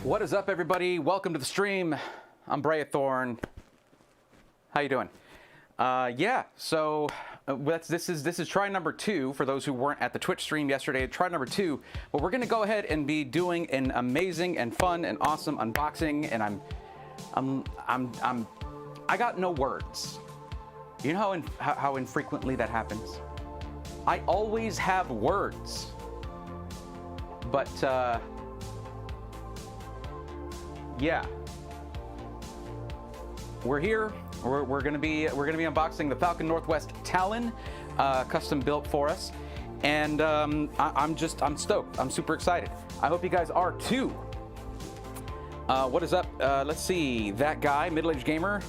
What is up, everybody? Welcome to the stream. I'm Brayathorn. How you doing? This is try number 2 for those who weren't at the Twitch stream yesterday. Try number 2, but we're gonna go ahead and be doing an amazing and fun and awesome unboxing. And I got no words. You know how infrequently that happens. I always have words, but yeah, we're here. We're gonna be unboxing the Falcon Northwest Talon, custom built for us, and I'm stoked. I'm super excited. I hope you guys are too. What is up? Let's see. That guy, middle-aged gamer,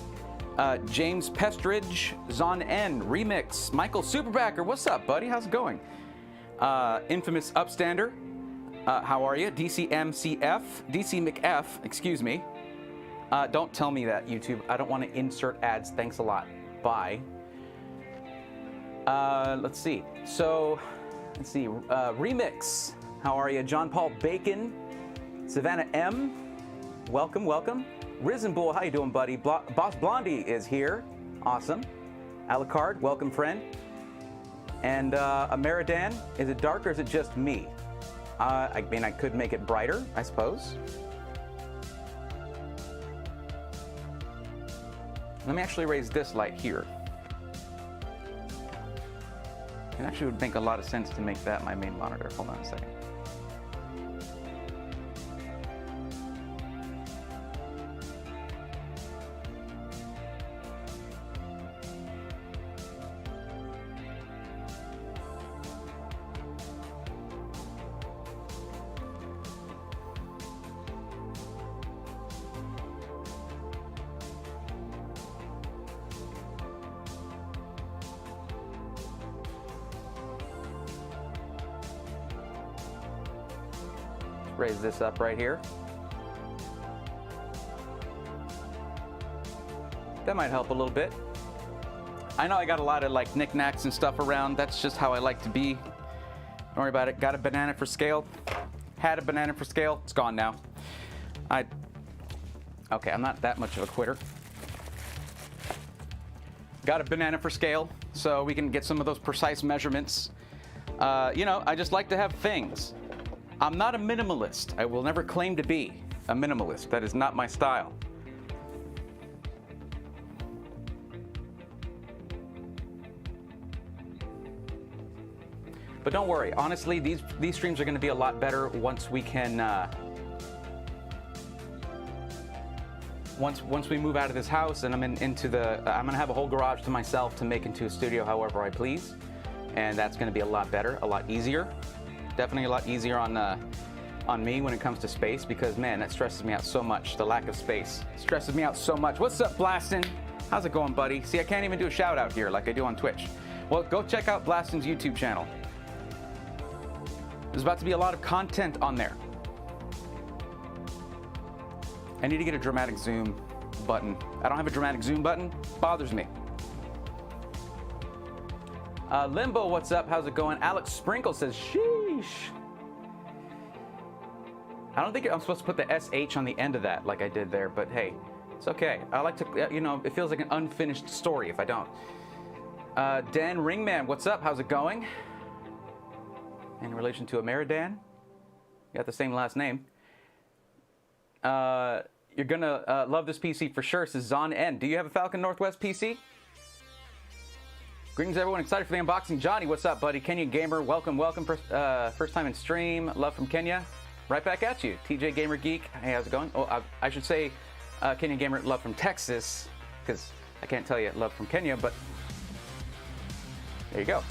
James Pestridge, Zon N, Remix, Michael Superbacker. What's up, buddy? How's it going? Infamous Upstander. How are you? DC McF, excuse me. Don't tell me that, YouTube. I don't want to insert ads. Thanks a lot. Bye. Let's see. Remix. How are you? John Paul Bacon. Savannah M. Welcome, welcome. Risen Bull, how you doing, buddy? Boss Blondie is here. Awesome. Alucard, welcome, friend. And Ameridan, is it dark or is it just me? I mean, I could make it brighter, I suppose. Let me actually raise this light here. It actually would make a lot of sense to make that my main monitor. Hold on a second. Raise this up right here. That might help a little bit. I know I got a lot of like knickknacks and stuff around. That's just how I like to be. Don't worry about it. Got a banana for scale. Had a banana for scale. It's gone now. Okay, I'm not that much of a quitter. Got a banana for scale, so we can get some of those precise measurements. You know, I just like to have things. I'm not a minimalist. I will never claim to be a minimalist. That is not my style. But don't worry. Honestly, these streams are going to be a lot better once we can once we move out of this house and I'm I'm going to have a whole garage to myself to make into a studio however I please, and that's going to be a lot better, a lot easier. Definitely a lot easier on me when it comes to space, because man, that stresses me out so much. The lack of space stresses me out so much. What's up, Blastin? How's it going, buddy? See, I can't even do a shout out here like I do on Twitch. Well, go check out Blastin's YouTube channel. There's about to be a lot of content on there. I need to get a dramatic zoom button. I don't have a dramatic zoom button. Bothers me. Limbo, what's up? How's it going? Alex Sprinkle says, sheesh. I don't think I'm supposed to put the SH on the end of that like I did there, but hey, it's okay. I like to, you know, it feels like an unfinished story if I don't. Dan Ringman, what's up? How's it going? In relation to Ameridan, you got the same last name. You're gonna love this PC for sure, says Zon N. Do you have a Falcon Northwest PC? Greetings, everyone. Excited for the unboxing. Johnny, what's up, buddy? Kenyan Gamer, welcome, welcome. First time in stream. Love from Kenya. Right back at you. TJ Gamer Geek. Hey, how's it going? Oh, I should say Kenyan Gamer, love from Texas, because I can't tell you love from Kenya, but there you go.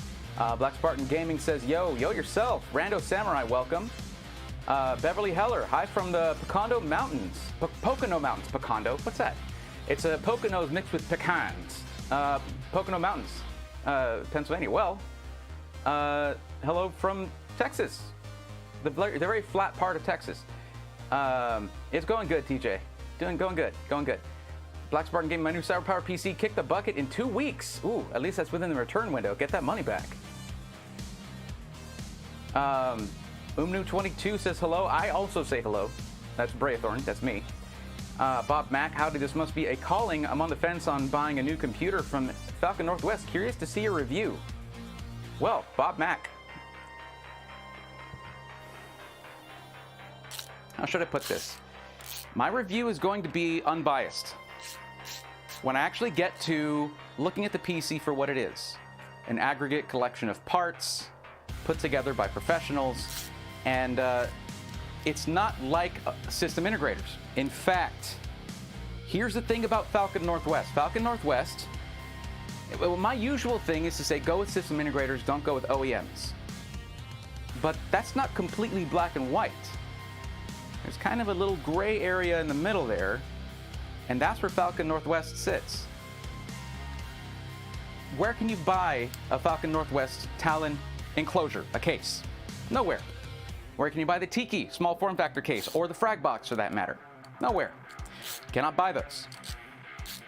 Black Spartan Gaming says, yo yourself. Rando Samurai, welcome. Beverly Heller, hi from the Pocono Mountains. Pocono Mountains, Pocono. What's that? It's Poconos mixed with pecans. Pocono Mountains. Pennsylvania. Well, hello from Texas, the very flat part of Texas. It's going good, TJ. Going good. Black Spartan Game, my new Cyber Power PC kicked the bucket in 2 weeks. Ooh, at least that's within the return window. Get that money back. Umnu22 says hello. I also say hello. That's Braithorn. That's me. Bob Mack, howdy. This must be a calling. I'm on the fence on buying a new computer from Falcon Northwest. Curious to see a review. Well, Bob Mack. How should I put this? My review is going to be unbiased. When I actually get to looking at the PC for what it is, an aggregate collection of parts put together by professionals, and it's not like system integrators. In fact, here's the thing about Falcon Northwest. Falcon Northwest, well, my usual thing is to say go with system integrators, don't go with OEMs. But that's not completely black and white. There's kind of a little gray area in the middle there, and that's where Falcon Northwest sits. Where can you buy a Falcon Northwest Talon enclosure, a case? Nowhere. Where can you buy the Tiki small form factor case, or the Frag Box for that matter? Nowhere. Cannot buy those.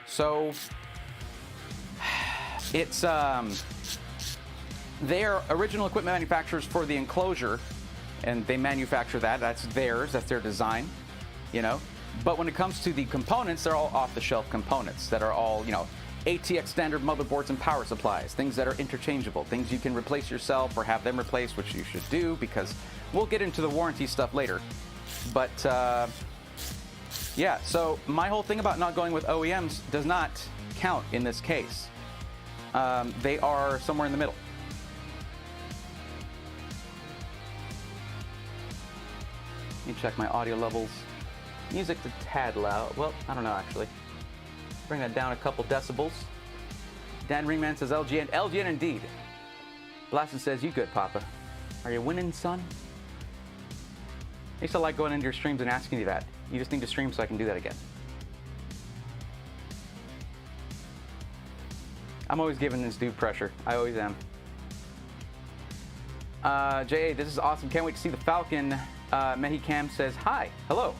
So it's they are original equipment manufacturers for the enclosure, and they manufacture that. That's theirs. That's their design, you know. But when it comes to the components, they're all off-the-shelf components that are all, you know, RTX standard motherboards and power supplies, things that are interchangeable, things you can replace yourself or have them replace, which you should do because we'll get into the warranty stuff later. But yeah, so my whole thing about not going with OEMs does not count in this case. They are somewhere in the middle. Let me check my audio levels. Music's a tad loud. Well, I don't know actually. Bring that down a couple decibels. Dan Ringman says LGN. LGN indeed. Blaston says, you good, Papa. Are you winning, son? I used to like going into your streams and asking you that. You just need to stream so I can do that again. I'm always giving this dude pressure. I always am. JA, this is awesome. Can't wait to see the Falcon. Mehicam says, hi. Hello.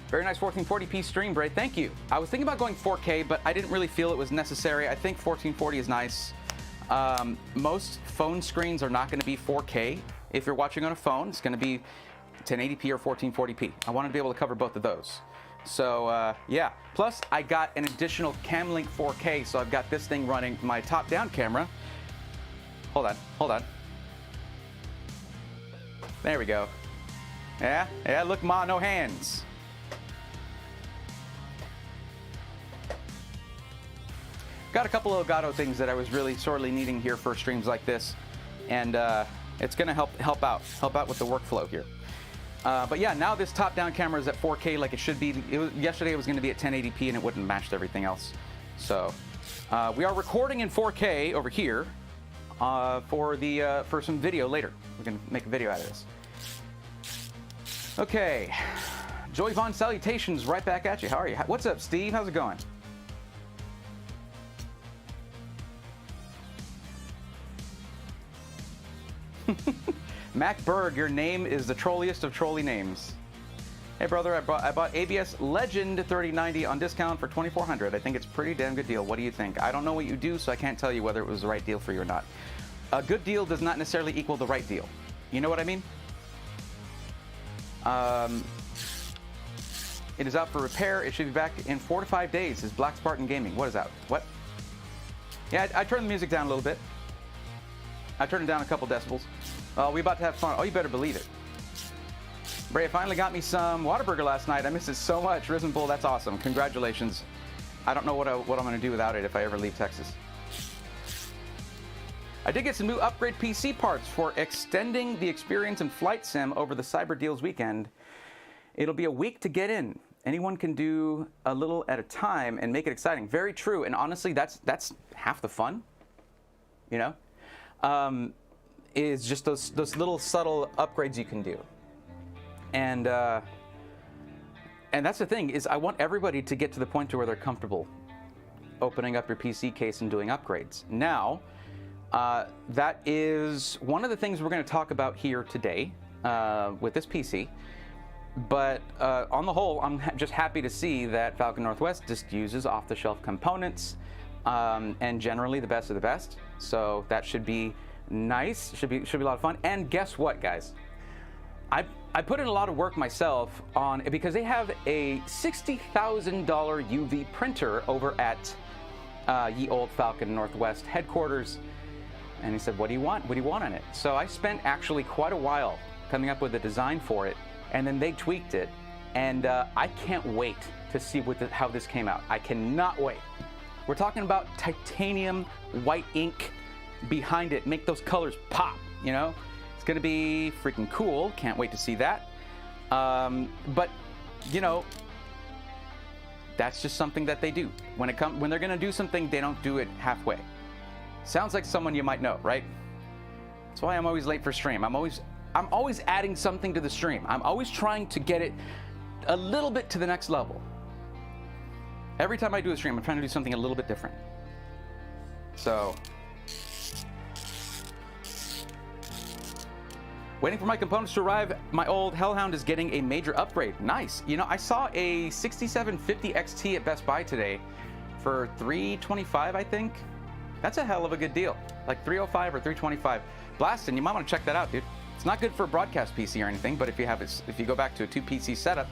Very nice 1440p stream, Bray. Thank you. I was thinking about going 4K, but I didn't really feel it was necessary. I think 1440 is nice. Most phone screens are not going to be 4K. If you're watching on a phone, it's going to be 1080p or 1440p. I wanted to be able to cover both of those. So, yeah. Plus, I got an additional Camlink 4K, so I've got this thing running my top-down camera. Hold on, hold on. There we go. Yeah, yeah, look, ma, no hands. Got a couple of Elgato things that I was really sorely needing here for streams like this, and it's going to help out with the workflow here. But yeah, now this top-down camera is at 4K like it should be. Yesterday it was going to be at 1080p and it wouldn't match everything else. So we are recording in 4K over here for some video later. We're going to make a video out of this. Okay, Joy Vaughn, salutations, right back at you. How are you? What's up, Steve? How's it going? Mac Berg, your name is the trolliest of trolley names. Hey brother, I bought ABS Legend 3090 on discount for $2,400. I think it's a pretty damn good deal. What do you think? I don't know what you do, so I can't tell you whether it was the right deal for you or not. A good deal does not necessarily equal the right deal. You know what I mean? It is out for repair. It should be back in 4 to 5 days. Is Black Spartan Gaming? What is out? What? Yeah, I turned the music down a little bit. I turned it down a couple decibels. We about to have fun. Oh, you better believe it. Bray finally got me some Whataburger last night. I missed it so much. Risen Bull, that's awesome. Congratulations. I don't know what I'm going to do without it if I ever leave Texas. I did get some new upgrade PC parts for extending the experience in Flight Sim over the Cyber Deals weekend. It'll be a week to get in. Anyone can do a little at a time and make it exciting. Very true. And honestly, that's half the fun, you know, is just those little subtle upgrades you can do. And that's the thing, is I want everybody to get to the point to where they're comfortable opening up your PC case and doing upgrades. Now, that is one of the things we're going to talk about here today with this PC. But on the whole, I'm just happy to see that Falcon Northwest just uses off-the-shelf components and generally the best of the best. So that should be nice. Should be a lot of fun. And guess what, guys? I put in a lot of work myself on because they have a $60,000 UV printer over at ye old Falcon Northwest headquarters. And he said, what do you want? What do you want on it? So I spent actually quite a while coming up with a design for it, and then they tweaked it. And I can't wait to see how this came out. I cannot wait. We're talking about titanium white ink behind it. Make those colors pop, you know? It's gonna be freaking cool. Can't wait to see that. But, you know, that's just something that they do. When they're gonna do something, they don't do it halfway. Sounds like someone you might know, right? That's why I'm always late for stream. I'm always adding something to the stream. I'm always trying to get it a little bit to the next level. Every time I do a stream, I'm trying to do something a little bit different. So, waiting for my components to arrive. My old Hellhound is getting a major upgrade. Nice. You know, I saw a 6750 XT at Best Buy today for $325, I think. That's a hell of a good deal. Like $305 or $325. Blastin', you might want to check that out, dude. It's not good for a broadcast PC or anything, but if you go back to a 2-PC setup.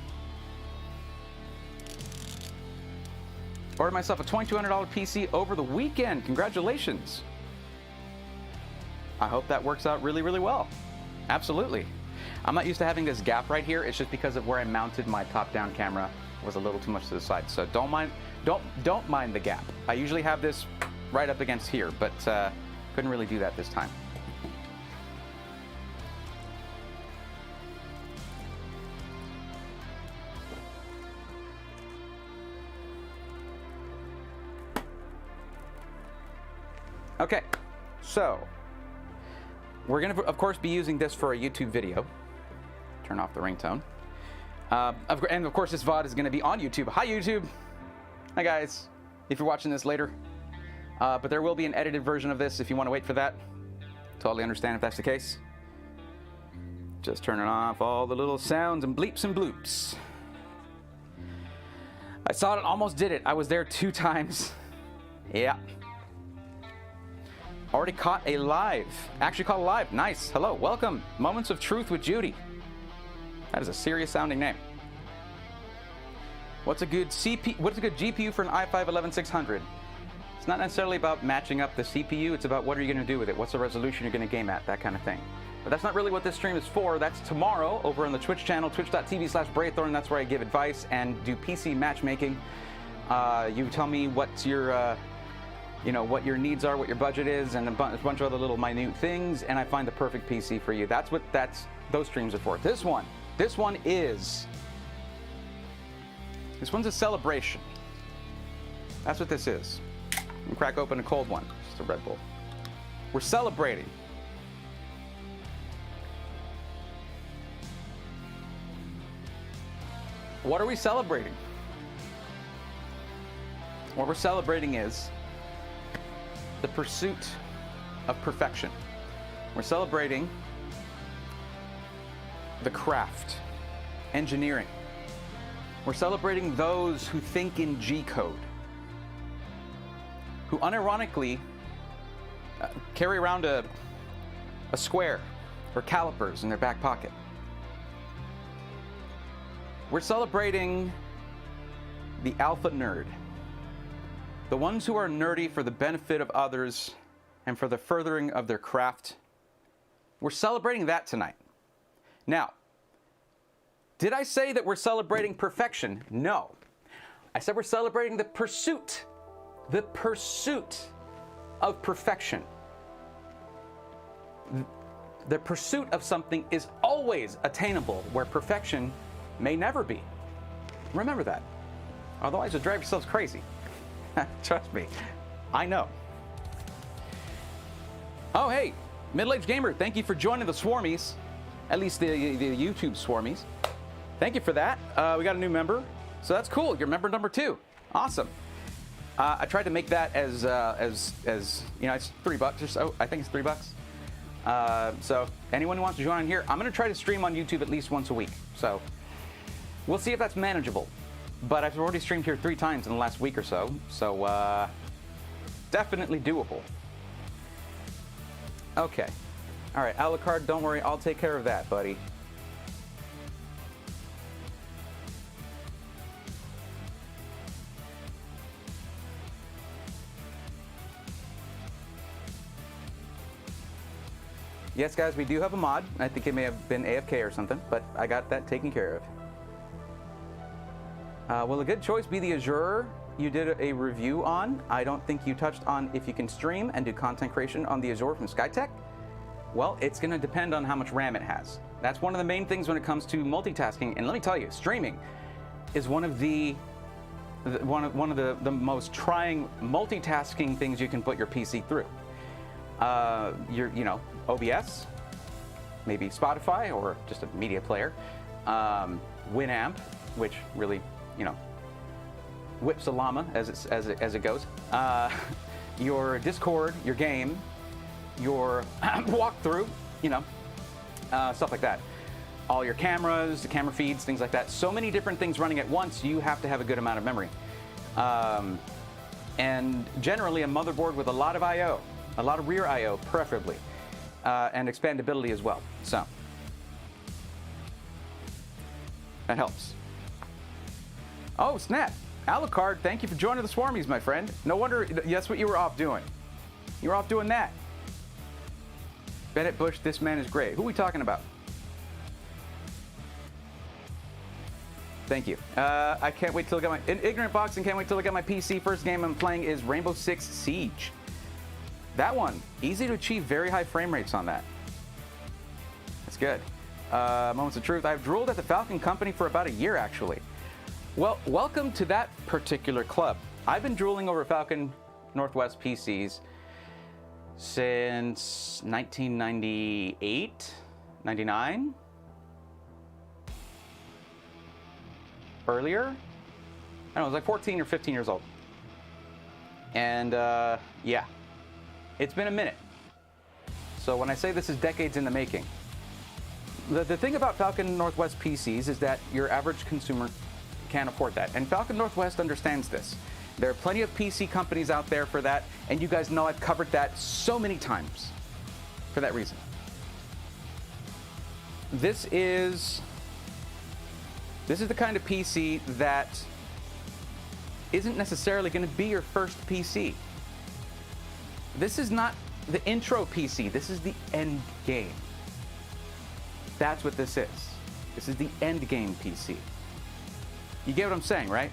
Ordered myself a $2,200 PC over the weekend. Congratulations. I hope that works out really, really well. Absolutely. I'm not used to having this gap right here. It's just because of where I mounted my top-down camera was a little too much to the side. So don't mind the gap. I usually have this right up against here, but couldn't really do that this time. Okay, so we're going to, of course, be using this for a YouTube video. Turn off the ringtone. And, of course, this VOD is going to be on YouTube. Hi, YouTube. Hi, guys, if you're watching this later. But there will be an edited version of this if you want to wait for that. Totally understand if that's the case. Just turning off all the little sounds and bleeps and bloops. I saw it, almost did it. I was there 2 times. Yeah. Already caught a live. Actually caught a live. Nice. Hello. Welcome. Moments of Truth with Judy. That is a serious sounding name. What's a good GPU for an i5-11600? It's not necessarily about matching up the CPU. It's about what are you going to do with it? What's the resolution you're going to game at? That kind of thing. But that's not really what this stream is for. That's tomorrow over on the Twitch channel, twitch.tv/Braythorn. That's where I give advice and do PC matchmaking. You tell me what's your... you know, what your needs are, what your budget is, and a bunch of other little minute things, and I find the perfect PC for you. That's what those streams are for. This one's a celebration. That's what this is. I'm crack open a cold one, just a Red Bull. We're celebrating. What are we celebrating? What we're celebrating is the pursuit of perfection. We're celebrating the craft, engineering. We're celebrating those who think in G code, who unironically carry around a square or calipers in their back pocket. We're celebrating the alpha nerd. The ones who are nerdy for the benefit of others and for the furthering of their craft. We're celebrating that tonight. Now, did I say that we're celebrating perfection? No. I said we're celebrating the pursuit of perfection. The pursuit of something is always attainable, where perfection may never be. Remember that. Otherwise, you'll drive yourselves crazy. Trust me, I know. Oh, hey, Middle-Aged Gamer, thank you for joining the Swarmies. At least the YouTube Swarmies. Thank you for that. We got a new member, so that's cool. You're member number 2. Awesome. I tried to make that as you know, it's $3 or so. I think it's $3. So anyone who wants to join in here, I'm gonna try to stream on YouTube at least once a week. So we'll see if that's manageable. But I've already streamed here 3 times in the last week or so, so definitely doable. Okay. All right, Alucard, don't worry, I'll take care of that, buddy. Yes, guys, we do have a mod. I think it may have been AFK or something, but I got that taken care of. Will a good choice be the Azure you did a review on? I don't think you touched on if you can stream and do content creation on the Azure from Skytech. Well, it's going to depend on how much RAM it has. That's one of the main things when it comes to multitasking. And let me tell you, streaming is one of the most trying multitasking things you can put your PC through. OBS, maybe Spotify or just a media player, Winamp, which really, whips a llama as it goes. Your Discord, your game, your walkthrough, stuff like that. All your cameras, the camera feeds, things like that. So many different things running at once, you have to have a good amount of memory. And generally a motherboard with a lot of I/O, a lot of rear I/O preferably, and expandability as well. So that helps. Oh, snap. Alucard, thank you for joining the Swarmies, my friend. No wonder that's what you were off doing. You were off doing that. Bennett Bush, this man is great. Who are we talking about? Thank you. I can't wait till I get my Ignorant Boxing. Can't wait till I get my PC. First game I'm playing is Rainbow Six Siege. That one, easy to achieve very high frame rates on that. That's good. Moments of truth. I've drooled at the Falcon company for about a year, actually. Well, welcome to that particular club. I've been drooling over Falcon Northwest PCs since 1998, 99. Earlier, I don't know, I was like 14 or 15 years old. And yeah, it's been a minute. So when I say this is decades in the making, the thing about Falcon Northwest PCs is that your average consumer can't afford that. And Falcon Northwest understands this. There are plenty of PC companies out there for that, and you guys know I've covered that so many times for that reason. This is the kind of PC that isn't necessarily going to be your first PC. This is not the intro PC. This is the end game. That's what this is. This is the end game PC. You get what I'm saying, right?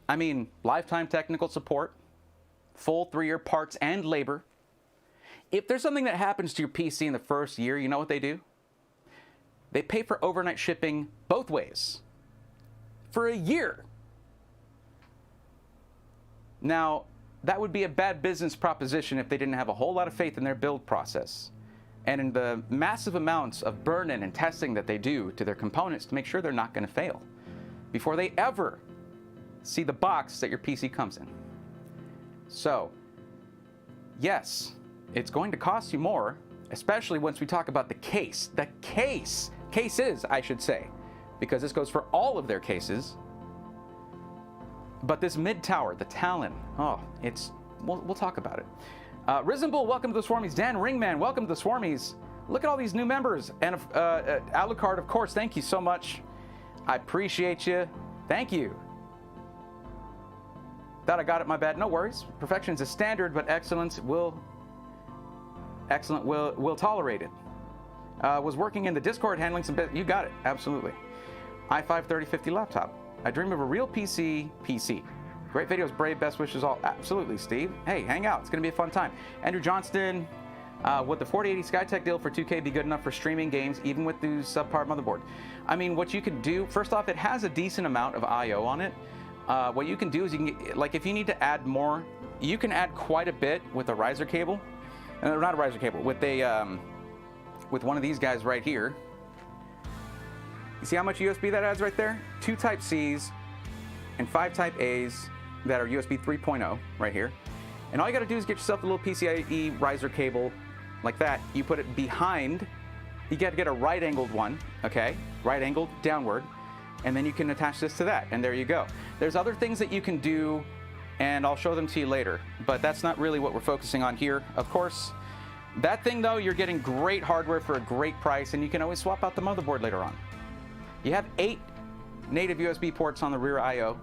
I mean, lifetime technical support, full 3-year parts and labor. If there's something that happens to your PC in the first year, you know what they do? They pay for overnight shipping both ways for a year. Now, that would be a bad business proposition if they didn't have a whole lot of faith in their build process and in the massive amounts of burn-in and testing that they do to their components to make sure they're not going to fail before they ever see the box that your PC comes in. So, yes, it's going to cost you more, especially once we talk about the case. The cases, I should say, because this goes for all of their cases. But this mid tower, the Talon, we'll talk about it. Risen Bull, welcome to the Swarmies. Dan Ringman, welcome to the Swarmies. Look at all these new members. And Alucard, of course, thank you so much. I appreciate you. Thank you. Thought I got it, my bad. No worries. Perfection is a standard, but excellence will tolerate it. Was working in the Discord handling some you got it, absolutely. i5 3050 laptop. I dream of a real PC. Great videos, brave, best wishes all. Absolutely, Steve. Hey, hang out. It's going to be a fun time. Andrew Johnston, would the 4080 Skytech deal for 2K be good enough for streaming games, even with the subpar motherboard? I mean, what you can do, first off, it has a decent amount of I/O on it. What you can do is you can get, like, if you need to add more, you can add quite a bit with a riser cable. Not a riser cable, with a with one of these guys right here. You see how much USB that adds right there? 2 Type-Cs and 5 Type-As that are USB 3.0 right here. And all you gotta do is get yourself a little PCIe riser cable like that. You put it behind, you gotta get a right-angled one, okay? Right-angled, downward, and then you can attach this to that, and there you go. There's other things that you can do, and I'll show them to you later, but that's not really what we're focusing on here. Of course, that thing though, you're getting great hardware for a great price, and you can always swap out the motherboard later on. You have 8 native USB ports on the rear I/O,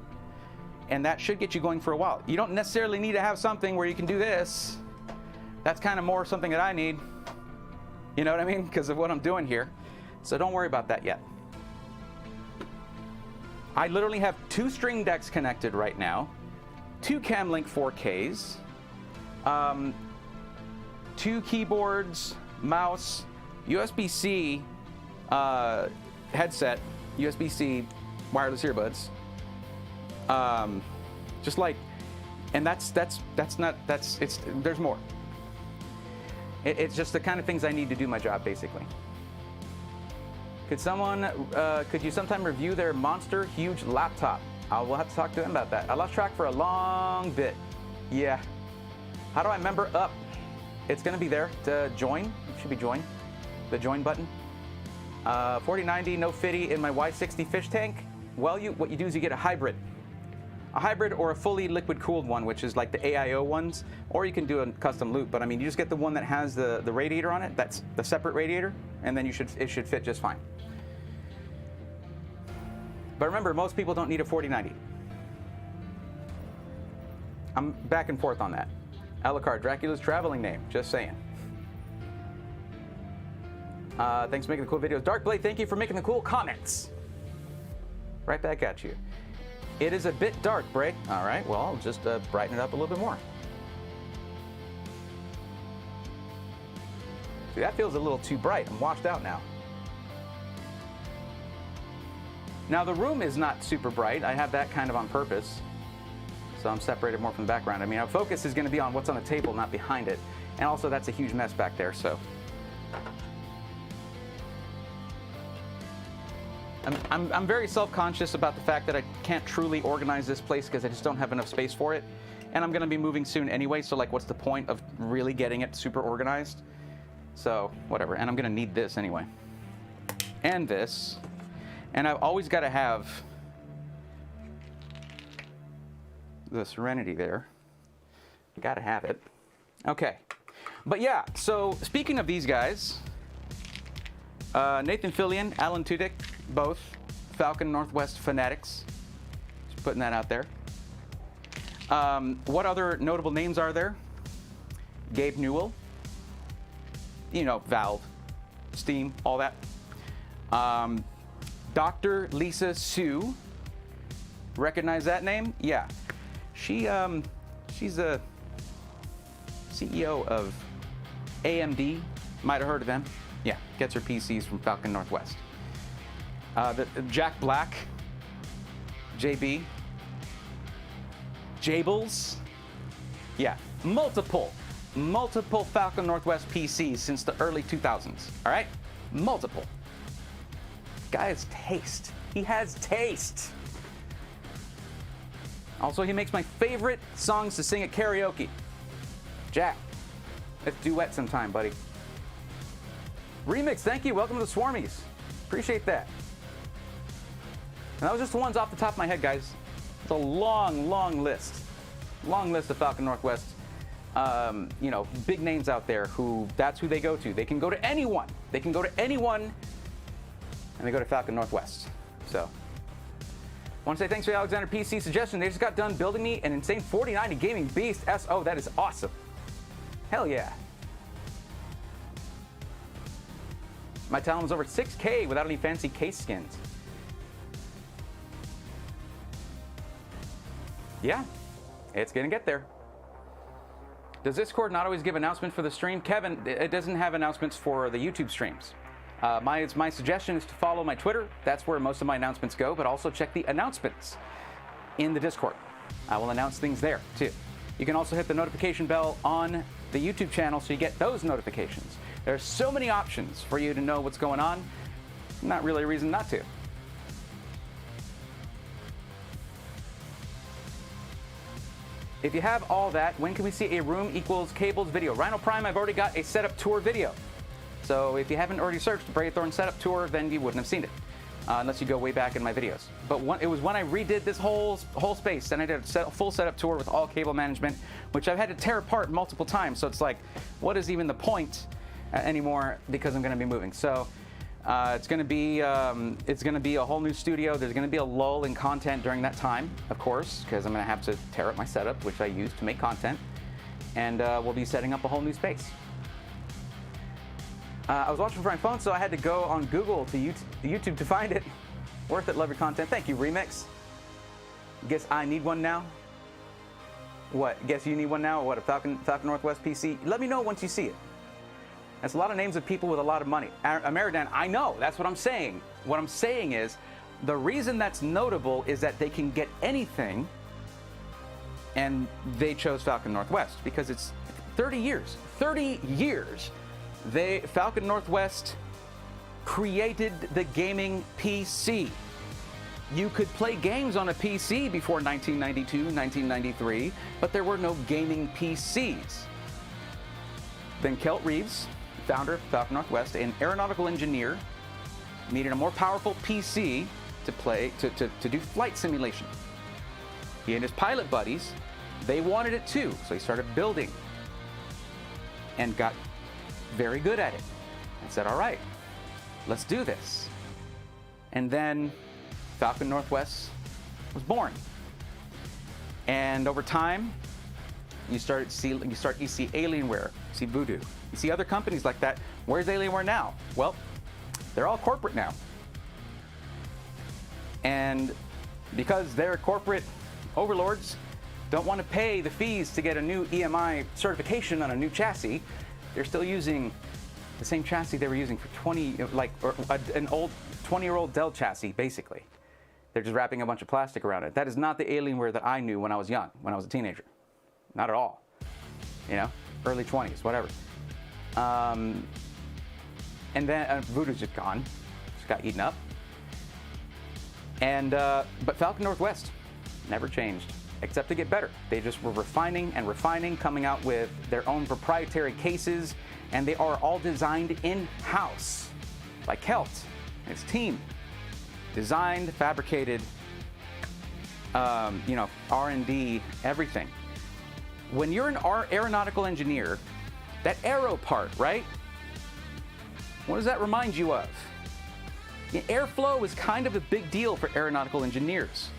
and that should get you going for a while. You don't necessarily need to have something where you can do this. That's kind of more something that I need. You know what I mean? Because of what I'm doing here. So don't worry about that yet. I literally have 2 string decks connected right now, 2 Camlink 4Ks, 2 keyboards, mouse, USB-C headset, USB-C wireless earbuds. Just like, and there's more. It's just the kind of things I need to do my job, basically. Could you sometime review their monster huge laptop? We'll have to talk to them about that. I lost track for a long bit. Yeah. How do I member up? It's gonna be there to join. It should be join. The join button. 4090 no fitty in my Y60 fish tank. Well, what you do is you get a hybrid. A hybrid or a fully liquid cooled one, which is like the AIO ones, or you can do a custom loop. But I mean, you just get the one that has the radiator on it. That's the separate radiator, and then it should fit just fine. But remember, most people don't need a 4090. I'm back and forth on that. Alucard, Dracula's traveling name. Just saying. Thanks for making the cool videos. Darkblade, thank you for making the cool comments. Right back at you. It is a bit dark, Bray. All right, well, I'll just brighten it up a little bit more. See, that feels a little too bright. I'm washed out now. Now, the room is not super bright. I have that kind of on purpose. So I'm separated more from the background. I mean, our focus is going to be on what's on the table, not behind it. And also, that's a huge mess back there, so. I'm very self-conscious about the fact that I can't truly organize this place because I just don't have enough space for it. And I'm going to be moving soon anyway, so like what's the point of really getting it super organized? So whatever, and I'm going to need this anyway. And this. And I've always got to have the Serenity there. Got to have it. Okay. But yeah, so speaking of these guys, Nathan Fillion, Alan Tudyk, both Falcon Northwest fanatics. Just putting that out there. What other notable names are there? Gabe Newell. You know, Valve, Steam, all that. Dr. Lisa Su. Recognize that name? Yeah. She's a CEO of AMD. Might have heard of them. Yeah, gets her PCs from Falcon Northwest. Jack Black, JB, Jables. Yeah, multiple Falcon Northwest PCs since the early 2000s. All right, multiple. Guy has taste. He has taste. Also, he makes my favorite songs to sing at karaoke. Jack, let's duet sometime, buddy. Remix, thank you. Welcome to the Swarmies. Appreciate that. And that was just the ones off the top of my head, guys. It's a long list. Long list of Falcon Northwest, you know, big names out there who, that's who they go to. They can go to anyone. They can go to anyone, and they go to Falcon Northwest. So, I want to say thanks for the Alexander PC suggestion. They just got done building me an insane 4090 gaming beast SO. That is awesome. Hell yeah. My Talon was over 6K without any fancy case skins. Yeah, it's gonna get there. Does Discord not always give announcements for the stream? Kevin, it doesn't have announcements for the YouTube streams. My suggestion is to follow my Twitter. That's where most of my announcements go, but also check the announcements in the Discord. I will announce things there too. You can also hit the notification bell on the YouTube channel so you get those notifications. There's so many options for you to know what's going on. Not really a reason not to. If you have all that, when can we see a room equals cables video? Rhino Prime, I've already got a setup tour video. So if you haven't already searched Braithorn setup tour, then you wouldn't have seen it, unless you go way back in my videos. But it was when I redid this whole space, and I did a full setup tour with all cable management, which I've had to tear apart multiple times. So it's like, what is even the point anymore? Because I'm going to be moving. So it's going to be a whole new studio. There's going to be a lull in content during that time, of course, because I'm going to have to tear up my setup, which I use to make content, and we'll be setting up a whole new space. I was watching from my phone, so I had to go on Google to YouTube to find it. Worth it, love your content. Thank you, Remix. Guess I need one now? What, guess you need one now? Or what, a Falcon Northwest PC? Let me know once you see it. That's a lot of names of people with a lot of money. Ameridan, I know, that's what I'm saying. What I'm saying is, the reason that's notable is that they can get anything, and they chose Falcon Northwest because it's 30 years. 30 years. Falcon Northwest created the gaming PC. You could play games on a PC before 1992, 1993, but there were no gaming PCs. Then Kelt Reeves, founder of Falcon Northwest, an aeronautical engineer, needed a more powerful PC to do flight simulation. He and his pilot buddies, they wanted it too, so he started building and got very good at it and said, all right, let's do this. And then Falcon Northwest was born. And over time, you see Alienware, you see Voodoo, you see other companies like that. Where's Alienware now? Well, they're all corporate now. And because they're corporate overlords, don't want to pay the fees to get a new EMI certification on a new chassis, they're still using the same chassis they were using for 20, an old 20-year-old Dell chassis, basically. They're just wrapping a bunch of plastic around it. That is not the Alienware that I knew when I was young, when I was a teenager. Not at all. You know, early 20s, whatever. And then Voodoo's just gone. Just got eaten up. And but Falcon Northwest never changed, except to get better. They just were refining and refining, coming out with their own proprietary cases, and they are all designed in-house by Kelt and his team. Designed, fabricated, R&D, everything. When you're an aeronautical engineer, that aero part, right? What does that remind you of? Airflow is kind of a big deal for aeronautical engineers.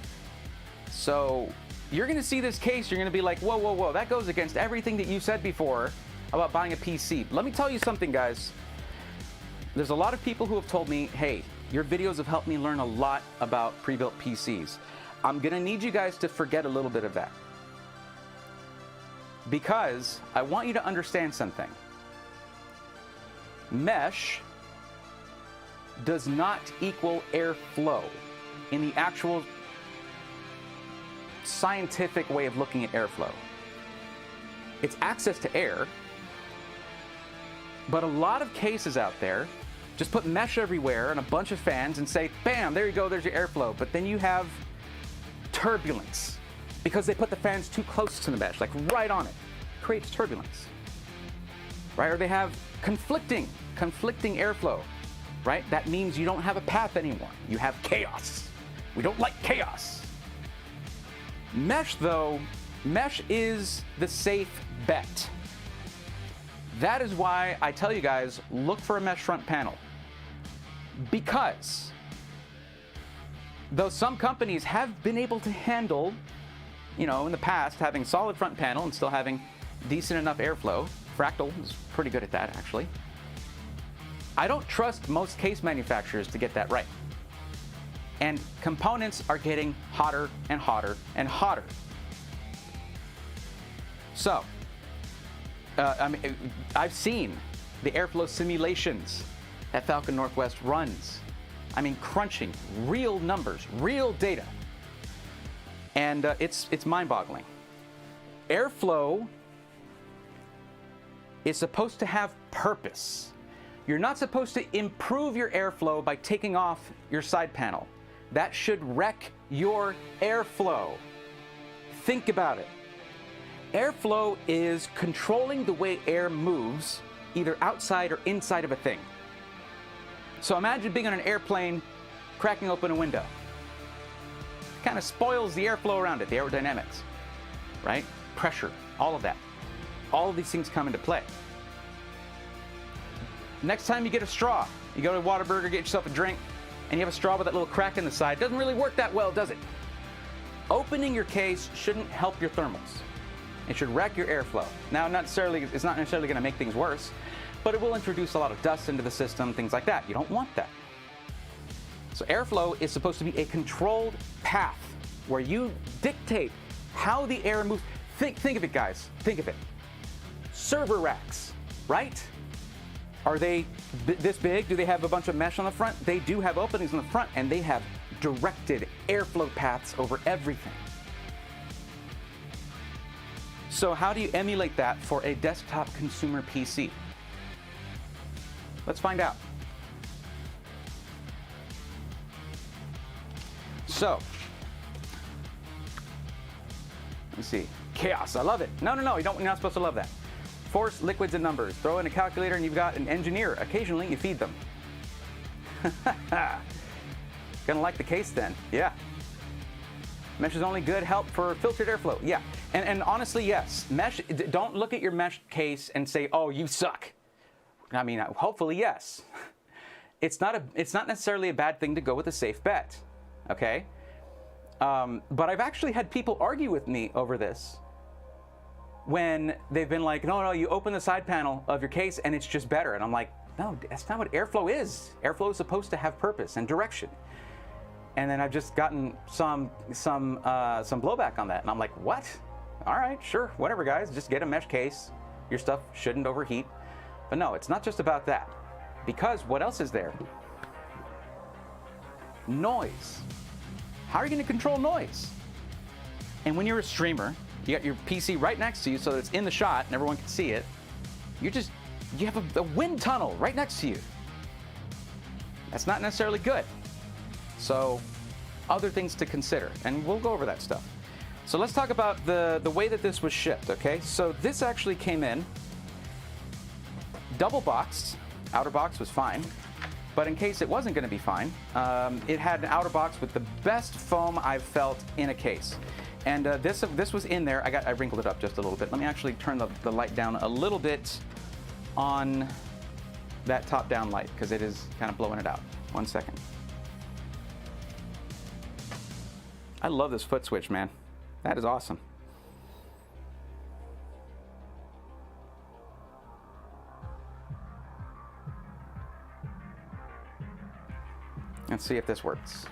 So you're going to see this case, you're going to be like, whoa, whoa, whoa, that goes against everything that you said before about buying a PC. Let me tell you something, guys. There's a lot of people who have told me, hey, your videos have helped me learn a lot about pre-built PCs. I'm going to need you guys to forget a little bit of that, because I want you to understand something. Mesh does not equal airflow in the actual scientific way of looking at airflow. It's access to air, but a lot of cases out there just put mesh everywhere and a bunch of fans and say, bam, there you go, there's your airflow. But then you have turbulence because they put the fans too close to the mesh, like right on it. Creates turbulence, right? Or they have conflicting airflow, right? That means you don't have a path anymore. You have chaos. We don't like chaos. Mesh, though, mesh is the safe bet. That is why I tell you guys, look for a mesh front panel. Because though some companies have been able to handle, in the past, having solid front panel and still having decent enough airflow, Fractal is pretty good at that, actually. I don't trust most case manufacturers to get that right. And components are getting hotter and hotter and hotter. So, I've seen the airflow simulations that Falcon Northwest runs. Crunching real numbers, real data. And it's mind-boggling. Airflow is supposed to have purpose. You're not supposed to improve your airflow by taking off your side panel. That should wreck your airflow. Think about it. Airflow is controlling the way air moves, either outside or inside of a thing. So imagine being on an airplane, cracking open a window. Kind of spoils the airflow around it, the aerodynamics, right? Pressure, all of that. All of these things come into play. Next time you get a straw, you go to Whataburger, get yourself a drink, and you have a straw with that little crack in the side. Doesn't really work that well, does it? Opening your case shouldn't help your thermals. It should wreck your airflow. Now, it's not necessarily going to make things worse, but it will introduce a lot of dust into the system, things like that. You don't want that. So airflow is supposed to be a controlled path where you dictate how the air moves. Think of it, guys. Think of it. Server racks, right? Are they this big? Do they have a bunch of mesh on the front? They do have openings on the front, and they have directed airflow paths over everything. So how do you emulate that for a desktop consumer PC? Let's find out. So, let me see. Chaos, I love it. No, you're not supposed to love that. Force liquids and numbers. Throw in a calculator and you've got an engineer. Occasionally you feed them. Gonna like the case then. Yeah. Mesh is only good help for filtered airflow. Yeah. And honestly, yes. Mesh, don't look at your mesh case and say, oh, you suck. I mean, hopefully, yes. It's not necessarily a bad thing to go with a safe bet. Okay? But I've actually had people argue with me over this when they've been like, no, you open the side panel of your case and it's just better. And I'm like, no, that's not what airflow is. Airflow is supposed to have purpose and direction. And then I've just gotten some blowback on that. And I'm like, what? All right, sure, whatever, guys. Just get a mesh case. Your stuff shouldn't overheat. But no, it's not just about that. Because what else is there? Noise. How are you going to control noise? And when you're a streamer, you got your PC right next to you so that it's in the shot and everyone can see it. You have a wind tunnel right next to you. That's not necessarily good. So, other things to consider, and we'll go over that stuff. So let's talk about the way that this was shipped, okay? So this actually came in double boxed. Outer box was fine, but in case it wasn't going to be fine, it had an outer box with the best foam I've felt in a case. And this was in there. I wrinkled it up just a little bit. Let me actually turn the light down a little bit on that top-down light because it is kind of blowing it out. 1 second. I love this foot switch, man. That is awesome. Let's see if this works.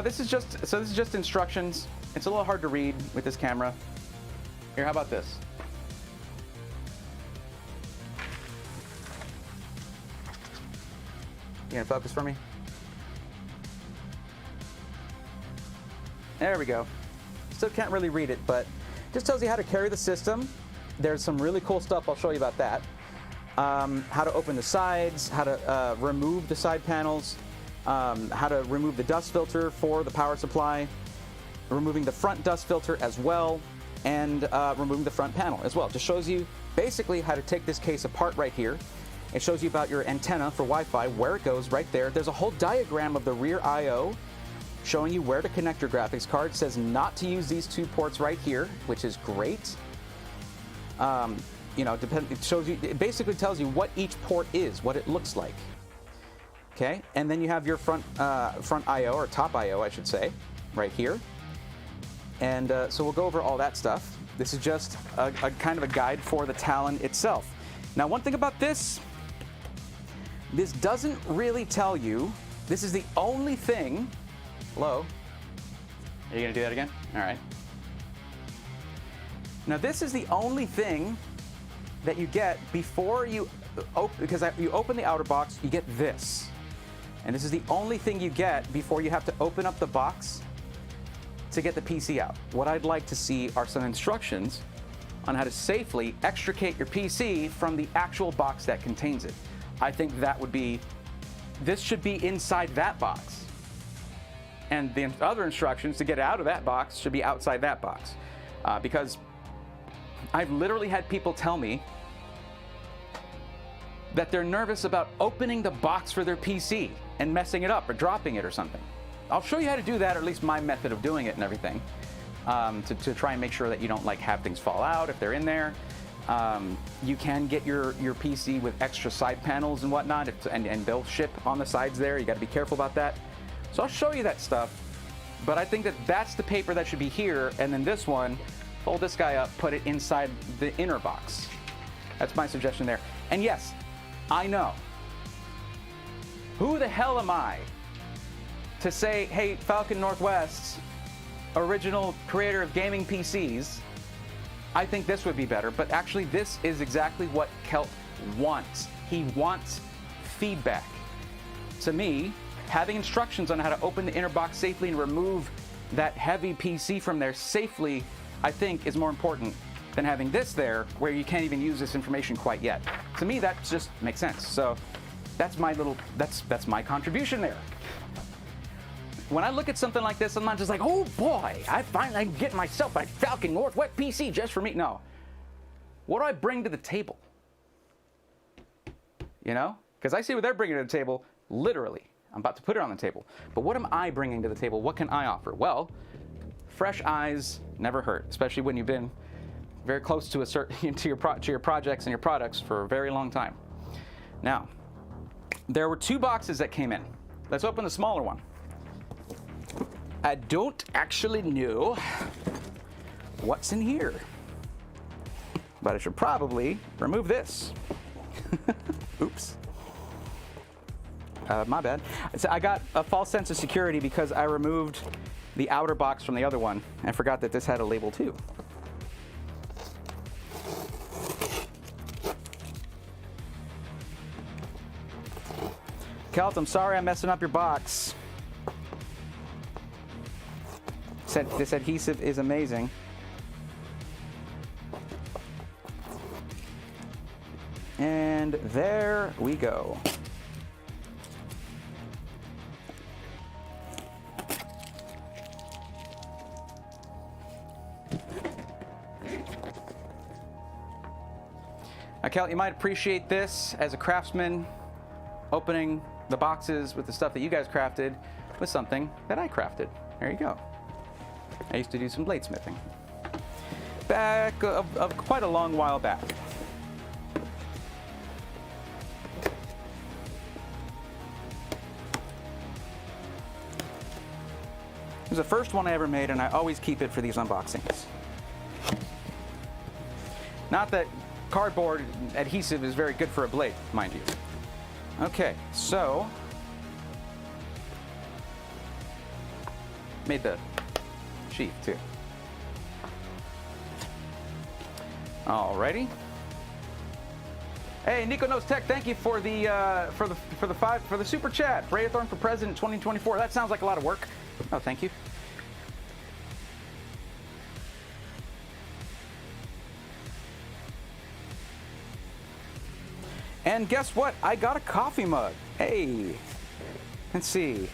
This is just instructions. It's a little hard to read with this camera. Here, how about this? You gonna focus for me? There we go. Still can't really read it, but just tells you how to carry the system. There's some really cool stuff. I'll show you about that. How to open the sides, how to remove the side panels, how to remove the dust filter for the power supply, removing the front dust filter as well, and removing the front panel as well. It just shows you basically how to take this case apart right here. It shows you about your antenna for Wi-Fi, where it goes right there. There's a whole diagram of the rear I/O showing you where to connect your graphics card. It says not to use these two ports right here, which is great. It basically tells you what each port is, what it looks like. Okay, and then you have your front I/O, or top I/O, I should say, right here. And so we'll go over all that stuff. This is just a kind of a guide for the Talon itself. Now, one thing about this doesn't really tell you. This is the only thing. Hello? Are you gonna do that again? All right. Now, this is the only thing that you get before you open, because you open the outer box, you get this. And this is the only thing you get before you have to open up the box to get the PC out. What I'd like to see are some instructions on how to safely extricate your PC from the actual box that contains it. I think this should be inside that box. And the other instructions to get out of that box should be outside that box. Because I've literally had people tell me that they're nervous about opening the box for their PC and messing it up or dropping it or something. I'll show you how to do that, or at least my method of doing it and everything, to try and make sure that you don't have things fall out if they're in there. You can get your PC with extra side panels and whatnot, and they'll ship on the sides there. You got to be careful about that. So I'll show you that stuff. But I think that that's the paper that should be here, and then this one, fold this guy up, put it inside the inner box. That's my suggestion there. And yes, I know. Who the hell am I to say, hey, Falcon Northwest, original creator of gaming PCs, I think this would be better, but actually this is exactly what Kelt wants. He wants feedback. To me, having instructions on how to open the inner box safely and remove that heavy PC from there safely, I think, is more important than having this there where you can't even use this information quite yet. To me, that just makes sense. So that's my little, that's my contribution there. When I look at something like this, I'm not just like, oh boy, I'm getting myself a Falcon Northwest PC just for me. No. What do I bring to the table? You know? Because I see what they're bringing to the table, literally. I'm about to put it on the table. But what am I bringing to the table? What can I offer? Well, fresh eyes never hurt, especially when you've been very close to to your projects and your products for a very long time. Now, there were 2 boxes that came in. Let's open the smaller one. I don't actually know what's in here, but I should probably remove this. Oops. My bad. So I got a false sense of security because I removed the outer box from the other one and forgot that this had a label too. Kelt, I'm sorry I'm messing up your box. This adhesive is amazing. And there we go. Now, Kelt, you might appreciate this as a craftsman, opening the boxes with the stuff that you guys crafted with something that I crafted. There you go. I used to do some bladesmithing back of quite a long while back. It was the first one I ever made, and I always keep it for these unboxings. Not that cardboard adhesive is very good for a blade, mind you. Okay, so made the sheath too. Alrighty. Hey, Nico Knows Tech, thank you for the super chat. Brayathorn for President 2024. That sounds like a lot of work. Oh, thank you. And guess what? I got a coffee mug. Hey, let's see.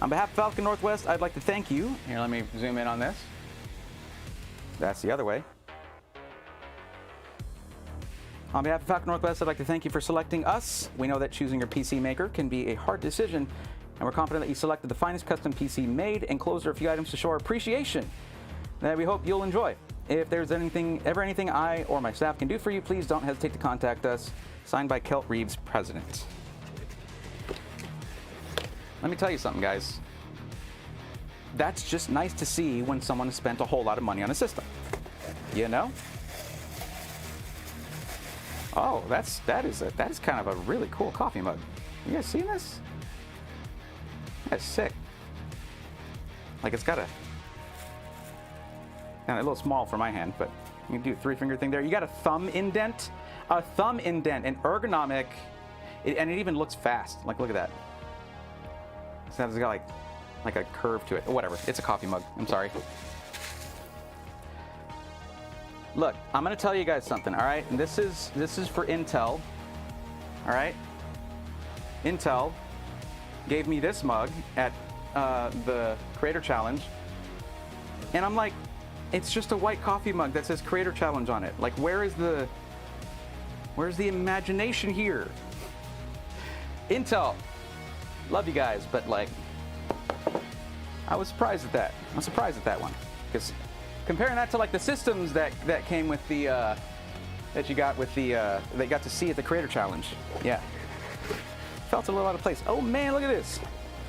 On behalf of Falcon Northwest, I'd like to thank you. Here, let me zoom in on this. That's the other way. On behalf of Falcon Northwest, I'd like to thank you for selecting us. We know that choosing your PC maker can be a hard decision, and we're confident that you selected the finest custom PC made, and closed a few items to show our appreciation that we hope you'll enjoy. If there's ever anything I or my staff can do for you, please don't hesitate to contact us. Signed by Kelt Reeves, President. Let me tell you something, guys. That's just nice to see when someone has spent a whole lot of money on a system. You know? Oh, that is kind of a really cool coffee mug. You guys seen this? That's sick. Like, it's got a little small for my hand, but you can do a 3-finger thing there. You got a thumb indent, and ergonomic, and it even looks fast. Like, look at that. So it's got like a curve to it. Or whatever. It's a coffee mug. I'm sorry. Look, I'm gonna tell you guys something. All right, and this is for Intel. All right. Intel gave me this mug at the Creator Challenge, and I'm like, it's just a white coffee mug that says Creator Challenge on it. Like, where's the imagination here? Intel, love you guys, but like, I was surprised at that. I'm surprised at that one, because comparing that to like the systems that came with the that you got with the that you got to see at the Creator Challenge, yeah, felt a little out of place. Oh man, look at this.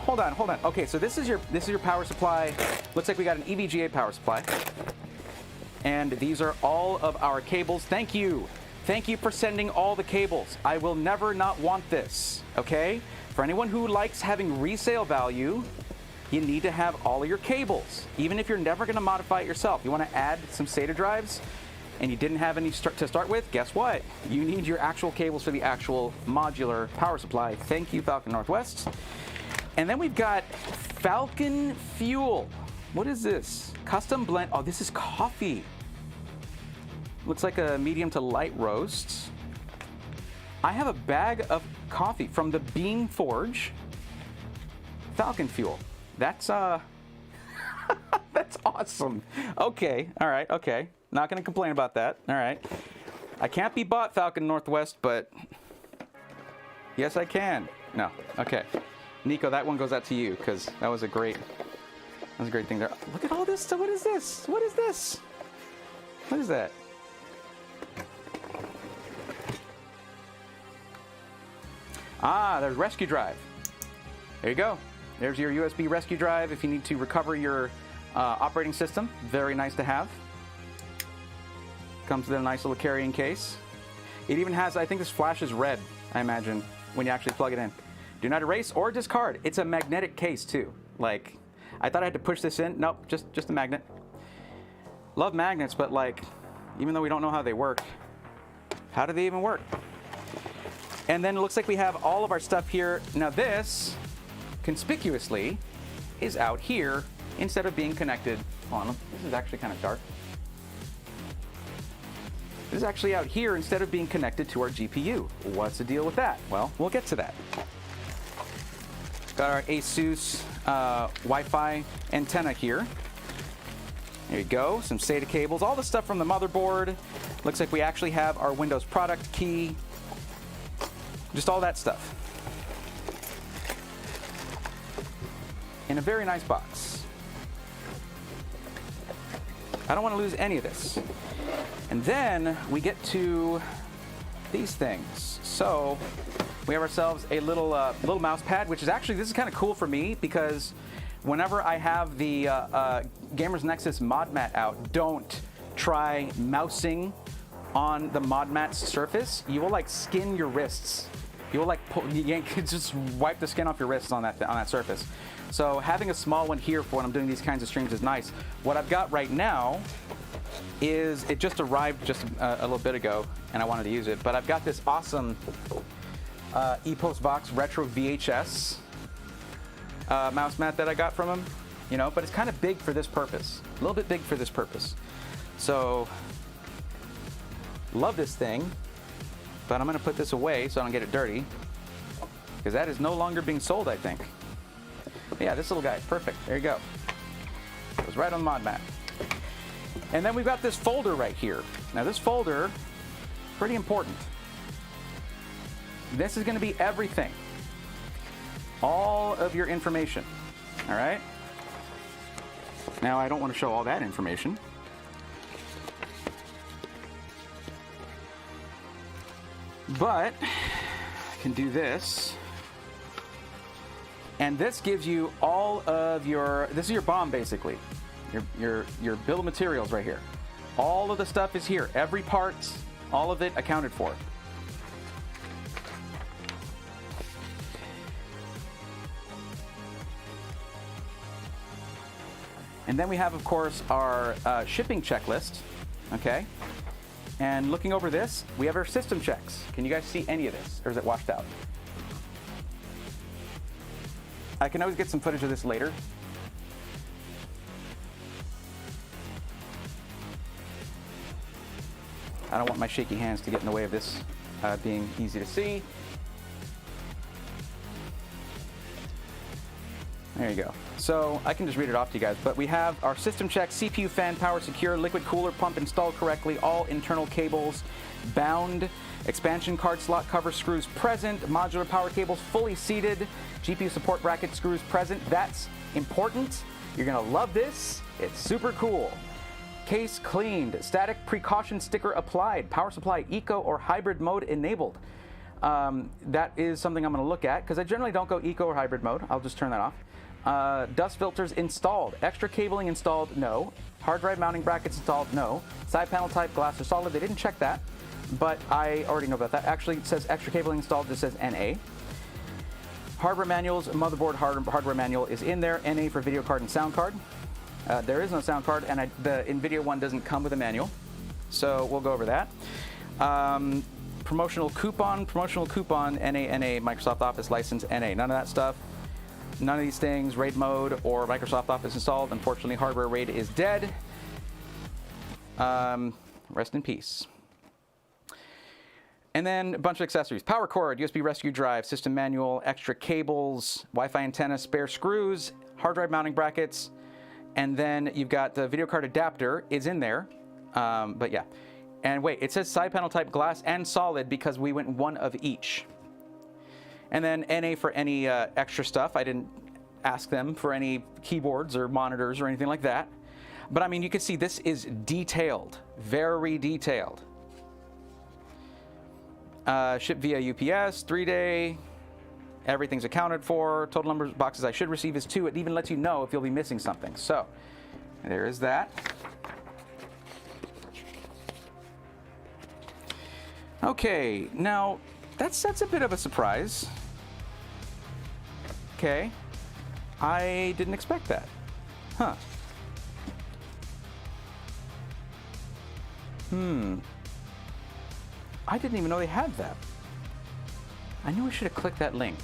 hold on. Okay, so this is your power supply. Looks like we got an EVGA power supply. And these are all of our cables. Thank you. Thank you for sending all the cables. I will never not want this, okay? For anyone who likes having resale value, you need to have all of your cables. Even if you're never gonna modify it yourself. You wanna add some SATA drives and you didn't have any to start with, guess what? You need your actual cables for the actual modular power supply. Thank you, Falcon Northwest. And then we've got Falcon Fuel. What is this? Custom blend. Oh, this is coffee. Looks like a medium to light roast. I have a bag of coffee from the Bean Forge. Falcon Fuel. That's that's awesome. Okay, all right, okay. Not gonna complain about that. All right. I can't be bought, Falcon Northwest, but yes, I can. No, okay. Nico, that one goes out to you because that was a great thing there. Look at all this. So what is this? What is this? What is that? Ah, there's rescue drive. There you go. There's your USB rescue drive if you need to recover your operating system. Very nice to have. Comes with a nice little carrying case. It even has, I think this flashes red, I imagine, when you actually plug it in. Do not erase or discard. It's a magnetic case too. Like, I thought I had to push this in. Nope, just a magnet. Love magnets, but like, even though we don't know how they work, how do they even work? And then it looks like we have all of our stuff here. Now this, conspicuously, is out here instead of being connected. Hold on, this is actually kind of dark. This is actually out here instead of being connected to our GPU. What's the deal with that? Well, we'll get to that. Got our Asus Wi-Fi antenna here. There you go, some SATA cables, all the stuff from the motherboard. Looks like we actually have our Windows product key. Just all that stuff. In a very nice box. I don't want to lose any of this. And then we get to these things. So we have ourselves a little mouse pad, which is actually, this is kind of cool for me because whenever I have the Gamers Nexus mod mat out, don't try mousing on the mod mat's surface. You will like skin your wrists. You will like you just wipe the skin off your wrists on that surface. So having a small one here for when I'm doing these kinds of streams is nice. What I've got right now is, it just arrived just a little bit ago and I wanted to use it, but I've got this awesome Epos Vox Retro VHS mouse mat that I got from him, you know, but it's kind of big for this purpose, a little bit big for this purpose. So love this thing, but I'm gonna put this away so I don't get it dirty because that is no longer being sold, I think. But yeah, this little guy, perfect, there you go. Goes right on the mod mat. And then we've got this folder right here. Now this folder, pretty important. This is gonna be everything. All of your information, all right? Now I don't want to show all that information. But I can do this. And this gives you all of your, this is your BOM basically. Your bill of materials right here. All of the stuff is here. Every part, all of it accounted for. And then we have, of course, our shipping checklist, okay? And looking over this, we have our system checks. Can you guys see any of this, or is it washed out? I can always get some footage of this later. I don't want my shaky hands to get in the way of this being easy to see. There you go. So I can just read it off to you guys, but we have our system check, CPU fan power secure, liquid cooler pump installed correctly, all internal cables bound, expansion card slot cover screws present, modular power cables fully seated, GPU support bracket screws present. That's important. You're gonna love this. It's super cool. Case cleaned, static precaution sticker applied, power supply eco or hybrid mode enabled. That is something I'm going to look at because I generally don't go eco or hybrid mode. I'll just turn that off. Dust filters installed. Extra cabling installed, no. Hard drive mounting brackets installed, no. Side panel type glass or solid, they didn't check that, but I already know about that. Actually, it says extra cabling installed, just says NA. Hardware manuals, motherboard hardware manual is in there. NA for video card and sound card. There is no sound card, and the NVIDIA one doesn't come with a manual, so we'll go over that. Promotional coupon, NA, Microsoft Office license, NA. None of that stuff. None of these things, RAID mode or Microsoft Office installed. Unfortunately, hardware RAID is dead. Rest in peace. And then a bunch of accessories. Power cord, USB rescue drive, system manual, extra cables, Wi-Fi antenna, spare screws, hard drive mounting brackets, and then you've got the video card adapter is in there. But yeah. And wait, it says side panel type glass and solid because we went one of each. And then NA for any extra stuff. I didn't ask them for any keyboards or monitors or anything like that. But I mean, you can see this is detailed, very detailed. Shipped via UPS, 3-day. Everything's accounted for. Total number of boxes I should receive is 2. It even lets you know if you'll be missing something. So there is that. Okay, now that's a bit of a surprise. Okay, I didn't expect that. Huh. I didn't even know they had that. I knew I should have clicked that link.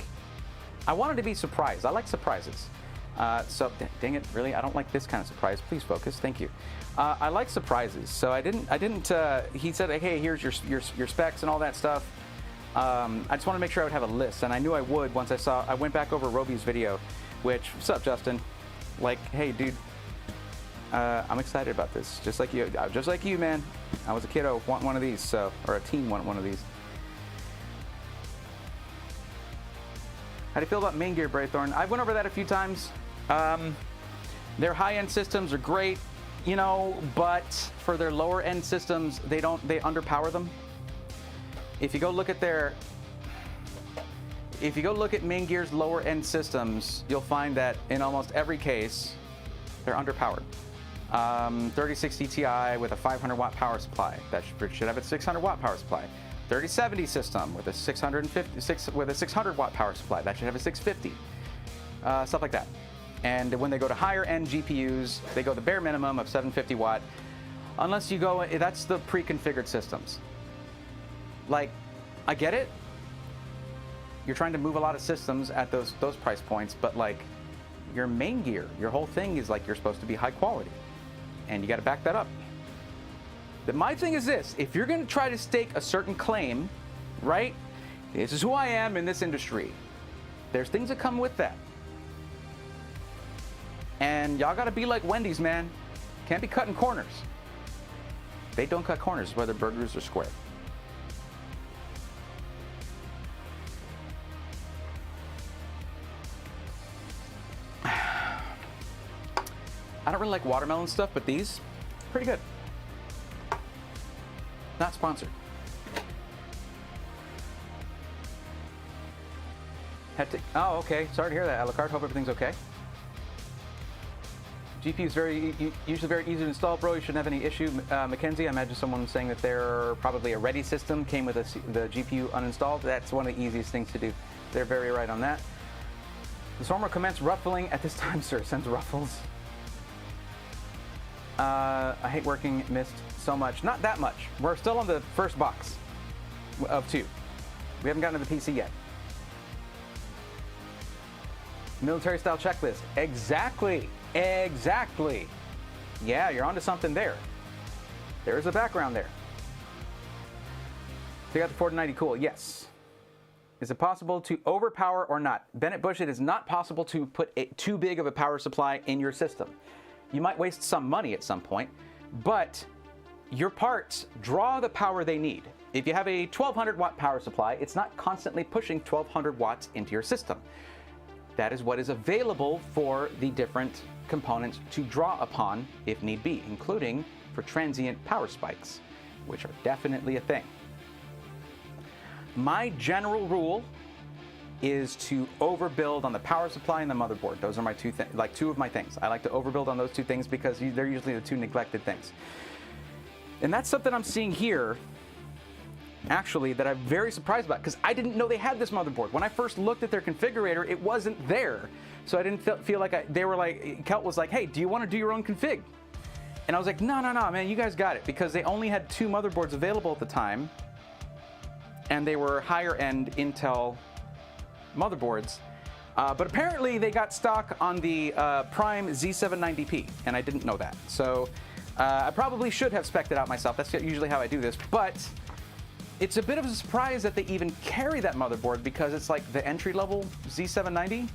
I wanted to be surprised. I like surprises. So, dang it, really? I don't like this kind of surprise. Please focus. Thank you. I like surprises. So I didn't, he said, hey, here's your specs and all that stuff. I just want to make sure I would have a list. And I knew I would once I went back over Roby's video, which, what's up, Justin? Like, hey, dude, I'm excited about this. Just like you, man. I was a kiddo, want one of these, so, or a teen want one of these. How do you feel about main gear, Braythorn? I've went over that a few times. Their high-end systems are great, you know, but for their lower-end systems, they underpower them. If you go look at main gear's lower-end systems, you'll find that in almost every case, they're underpowered. 3060 Ti with a 500 watt power supply. That should have a 600 watt power supply. 3070 system with a 600 watt power supply. That should have a 650. Stuff like that. And when they go to higher end GPUs, they go the bare minimum of 750 watt. Unless you go, that's the pre-configured systems. Like, I get it. You're trying to move a lot of systems at those price points, but like your main gear, your whole thing is like you're supposed to be high quality. And you got to back that up. My thing is this, if you're going to try to stake a certain claim, right? This is who I am in this industry. There's things that come with that. And y'all got to be like Wendy's, man. Can't be cutting corners. They don't cut corners, whether burgers are square. I don't really like watermelon stuff, but these, pretty good. Not sponsored. Oh, okay. Sorry to hear that, Alucard. Hope everything's okay. GPU is usually very easy to install, bro. You shouldn't have any issue. Mackenzie, I imagine someone saying that they're probably a ready system, came with the GPU uninstalled. That's one of the easiest things to do. They're very right on that. The storm will commence ruffling at this time, sir. Sends ruffles. I hate working mist so much. Not that much. We're still on the first box of 2. We haven't gotten to the PC yet. Military style checklist. Exactly. Exactly. Yeah, you're onto something there. There is a background there. So you got the 4090 cool. Yes. Is it possible to overpower or not? Bennett Bush, it is not possible to put too big of a power supply in your system. You might waste some money at some point, but your parts draw the power they need. If you have a 1200 watt power supply, it's not constantly pushing 1200 watts into your system. That is what is available for the different components to draw upon if need be, including for transient power spikes, which are definitely a thing. My general rule is to overbuild on the power supply and the motherboard. Those are my two of my things. I like to overbuild on those two things because they're usually the two neglected things. And that's something I'm seeing here, actually, that I'm very surprised about, because I didn't know they had this motherboard. When I first looked at their configurator, it wasn't there. So I didn't feel like they were like, Kelt was like, hey, do you want to do your own config? And I was like, no, man, you guys got it, because they only had 2 motherboards available at the time, and they were higher-end Intel motherboards. But apparently they got stock on the Prime Z790p, and I didn't know that. So I probably should have spec'd it out myself. That's usually how I do this. But it's a bit of a surprise that they even carry that motherboard, because it's like the entry-level Z790.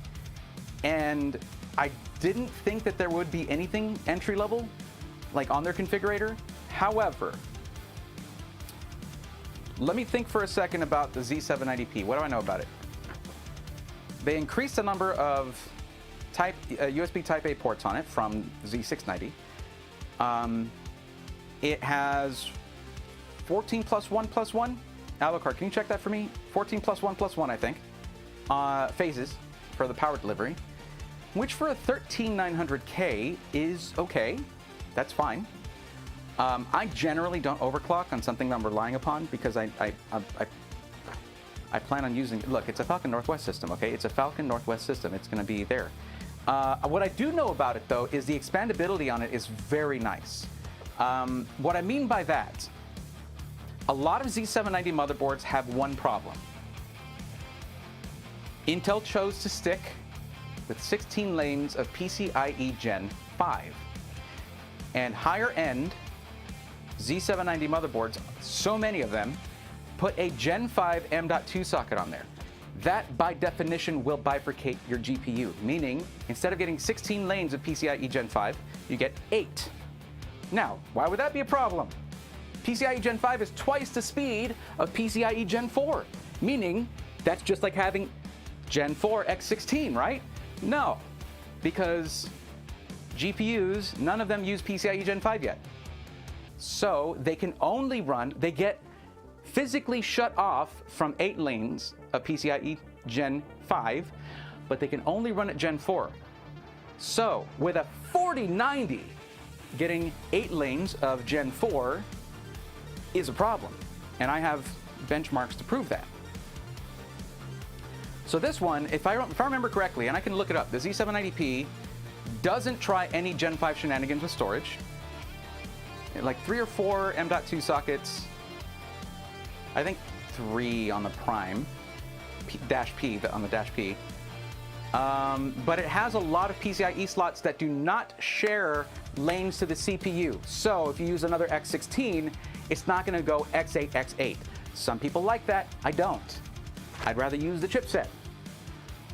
And I didn't think that there would be anything entry-level, like on their configurator. However, let me think for a second about the Z790p. What do I know about it? They increased the number of USB Type A ports on it from Z690. It has 14 plus 1 plus 1. Alucard, can you check that for me? 14 plus 1 plus 1, I think. Phases for the power delivery, which for a 13900K is okay. That's fine. I generally don't overclock on something that I'm relying upon, because I plan on using, look, it's a Falcon Northwest system, okay? It's a Falcon Northwest system. It's going to be there. What I do know about it, though, is the expandability on it is very nice. What I mean by that, a lot of Z790 motherboards have one problem. Intel chose to stick with 16 lanes of PCIe Gen 5. And higher-end Z790 motherboards, so many of them, put a Gen 5 M.2 socket on there. That, by definition, will bifurcate your GPU, meaning instead of getting 16 lanes of PCIe Gen 5, you get 8. Now, why would that be a problem? PCIe Gen 5 is twice the speed of PCIe Gen 4, meaning that's just like having Gen 4 x16, right? No, because GPUs, none of them use PCIe Gen 5 yet. So they can only run, they get physically shut off from 8 lanes of PCIe Gen 5, but they can only run at Gen 4. So with a 4090, getting 8 lanes of Gen 4 is a problem. And I have benchmarks to prove that. So this one, if I remember correctly, and I can look it up, the Z790P doesn't try any Gen 5 shenanigans with storage. Like 3 or 4 M.2 sockets. I think 3 on the Prime, P on the Dash P. But it has a lot of PCIe slots that do not share lanes to the CPU. So if you use another X16, it's not going to go X8, X8. Some people like that. I don't. I'd rather use the chipset.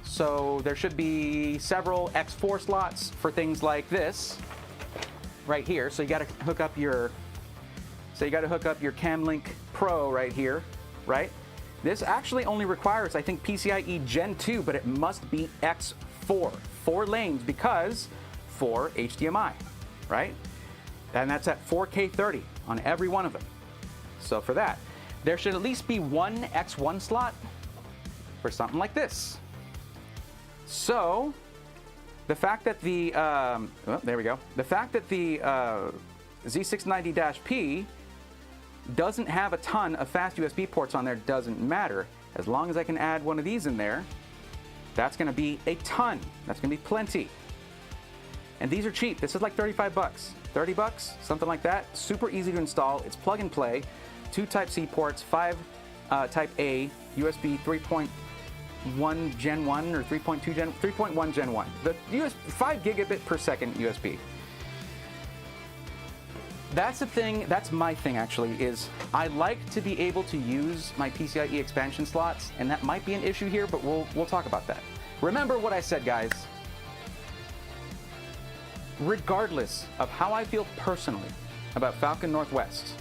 So there should be several X4 slots for things like this right here. So you got to hook up your Camlink Pro right here, right? This actually only requires, I think, PCIe Gen 2, but it must be X4, 4 lanes, because 4 HDMI, right? And that's at 4K30 on every one of them. So for that, there should at least be one X1 slot for something like this. So the fact that the, there we go. The fact that the Z690-P doesn't have a ton of fast USB ports on there doesn't matter. As long as I can add one of these in there, that's going to be a ton. That's going to be plenty. And these are cheap. This is like 35 bucks, 30 bucks, something like that. Super easy to install. It's plug and play. 2 Type-C ports, 5 Type-A, USB 3.1 Gen 1 or 3.1 Gen 1. The 5 gigabit per second USB. That's the thing, that's my thing actually, is I like to be able to use my PCIe expansion slots, and that might be an issue here, but we'll talk about that. Remember what I said, guys. Regardless of how I feel personally about Falcon Northwest,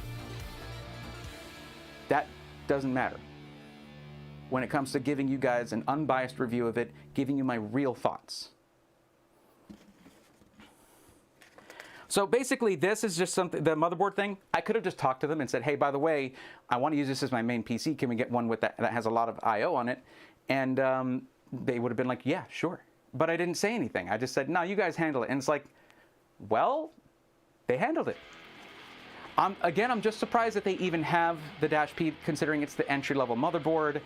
that doesn't matter when it comes to giving you guys an unbiased review of it, giving you my real thoughts. So basically, this is just something, the motherboard thing, I could have just talked to them and said, hey, by the way, I want to use this as my main PC. Can we get one with that has a lot of I/O on it? And they would have been like, yeah, sure. But I didn't say anything. I just said, no, you guys handle it. And it's like, well, they handled it. Again, I'm just surprised that they even have the Dash P, considering it's the entry-level motherboard.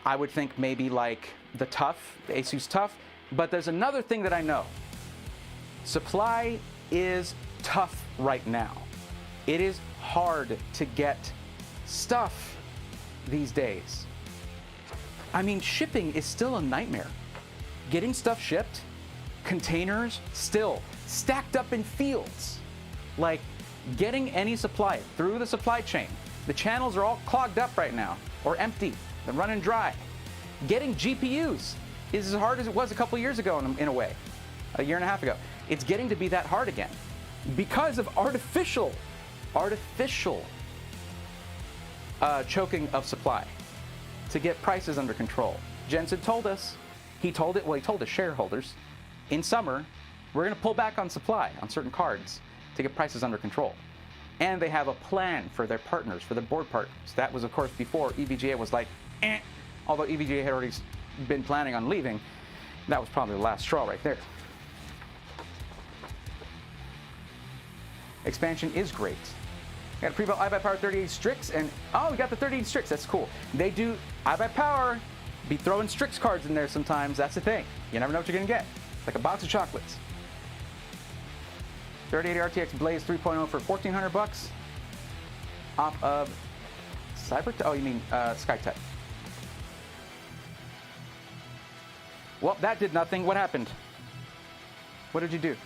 I would think maybe like the Asus Tough. But there's another thing that I know. Supply is tough right now. It is hard to get stuff these days. I mean, shipping is still a nightmare. Getting stuff shipped, containers still stacked up in fields. Like, getting any supply through the supply chain. The channels are all clogged up right now, or empty. They're running dry. Getting GPUs is as hard as it was a couple years ago in a way, a year and a half ago. It's getting to be that hard again because of artificial choking of supply to get prices under control. Jensen told us, he told the shareholders, in summer, we're going to pull back on supply on certain cards to get prices under control. And they have a plan for their partners, for the board partners. That was, of course, before EVGA was like, eh. Although EVGA had already been planning on leaving, that was probably the last straw right there. Expansion is great. We got a pre-built iBuyPower 38 Strix, and oh, we got the 38 Strix. That's cool. They do iBuyPower be throwing Strix cards in there sometimes. That's the thing. You never know what you're gonna get. It's like a box of chocolates. 3080 RTX Blaze 3.0 for $1,400 off of oh, you mean SkyTech. Well, that did nothing. What happened? What did you do?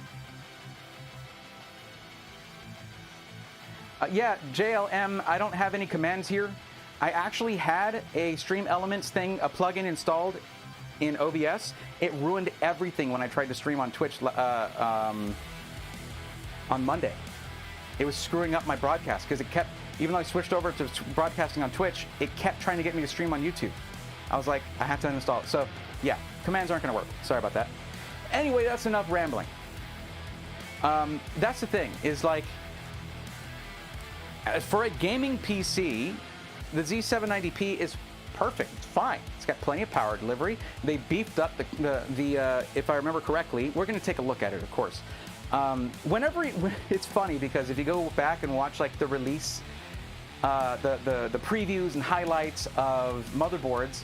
Yeah, JLM, I don't have any commands here. I actually had a Stream Elements thing, a plugin installed in OBS. It ruined everything when I tried to stream on Twitch on Monday. It was screwing up my broadcast because it kept, even though I switched over to broadcasting on Twitch, it kept trying to get me to stream on YouTube. I was like, I have to uninstall it. So yeah, commands aren't gonna work. Sorry about that. Anyway, that's enough rambling. That's the thing, is like, for a gaming PC, the Z790P is perfect. It's fine. It's got plenty of power delivery. They beefed up the if I remember correctly, we're going to take a look at it, of course. It's funny because if you go back and watch like the release, the previews and highlights of motherboards,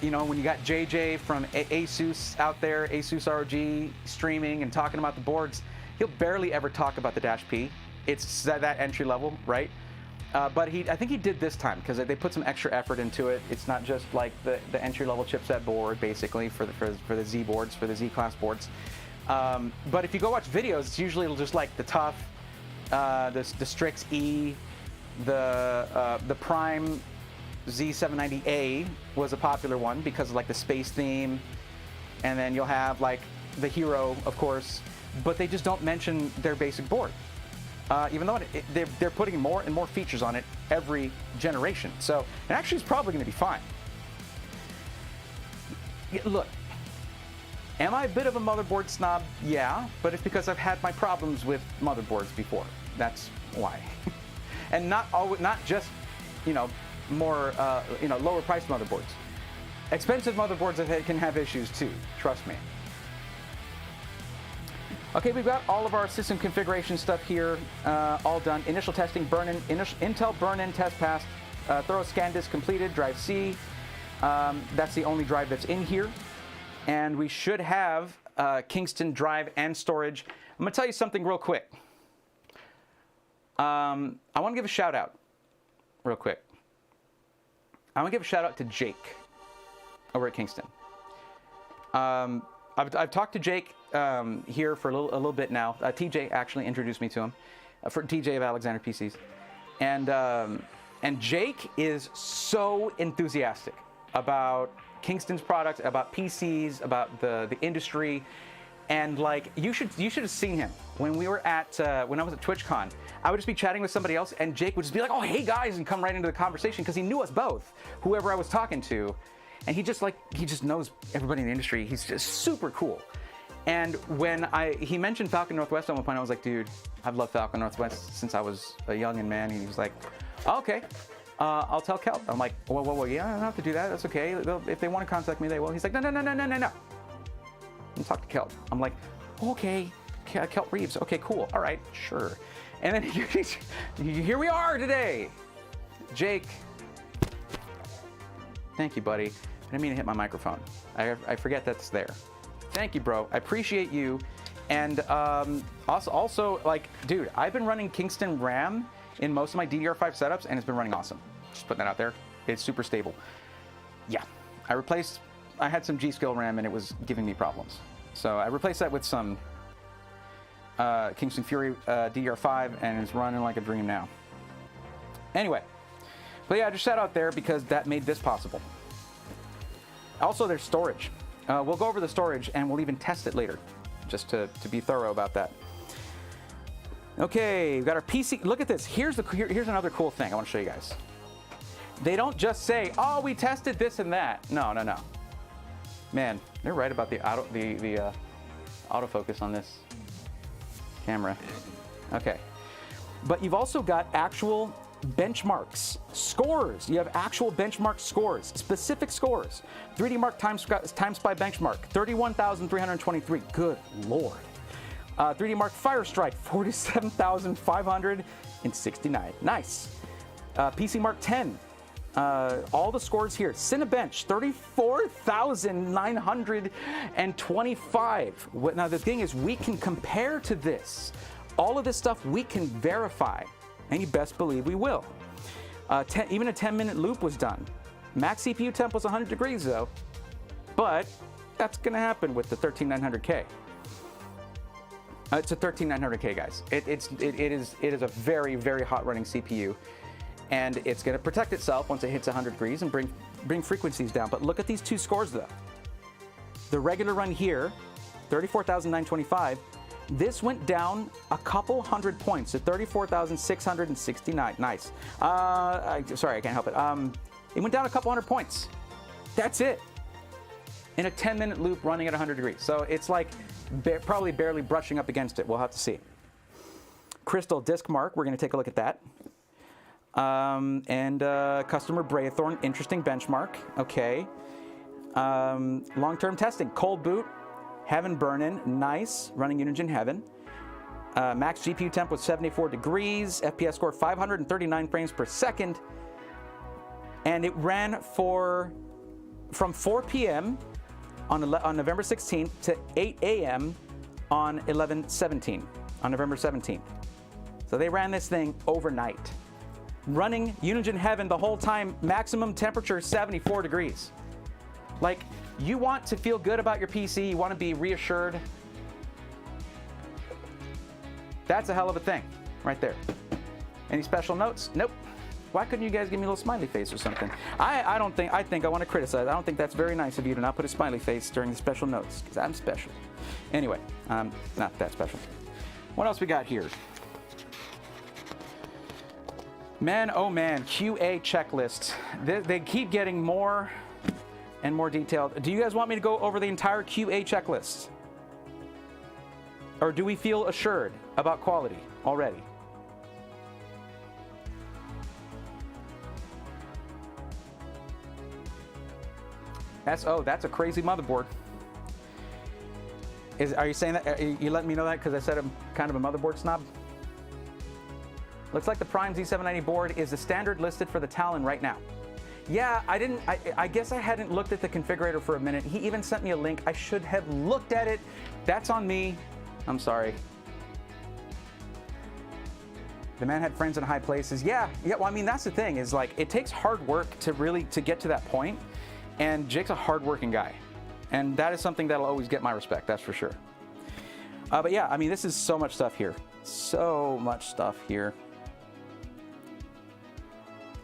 you know, when you got JJ from Asus out there, Asus ROG streaming and talking about the boards, he'll barely ever talk about the Dash P. It's that entry level, right? But I think he did this time because they put some extra effort into it. It's not just like the entry level chipset board, basically for the Z boards, for the Z class boards. But if you go watch videos, it's usually just like the Tough, the Strix E, the Prime Z790A was a popular one because of like the space theme, and then you'll have like the Hero, of course, but they just don't mention their basic board. Even though they're putting more and more features on it every generation. So it actually is probably going to be fine. Yeah, look, am I a bit of a motherboard snob? Yeah, but it's because I've had my problems with motherboards before. That's why. And not just, you know, more, you know, lower priced motherboards. Expensive motherboards can have issues too, trust me. Okay, we've got all of our system configuration stuff here, all done. Initial testing, Intel burn-in test passed. Thorough scan disk completed, drive C. That's the only drive that's in here. And we should have Kingston drive and storage. I'm gonna tell you something real quick. I wanna give a shout out, real quick. I wanna give a shout out to Jake over at Kingston. I've talked to Jake here for a little bit now. TJ actually introduced me to him, for TJ of Alexander PCs, and Jake is so enthusiastic about Kingston's products, about PCs, about the industry, and like you should have seen him when we were at when I was at TwitchCon. I would just be chatting with somebody else, and Jake would just be like, "Oh, hey guys," and come right into the conversation because he knew us both, whoever I was talking to. And he just knows everybody in the industry. He's just super cool. And when he mentioned Falcon Northwest at one point, I was like, dude, I've loved Falcon Northwest since I was a youngin' man. And he was like, oh, okay, I'll tell Kelt. I'm like, whoa, yeah, I don't have to do that. That's okay. If they want to contact me, they will. He's like, no. And talk to Kelt. I'm like, okay, Kelt Reeves. Okay, cool. All right, sure. And then here we are today. Jake. Thank you, buddy. I didn't mean to hit my microphone. I forget that's there. Thank you, bro. I appreciate you. And also, like, dude, I've been running Kingston RAM in most of my DDR5 setups, and it's been running awesome. Just putting that out there. It's super stable. Yeah, I had some G-Skill RAM, and it was giving me problems. So I replaced that with some Kingston Fury DDR5, and it's running like a dream now. Anyway, but yeah, I just sat out there because that made this possible. Also, there's storage. We'll go over the storage, and we'll even test it later, just to be thorough about that. Okay, we've got our PC. Look at this. Here's another cool thing I want to show you guys. They don't just say, "Oh, we tested this and that." No. Man, they're right about the autofocus on this camera. Okay, but you've also got actual benchmarks, scores. You have actual benchmark scores, specific scores. 3D Mark Time Spy benchmark, 31,323. Good Lord. 3D Mark Fire Strike, 47,569. Nice. PC Mark 10. All the scores here. Cinebench, 34,925. Now the thing is, we can compare to this. All of this stuff we can verify, and you best believe we will. Even a 10-minute loop was done. Max CPU temp was 100 degrees though, but that's going to happen with the 13900K. It's a 13900K, guys. It is a very, very hot running CPU. And it's going to protect itself once it hits 100 degrees and bring frequencies down. But look at these two scores, though. The regular run here, 34,925. This went down a couple hundred points to 34,669. Nice. Sorry, I can't help it. It went down a couple hundred points. That's it. In a 10-minute loop running at 100 degrees. So it's like probably barely brushing up against it. We'll have to see. Crystal Disk Mark, we're going to take a look at that. Customer Braythorn, interesting benchmark. Okay. Long-term testing, cold boot, Heaven burn-in, nice, running Unigine Heaven. Max GPU temp was 74 degrees, FPS score 539 frames per second, and it ran from 4 p.m. on November 16th to 8 a.m. on November 17th. So they ran this thing overnight. Running Unigine Heaven the whole time, maximum temperature 74 degrees. Like, you want to feel good about your PC, you want to be reassured. That's a hell of a thing right there. Any special notes? Nope. Why couldn't you guys give me a little smiley face or something? I think I want to criticize. I don't think that's very nice of you to not put a smiley face during the special notes, because I'm special. Anyway, not that special. What else we got here? Man, oh man, QA checklist. They keep getting more and more detailed. Do you guys want me to go over the entire QA checklist? Or do we feel assured about quality already? That's a crazy motherboard. Are you saying that? Are you letting me know that because I said I'm kind of a motherboard snob? Looks like the Prime Z790 board is the standard listed for the Talon right now. Yeah, I guess I hadn't looked at the configurator for a minute. He even sent me a link. I should have looked at it. That's on me. I'm sorry. The man had friends in high places. Yeah, well, I mean, that's the thing, is like, it takes hard work to get to that point. And Jake's a hard-working guy. And that is something that'll always get my respect, that's for sure. But yeah, I mean, this is so much stuff here. So much stuff here.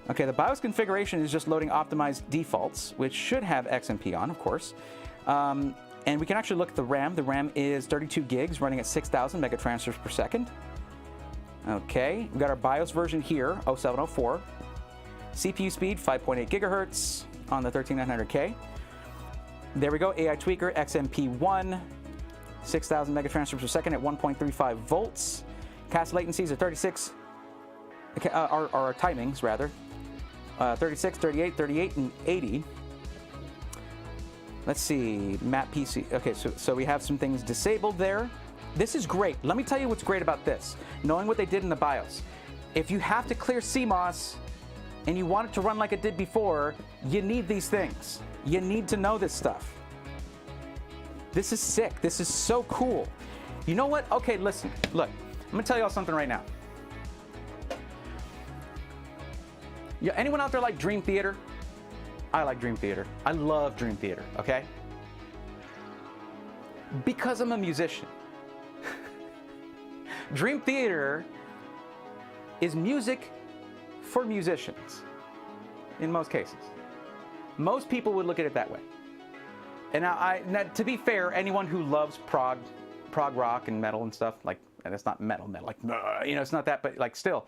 Okay, the BIOS configuration is just loading optimized defaults, which should have XMP on, of course. And we can actually look at the RAM. The RAM is 32 gigs, running at 6,000 megatransfers per second. Okay, we've got our BIOS version here, 0704. CPU speed, 5.8 gigahertz on the 13900K. There we go, AI Tweaker, XMP1. 6,000 megatransfers per second at 1.35 volts. Cast latencies are 36, our timings rather, 36, 38, 38, and 80. Let's see, map PC. Okay, so we have some things disabled there. This is great. Let me tell you what's great about this. Knowing what they did in the BIOS. If you have to clear CMOS and you want it to run like it did before, you need these things. You need to know this stuff. This is sick. This is so cool. You know what? Okay, listen. Look, I'm gonna tell y'all something right now. Yeah, anyone out there like Dream Theater? I like Dream Theater. I love Dream Theater, okay? Because I'm a musician. Dream Theater is music for musicians, in most cases. Most people would look at it that way. And now, to be fair, anyone who loves prog rock and metal and stuff, like, and it's not metal, like, you know, it's not that, but like still,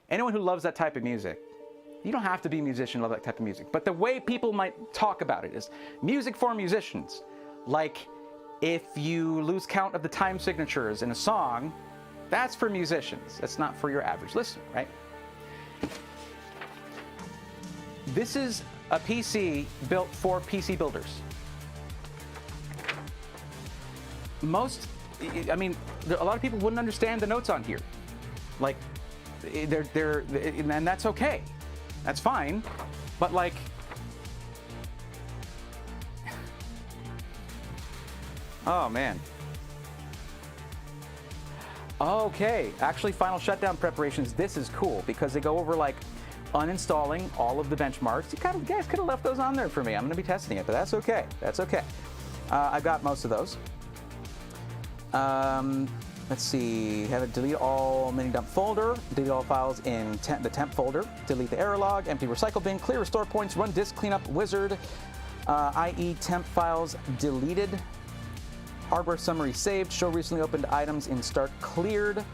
anyone who loves that type of music, you don't have to be a musician to love that type of music. But the way people might talk about it is music for musicians. Like, if you lose count of the time signatures in a song, that's for musicians. That's not for your average listener, right? This is a PC built for PC builders. I mean, a lot of people wouldn't understand the notes on here. Like, and that's okay. That's fine, but like, oh man. Okay, actually final shutdown preparations, this is cool because they go over like uninstalling all of the benchmarks. You guys could have left those on there for me. I'm gonna be testing it, but that's okay, that's okay. I've got most of those. Let's see, have it delete all mini dump folder, delete all files in the temp folder, delete the error log, empty recycle bin, clear restore points, run disk cleanup wizard, i.e. temp files deleted, hardware summary saved, show recently opened items in start cleared,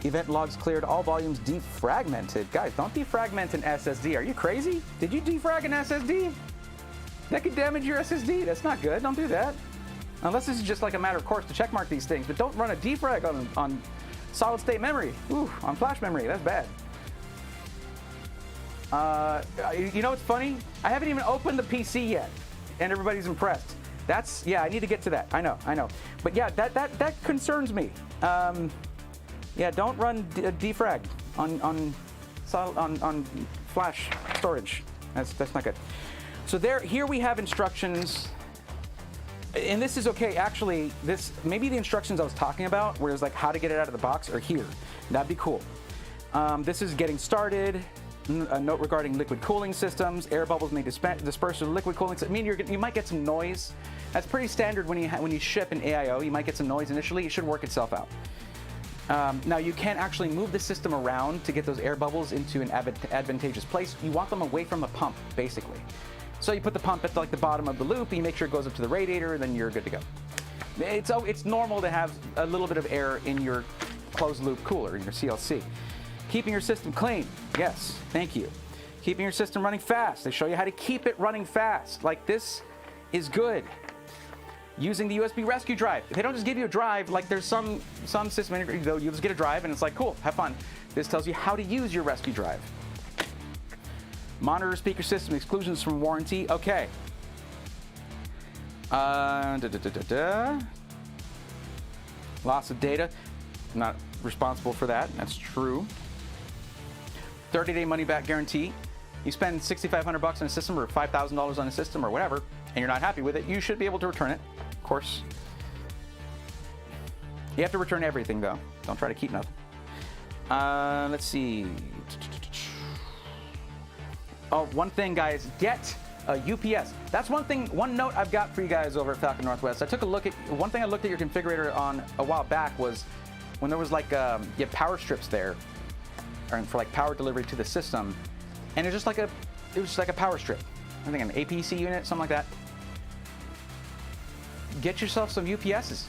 event logs cleared, all volumes defragmented. Guys, don't defragment an SSD. Are you crazy? Did you defrag an SSD? That could damage your SSD. That's not good. Don't do that. Unless this is just like a matter of course to checkmark these things, but don't run a defrag on solid state memory. Ooh, on flash memory, that's bad. You know what's funny? I haven't even opened the PC yet, and everybody's impressed. Yeah, I need to get to that. I know. But yeah, that concerns me. Yeah, don't run defrag on flash storage. That's not good. So here we have instructions. And this is okay, actually, maybe the instructions I was talking about, where it's like how to get it out of the box, are here. That'd be cool. This is getting started. A note regarding liquid cooling systems. Air bubbles may disperse through the liquid cooling system. I mean, you might get some noise. That's pretty standard when you ship an AIO. You might get some noise initially. It should work itself out. Now, you can actually move the system around to get those air bubbles into an advantageous place. You want them away from the pump, basically. So you put the pump at like the bottom of the loop, and you make sure it goes up to the radiator, and then you're good to go. It's normal to have a little bit of air in your closed loop cooler, in your CLC. Keeping your system clean. Yes, thank you. Keeping your system running fast. They show you how to keep it running fast. Like, this is good. Using the USB rescue drive. They don't just give you a drive, like there's some system integrators, though, you just get a drive and it's like, cool, have fun. This tells you how to use your rescue drive. Monitor speaker system exclusions from warranty. Okay. Loss of data. Not responsible for that. That's true. 30-day money-back guarantee. You spend $6,500 on a system or $5,000 on a system or whatever, and you're not happy with it, you should be able to return it. Of course. You have to return everything, though. Don't try to keep nothing. Let's see. Oh, one thing, guys, get a UPS. That's one note I've got for you guys over at Falcon Northwest. I took a look at, one thing I looked at your configurator on a while back was when there was like, you have power strips there, or for like power delivery to the system, and it was just like a power strip. I think an APC unit, something like that. Get yourself some UPSs,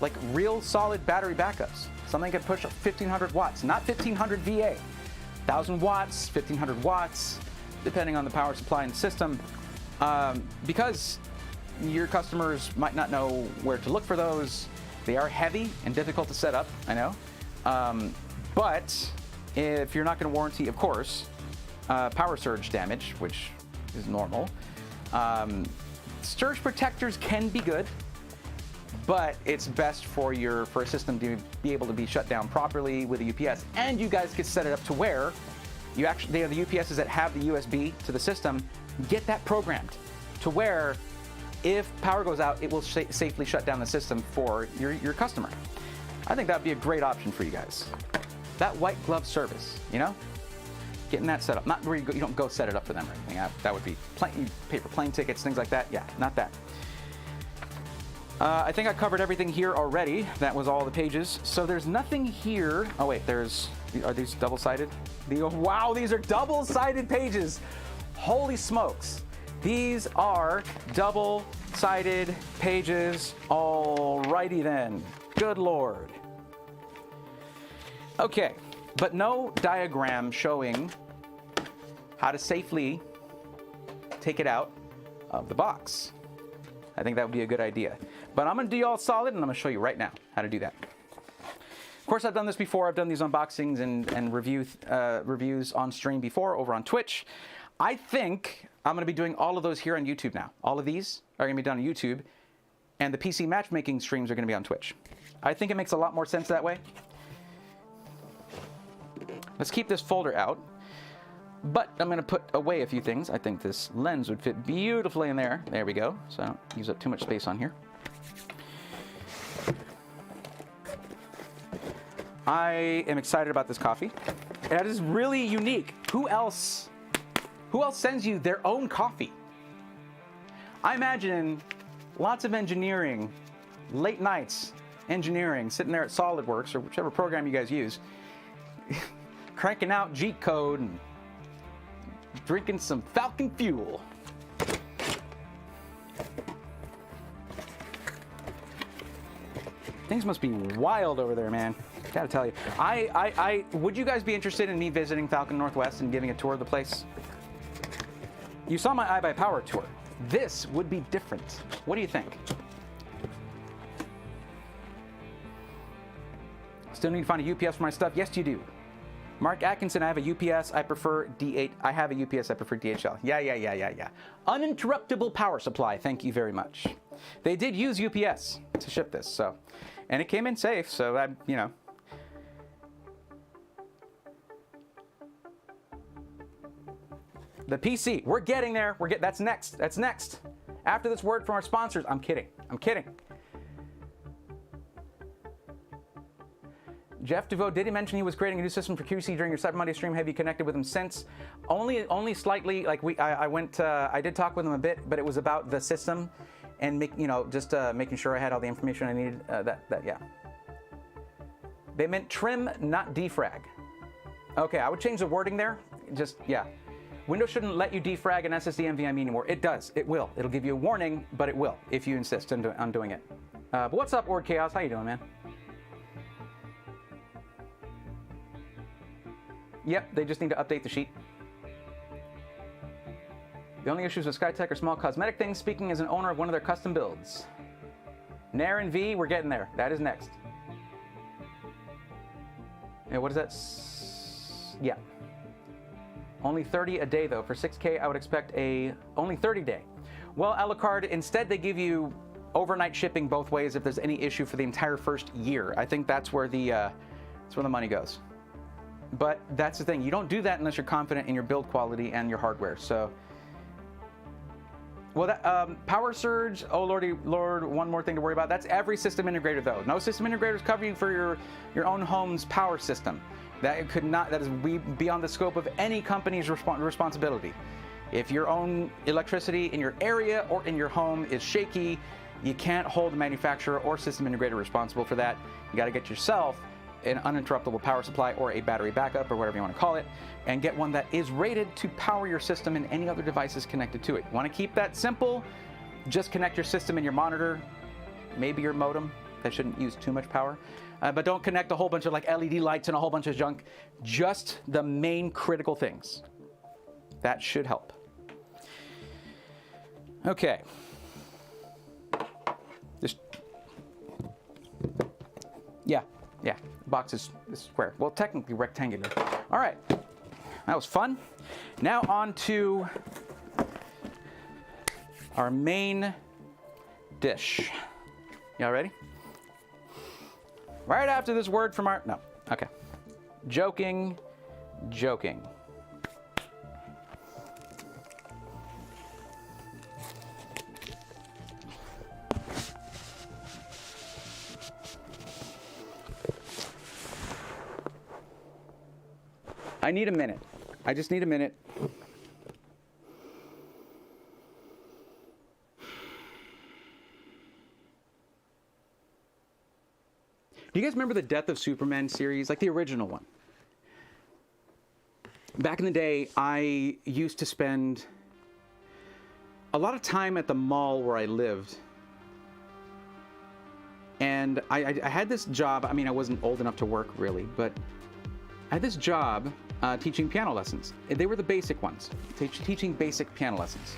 like real solid battery backups. Something that can push 1,500 watts, not 1,500 VA, 1,000 watts, 1,500 watts, depending on the power supply in the system. Because your customers might not know where to look for those. They are heavy and difficult to set up, I know. But if you're not going to warranty, of course, power surge damage, which is normal. Surge protectors can be good, but it's best for a system to be able to be shut down properly with a UPS. And you guys can set it up to where you actually, the UPSs that have the USB to the system, get that programmed to where if power goes out, it will safely shut down the system for your customer. I think that'd be a great option for you guys. That white glove service, you know? Getting that set up. Not where you don't go set it up for them or anything. That would be pay for plane tickets, things like that. Yeah, not that. I think I covered everything here already. That was all the pages. So there's nothing here. Oh wait, are these double-sided? Wow, these are double-sided pages. Holy smokes. These are double-sided pages. Alrighty then. Good Lord. Okay, but no diagram showing how to safely take it out of the box. I think that would be a good idea. But I'm going to do you all solid, and I'm going to show you right now how to do that. Of course, I've done this before. I've done these unboxings and reviews on stream before over on Twitch. I think I'm going to be doing all of those here on YouTube now. All of these are going to be done on YouTube, and the PC matchmaking streams are going to be on Twitch. I think it makes a lot more sense that way. Let's keep this folder out, but I'm going to put away a few things. I think this lens would fit beautifully in there. There we go, so I don't use up too much space on here. I am excited about this coffee. It is really unique. Who else sends you their own coffee? I imagine lots of engineering, late nights engineering, sitting there at SolidWorks or whichever program you guys use, cranking out G code and drinking some Falcon fuel. Things must be wild over there, man. Gotta tell you. Would you guys be interested in me visiting Falcon Northwest and giving a tour of the place? You saw my iBuyPower tour. This would be different. What do you think? Still need to find a UPS for my stuff? Yes, you do. Mark Atkinson, I have a UPS. I prefer D8. I have a UPS. I prefer DHL. Yeah. Uninterruptible power supply. Thank you very much. They did use UPS to ship this, so, and it came in safe. So I, you know. The PC. We're getting there. That's next. That's next. After this word from our sponsors. I'm kidding. Jeff DeVoe, did he mention he was creating a new system for QC during your Cyber Monday stream? Have you connected with him since? Only slightly. Like I did talk with him a bit, but it was about the system and making sure I had all the information I needed. Yeah. They meant trim, not defrag. Okay, I would change the wording there. Yeah. Windows shouldn't let you defrag an SSD NVMe anymore. It does. It will. It'll give you a warning, but it will if you insist on doing it. But what's up, Ord Chaos? How you doing, man? Yep, they just need to update the sheet. The only issues with SkyTech are small cosmetic things, speaking as an owner of one of their custom builds. Nair and V, we're getting there. That is next. Yeah, what is that? Yeah. Only 30 a day, though. For 6K, I would expect only 30 day. Well, Alucard, instead they give you overnight shipping both ways if there's any issue for the entire first year. I think that's where the money goes. But that's the thing. You don't do that unless you're confident in your build quality and your hardware. So, well, that power surge. Oh lordy, Lord, one more thing to worry about. That's every system integrator, though. No system integrators cover you for your own home's power system. That is beyond the scope of any company's responsibility. If your own electricity in your area or in your home is shaky, you can't hold the manufacturer or system integrator responsible for that. You got to get yourself an uninterruptible power supply or a battery backup or whatever you want to call it, and get one that is rated to power your system and any other devices connected to it. You want to keep that simple? Just connect your system and your monitor, maybe your modem. That shouldn't use too much power. But don't connect a whole bunch of like LED lights and a whole bunch of junk. Just the main critical things. That should help. Okay. Yeah, the box is square. Well, technically rectangular. All right, that was fun. Now on to our main dish. Y'all ready? Right after this word from our, no, okay. Joking. I need a minute. I just need a minute. Do you guys remember the Death of Superman series? Like the original one. Back in the day, I used to spend a lot of time at the mall where I lived. And I had this job. I mean, I wasn't old enough to work really, but I had this job teaching piano lessons. They were the basic ones, teaching basic piano lessons.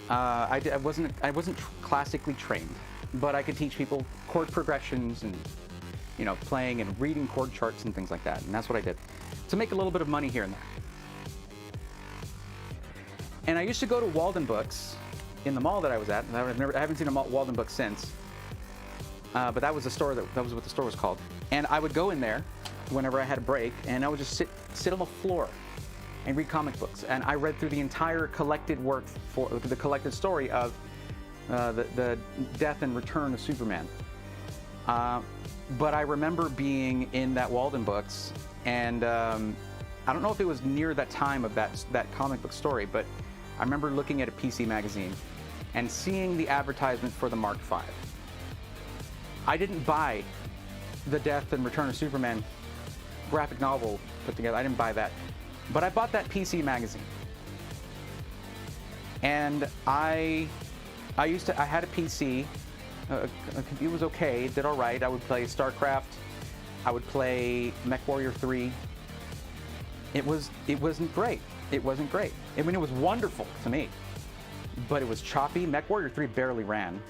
I wasn't classically trained, but I could teach people chord progressions and, you know, playing and reading chord charts and things like that. And that's what I did to make a little bit of money here and there. And I used to go to Walden Books in the mall that I was at. I haven't seen a Walden Book since, but that was the store that was what the store was called. And I would go in there whenever I had a break, and I would just sit on the floor and read comic books. And I read through the entire collected work for the collected story of the death and return of Superman. But I remember being in that Walden Books, and I don't know if it was near that time of that comic book story, but I remember looking at a PC magazine and seeing the advertisement for the Mark V. I didn't buy the Death and Return of Superman graphic novel put together. I didn't buy that, but I bought that PC magazine. And I had a PC. It was okay. It did all right. I would play StarCraft. I would play MechWarrior 3. It wasn't great. It wasn't great. I mean, it was wonderful to me, but it was choppy. MechWarrior 3 barely ran.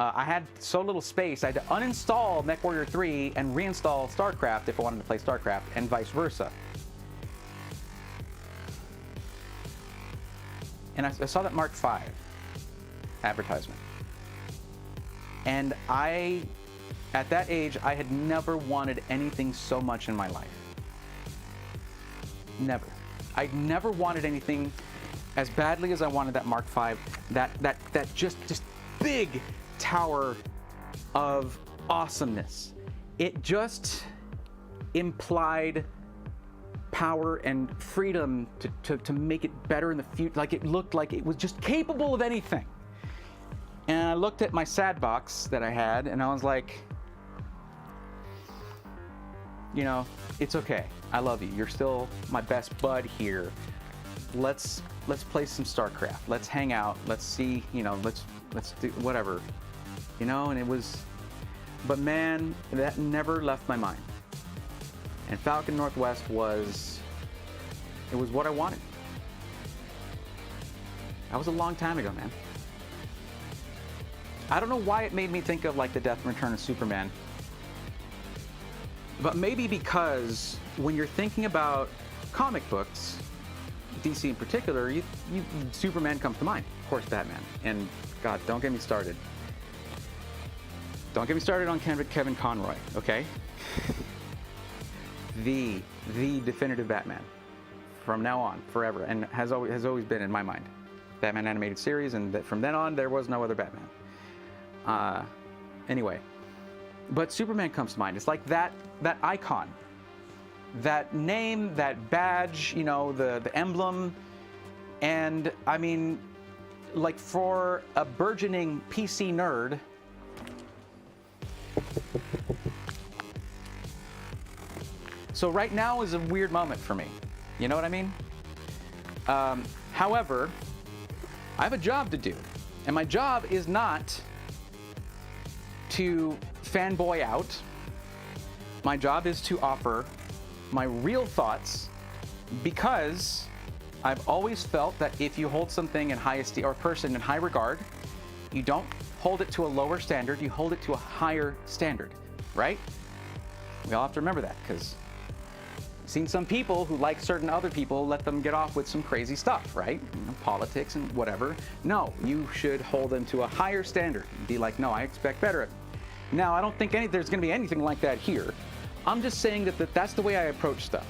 I had so little space, I had to uninstall MechWarrior 3 and reinstall StarCraft if I wanted to play StarCraft, and vice versa. And I saw that Mark V advertisement. And at that age, I had never wanted anything so much in my life. Never. I'd never wanted anything as badly as I wanted that Mark V, that just big tower of awesomeness. It just implied power and freedom to make it better in the future. Like, it looked like it was just capable of anything. And I looked at my sad box that I had, and I was like, you know, it's okay. I love you. You're still my best bud here. Let's play some StarCraft. Let's hang out. Let's see, you know, let's do whatever. You know, and it was, but man, that never left my mind. And Falcon Northwest was what I wanted. That was a long time ago, man. I don't know why it made me think of like the Death and Return of Superman. But maybe because when you're thinking about comic books, DC in particular, Superman comes to mind. Of course, Batman. And God, don't get me started. Don't get me started on Kevin Conroy, okay? the definitive Batman from now on, forever, and has always been in my mind. Batman animated series, and from then on, there was no other Batman. Anyway, but Superman comes to mind. It's like that icon, that name, that badge, you know, the emblem, and I mean, like for a burgeoning PC nerd, so right now is a weird moment for me. You know what I mean? However, I have a job to do, and my job is not to fanboy out. My job is to offer my real thoughts, because I've always felt that if you hold something in high esteem, or a person in high regard, you don't hold it to a lower standard, you hold it to a higher standard. right? We all have to remember that, because I've seen some people who like certain other people let them get off with some crazy stuff, right? You know, politics and whatever. No, you should hold them to a higher standard and be like, no, I expect better. Now, I don't think there's going to be anything like that here. I'm just saying that that's the way I approach stuff.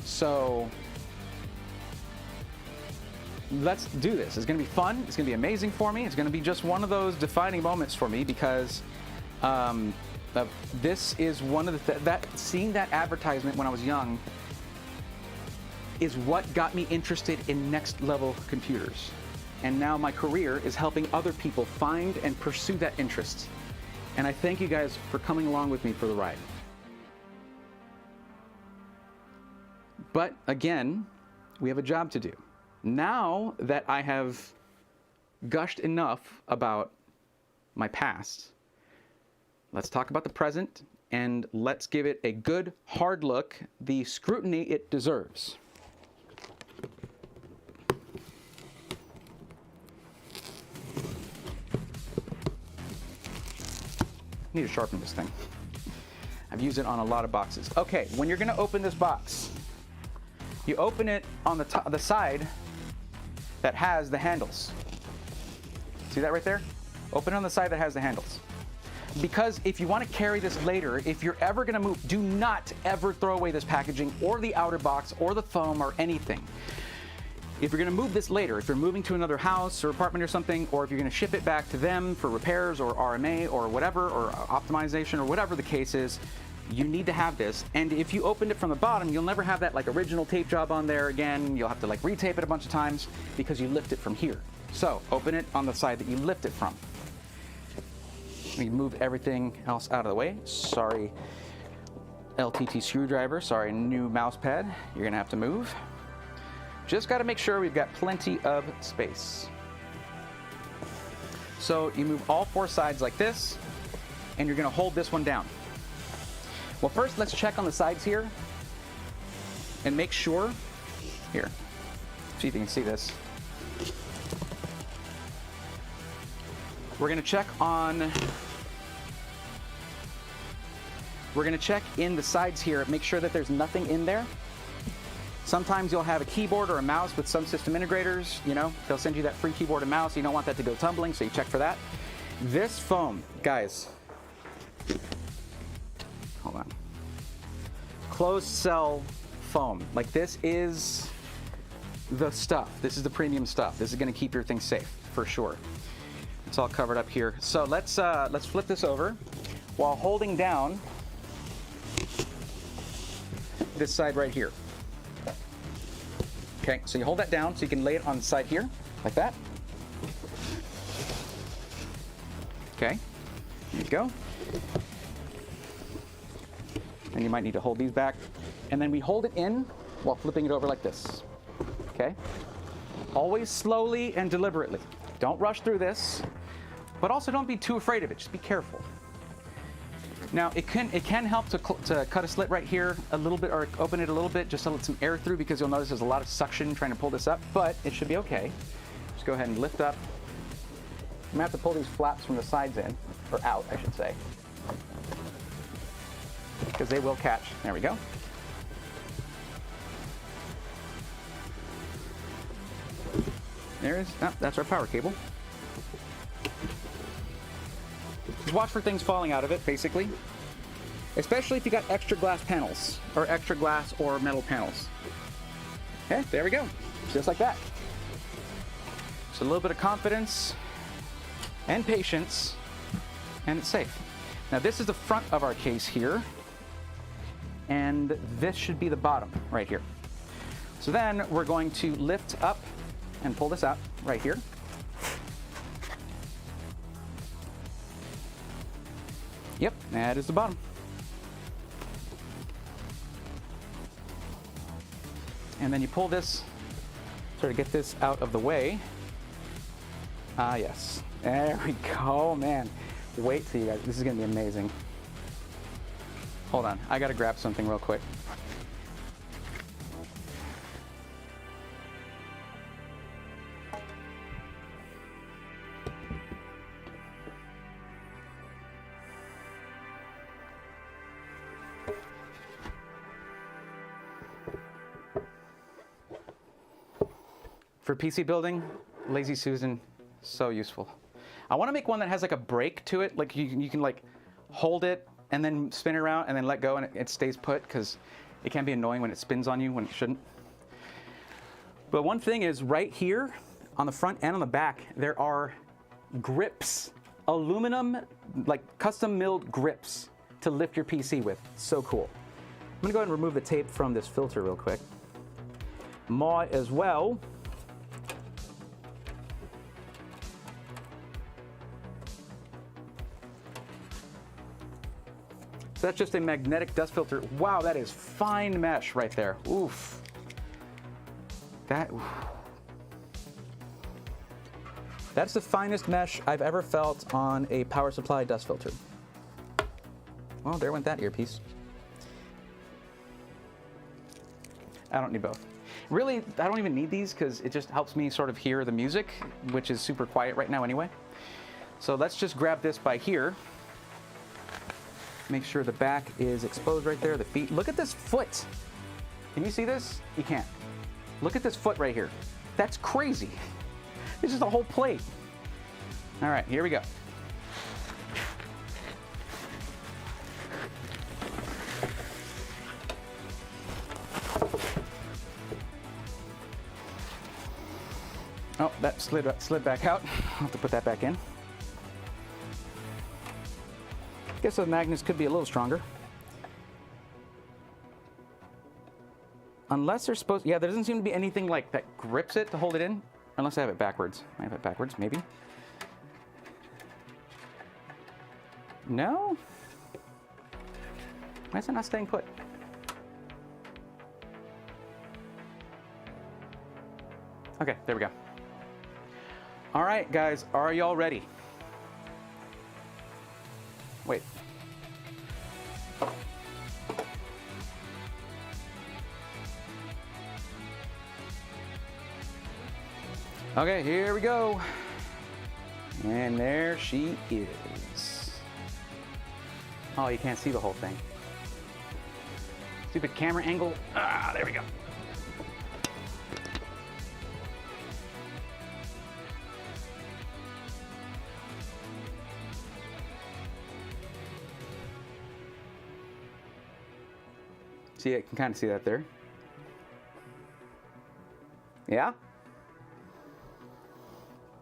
So let's do this. It's going to be fun. It's going to be amazing for me. It's going to be just one of those defining moments for me, because this is one of the seeing that advertisement when I was young is what got me interested in next level computers. And now my career is helping other people find and pursue that interest. And I thank you guys for coming along with me for the ride. But again, we have a job to do. Now that I have gushed enough about my past, let's talk about the present, and let's give it a good, hard look, the scrutiny it deserves. I need to sharpen this thing. I've used it on a lot of boxes. Okay, when you're gonna open this box, you open it on the side that has the handles. See that right there? Open it on the side that has the handles. Because if you want to carry this later, if you're ever going to move, do not ever throw away this packaging or the outer box or the foam or anything. If you're going to move this later, if you're moving to another house or apartment or something, or if you're going to ship it back to them for repairs or RMA or whatever, or optimization or whatever the case is, you need to have this. And if you opened it from the bottom, you'll never have that like original tape job on there again. You'll have to like retape it a bunch of times because you lift it from here. So open it on the side that you lift it from. We move everything else out of the way. Sorry, LTT screwdriver. Sorry, new mouse pad. You're gonna have to move. Just gotta make sure we've got plenty of space. So you move all four sides like this, and you're gonna hold this one down. Well, first let's check on the sides here and make sure, here, see if you can see this. We're gonna check in the sides here, make sure that there's nothing in there. Sometimes you'll have a keyboard or a mouse with some system integrators, you know, they'll send you that free keyboard and mouse. You don't want that to go tumbling, so you check for that. This foam, guys, hold on. Closed cell foam, like this is the stuff. This is the premium stuff. This is gonna keep your thing safe, for sure. It's all covered up here. So let's flip this over while holding down this side right here. Okay, so you hold that down so you can lay it on the side here, like that. Okay, there you go. And you might need to hold these back. And then we hold it in while flipping it over like this, okay? Always slowly and deliberately. Don't rush through this, but also don't be too afraid of it, just be careful. Now, it can help to cut a slit right here a little bit, or open it a little bit, just to let some air through, because you'll notice there's a lot of suction trying to pull this up, but it should be okay. Just go ahead and lift up. I'm gonna have to pull these flaps from the sides in, or out, I should say, because they will catch. There we go. That's our power cable. Just watch for things falling out of it, basically. Especially if you got extra glass panels, or extra glass or metal panels. Okay, there we go. Just like that. Just a little bit of confidence and patience, and it's safe. Now this is the front of our case here, and this should be the bottom right here. So then we're going to lift up and pull this out right here. Yep, that is the bottom. And then you pull this, sort of get this out of the way. Ah, yes. There we go, man. Wait till you guys, this is gonna be amazing. Hold on, I gotta grab something real quick. For PC building, Lazy Susan, so useful. I want to make one that has like a break to it. Like you can like hold it and then spin it around and then let go and it stays put, because it can be annoying when it spins on you when it shouldn't. But one thing is, right here on the front and on the back, there are grips, aluminum, like custom milled grips to lift your PC with. So cool. I'm gonna go ahead and remove the tape from this filter real quick. Might as well. So that's just a magnetic dust filter. Wow, that is fine mesh right there. Oof. That's the finest mesh I've ever felt on a power supply dust filter. Well, there went that earpiece. I don't need both. Really, I don't even need these because it just helps me sort of hear the music, which is super quiet right now anyway. So let's just grab this by here. Make sure the back is exposed right there, the feet. Look at this foot. Can you see this? You can't. Look at this foot right here. That's crazy. This is the whole plate. All right, here we go. Oh, that slid back out. I'll have to put that back in. Guess the magnets could be a little stronger. Unless they're supposed, yeah, there doesn't seem to be anything like that grips it to hold it in. Unless I have it backwards. I have it backwards, maybe. No? Why is it not staying put? Okay, there we go. All right, guys, are y'all ready? Wait. Okay, here we go. And there she is. Oh, you can't see the whole thing. Stupid camera angle. Ah, there we go. See, I can kind of see that there. Yeah?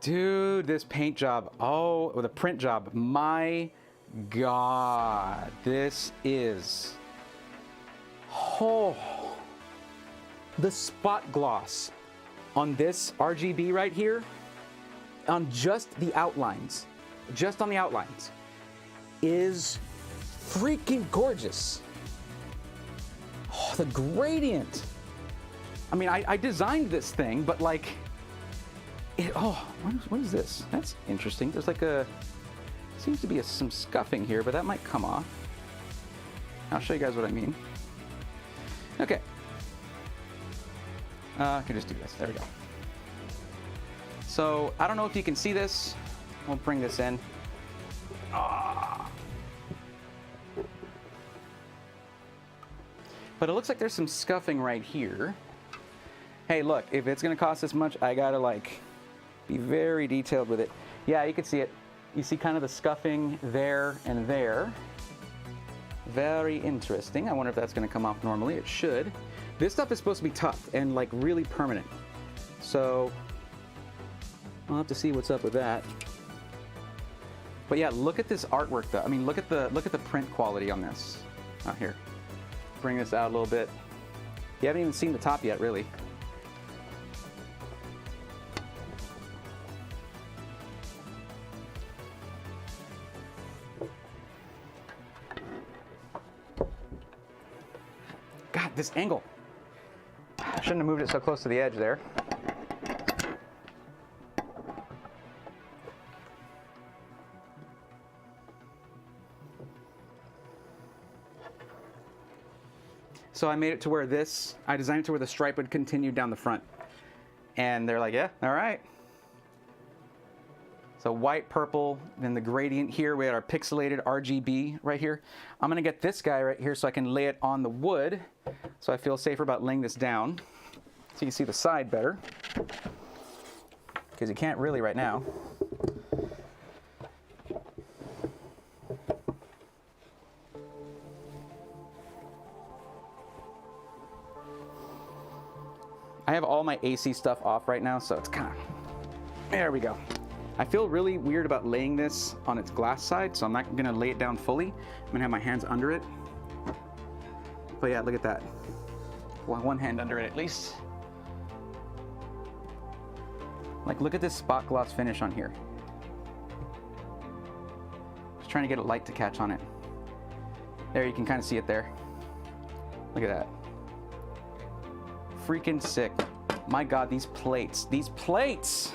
Dude, this paint job. Oh, or the print job. My God. This is... Oh. The spot gloss on this RGB right here, on just the outlines, is freaking gorgeous. Oh, the gradient. I mean, I designed this thing, but like, what is this? That's interesting. There's like seems to be some scuffing here, but that might come off. I'll show you guys what I mean. Okay. I can just do this. There we go. So, I don't know if you can see this. We'll bring this in. But it looks like there's some scuffing right here. Hey, look, if it's gonna cost this much, I gotta like be very detailed with it. Yeah, you can see it. You see kind of the scuffing there and there. Very interesting. I wonder if that's gonna come off normally. It should. This stuff is supposed to be tough and like really permanent. So I'll have to see what's up with that. But yeah, look at this artwork though. I mean, look at the print quality on this. Out here. Bring this out a little bit. You haven't even seen the top yet, really. God, this angle. I shouldn't have moved it so close to the edge there. So I made it to where I designed it to where the stripe would continue down the front. And they're like, yeah, all right. So white, purple, then the gradient here. We had our pixelated RGB right here. I'm gonna get this guy right here so I can lay it on the wood. So I feel safer about laying this down. So you can see the side better. because you can't really right now. I have all my AC stuff off right now, so it's kind of, there we go. I feel really weird about laying this on its glass side, so I'm not gonna lay it down fully. I'm gonna have my hands under it. But yeah, look at that. One hand under it at least. Like, look at this spot gloss finish on here. Just trying to get a light to catch on it. There, you can kind of see it there. Look at that. Freaking sick. My God, these plates. These plates!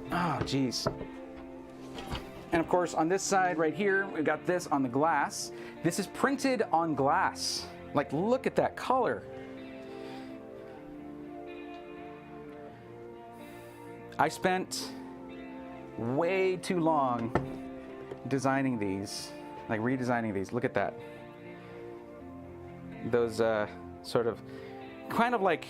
Oh, geez. And of course, on this side right here, we've got this on the glass. This is printed on glass. Like, look at that color. I spent way too long designing these, like redesigning these. Look at that. Those sort of, kind of like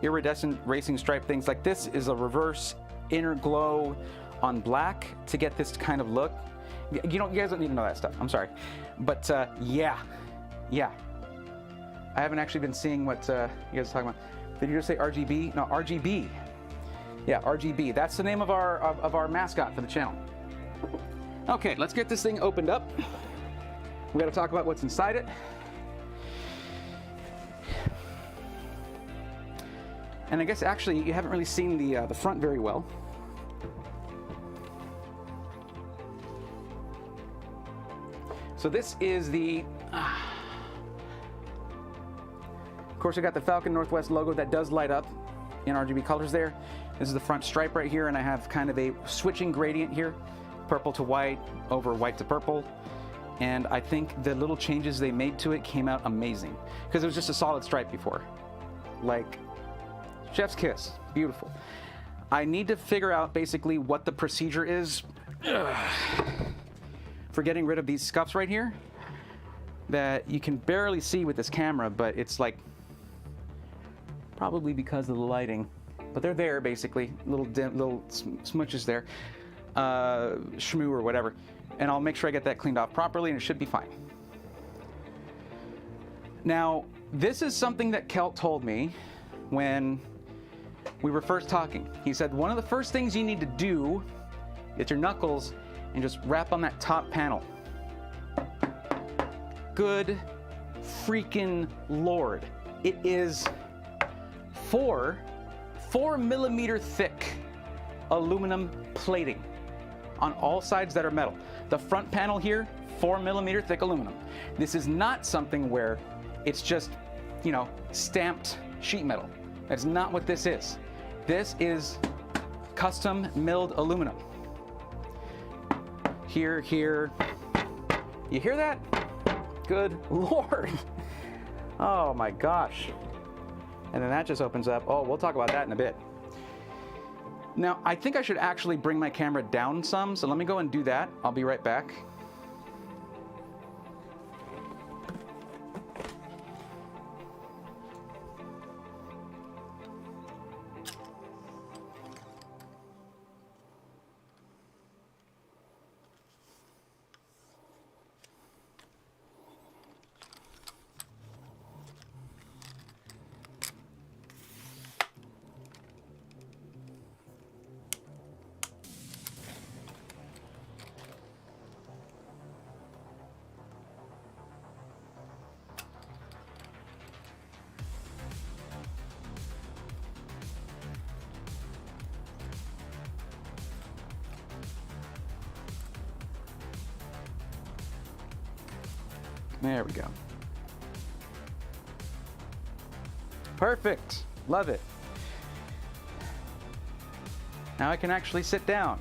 iridescent racing stripe things. Like this is a reverse inner glow on black to get this kind of look. You guys don't need to know that stuff. I'm sorry, but yeah. I haven't actually been seeing what you guys are talking about. Did you just say RGB? No, RGB. Yeah, RGB. That's the name of our mascot for the channel. Okay, let's get this thing opened up. We got to talk about what's inside it. And I guess actually you haven't really seen the front very well. So this is the, of course I got the Falcon Northwest logo that does light up in RGB colors there. This is the front stripe right here, and I have kind of a switching gradient here, purple to white over white to purple. And I think the little changes they made to it came out amazing, because it was just a solid stripe before. Like, chef's kiss, beautiful. I need to figure out basically what the procedure is for getting rid of these scuffs right here that you can barely see with this camera, but it's like probably because of the lighting, but they're there basically, little smooches there, shmoo or whatever, and I'll make sure I get that cleaned off properly and it should be fine. Now, this is something that Kelt told me when we were first talking. He said one of the first things you need to do is your knuckles and just wrap on that top panel. Good freaking Lord. It is 4 millimeter thick aluminum plating on all sides that are metal. The front panel here, 4 millimeter thick aluminum. This is not something where it's just, you know, stamped sheet metal. That's not what this is. This is custom milled aluminum. Here. You hear that? Good Lord. Oh my gosh. And then that just opens up. Oh, we'll talk about that in a bit. Now, I think I should actually bring my camera down some, so let me go and do that. I'll be right back. There we go. Perfect. Love it. Now I can actually sit down.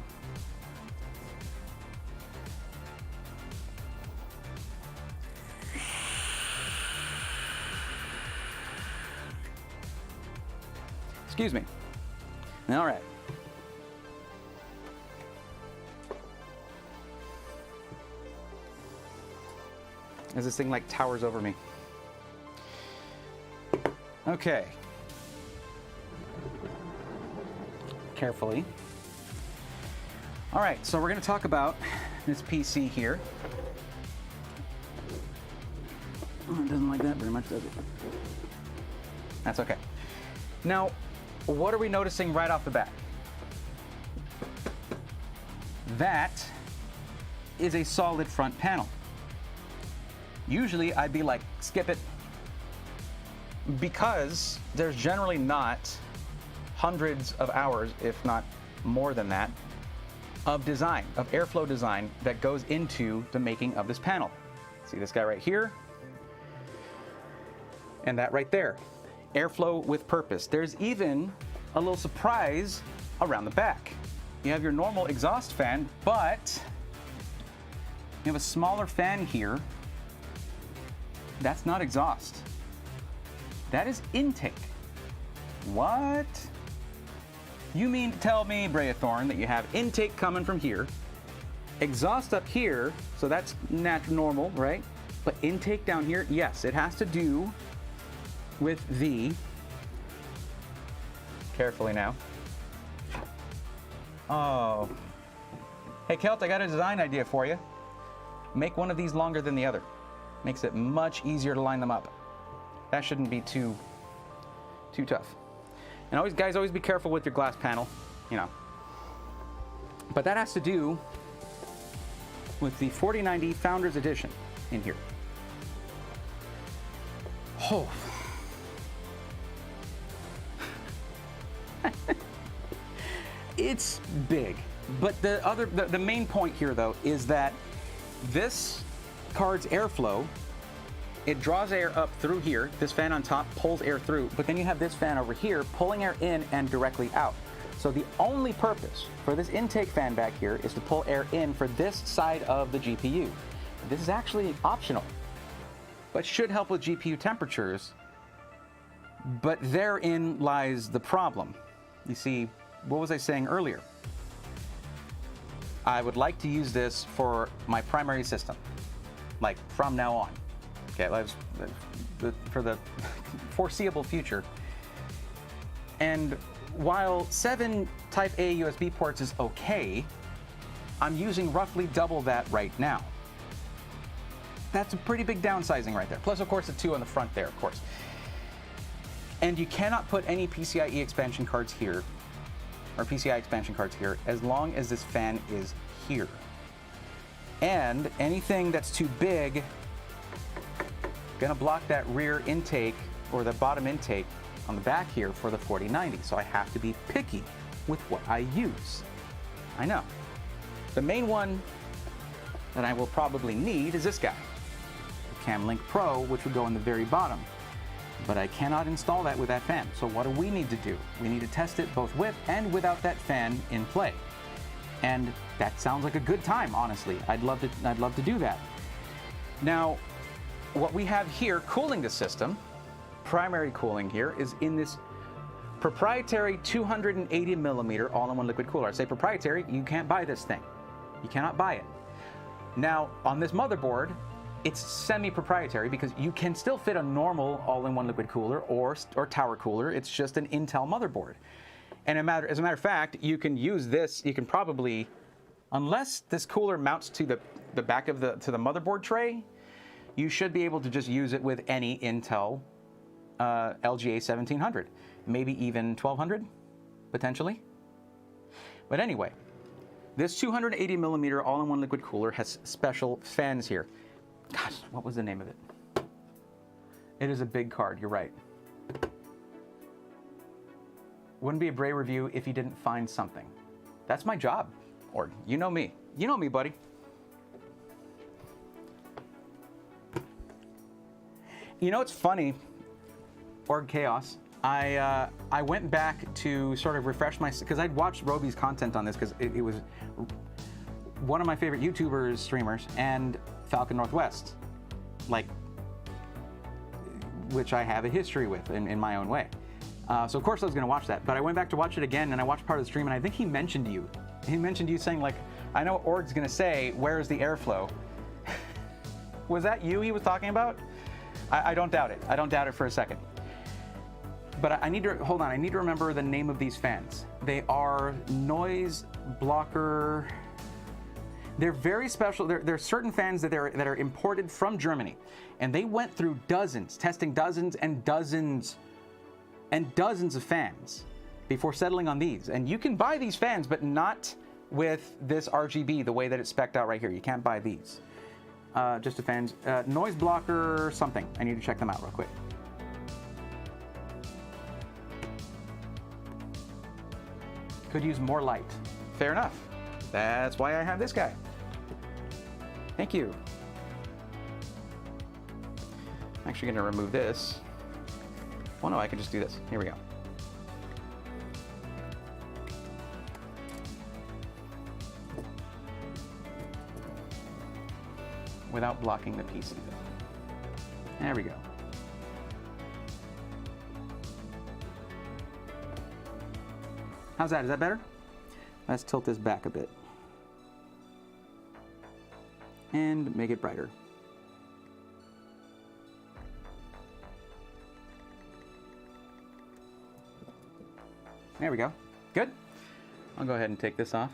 Excuse me. All right. As this thing like towers over me. Okay. carefully. All right, so we're going to talk about this PC here. Oh, it doesn't like that very much, does it? That's okay. Now, what are we noticing right off the bat? That is a solid front panel. Usually I'd be like, skip it, because there's generally not hundreds of hours, if not more than that, of design, of airflow design that goes into the making of this panel. See this guy right here? And that right there. Airflow with purpose. There's even a little surprise around the back. You have your normal exhaust fan, but you have a smaller fan here. That's not exhaust. That is intake. What? You mean to tell me, Breathorn, that you have intake coming from here, exhaust up here, so that's normal, right? But intake down here, yes, it has to do with the, carefully now. Oh. Hey, Kelt, I got a design idea for you. Make one of these longer than the other. Makes it much easier to line them up. That shouldn't be too tough. And always, guys, always be careful with your glass panel, you know. But that has to do with the 4090 Founders Edition in here. Oh. It's big, but the main point here though is that this card's airflow, it draws air up through here. This fan on top pulls air through, but then you have this fan over here pulling air in and directly out. So the only purpose for this intake fan back here is to pull air in for this side of the GPU. This is actually optional, but should help with GPU temperatures. But therein lies the problem. You see, what was I saying earlier? I would like to use this for my primary system, like from now on. Okay, for the foreseeable future. And while 7 Type A USB ports is okay, I'm using roughly double that right now. That's a pretty big downsizing right there. Plus, of course, the 2 on the front there, of course. And you cannot put any PCIe expansion cards here, or PCI expansion cards here, as long as this fan is here. And anything that's too big, gonna block that rear intake, or the bottom intake on the back here for the 4090. So I have to be picky with what I use. I know. The main one that I will probably need is this guy, the CamLink Pro, which would go in the very bottom. But I cannot install that with that fan. So what do we need to do? We need to test it both with and without that fan in play. And that sounds like a good time, honestly. I'd love to do that. Now, what we have here cooling the system, primary cooling here, is in this proprietary 280 millimeter all-in-one liquid cooler. I say proprietary, you can't buy this thing. You cannot buy it. Now, on this motherboard, it's semi-proprietary because you can still fit a normal all-in-one liquid cooler or tower cooler. It's just an Intel motherboard. And as a matter of fact, you can use this. You can probably, unless this cooler mounts to the back of the motherboard tray, you should be able to just use it with any Intel LGA 1700, maybe even 1200, potentially. But anyway, this 280 millimeter all-in-one liquid cooler has special fans here. Gosh, what was the name of it? It is a big card, you're right. Wouldn't be a Bray review if you didn't find something. That's my job. Or, you know me. You know me, buddy. You know, it's funny, Org Chaos, I went back to sort of refresh my, because I'd watched Roby's content on this, because it was one of my favorite YouTubers, streamers, and Falcon Northwest, like, which I have a history with in my own way. So of course I was going to watch that, but I went back to watch it again, and I watched part of the stream, and I think he mentioned you. He mentioned you saying, like, I know what Org's going to say, where's the airflow? Was that you he was talking about? I don't doubt it. I don't doubt it for a second. but I need to, hold on, I need to remember the name of these fans. They are noise blocker. They're very special. There are certain fans that are imported from Germany, and they went through dozens, testing dozens and dozens and dozens of fans before settling on these. And you can buy these fans, but not with this RGB, the way that it's spec'd out right here. You can't buy these. Just a fans. Noise blocker something. I need to check them out real quick. Could use more light. Fair enough. That's why I have this guy. Thank you. I'm actually gonna remove this. Oh no, I can just do this. Here we go. Without blocking the PC. There we go. How's that? Is that better? Let's tilt this back a bit. And make it brighter. There we go. Good. I'll go ahead and take this off.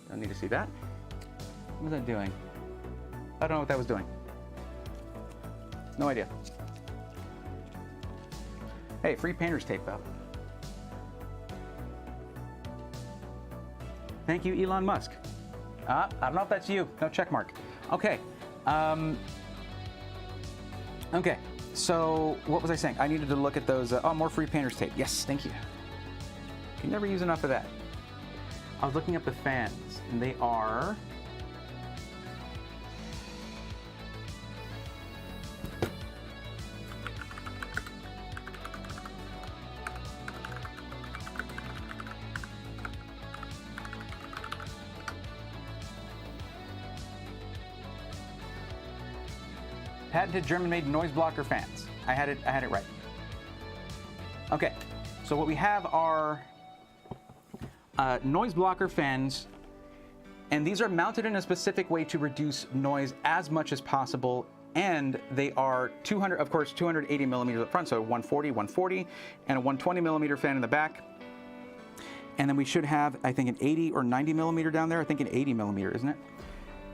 Don't need to see that. What was that doing? I don't know what that was doing. No idea. Hey, free painter's tape though. Thank you, Elon Musk. I don't know if that's you. No check mark. Okay. Okay. So what was I saying? I needed to look at those. Oh, more free painter's tape. Yes, thank you. Can never use enough of that. I was looking up the fans, and they are. Patented German-made noise blocker fans. I had it right. Okay, so what we have are noise blocker fans, and these are mounted in a specific way to reduce noise as much as possible. And they are 200, of course, 280 millimeters up front, so 140, 140, and a 120 millimeter fan in the back. And then we should have, I think, an 80 or 90 millimeter down there. I think an 80 millimeter, isn't it?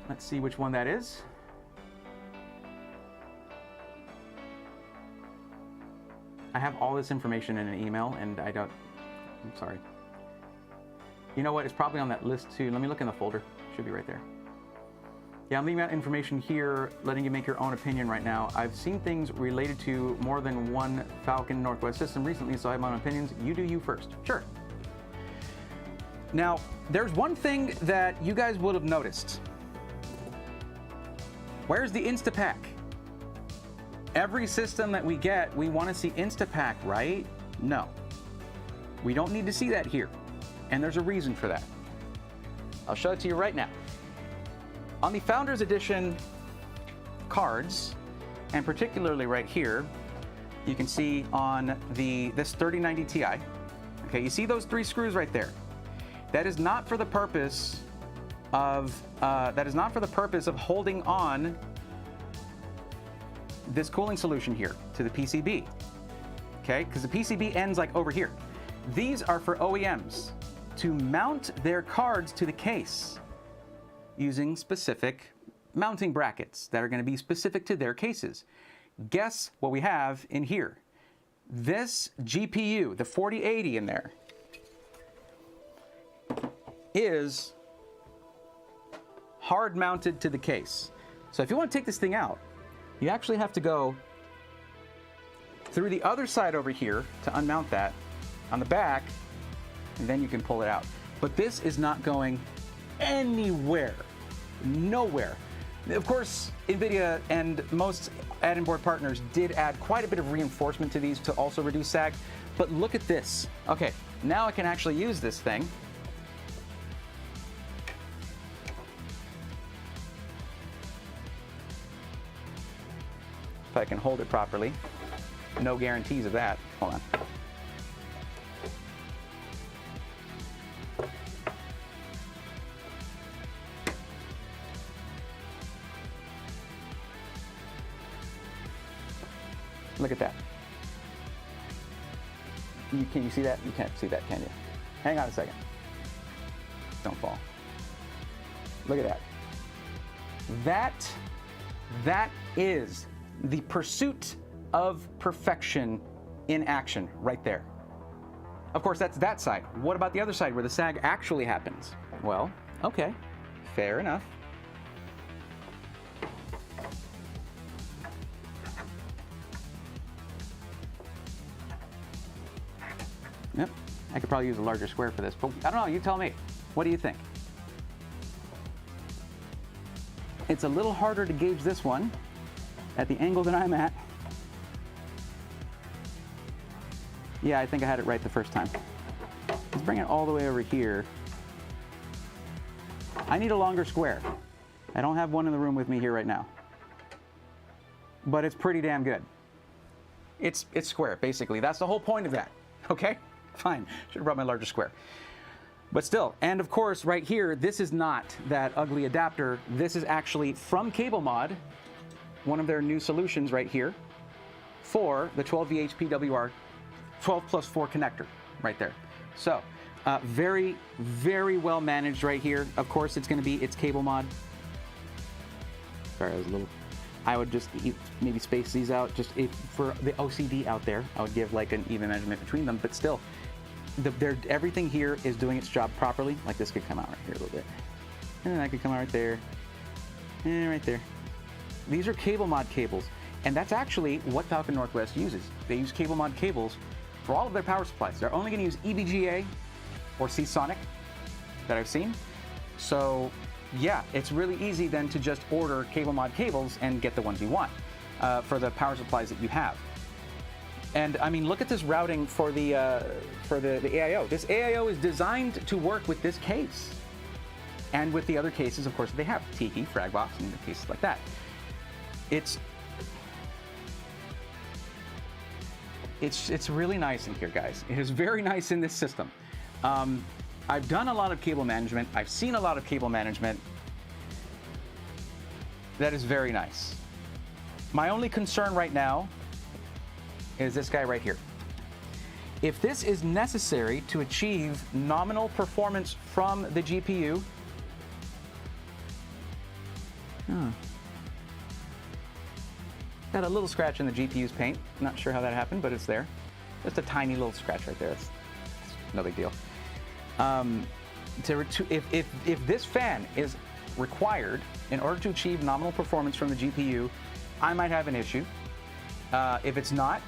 Let's see which one that is. I have all this information in an email, and I'm sorry. You know what? It's probably on that list too. Let me look in the folder. Should be right there. Yeah, I'm leaving out information here, letting you make your own opinion right now. I've seen things related to more than one Falcon Northwest system recently, so I have my own opinions. You do you first. Sure. Now, there's one thing that you guys would have noticed. Where's the Instapack? Every system that we get, we want to see Instapack, right? No. We don't need to see that here. And there's a reason for that. I'll show it to you right now. On the Founders Edition cards, and particularly right here, you can see on this 3090 Ti, okay, you see those 3 screws right there. That is not for the purpose of holding on this cooling solution here to the PCB, okay? Because the PCB ends like over here. These are for OEMs to mount their cards to the case using specific mounting brackets that are going to be specific to their cases. Guess what we have in here? This GPU, the 4080 in there, is hard mounted to the case. So if you want to take this thing out, you actually have to go through the other side over here to unmount that on the back, and then you can pull it out. But this is not going anywhere, nowhere. Of course, NVIDIA and most add-in board partners did add quite a bit of reinforcement to these to also reduce sag, but look at this. Okay, now I can actually use this thing. If I can hold it properly. No guarantees of that. Hold on. Look at that. Can you see that? You can't see that, can you? Hang on a second. Don't fall. Look at that. That is the pursuit of perfection in action right there. Of course, that's that side. What about the other side where the sag actually happens? Well, okay, fair enough. Yep, I could probably use a larger square for this, but I don't know, you tell me. What do you think? It's a little harder to gauge this one at the angle that I'm at. Yeah, I think I had it right the first time. Let's bring it all the way over here. I need a longer square. I don't have one in the room with me here right now. But it's pretty damn good. It's square, basically. That's the whole point of that. Okay? Fine. Should have brought my larger square. But still, and of course, right here, this is not that ugly adapter. This is actually from CableMod, one of their new solutions right here for the 12VH PWR 12+4 connector right there. So, very, very well managed right here. Of course, it's going to be its CableMod. Sorry, I was a little... I would just maybe space these out. Just for the OCD out there, I would give like an even measurement between them. But still, everything here is doing its job properly. Like this could come out right here a little bit. And then that could come out right there. And right there. These are CableMod cables. And that's actually what Falcon Northwest uses. They use CableMod cables for all of their power supplies. They're only going to use EVGA or Seasonic that I've seen. So yeah, it's really easy then to just order CableMod cables and get the ones you want for the power supplies that you have. And I mean, look at this routing for the AIO. This AIO is designed to work with this case and with the other cases, of course, that they have. Tiki, Fragbox, and cases like that. It's really nice in here, guys. It is very nice in this system. I've done a lot of cable management. I've seen a lot of cable management. That is very nice. My only concern right now is this guy right here. If this is necessary to achieve nominal performance from the GPU, got a little scratch in the GPU's paint. Not sure how that happened, but it's there. Just a tiny little scratch right there. It's no big deal. If this fan is required in order to achieve nominal performance from the GPU, I might have an issue. If it's not,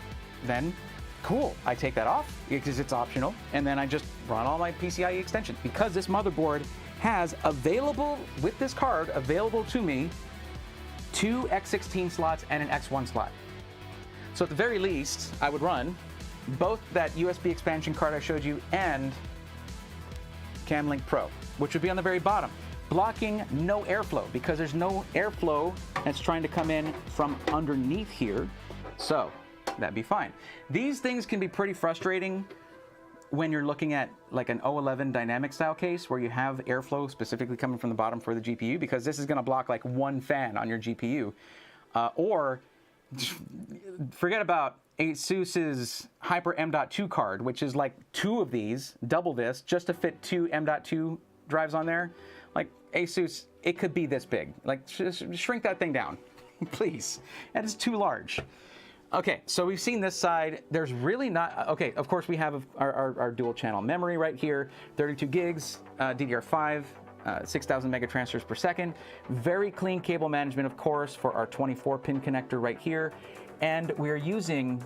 then cool. I take that off because it's optional, and then I just run all my PCIe extensions because this motherboard has available with this card available to me 2 X16 slots and an X1 slot. So at the very least, I would run both that USB expansion card I showed you and CamLink Pro, which would be on the very bottom, blocking no airflow because there's no airflow that's trying to come in from underneath here. So that'd be fine. These things can be pretty frustrating when you're looking at like an 011 dynamic style case where you have airflow specifically coming from the bottom for the GPU, because this is going to block like one fan on your GPU. Or forget about ASUS's Hyper M.2 card, which is like 2 of these, double this, just to fit 2 M.2 drives on there. Like ASUS, it could be this big. Like shrink that thing down, please. That is too large. Okay, so we've seen this side. There's really not, okay, of course we have our dual channel memory right here, 32 gigs, DDR5, 6,000 mega transfers per second. Very clean cable management, of course, for our 24-pin connector right here. And we're using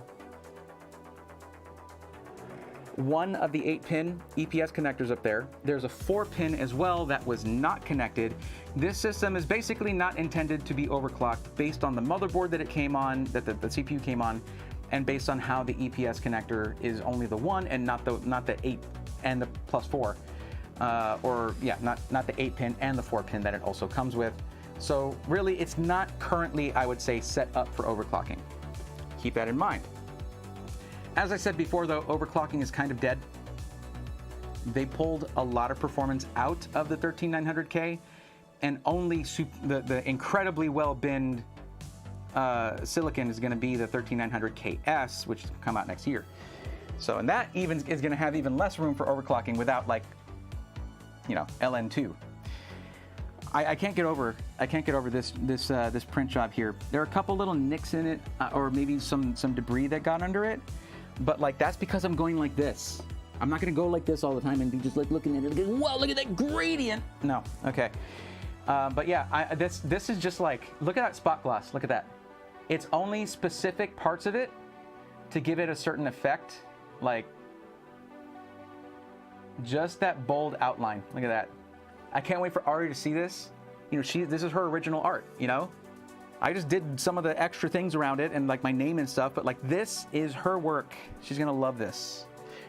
one of the 8-pin EPS connectors up there. There's a 4-pin as well that was not connected. This system is basically not intended to be overclocked based on the motherboard that it came on, that the CPU came on, and based on how the EPS connector is only the 1 and not the 8 and the +4. Or yeah, not the 8-pin and the 4-pin that it also comes with. So really, it's not currently, I would say, set up for overclocking. Keep that in mind. As I said before, though, overclocking is kind of dead. They pulled a lot of performance out of the 13900K, and only the incredibly well binned silicon is going to be the 13900KS, which will come out next year. So, and that even is going to have even less room for overclocking without, like, you know, LN2. I can't get over this print job here. There are a couple little nicks in it, or maybe some debris that got under it, but like that's because I'm going like this. I'm not going to go like this all the time and be just like looking at it and going, wow, look at that gradient. No, okay. But yeah, this is just like, look at that spot gloss. Look at that. It's only specific parts of it to give it a certain effect, like just that bold outline. Look at that. I can't wait for Ari to see this. You know, this is her original art, you know? I just did some of the extra things around it and like my name and stuff, but like this is her work. She's gonna love this.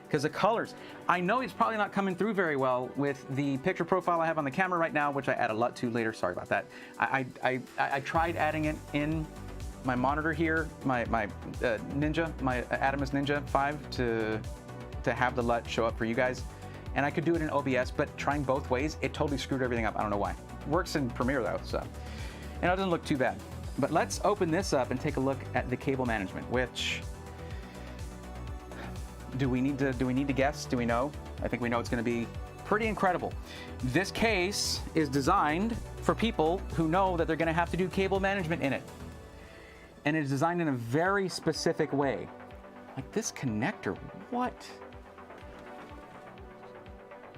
Because the colors, I know it's probably not coming through very well with the picture profile I have on the camera right now, which I add a lot to later, sorry about that. I tried adding it in my monitor here, my Ninja, my Adamus Ninja 5 to have the LUT show up for you guys. And I could do it in OBS, but trying both ways, it totally screwed everything up. I don't know why. Works in Premiere though, so. And it doesn't look too bad. But let's open this up and take a look at the cable management, which, do we need to guess? Do we know? I think we know it's gonna be pretty incredible. This case is designed for people who know that they're gonna have to do cable management in it. And it's designed in a very specific way. Like this connector, what?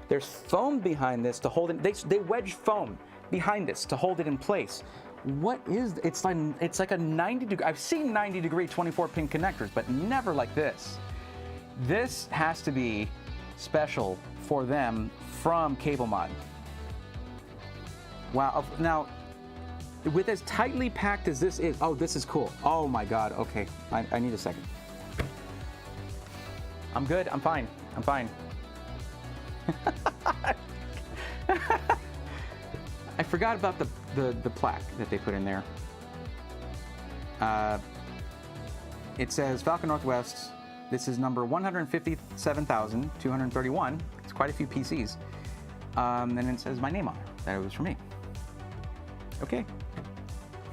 There's foam behind this to hold it. They wedge foam behind this to hold it in place. What is, it's like a 90 degree, I've seen 90 degree 24 pin connectors, but never like this. This has to be special for them from Cable Mod. Wow, now, with as tightly packed as this is, oh, this is cool. Oh my God, okay, I need a second. I'm good, I'm fine. I forgot about the plaque that they put in there. It says Falcon Northwest. This is number 157,231. It's quite a few PCs. And it says my name on it, that it was for me. Okay.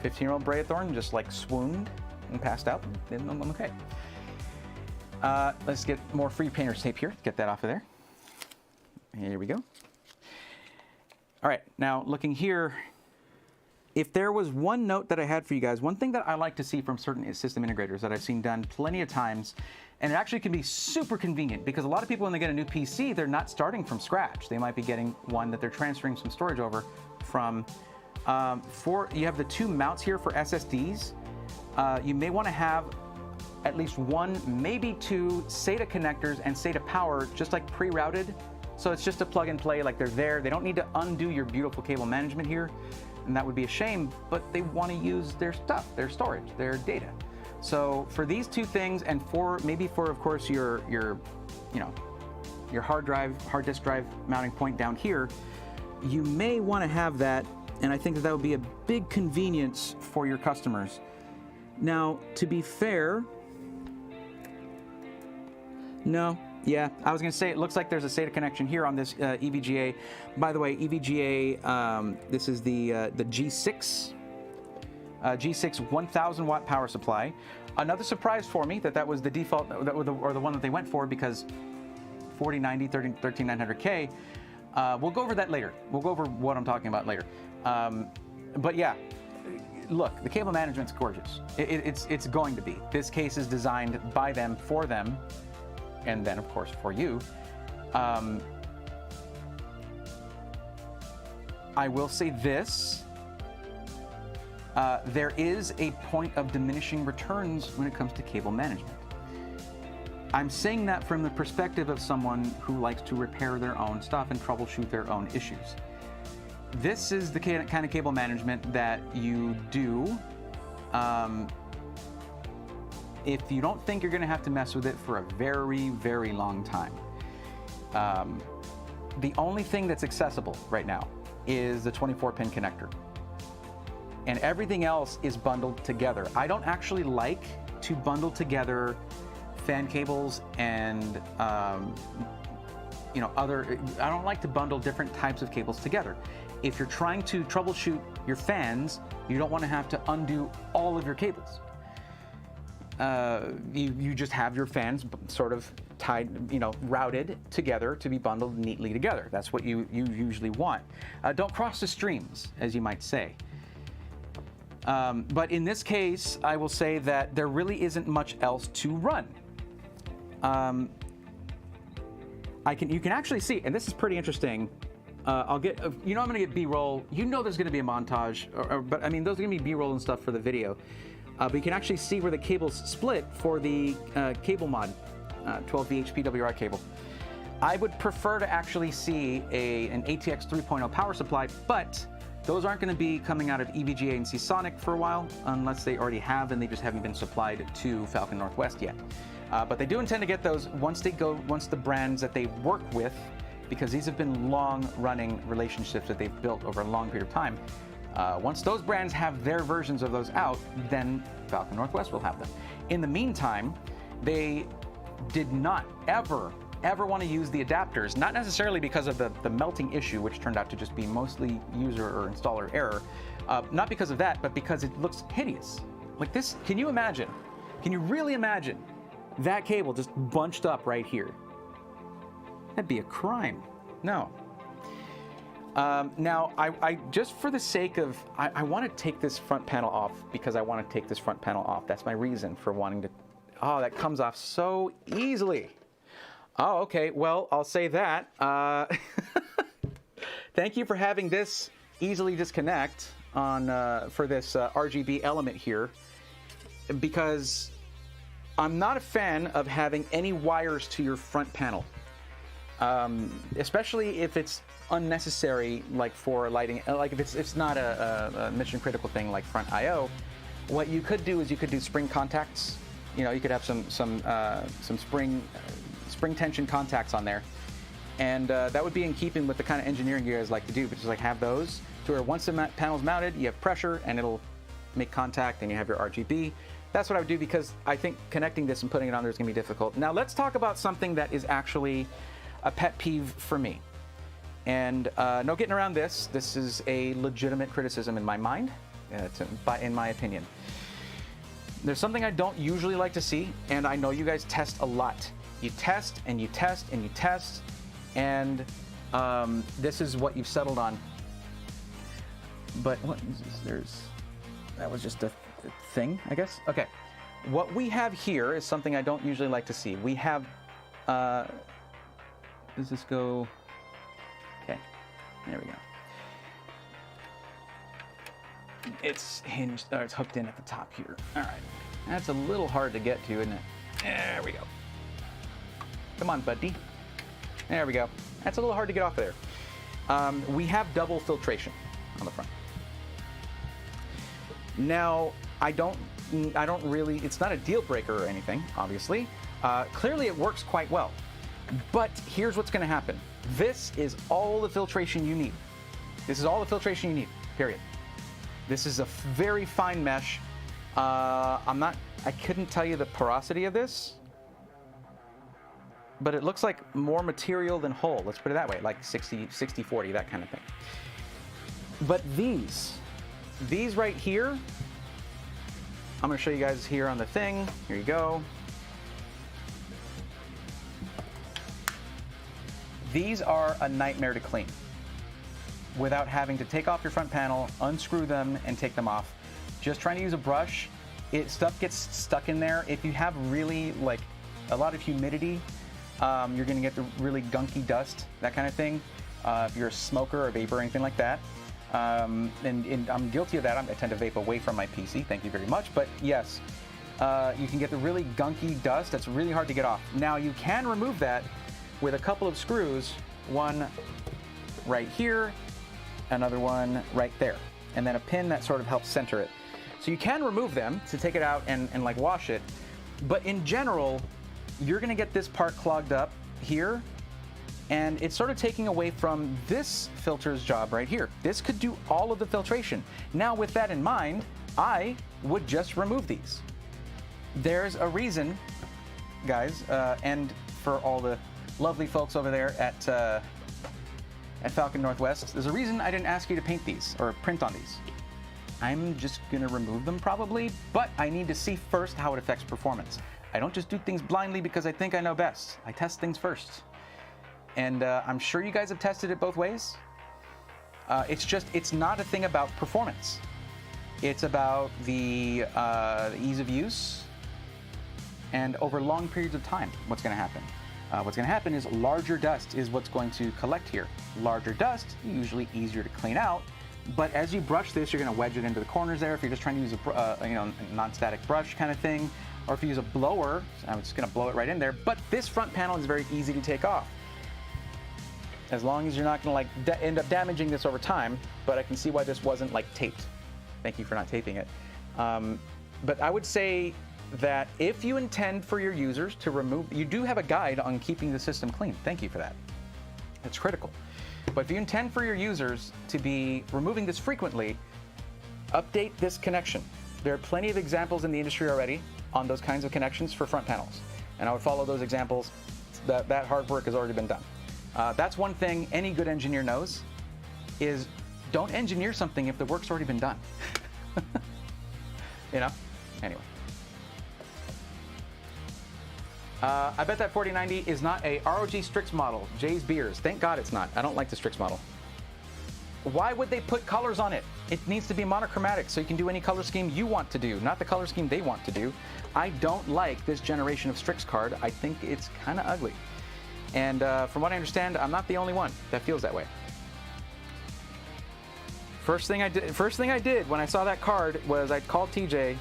15-year-old Brea Thorne just like swooned and passed out. And I'm okay. Let's get more free painter's tape here. Get that off of there. Here we go. All right, now looking here, if there was one note that I had for you guys, one thing that I like to see from certain system integrators that I've seen done plenty of times, and it actually can be super convenient because a lot of people when they get a new PC, they're not starting from scratch. They might be getting one that they're transferring some storage over from. You have the two mounts here for SSDs. You may want to have at least one, maybe two SATA connectors and SATA power just like pre-routed. So it's just a plug and play, like they're there. They don't need to undo your beautiful cable management here, and that would be a shame, but they want to use their stuff, their storage, their data. So for these two things, and maybe for of course your hard disk drive mounting point down here, you may want to have that, and I think that would be a big convenience for your customers. Now, to be fair, no. Yeah, I was going to say, it looks like there's a SATA connection here on this EVGA. By the way, EVGA, this is the G6 1,000 watt power supply. Another surprise for me that was the default, or the one that they went for, because 4090, 13900K. We'll go over that later. We'll go over what I'm talking about later. But yeah, look, the cable management's gorgeous. It's going to be. This case is designed by them, for them, and then of course for you. I will say this, there is a point of diminishing returns when it comes to cable management. I'm saying that from the perspective of someone who likes to repair their own stuff and troubleshoot their own issues. This is the kind of cable management that you do if you don't think you're going to have to mess with it for a very, very long time. The only thing that's accessible right now is the 24-pin connector. And everything else is bundled together. I don't actually like to bundle together fan cables and I don't like to bundle different types of cables together. If you're trying to troubleshoot your fans, you don't want to have to undo all of your cables. you just have your fans sort of tied, routed together to be bundled neatly together. That's what you usually want. Don't cross the streams, as you might say. But in this case, I will say that there really isn't much else to run. You can actually see, and this is pretty interesting. I'll get, I'm going to get B-roll. There's going to be a montage, but I mean, those are going to be B-roll and stuff for the video. But you can actually see where the cables split for the cable mod, 12V PWR cable. I would prefer to actually see an ATX 3.0 power supply, but those aren't going to be coming out of EVGA and Seasonic for a while, unless they already have and they just haven't been supplied to Falcon Northwest yet. But they do intend to get those once the brands that they work with, because these have been long-running relationships that they've built over a long period of time. Once those brands have their versions of those out, then Falcon Northwest will have them. In the meantime, they did not ever want to use the adapters, not necessarily because of the melting issue, which turned out to just be mostly user or installer error. Not because of that, but because it looks hideous. Like this, can you really imagine that cable just bunched up right here? That'd be a crime. No. Now, I just for the sake of, I want to take this front panel off because I want to take this front panel off. That's my reason for wanting to. Oh, that comes off so easily. Oh, okay. Well, I'll say that. Thank you for having this easily disconnect on for this RGB element here, because I'm not a fan of having any wires to your front panel, especially if it's unnecessary, like for lighting, like if it's not a mission critical thing like front I/O. What you could do is you could do spring contacts. You could have some spring tension contacts on there, and that would be in keeping with the kind of engineering you guys like to do. But just like have those to where once the panel's mounted, you have pressure and it'll make contact, and you have your RGB. That's what I would do, because I think connecting this and putting it on there is going to be difficult. Now let's talk about something that is actually a pet peeve for me. And no getting around this. This is a legitimate criticism in my mind, in my opinion. There's something I don't usually like to see, and I know you guys test a lot. You test and you test and you test, and this is what you've settled on. But what is this? That was just a thing, I guess. Okay, what we have here is something I don't usually like to see. We have, does this go? Okay, there we go. It's hinged, or it's hooked in at the top here. All right, that's a little hard to get to, isn't it? There we go. Come on, buddy. There we go. That's a little hard to get off of there. We have double filtration on the front. Now, I don't really, it's not a deal breaker or anything, obviously. Clearly it works quite well. But here's what's gonna happen. This is all the filtration you need. This is all the filtration you need, period. This is a very fine mesh. I couldn't tell you the porosity of this, but it looks like more material than whole. Let's put it that way, like 60-40, that kind of thing. But these right here, I'm gonna show you guys here on the thing. Here you go. These are a nightmare to clean without having to take off your front panel, unscrew them, and take them off. Just trying to use a brush, stuff gets stuck in there. If you have really like a lot of humidity, you're gonna get the really gunky dust, that kind of thing. If you're a smoker or vapor or anything like that. And I'm guilty of that. I tend to vape away from my PC, thank you very much. But yes, you can get the really gunky dust that's really hard to get off. Now you can remove that with a couple of screws, one right here, another one right there, and then a pin that sort of helps center it. So you can remove them to take it out and like wash it, but in general, you're gonna get this part clogged up here, and it's sort of taking away from this filter's job right here. This could do all of the filtration. Now with that in mind, I would just remove these. There's a reason, guys, and for all the lovely folks over there at Falcon Northwest, there's a reason I didn't ask you to paint these or print on these. I'm just gonna remove them probably, but I need to see first how it affects performance. I don't just do things blindly because I think I know best. I test things first. And I'm sure you guys have tested it both ways. It's not a thing about performance. It's about the ease of use and over long periods of time, what's gonna happen. What's gonna happen is larger dust is what's going to collect here. Larger dust, usually easier to clean out, but as you brush this, you're gonna wedge it into the corners there if you're just trying to use a non-static brush kind of thing, or if you use a blower, I'm just gonna blow it right in there, but this front panel is very easy to take off. As long as you're not gonna end up damaging this over time, but I can see why this wasn't taped. Thank you for not taping it. But I would say that if you intend for your users to remove, you do have a guide on keeping the system clean. Thank you for that. It's critical. But if you intend for your users to be removing this frequently, update this connection. There are plenty of examples in the industry already on those kinds of connections for front panels. And I would follow those examples. That hard work has already been done. That's one thing any good engineer knows, is don't engineer something if the work's already been done. You know? Anyway. I bet that 4090 is not a ROG Strix model. Jay's Beers. Thank God it's not. I don't like the Strix model. Why would they put colors on it? It needs to be monochromatic so you can do any color scheme you want to do, not the color scheme they want to do. I don't like this generation of Strix card. I think it's kind of ugly. And from what I understand, I'm not the only one that feels that way. First thing I did when I saw that card was I called TJ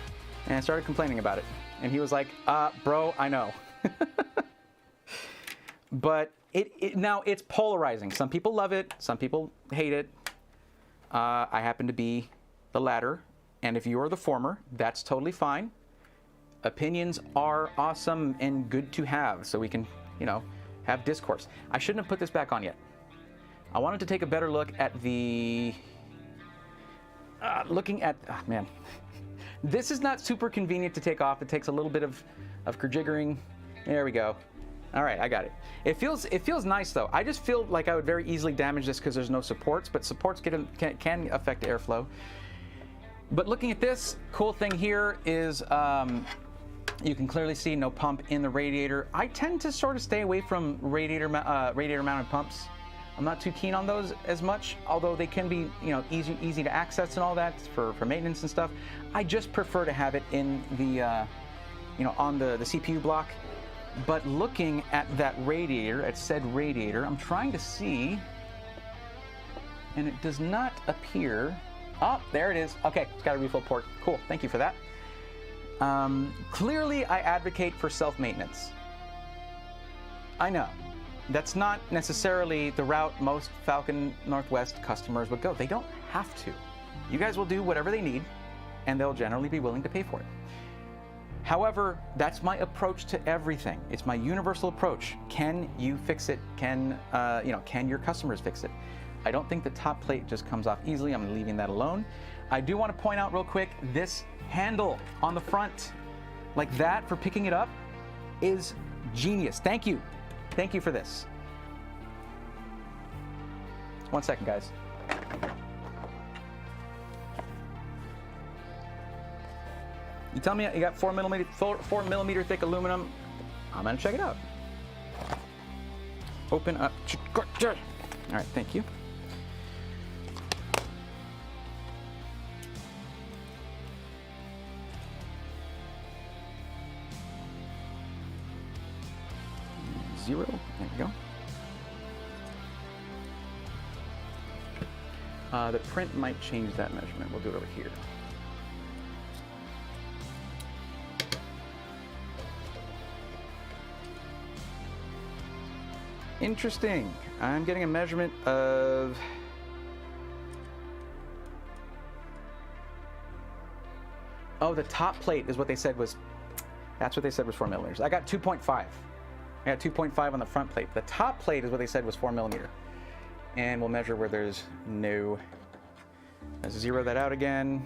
and I started complaining about it. And he was like, bro, I know. But now it's polarizing. Some people love it, some people hate it. I happen to be the latter. And if you're the former, that's totally fine. Opinions are awesome and good to have, so we can, have discourse. I shouldn't have put this back on yet. I wanted to take a better look at the... man. This is not super convenient to take off. It takes a little bit of kerjiggering. There we go. All right, I got it. It feels nice though. I just feel like I would very easily damage this because there's no supports, but supports can affect airflow. But looking at this, cool thing here is you can clearly see no pump in the radiator. I tend to sort of stay away from radiator mounted pumps. I'm not too keen on those as much, although they can be, easy to access and all that for maintenance and stuff. I just prefer to have it in the, on the CPU block. But looking at that radiator, at said radiator, I'm trying to see, and it does not appear. Oh, there it is. Okay, it's got a refill port. Cool, thank you for that. Clearly, I advocate for self-maintenance. I know. That's not necessarily the route most Falcon Northwest customers would go. They don't have to. You guys will do whatever they need, and they'll generally be willing to pay for it. However, that's my approach to everything. It's my universal approach. Can you fix it? Can your customers fix it? I don't think the top plate just comes off easily. I'm leaving that alone. I do want to point out real quick, this handle on the front, like that for picking it up, is genius. Thank you. Thank you for this. 1 second, guys. You tell me you got 4 millimeter thick aluminum. I'm gonna check it out. Open up. All right, thank you. Zero. There we go. The print might change that measurement. We'll do it over here. Interesting. I'm getting a measurement of... Oh, the top plate is what they said was... That's what they said was 4 millimeters. I got 2.5. I got 2.5 on the front plate. The top plate is what they said was 4 millimeter. And we'll measure where there's no... Let's zero that out again.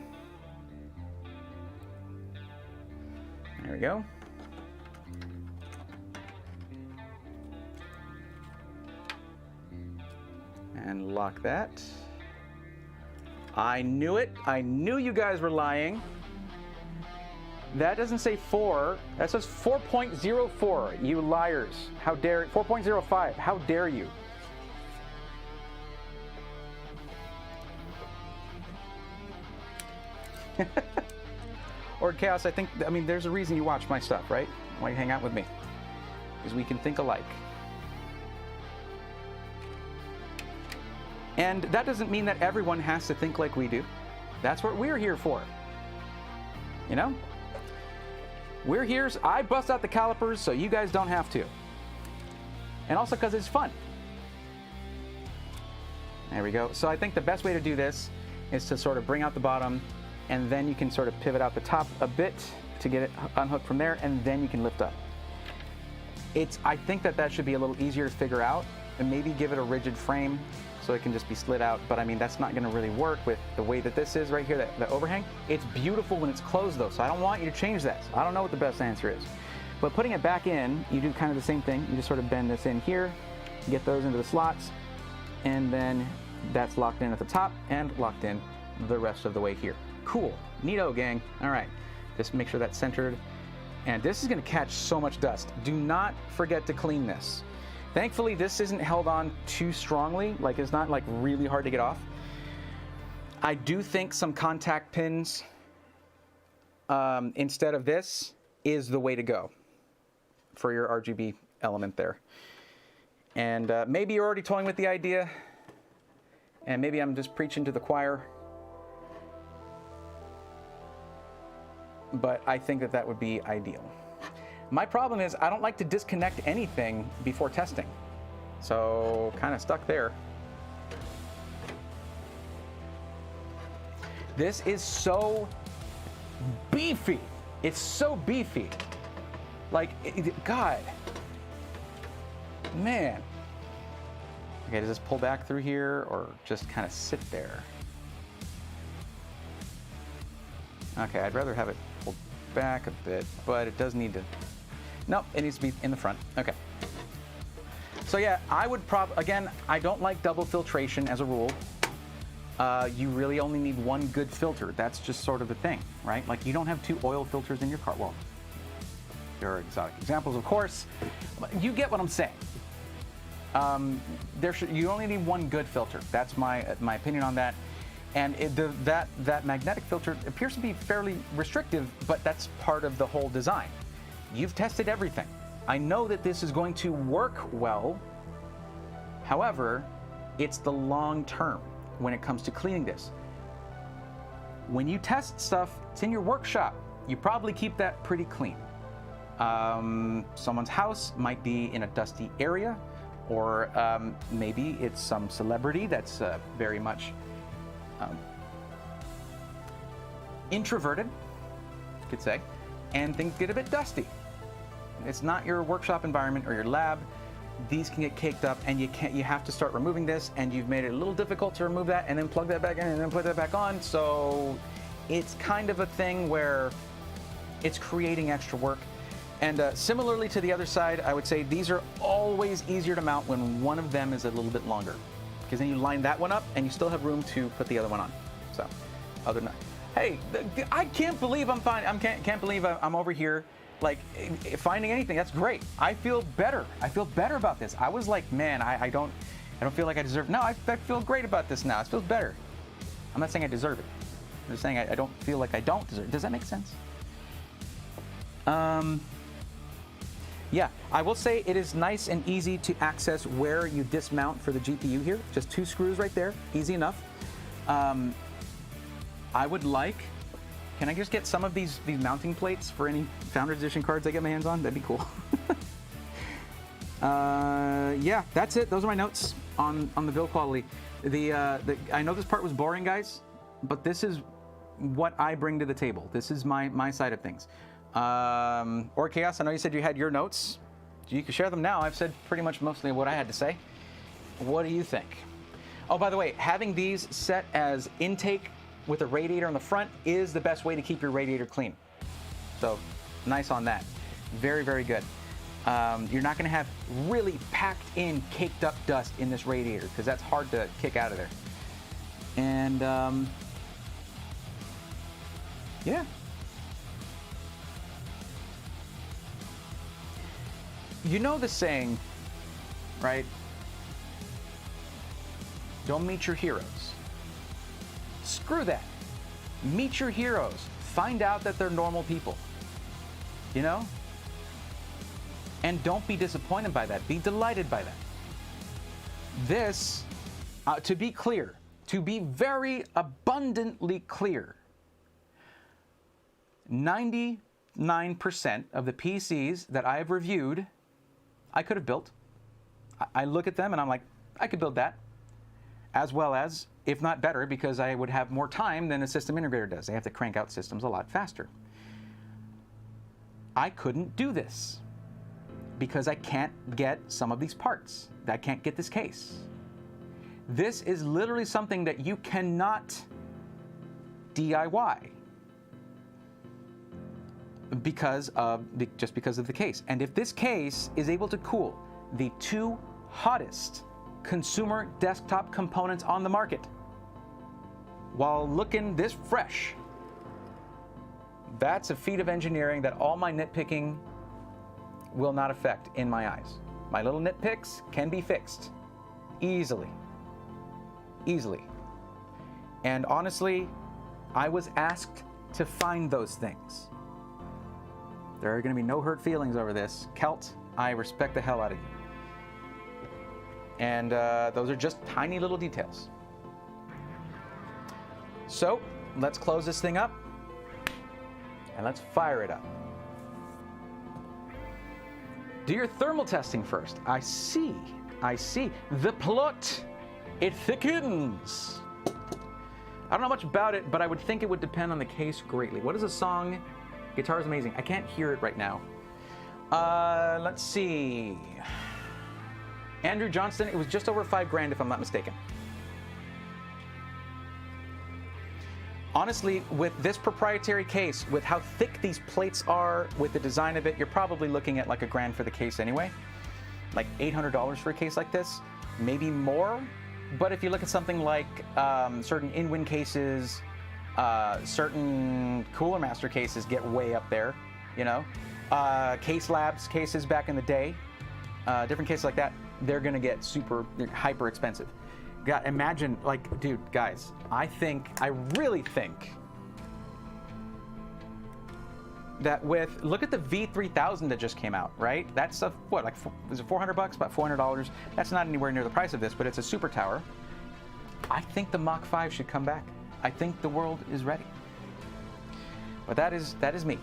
There we go. And lock that. I knew it. I knew you guys were lying. That doesn't say 4. That says 4.04. You liars. How dare... 4.05. How dare you? Or Chaos, I mean, there's a reason you watch my stuff, right? Why you hang out with me? Because we can think alike. And that doesn't mean that everyone has to think like we do. That's what we're here for. You know? We're here, I bust out the calipers so you guys don't have to. And also because it's fun. There we go. So I think the best way to do this is to sort of bring out the bottom, and then you can sort of pivot out the top a bit to get it unhooked from there, and then you can lift up. I think that should be a little easier to figure out, and maybe give it a rigid frame so it can just be slid out. But I mean, that's not going to really work with the way that this is right here, the overhang. It's beautiful when it's closed though, so I don't want you to change that. So I don't know what the best answer is. But putting it back in, you do kind of the same thing. You just sort of bend this in here, get those into the slots, and then that's locked in at the top and locked in the rest of the way here. Cool. Neato, gang. All right. Just make sure that's centered. And this is going to catch so much dust. Do not forget to clean this. Thankfully, this isn't held on too strongly. Like, it's not like really hard to get off. I do think some contact pins instead of this is the way to go for your RGB element there. And maybe you're already toying with the idea, and maybe I'm just preaching to the choir. But I think that would be ideal. My problem is I don't like to disconnect anything before testing. So kind of stuck there. This is so beefy. It's so beefy. Like, God. Man. Okay, does this pull back through here or just kind of sit there? Okay, I'd rather have it pull back a bit, but it does need to... Nope, it needs to be in the front. Okay. So yeah, I would again, I don't like double filtration as a rule. You really only need one good filter. That's just sort of the thing, right? Like, you don't have 2 oil filters in your car. Well, there are exotic examples, of course. You get what I'm saying. You only need one good filter. That's my opinion on that. And that magnetic filter appears to be fairly restrictive, but that's part of the whole design. You've tested everything. I know that this is going to work well. However, it's the long term when it comes to cleaning this. When you test stuff, it's in your workshop. You probably keep that pretty clean. Someone's house might be in a dusty area, or maybe it's some celebrity that's very much introverted, you could say, and things get a bit dusty. It's not your workshop environment or your lab. These can get caked up, and you have to start removing this, and you've made it a little difficult to remove that and then plug that back in and then put that back on. So it's kind of a thing where it's creating extra work. And similarly to the other side, I would say these are always easier to mount when one of them is a little bit longer, because then you line that one up and you still have room to put the other one on. So other than that, hey, I can't believe can't believe I'm over here like finding anything. That's great. I feel better. I feel better about this. I was like, man, I don't feel like I deserve. No, I feel great about this now. It feels better. I'm not saying I deserve it. I'm just saying I don't feel like I don't deserve it. Does that make sense? Yeah, I will say it is nice and easy to access where you dismount for the GPU here. Just 2 screws right there, easy enough. I would like, can I just get some of these mounting plates for any Founders Edition cards I get my hands on? That'd be cool. Yeah, that's it. Those are my notes on the build quality. I know this part was boring, guys, but this is what I bring to the table. This is my side of things. Or Chaos, I know you said you had your notes. You can share them now. I've said pretty much mostly what I had to say. What do you think? Oh, by the way, having these set as intake with a radiator on the front is the best way to keep your radiator clean. So nice on that. Very, very good. You're not going to have really packed in, caked up dust in this radiator, because that's hard to kick out of there. And yeah. You know the saying, right? Don't meet your heroes. Screw that. Meet your heroes. Find out that they're normal people. You know? And don't be disappointed by that. Be delighted by that. This, to be clear, to be very abundantly clear, 99% of the PCs that I have reviewed, I could have built. I look at them and I'm like, I could build that. As well as, if not better, because I would have more time than a system integrator does. They have to crank out systems a lot faster. I couldn't do this because I can't get some of these parts. I can't get this case. This is literally something that you cannot DIY just because of the case. And if this case is able to cool the two hottest consumer desktop components on the market while looking this fresh, that's a feat of engineering that all my nitpicking will not affect in my eyes. My little nitpicks can be fixed easily. Easily. And honestly, I was asked to find those things. There are going to be no hurt feelings over this. Kelt, I respect the hell out of you. And those are just tiny little details. So let's close this thing up and let's fire it up. Do your thermal testing first. I see. The plot, it thickens. I don't know much about it, but I would think it would depend on the case greatly. What is the song? Guitar is amazing. I can't hear it right now. Let's see. Andrew Johnston, it was just over $5,000 if I'm not mistaken. Honestly, with this proprietary case, with how thick these plates are, with the design of it, you're probably looking at like $1,000 for the case anyway. Like $800 for a case like this, maybe more. But if you look at something like certain InWin cases, certain Cooler Master cases get way up there, you know. Case Labs cases back in the day, different cases like that, they're gonna get they're hyper expensive. God, imagine, like, dude, guys, I really think that look at the V3000 that just came out, right? That stuff, what, like, is it $400? About $400. That's not anywhere near the price of this, but it's a super tower. I think the Mach 5 should come back. I think the world is ready. But that is me.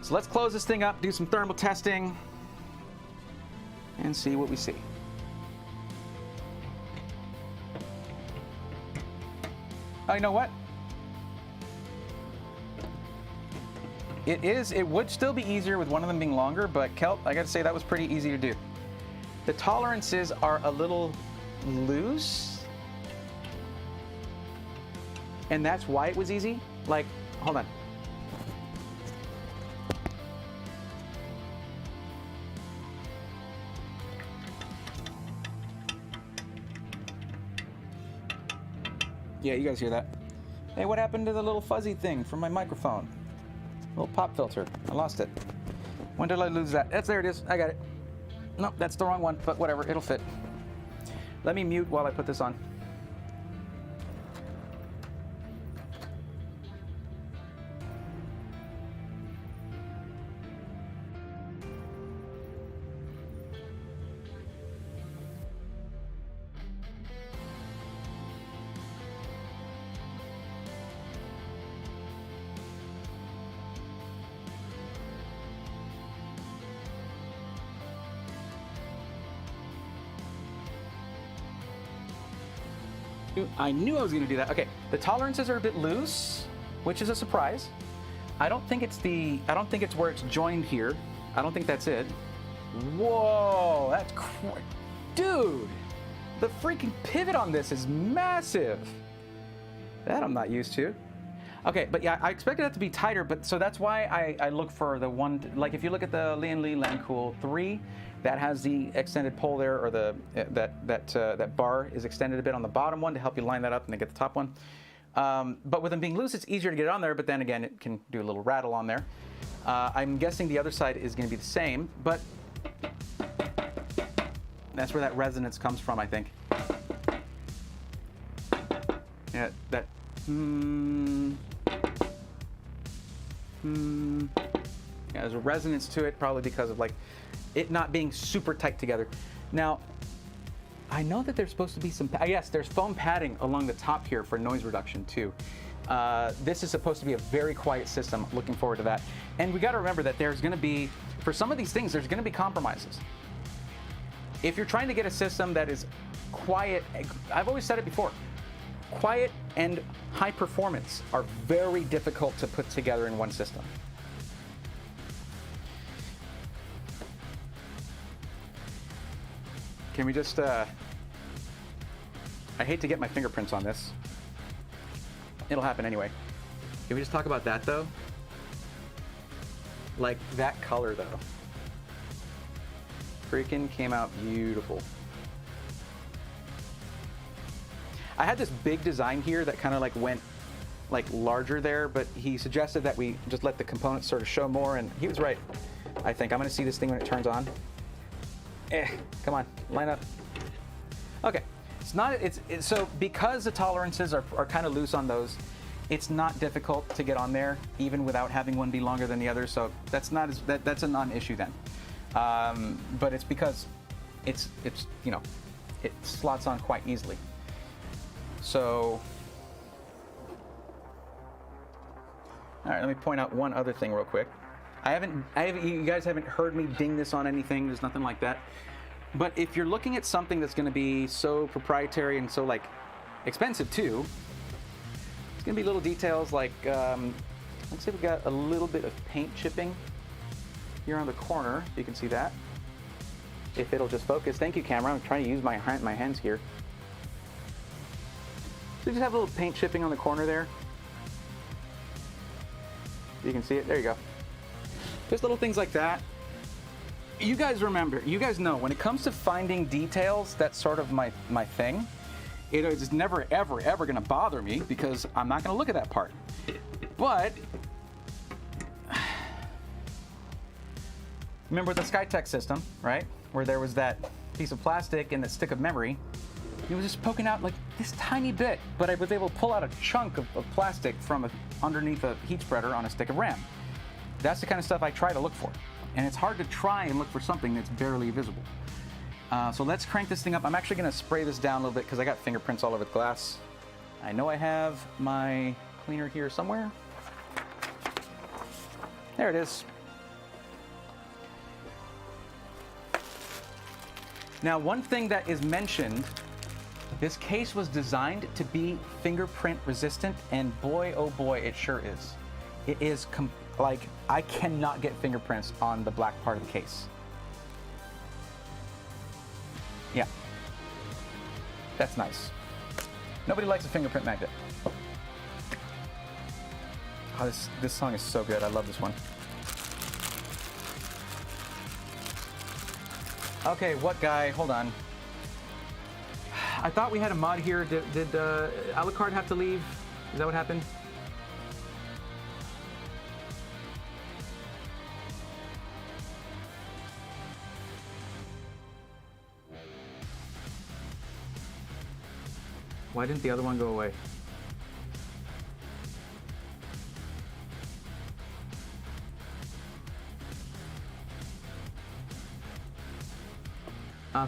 So let's close this thing up, do some thermal testing, and see what we see. Oh, you know what? It would still be easier with one of them being longer, but Kelt, I gotta say that was pretty easy to do. The tolerances are a little loose, and that's why it was easy. Like, hold on. Yeah, you guys hear that? Hey, what happened to the little fuzzy thing from my microphone? Little pop filter. I lost it. When did I lose that? There it is. I got it. Nope, that's the wrong one, but whatever, it'll fit. Let me mute while I put this on. I knew I was going to do that. Okay, the tolerances are a bit loose, which is a surprise. I don't think it's where it's joined here. I don't think that's it. Whoa, that's dude, the freaking pivot on this is massive. That I'm not used to. Okay, but yeah, I expected that to be tighter, but so that's why I look for the one, like if you look at the Lian Li Lancool 3, That has the extended pole there, or that bar is extended a bit on the bottom one to help you line that up and then get the top one. But with them being loose, it's easier to get it on there, but then again, it can do a little rattle on there. I'm guessing the other side is going to be the same, but that's where that resonance comes from, I think. Yeah, that yeah, there's a resonance to it, probably because of like it not being super tight together. Now, I know that there's supposed to be some, yes, there's foam padding along the top here for noise reduction too. This is supposed to be a very quiet system. Looking forward to that. And we got to remember that there's going to be, for some of these things, there's going to be compromises. If you're trying to get a system that is quiet, I've always said it before, quiet and high performance are very difficult to put together in one system. Can we just, I hate to get my fingerprints on this. It'll happen anyway. Can we just talk about that though? Like that color though. Freaking came out beautiful. I had this big design here that kind of like went like larger there, but he suggested that we just let the components sort of show more, and he was right. I think I'm gonna see this thing when it turns on. Come on, line up. Okay, so because the tolerances are kind of loose on those, it's not difficult to get on there, even without having one be longer than the other. So that's not that's a non-issue then. But it's because it's you know, it slots on quite easily. So, all right, let me point out one other thing real quick. You guys haven't heard me ding this on anything. There's nothing like that. But if you're looking at something that's going to be so proprietary and so like expensive too, it's going to be little details like, let's say we got a little bit of paint chipping here on the corner. You can see that. If it'll just focus. Thank you, camera. I'm trying to use my hands here. So you just have a little paint chipping on the corner there. You can see it. There you go. Just little things like that. You guys remember, you guys know, when it comes to finding details, that's sort of my thing. It is never, ever, ever going to bother me because I'm not going to look at that part. But remember the Skytech system, right? Where there was that piece of plastic and the stick of memory. It was just poking out like this tiny bit, but I was able to pull out a chunk of plastic from underneath a heat spreader on a stick of RAM. That's the kind of stuff I try to look for. And it's hard to try and look for something that's barely visible. So let's crank this thing up. I'm actually going to spray this down a little bit because I got fingerprints all over the glass. I know I have my cleaner here somewhere. There it is. Now, one thing that is mentioned, this case was designed to be fingerprint resistant, and boy, oh boy, it sure is. It is like, I cannot get fingerprints on the black part of the case. Yeah. That's nice. Nobody likes a fingerprint magnet. Oh, this song is so good. I love this one. Okay, what guy? Hold on. I thought we had a mod here. Did Alucard have to leave? Is that what happened? Why didn't the other one go away?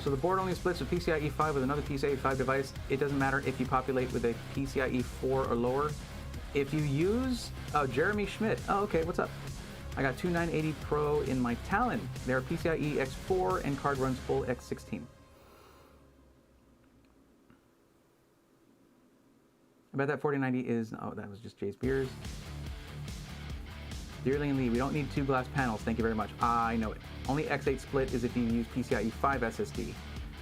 So the board only splits a PCIe 5 with another PCIe 5 device. It doesn't matter if you populate with a PCIe 4 or lower. If you use, Jeremy Schmidt. Oh, okay, what's up? I got two 980 Pro in my Talon. They're PCIe X4 and card runs full X16. I bet that 4090 is, oh, that was just Jay's Beers. Dearly and Lee, we don't need two glass panels. Thank you very much. I know it. Only X8 split is if you use PCIe 5 SSD,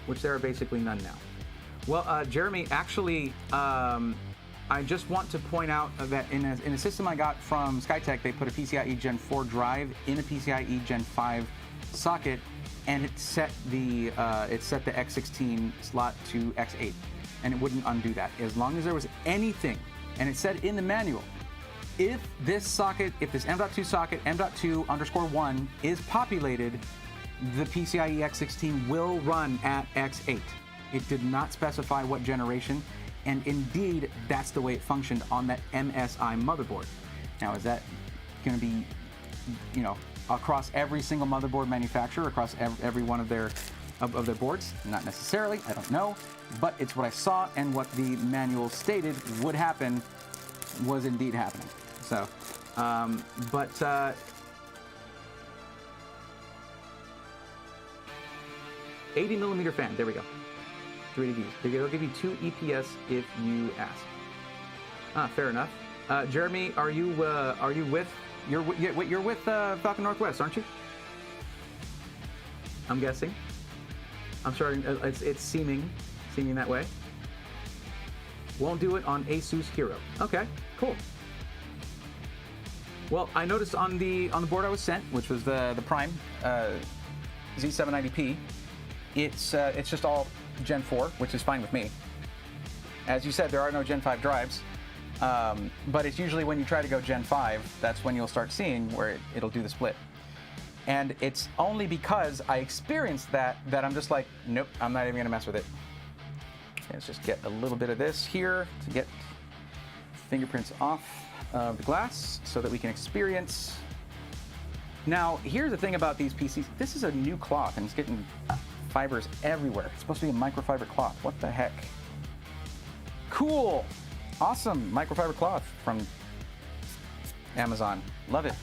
which there are basically none now. Well, Jeremy, actually, I just want to point out that in a system I got from Skytech, they put a PCIe Gen 4 drive in a PCIe Gen 5 socket and it set the X16 slot to X8, and it wouldn't undo that as long as there was anything. And it said in the manual, if this M.2 socket M.2_1 is populated, the PCIe X16 will run at X8. It did not specify what generation, and indeed, that's the way it functioned on that MSI motherboard. Now, is that going to be, across every single motherboard manufacturer, across every one of their boards? Not necessarily, I don't know, but it's what I saw, and what the manual stated would happen was indeed happening. So, 80mm fan, there we go. 3 degrees. They'll give you 2 EPS if you ask. Fair enough. Jeremy, are you with? You're with Falcon Northwest, aren't you? I'm guessing. I'm sorry. It's seeming that way. Won't do it on Asus Hero. Okay, cool. Well, I noticed on the board I was sent, which was the Prime Z790P, it's just all Gen 4, which is fine with me. As you said, there are no Gen 5 drives, but it's usually when you try to go Gen 5, that's when you'll start seeing where it'll do the split. And it's only because I experienced that I'm just like, nope, I'm not even gonna mess with it. Let's just get a little bit of this here to get fingerprints off of the glass so that we can experience. Now, here's the thing about these PCs. This is a new cloth, and it's getting fibers everywhere. It's supposed to be a microfiber cloth. What the heck? Cool. Awesome microfiber cloth from Amazon. Love it.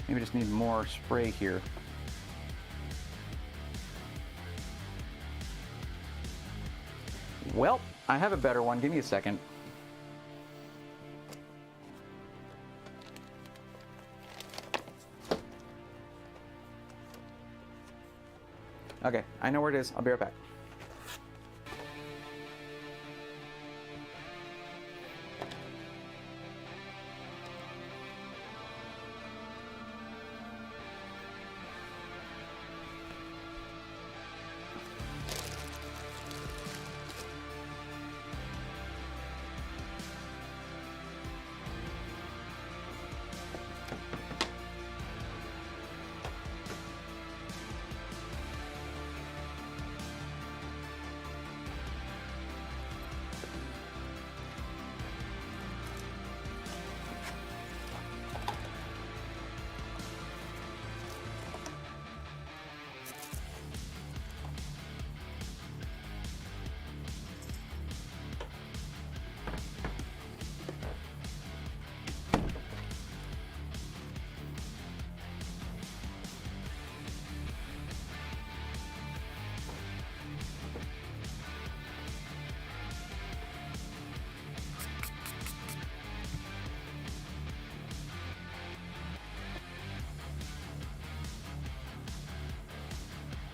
Maybe just need more spray here. Well, I have a better one. Give me a second. Okay, I know where it is. I'll be right back.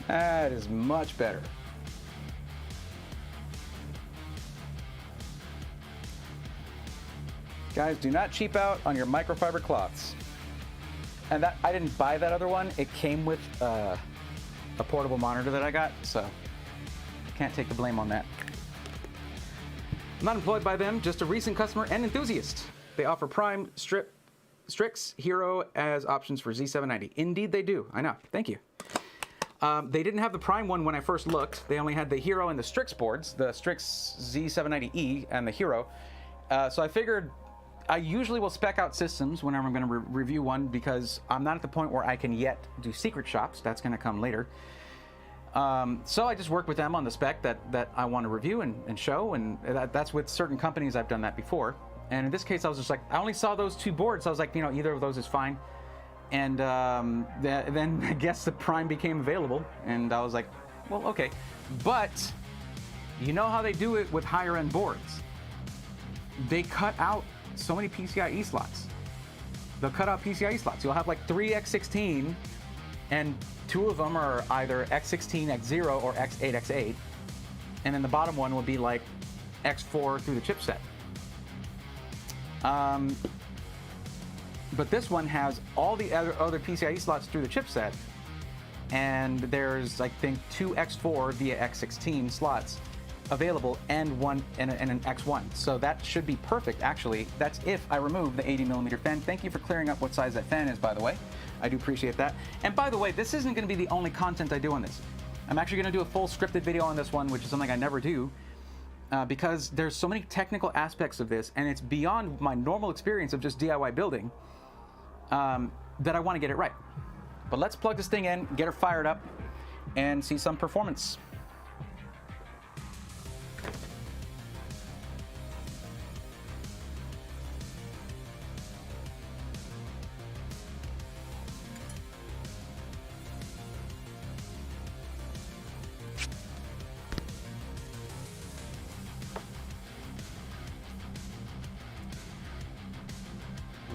That is much better. Guys, do not cheap out on your microfiber cloths. And that, I didn't buy that other one. It came with a portable monitor that I got, so can't take the blame on that. I'm not employed by them, just a recent customer and enthusiast. They offer Prime, Strix, Hero as options for Z790. Indeed they do. I know. Thank you. They didn't have the Prime one when I first looked. They only had the Hero and the Strix boards, the Strix Z790E and the Hero. So I figured I usually will spec out systems whenever I'm going to review one, because I'm not at the point where I can yet do secret shops. That's going to come later. So I just work with them on the spec that I want to review and show, and that's with certain companies. I've done that before. And in this case, I was just like, I only saw those two boards. So I was like, either of those is fine. And then I guess the Prime became available, and I was like, well, okay. But you know how they do it with higher end boards? They cut out so many PCIe slots. They'll cut out PCIe slots. You'll have like 3 X16, and 2 of them are either X16, X0, or X8, X8. And then the bottom one will be like X4 through the chipset. But this one has all the other PCIe slots through the chipset, and there's, I think, 2 X4 via X16 slots available and an X1. So that should be perfect, actually. That's if I remove the 80mm fan. Thank you for clearing up what size that fan is, by the way. I do appreciate that. And by the way, this isn't going to be the only content I do on this. I'm actually going to do a full scripted video on this one, which is something I never do, because there's so many technical aspects of this, and it's beyond my normal experience of just DIY building, that I want to get it right. But let's plug this thing in, get her fired up, and see some performance.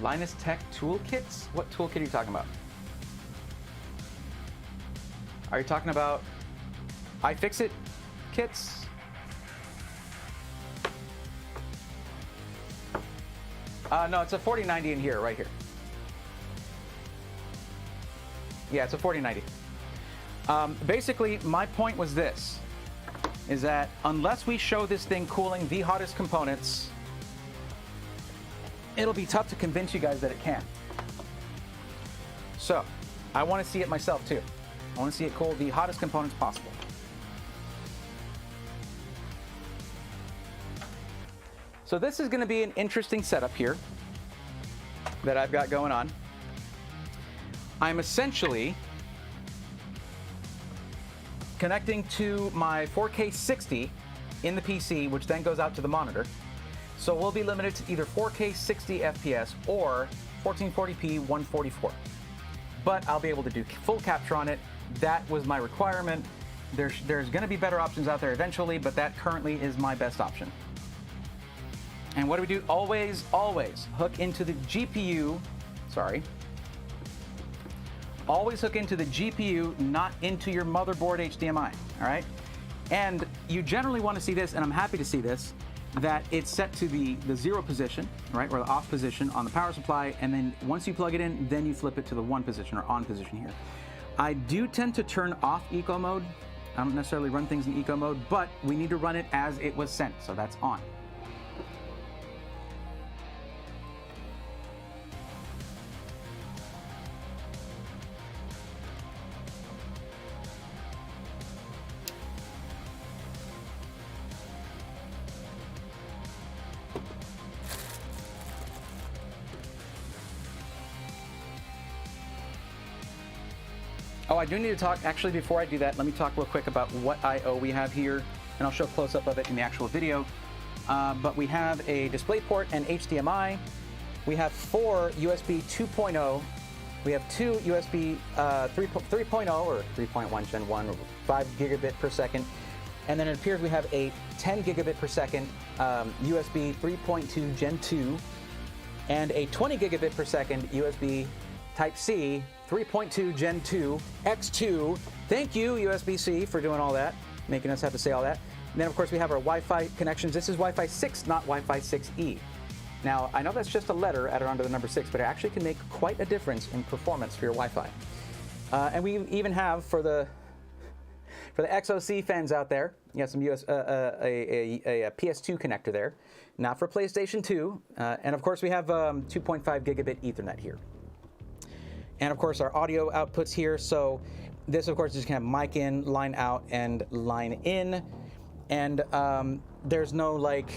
Linus Tech toolkits? What toolkit are you talking about? Are you talking about iFixit kits? No, it's a 4090 in here, right here. Yeah, it's a 4090. Basically, my point was this, is that unless we show this thing cooling the hottest components, it'll be tough to convince you guys that it can. So, I want to see it myself too. I want to see it cool the hottest components possible. So this is going to be an interesting setup here that I've got going on. I'm essentially connecting to my 4K 60 in the PC, which then goes out to the monitor. So we'll be limited to either 4K 60 FPS or 1440p 144. But I'll be able to do full capture on it. That was my requirement. There's going to be better options out there eventually, but that currently is my best option. And what do? Always hook into the GPU. Sorry. Always hook into the GPU, not into your motherboard HDMI. All right. And you generally want to see this, and I'm happy to see this, that it's set to the 0 position, right, or the off position on the power supply, and then once you plug it in, then you flip it to the 1 position or on position here. I do tend to turn off eco mode. I don't necessarily run things in eco mode, but we need to run it as it was sent, so that's on. Oh, I do need to talk, actually before I do that, let me talk real quick about what I/O we have here, and I'll show a close-up of it in the actual video. But we have a DisplayPort and HDMI. We have 4 USB 2.0. We have 2 USB 3.0 or 3.1 Gen 1, 5 gigabit per second. And then it appears we have a 10 gigabit per second USB 3.2 Gen 2 and a 20 gigabit per second USB Type-C 3.2 Gen 2 X2. Thank you, USB-C, for doing all that, making us have to say all that. And then, of course, we have our Wi-Fi connections. This is Wi-Fi 6, not Wi-Fi 6E. Now, I know that's just a letter added onto the number 6, but it actually can make quite a difference in performance for your Wi-Fi. And we even have, for the XOC fans out there, you got some a PS2 connector there, not for PlayStation 2. And, of course, we have 2.5 gigabit Ethernet here. And of course our audio outputs here. So this of course is kind of mic in, line out, and line in. And there's no like,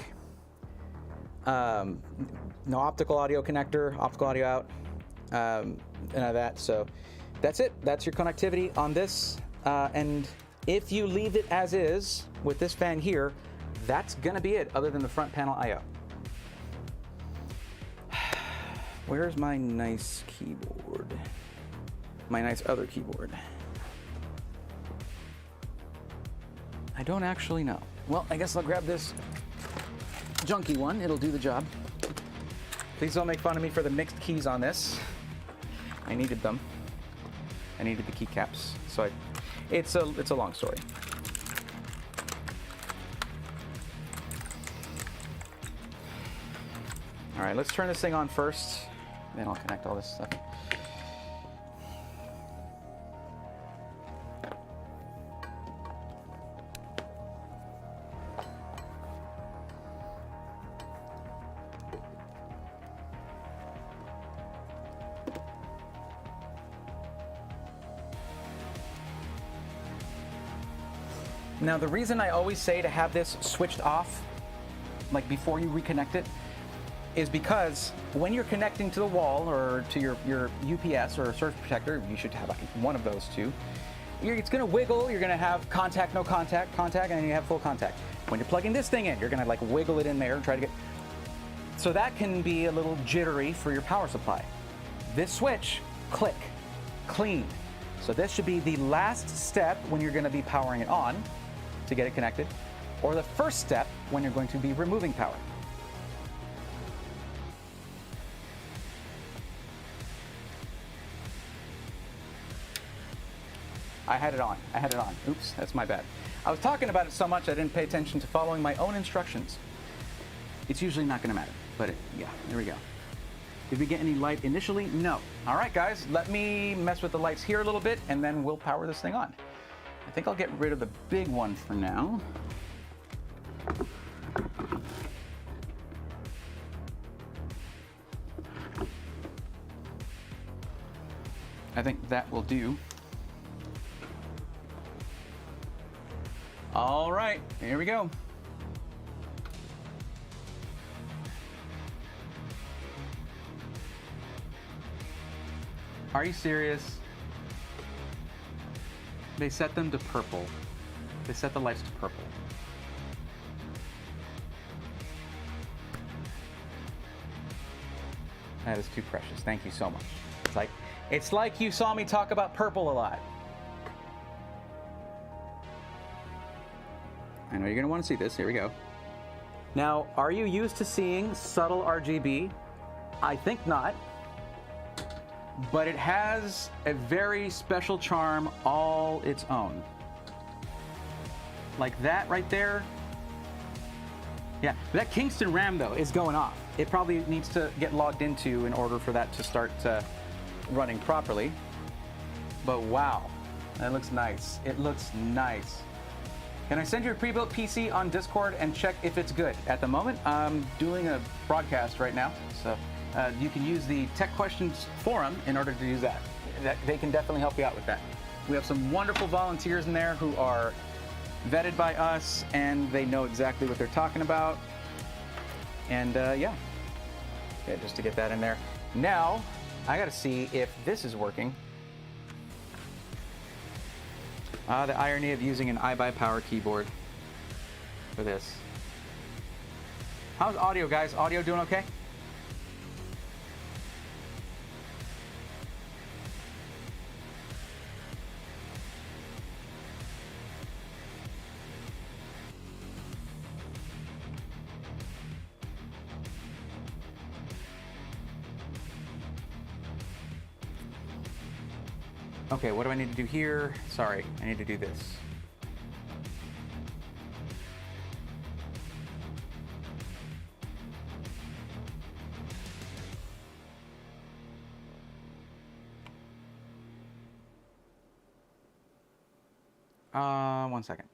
no optical audio connector, optical audio out, none of that. So that's it. That's your connectivity on this. And if you leave it as is with this fan here, that's gonna be it other than the front panel I/O. Where's my nice keyboard? My nice other keyboard. I don't actually know. Well, I guess I'll grab this junky one. It'll do the job. Please don't make fun of me for the mixed keys on this. I needed them. I needed the keycaps. So it's a long story. All right, let's turn this thing on first. Then I'll connect all this stuff. Now, the reason I always say to have this switched off, like before you reconnect it, is because when you're connecting to the wall or to your UPS or surge protector, you should have one of those two. It's going to wiggle. You're going to have contact, no contact, contact, and then you have full contact. When you're plugging this thing in, you're going to like wiggle it in there and try to get. So that can be a little jittery for your power supply. This switch, click, clean. So this should be the last step when you're going to be powering it on to get it connected, or the first step when you're going to be removing power. I had it on. Oops, that's my bad. I was talking about it so much I didn't pay attention to following my own instructions. It's usually not going to matter, but yeah, there we go. Did we get any light initially? No. All right, guys, let me mess with the lights here a little bit, and then we'll power this thing on. I think I'll get rid of the big one for now. I think that will do. All right, here we go. Are you serious? They set them to purple. They set the lights to purple. That is too precious. Thank you so much. It's like you saw me talk about purple a lot. I know you're going to want to see this. Here we go. Now, are you used to seeing subtle RGB? I think not. But it has a very special charm all its own. Like that right there. Yeah, that Kingston RAM though is going off. It probably needs to get logged into in order for that to start running properly. But wow, that looks nice. It looks nice. Can I send you a pre-built PC on Discord and check if it's good? At the moment, I'm doing a broadcast right now, so you can use the Tech Questions forum in order to use that. They can definitely help you out with that. We have some wonderful volunteers in there who are vetted by us, and they know exactly what they're talking about. And yeah, just to get that in there. Now, I gotta see if this is working. The irony of using an iBuyPower keyboard for this. How's audio, guys? Audio doing okay? Okay, what do I need to do here? Sorry, I need to do this. One second.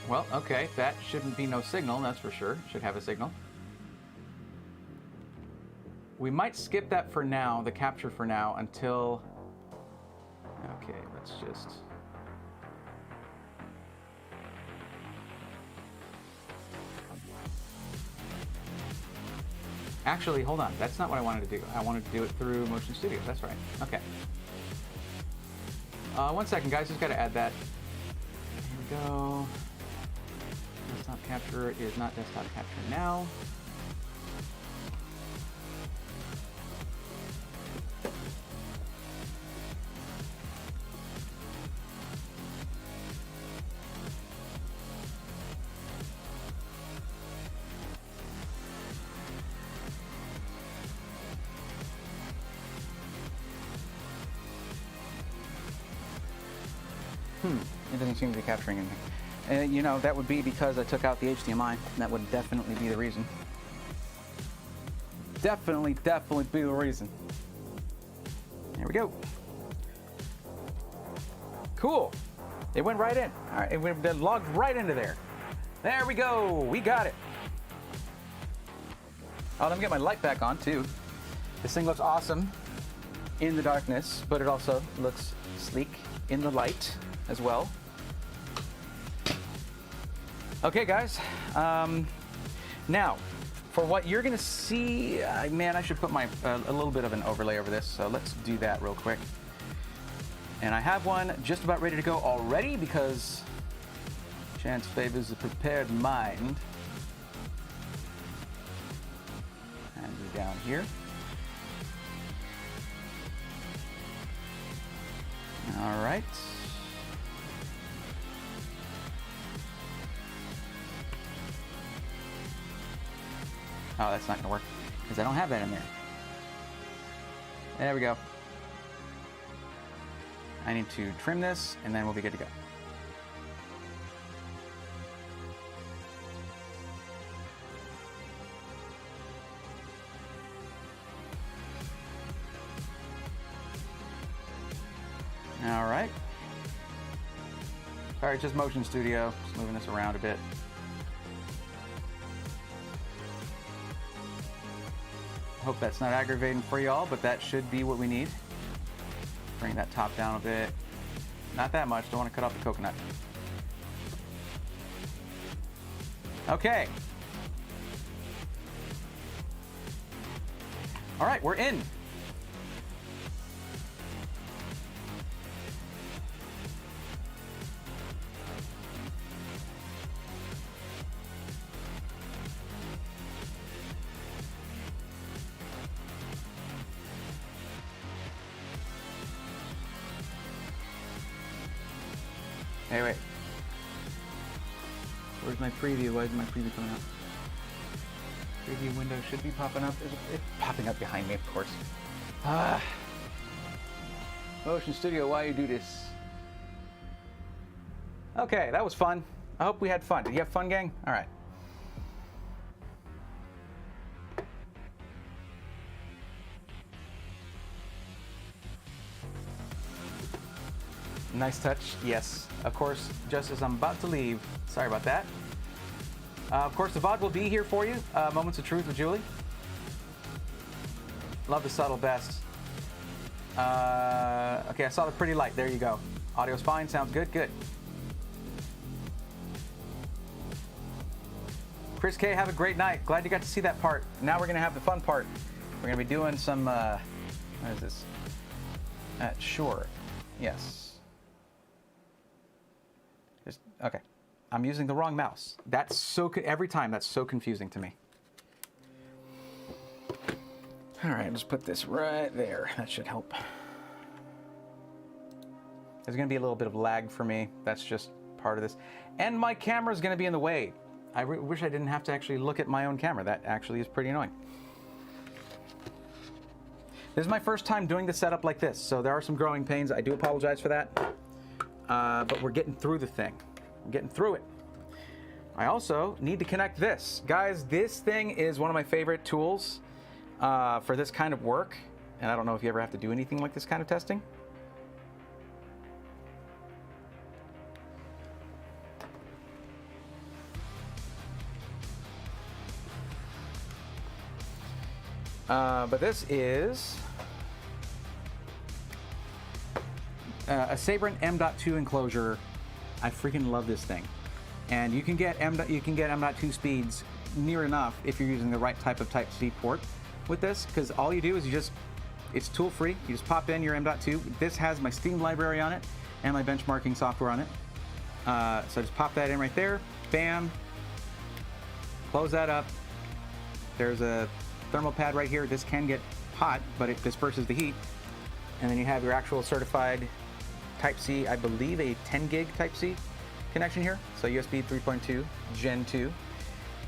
Well, okay, that shouldn't be no signal, that's for sure. Should have a signal. We might skip that for now, the capture for now, until... Okay, let's just... Actually, hold on, that's not what I wanted to do. I wanted to do it through Motion Studio, that's right. Okay. 1 second, guys, just gotta add that. Here we go. Desktop capture is not desktop capture now. It doesn't seem to be capturing anything. You know, that would be because I took out the HDMI. That would definitely be the reason. Definitely be the reason. There we go. Cool. It went right in. All right, it logged right into there. There we go. We got it. Oh, let me get my light back on too. This thing looks awesome in the darkness, but it also looks sleek in the light as well. Okay, guys. Now, for what you're gonna see, man, I should put my a little bit of an overlay over this. So let's do that real quick. And I have one just about ready to go already because chance favors the prepared mind. And we're down here. All right. Oh, that's not going to work because I don't have that in there. There we go. I need to trim this and then we'll be good to go. All right. All right, just Motion Studio. Just moving this around a bit. Hope that's not aggravating for y'all, but that should be what we need. Bring that top down a bit. Not that much, don't want to cut off the coconut. Okay. All right, we're in. Hey, wait. Where's my preview? Why isn't my preview coming up? Preview window should be popping up. It's popping up behind me, of course. Motion Studio, why you do this? Okay, that was fun. I hope we had fun. Did you have fun, gang? All right. Nice touch, yes. Of course, just as I'm about to leave, sorry about that. Of course, the VOD will be here for you. Moments of Truth with Julie. Love the subtle best. Okay, I saw the pretty light. There you go. Audio's fine, sounds good, good. Chris K, have a great night. Glad you got to see that part. Now we're gonna have the fun part. We're gonna be doing some, what is this? Sure, yes. Okay, I'm using the wrong mouse. That's so, every time that's so confusing to me. All right, just put this right there. That should help. There's gonna be a little bit of lag for me. That's just part of this. And my camera's gonna be in the way. I wish I didn't have to actually look at my own camera. That actually is pretty annoying. This is my first time doing the setup like this, so there are some growing pains. I do apologize for that. But we're getting through the thing. I'm getting through it. I also need to connect this. Guys, this thing is one of my favorite tools for this kind of work. And I don't know if you ever have to do anything like this kind of testing. But this is a Sabrent M.2 enclosure. I freaking love this thing, and you can get M.2 speeds near enough if you're using the right type of Type-C port with this, because all you do is it's tool free. You just pop in your M.2. This has my Steam library on it and my benchmarking software on it. So just pop that in right there. Bam. Close that up. There's a thermal pad right here. This can get hot, but it disperses the heat. And then you have your actual certified Type-C, I believe a 10 gig Type-C connection here. So USB 3.2 Gen 2.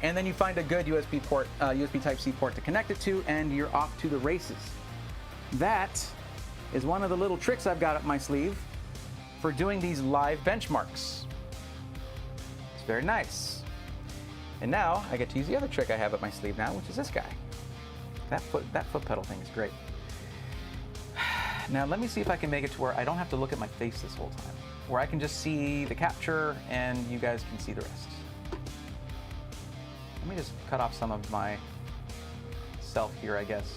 And then you find a good USB port, USB Type-C port to connect it to, and you're off to the races. That is one of the little tricks I've got up my sleeve for doing these live benchmarks. It's very nice. And now I get to use the other trick I have up my sleeve now, which is this guy. That foot pedal thing is great. Now let me see if I can make it to where I don't have to look at my face this whole time, where I can just see the capture and you guys can see the rest. Let me just cut off some of my self here, I guess.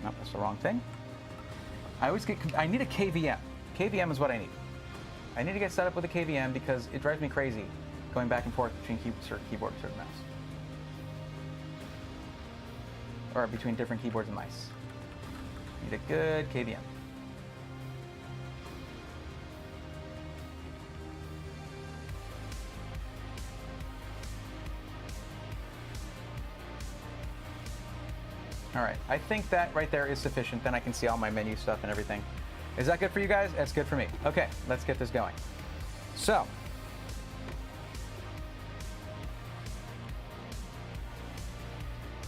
Nope, that's the wrong thing. I need a KVM. KVM is what I need. I need to get set up with a KVM because it drives me crazy going back and forth between certain keyboard and certain mouse. Or between different keyboards and mice. Need a good KVM. All right, I think that right there is sufficient. Then I can see all my menu stuff and everything. Is that good for you guys? That's good for me. Okay, let's get this going. So,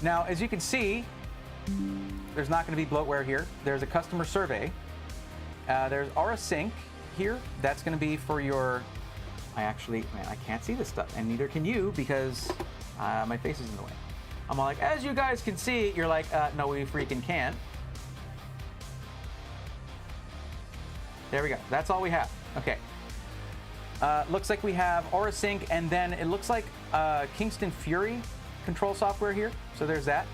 now as you can see, there's not going to be bloatware here. There's a customer survey. There's RSync here. That's going to be for your, man, I can't see this stuff, and neither can you because my face is in the way. I'm all like, as you guys can see, you're like, no, we freaking can't. There we go. That's all we have. Okay. Looks like we have RSync, and then it looks like Kingston Fury control software here. So there's that.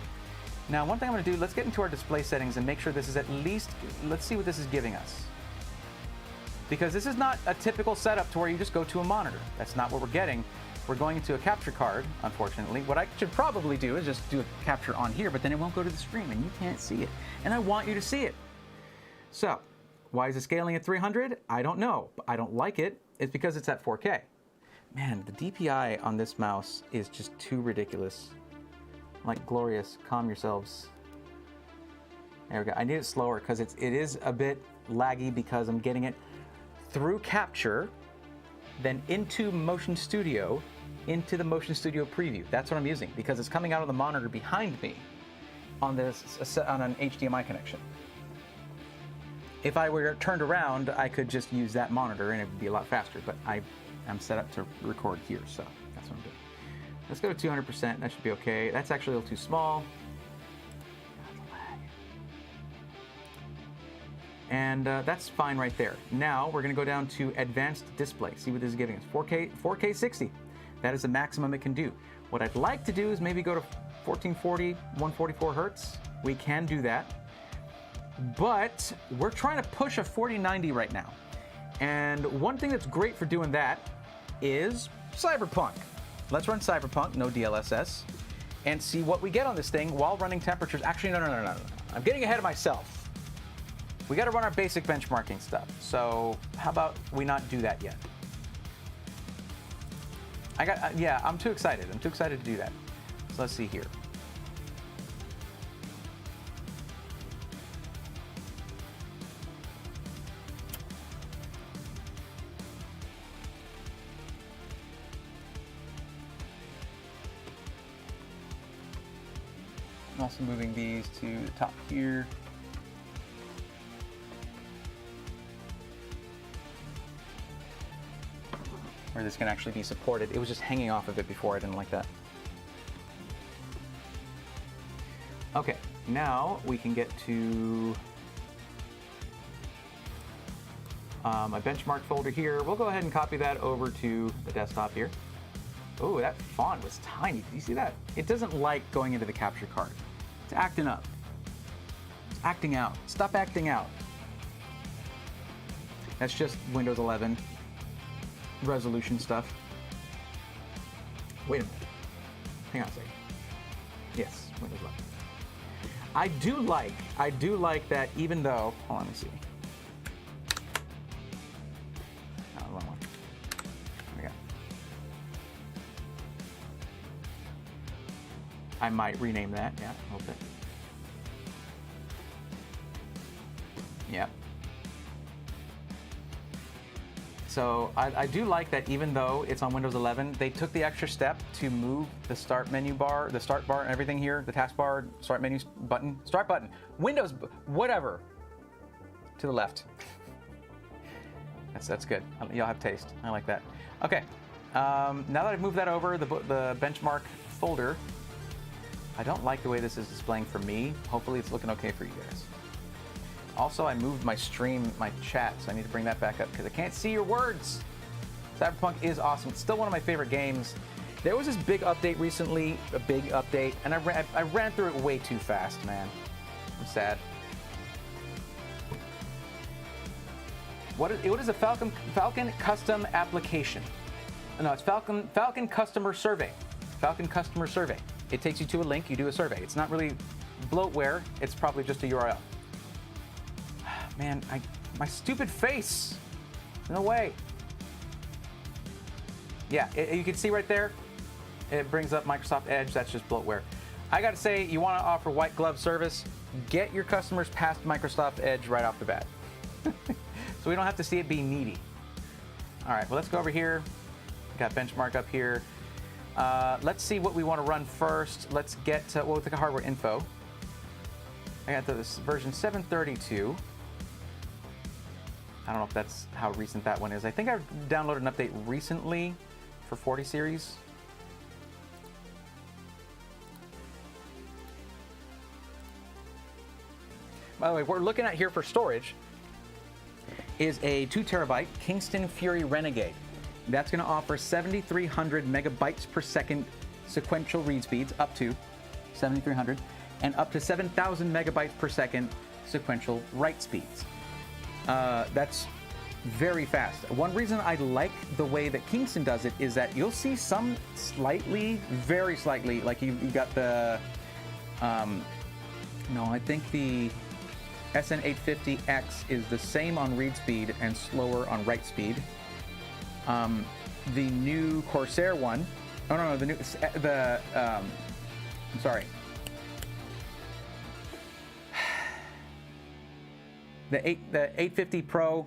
Now, one thing I'm going to do, let's get into our display settings and make sure this is at least, let's see what this is giving us. Because this is not a typical setup to where you just go to a monitor. That's not what we're getting. We're going into a capture card, unfortunately. What I should probably do is just do a capture on here, but then it won't go to the stream and you can't see it. And I want you to see it. So, why is it scaling at 300? I don't know. I don't like it. It's because it's at 4K. Man, the DPI on this mouse is just too ridiculous. Like, glorious. Calm yourselves. There we go. I need it slower because it is a bit laggy because I'm getting it through capture, then into Motion Studio, into the Motion Studio preview. That's what I'm using because it's coming out of the monitor behind me on an HDMI connection. If I were turned around, I could just use that monitor and it would be a lot faster, but I'm set up to record here, so that's what I'm doing. Let's go to 200%, that should be okay. That's actually a little too small. And that's fine right there. Now we're gonna go down to advanced display. See what this is giving us, 4K 60. That is the maximum it can do. What I'd like to do is maybe go to 1440, 144 Hertz. We can do that. But we're trying to push a 4090 right now. And one thing that's great for doing that is Cyberpunk. Let's run Cyberpunk, no DLSS, and see what we get on this thing while running temperatures. Actually, no. I'm getting ahead of myself. We got to run our basic benchmarking stuff. So how about we not do that yet? Yeah, I'm too excited. I'm too excited to do that. So let's see here. I'm also moving these to the top here. Where this can actually be supported. It was just hanging off of it before. I didn't like that. Okay, now we can get to my benchmark folder here. We'll go ahead and copy that over to the desktop here. Oh, that font was tiny. Did you see that? It doesn't like going into the capture card. It's acting up. It's acting out. Stop acting out. That's just Windows 11 resolution stuff. Wait a minute. Hang on a second. Yes, Windows 11. I do like that even though, hold on, let me see. Oh, wrong one. There we go. I might rename that, yeah, a little bit. Yep. So I do like that even though it's on Windows 11, they took the extra step to move the start menu bar, the start bar and everything here, the taskbar, start menu button, start button, Windows, whatever, to the left. That's good. Y'all have taste. I like that. Okay, now that I've moved that over, the benchmark folder, I don't like the way this is displaying for me. Hopefully it's looking okay for you guys. Also, I moved my stream, my chat, so I need to bring that back up because I can't see your words. Cyberpunk is awesome. It's still one of my favorite games. There was this big update recently, a big update, and I ran through it way too fast, man. I'm sad. What is a Falcon custom application? No, it's Falcon customer survey. Falcon customer survey. It takes you to a link, you do a survey. It's not really bloatware, it's probably just a URL. Man, my stupid face. No way. Yeah, you can see right there, it brings up Microsoft Edge. That's just bloatware. I gotta say, you wanna offer white glove service, get your customers past Microsoft Edge right off the bat. So we don't have to see it being needy. All right, well, let's go over here. Got benchmark up here. Let's see what we wanna run first. Let's get to, well, the hardware info. I got this version 732. I don't know if that's how recent that one is. I think I've downloaded an update recently for 40 series. By the way, what we're looking at here for storage is a 2 terabyte Kingston Fury Renegade. That's going to offer 7,300 megabytes per second sequential read speeds, up to 7,300, and up to 7,000 megabytes per second sequential write speeds. That's very fast. One reason I like the way that Kingston does it is that you'll see some slightly, very slightly, like you got the, no, I think the SN850X is the same on read speed and slower on write speed. The new Corsair one, oh no, I'm sorry. The 850 Pro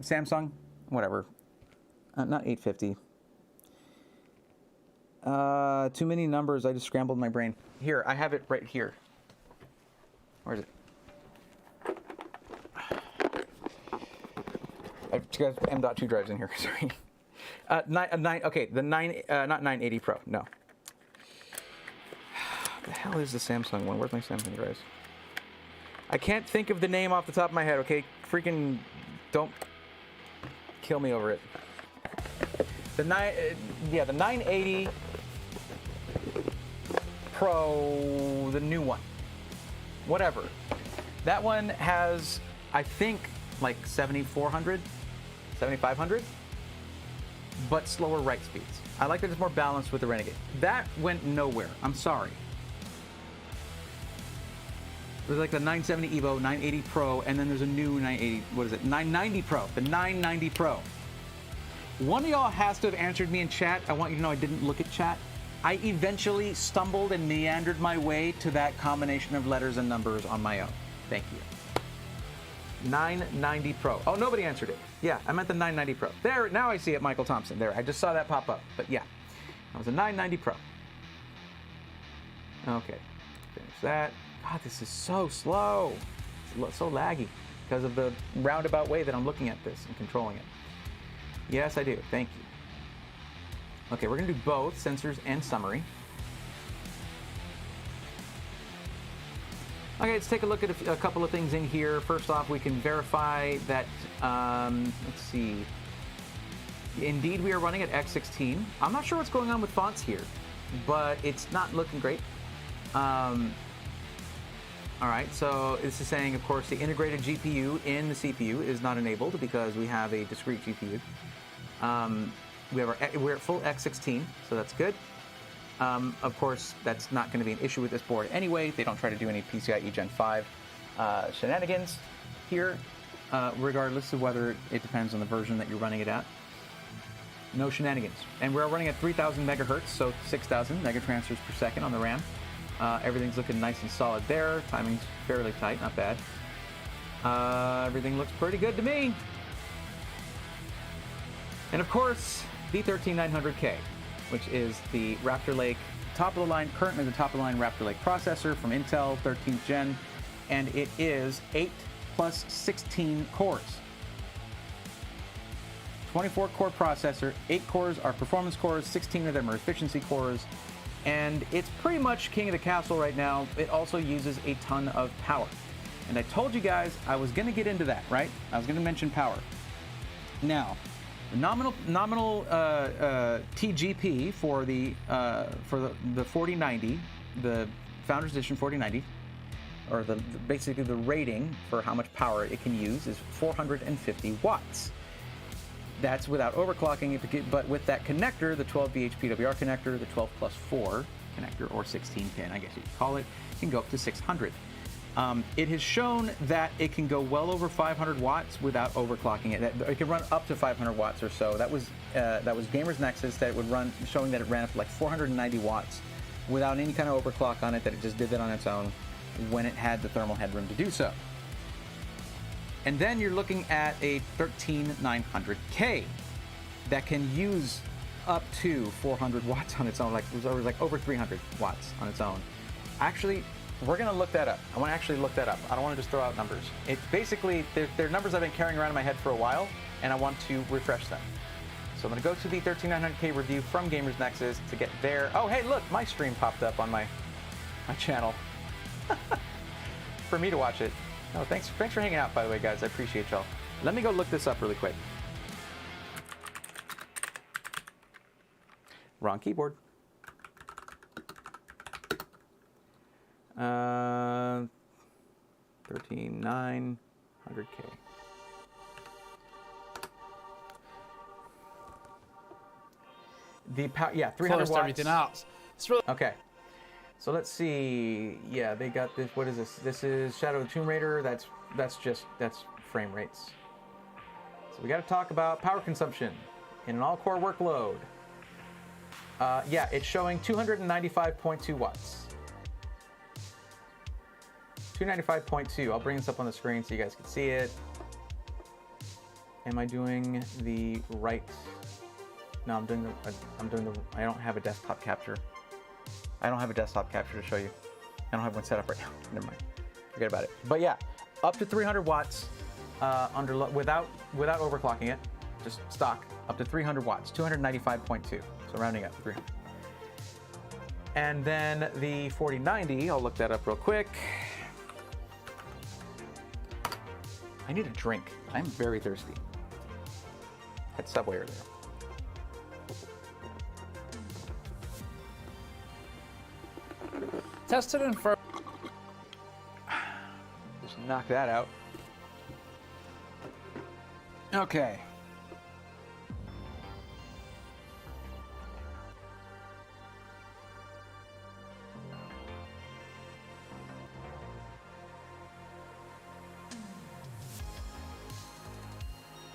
Samsung, whatever. Not 850. Too many numbers. I just scrambled my brain. Here, I have it right here. Where is it? I've got M.2 drives in here. Sorry. Okay, the not 980 Pro. No. The hell is the Samsung one? Where's my Samsung drives? I can't think of the name off the top of my head, okay? Freaking don't kill me over it. The 980 Pro, the new one. Whatever. That one has, I think, like 7,400, 7,500, but slower write speeds. I like that it's more balanced with the Renegade. That went nowhere. I'm sorry. There's like the 970 Evo, 980 Pro, and then there's a new 980, what is it? 990 Pro, the 990 Pro. One of y'all has to have answered me in chat. I want you to know I didn't look at chat. I eventually stumbled and meandered my way to that combination of letters and numbers on my own. Thank you. 990 Pro. Oh, nobody answered it. Yeah, I meant the 990 Pro. There, now I see it, Michael Thompson. There, I just saw that pop up. But yeah, that was a 990 Pro. Okay, finish that. God, this is so slow. It's so laggy because of the roundabout way that I'm looking at this and controlling it. Yes, I do. Thank you. Okay, we're going to do both sensors and summary. Okay, let's take a look at a couple of things in here. First off, we can verify that, let's see. Indeed, we are running at X16. I'm not sure what's going on with fonts here, but it's not looking great. All right, so this is saying, of course, the integrated GPU in the CPU is not enabled because we have a discrete GPU. We're at full X16, so that's good. Of course, that's not going to be an issue with this board anyway. They don't try to do any PCIe Gen 5 shenanigans here, regardless of whether it depends on the version that you're running it at. No shenanigans. And we're running at 3,000 megahertz, so 6,000 megatransfers per second on the RAM. Everything's looking nice and solid there. Timing's fairly tight, not bad. Everything looks pretty good to me. And of course, the 13900K, which is the Raptor Lake top of the line, currently the top of the line Raptor Lake processor from Intel, 13th gen, and it is 8 plus 16 cores. 24 core processor, 8 cores are performance cores, 16 of them are efficiency cores, and it's pretty much king of the castle right now. It also uses a ton of power. And I told you guys I was going to get into that, right? I was going to mention power. Now, the nominal TGP for the 4090, the Founders Edition 4090, or basically the rating for how much power it can use is 450 watts. That's without overclocking, but with that connector, the 12V PWR connector, the 12+4 connector, or 16 pin, I guess you could call it, can go up to 600. It has shown that it can go well over 500 watts without overclocking it. It can run up to 500 watts or so. That was Gamers Nexus, that it would run, showing that it ran up to like 490 watts without any kind of overclock on it, that it just did that on its own when it had the thermal headroom to do so. And then you're looking at a 13900K that can use up to 400 watts on its own, like over 300 watts on its own. Actually, we're going to look that up. I want to actually look that up. I don't want to just throw out numbers. It's basically, they're numbers I've been carrying around in my head for a while, and I want to refresh them. So I'm going to go to the 13900K review from Gamers Nexus to get there. Oh, hey, look, my stream popped up on my channel for me to watch it. Oh, thanks for hanging out, by the way, guys. I appreciate y'all. Let me go look this up really quick. Wrong keyboard. 13900K. The power, yeah, 300 Closed watts. everything else. It's really Okay. So let's see. Yeah, they got this. What is this? This is Shadow of the Tomb Raider. That's frame rates. So we got to talk about power consumption in an all-core workload. Yeah, it's showing 295.2 watts. 295.2. I'll bring this up on the screen so you guys can see it. Am I doing the right? No, I'm doing the. I don't have a desktop capture. I don't have a desktop capture to show you. I don't have one set up right now. Never mind. Forget about it. But yeah, up to 300 watts without overclocking it, just stock, up to 300 watts, 295.2. So rounding up, 300. And then the 4090, I'll look that up real quick. I need a drink. I'm very thirsty. Had Subway earlier. tested and for. Just knock that out. Okay.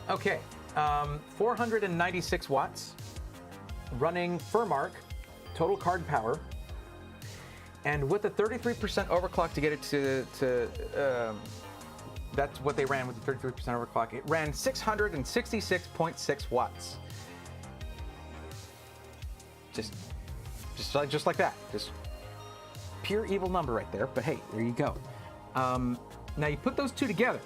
Okay, 496 watts, running Furmark, total card power, and with a 33% overclock to get it to that's what they ran with the 33% overclock. It ran 666.6 watts. Just like that. Just pure evil number right there. But hey, there you go. Now you put those two together.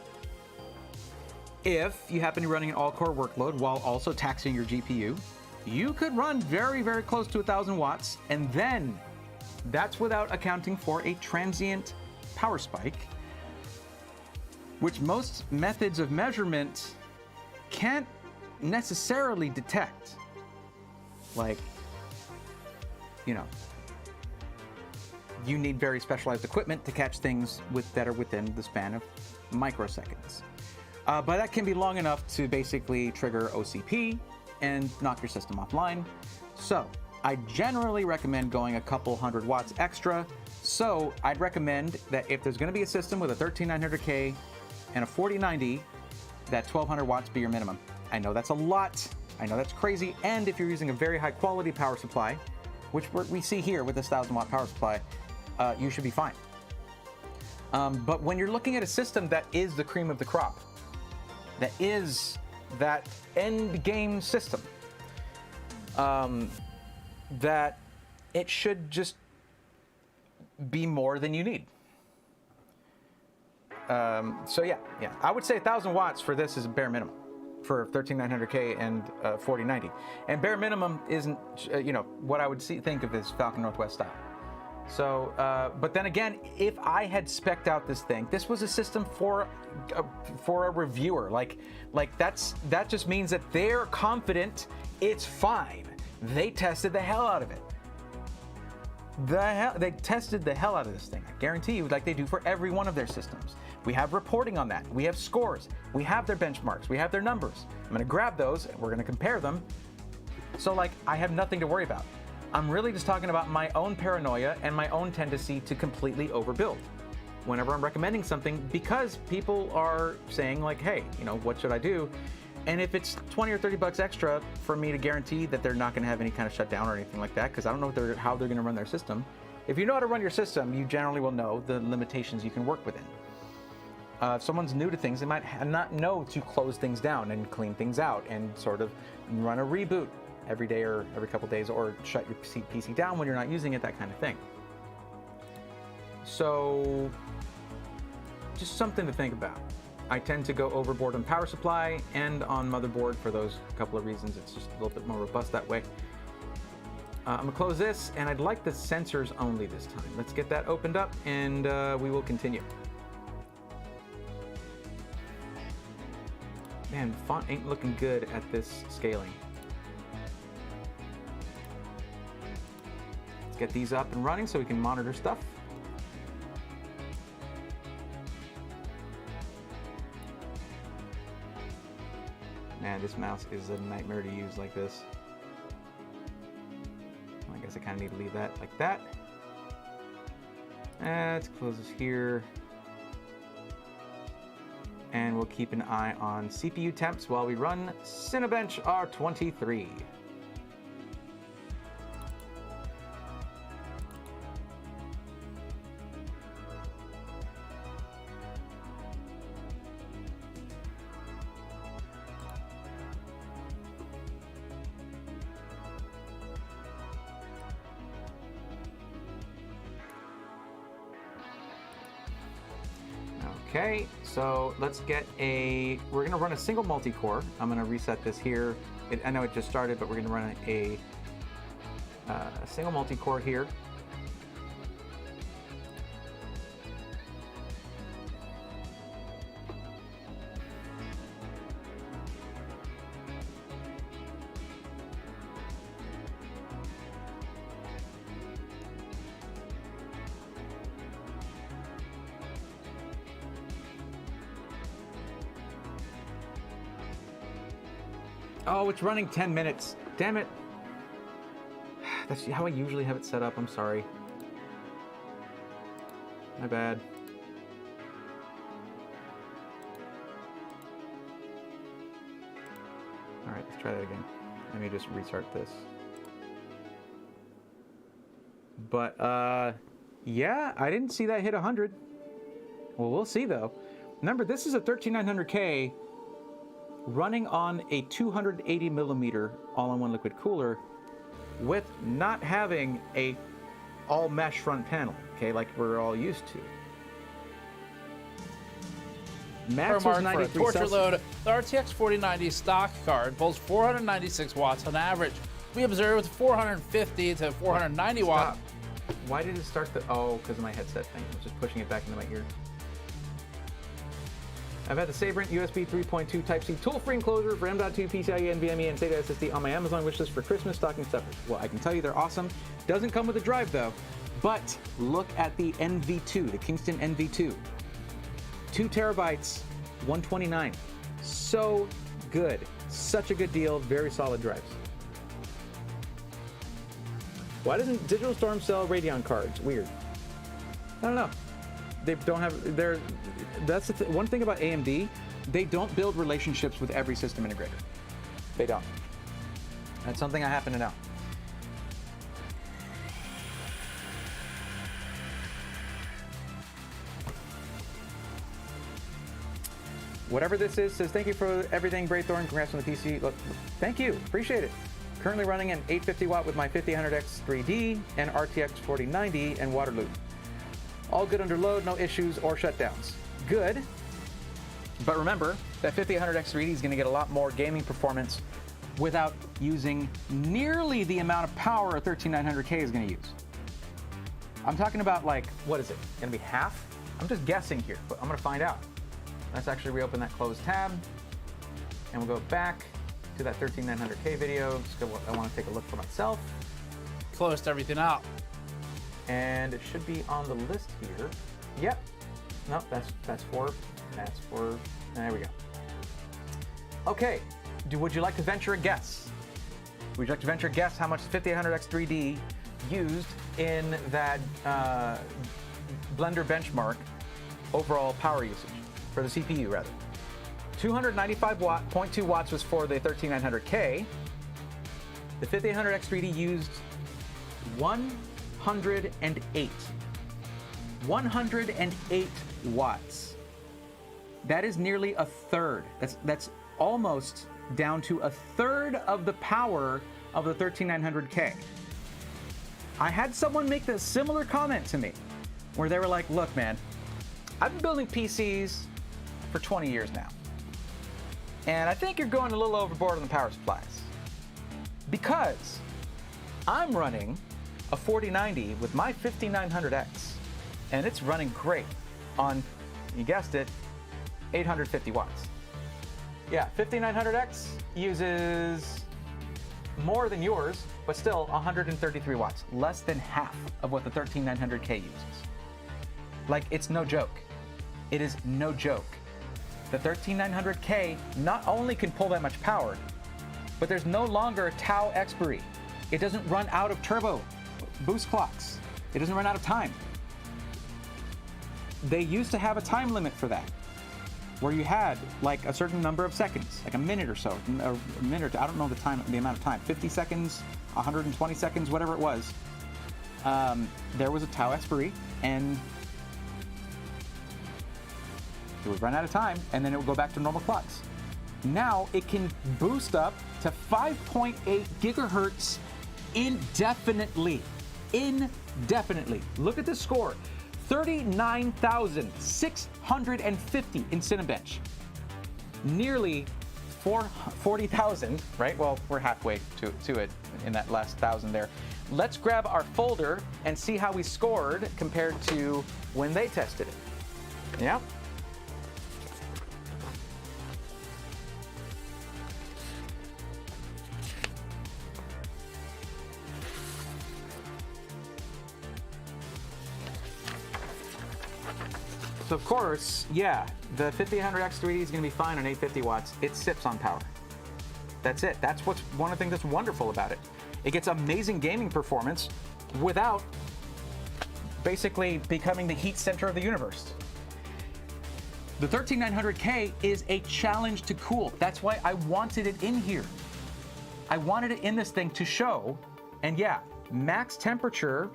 If you happen to be running an all-core workload while also taxing your GPU, you could run very, very close to 1,000 watts, and then that's without accounting for a transient power spike, which most methods of measurement can't necessarily detect. Like, you know, you need very specialized equipment to catch things that are within the span of microseconds. But that can be long enough to basically trigger OCP and knock your system offline. So I generally recommend going a couple hundred watts extra. So I'd recommend that if there's going to be a system with a 13900K and a 4090, that 1200 watts be your minimum. I know that's a lot. I know that's crazy. And if you're using a very high quality power supply, which we see here with this 1,000 watt power supply, you should be fine. But when you're looking at a system that is the cream of the crop, that is that end game system, that it should just be more than you need. So yeah, I would say 1,000 watts for this is bare minimum for 13900K and 4090. And bare minimum isn't, what I would think of as Falcon Northwest style. So, but then again, if I had spec'd out this thing, this was a system for a reviewer. Like that just means that they're confident it's fine. They tested the hell out of it. They tested the hell out of this thing. I guarantee you, like they do for every one of their systems. We have reporting on that. We have scores. We have their benchmarks. We have their numbers. I'm going to grab those and we're going to compare them. So like, I have nothing to worry about. I'm really just talking about my own paranoia and my own tendency to completely overbuild whenever I'm recommending something, because people are saying like, hey, what should I do? And if it's 20 or 30 bucks extra for me to guarantee that they're not going to have any kind of shutdown or anything like that, because I don't know how they're going to run their system. If you know how to run your system, you generally will know the limitations you can work within. If someone's new to things, they might not know to close things down and clean things out and sort of run a reboot every day or every couple days, or shut your PC down when you're not using it, that kind of thing. So just something to think about. I tend to go overboard on power supply and on motherboard for those couple of reasons. It's just a little bit more robust that way. I'm gonna close this, and I'd like the sensors only this time. Let's get that opened up, and we will continue. Man, font ain't looking good at this scaling. Let's get these up and running so we can monitor stuff. Man, this mouse is a nightmare to use like this. I guess I kind of need to leave that like that. Let's close this here. And we'll keep an eye on CPU temps while we run Cinebench R23. Okay, so let's get we're gonna run a single multi-core. I'm gonna reset this here. I know it just started, but we're gonna run a single multi-core here. Oh, it's running 10 minutes. Damn it. That's how I usually have it set up. I'm sorry. My bad. All right, let's try that again. Let me just restart this. But, yeah, I didn't see that hit 100. Well, we'll see, though. Remember, this is a 13900K running on a 280 millimeter all-in-one liquid cooler with not having a all mesh front panel, okay, like we're all used to. Max was 93 torture Celsius. load. The RTX 4090 stock card pulls 496 watts on average. We observed 450 to 490 watts. Why did it start the... Oh, because of my headset thing. I was just pushing it back into my ear. I've had the Sabrent USB 3.2 Type-C tool-free enclosure for M.2, PCIe, NVMe, and SATA SSD on my Amazon wishlist for Christmas stocking stuffers. Well, I can tell you they're awesome. Doesn't come with a drive, though. But look at the NV2, the Kingston NV2. 2 terabytes, 129. So good. Such a good deal. Very solid drives. Why doesn't Digital Storm sell Radeon cards? Weird. I don't know. They don't have... That's the one thing about AMD. They don't build relationships with every system integrator. They don't. That's something I happen to know. Whatever this is, says thank you for everything, Braythorn. Congrats on the PC. Look, thank you, appreciate it. Currently running an 850 watt with my 5000X 3D and RTX 4090 and Waterloo. All good under load, no issues or shutdowns. Good. But remember, that 5000X 3D is going to get a lot more gaming performance without using nearly the amount of power a 13900K is going to use. I'm talking about, like, what is it? Going to be half? I'm just guessing here, but I'm going to find out. Let's actually reopen that closed tab, and we'll go back to that 13900K video. Just I want to take a look for myself. Closed everything out. And it should be on the list here. Yep. No, that's for. There we go. Okay. Would you like to venture a guess? Would you like to venture a guess how much 5800X 3D used in that Blender benchmark overall power usage for the CPU, rather? 295.2 watts was for the 13900K. The 5800X 3D used 108 watts. That is nearly a third. That's almost down to a third of the power of the 13900K. I had someone make a similar comment to me where they were like, look, man, I've been building PCs for 20 years now, and I think you're going a little overboard on the power supplies, because I'm running a 4090 with my 5900X, and it's running great on, you guessed it, 850 watts. Yeah, 5900X uses more than yours, but still 133 watts, less than half of what the 13900K uses. Like, it's no joke. It is no joke. The 13900K not only can pull that much power, but there's no longer a tau expiry. It doesn't run out of turbo boost clocks. It doesn't run out of time. They used to have a time limit for that, where you had like a certain number of seconds, like a minute or so, a minute, I don't know the amount of time, 50 seconds, 120 seconds, whatever it was. There was a tau expiry, and it would run out of time, and then it would go back to normal clocks. Now it can boost up to 5.8 gigahertz indefinitely. Indefinitely. Look at this score. 39,650 in Cinebench. Nearly 40,000, right? Well, we're halfway to it in that last 1,000 there. Let's grab our folder and see how we scored compared to when they tested it. Yeah. So of course, yeah, the 5800X 3D is going to be fine on 850 watts. It sips on power. That's it. That's what's one of the things that's wonderful about it. It gets amazing gaming performance without basically becoming the heat center of the universe. The 13900K is a challenge to cool. That's why I wanted it in here. I wanted it in this thing to show, and yeah, max temperature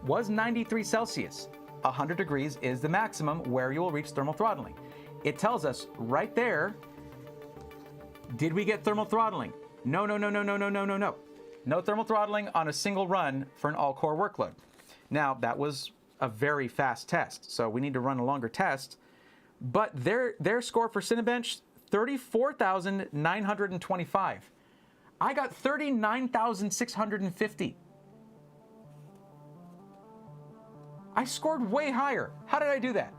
was 93 Celsius. 100 degrees is the maximum where you will reach thermal throttling. It tells us right there, did we get thermal throttling? No. No thermal throttling on a single run for an all-core workload. Now, that was a very fast test, so we need to run a longer test. But their score for Cinebench, 34,925. I got 39,650. I scored way higher. How did I do that?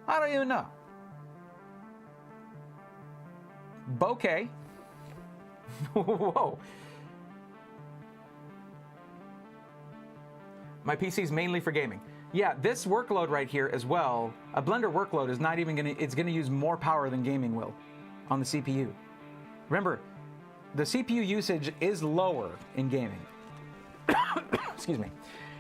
I don't even know. Bokeh. Whoa. My PC is mainly for gaming. Yeah, this workload right here as well, a Blender workload is not even it's gonna use more power than gaming will on the CPU. Remember, the CPU usage is lower in gaming. Excuse me.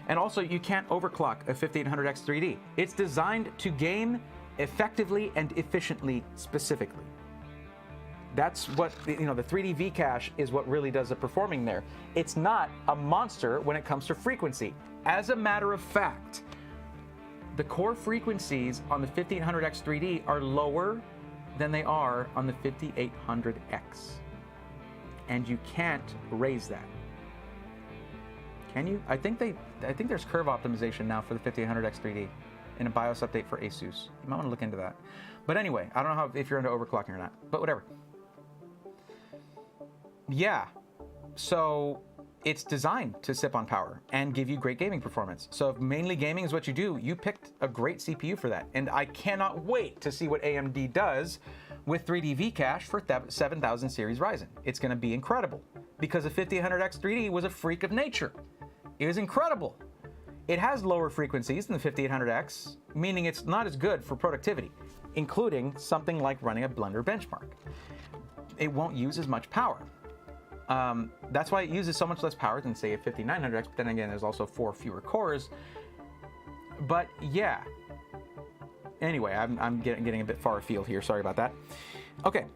And also, you can't overclock a 5800X 3D. It's designed to game effectively and efficiently specifically. That's what, the 3D V-cache is what really does the performing there. It's not a monster when it comes to frequency. As a matter of fact, the core frequencies on the 5800X 3D are lower than they are on the 5800X. And you can't raise that. Can you? I think there's curve optimization now for the 5800X 3D in a BIOS update for ASUS. You might want to look into that. But anyway, I don't know if you're into overclocking or not, but whatever. Yeah, so it's designed to sip on power and give you great gaming performance. So if mainly gaming is what you do, you picked a great CPU for that. And I cannot wait to see what AMD does with 3D V-Cache for 7000 series Ryzen. It's going to be incredible because the 5800X 3D was a freak of nature. It was incredible. It has lower frequencies than the 5800X, meaning it's not as good for productivity, including something like running a Blender benchmark. It won't use as much power. That's why it uses so much less power than, say, a 5900X, but then again, there's also 4 fewer cores. But yeah. Anyway, I'm getting a bit far afield here. Sorry about that. Okay.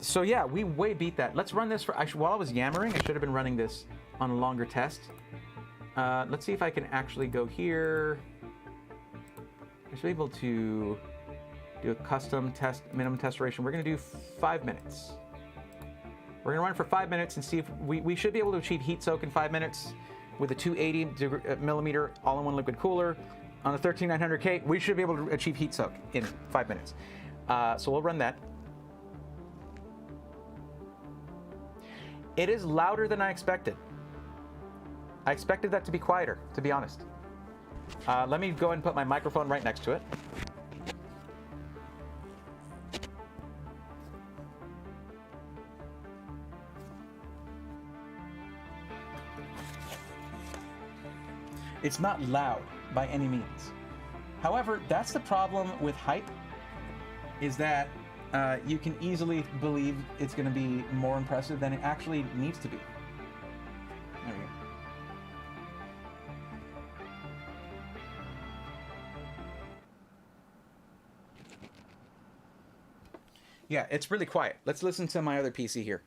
So yeah, we way beat that. Let's run this while I was yammering, I should have been running this on a longer test. Let's see if I can actually go here. I should be able to do a custom test, minimum test duration. We're going to do 5 minutes. We're going to run for 5 minutes and see if we should be able to achieve heat soak in 5 minutes with a 280 millimeter all-in-one liquid cooler. On the 13900K, we should be able to achieve heat soak in 5 minutes. So we'll run that. It is louder than I expected. I expected that to be quieter, to be honest. Let me go ahead and put my microphone right next to it. It's not loud by any means. However, that's the problem with hype, is that you can easily believe it's going to be more impressive than it actually needs to be. There we go. Yeah, it's really quiet. Let's listen to my other PC here.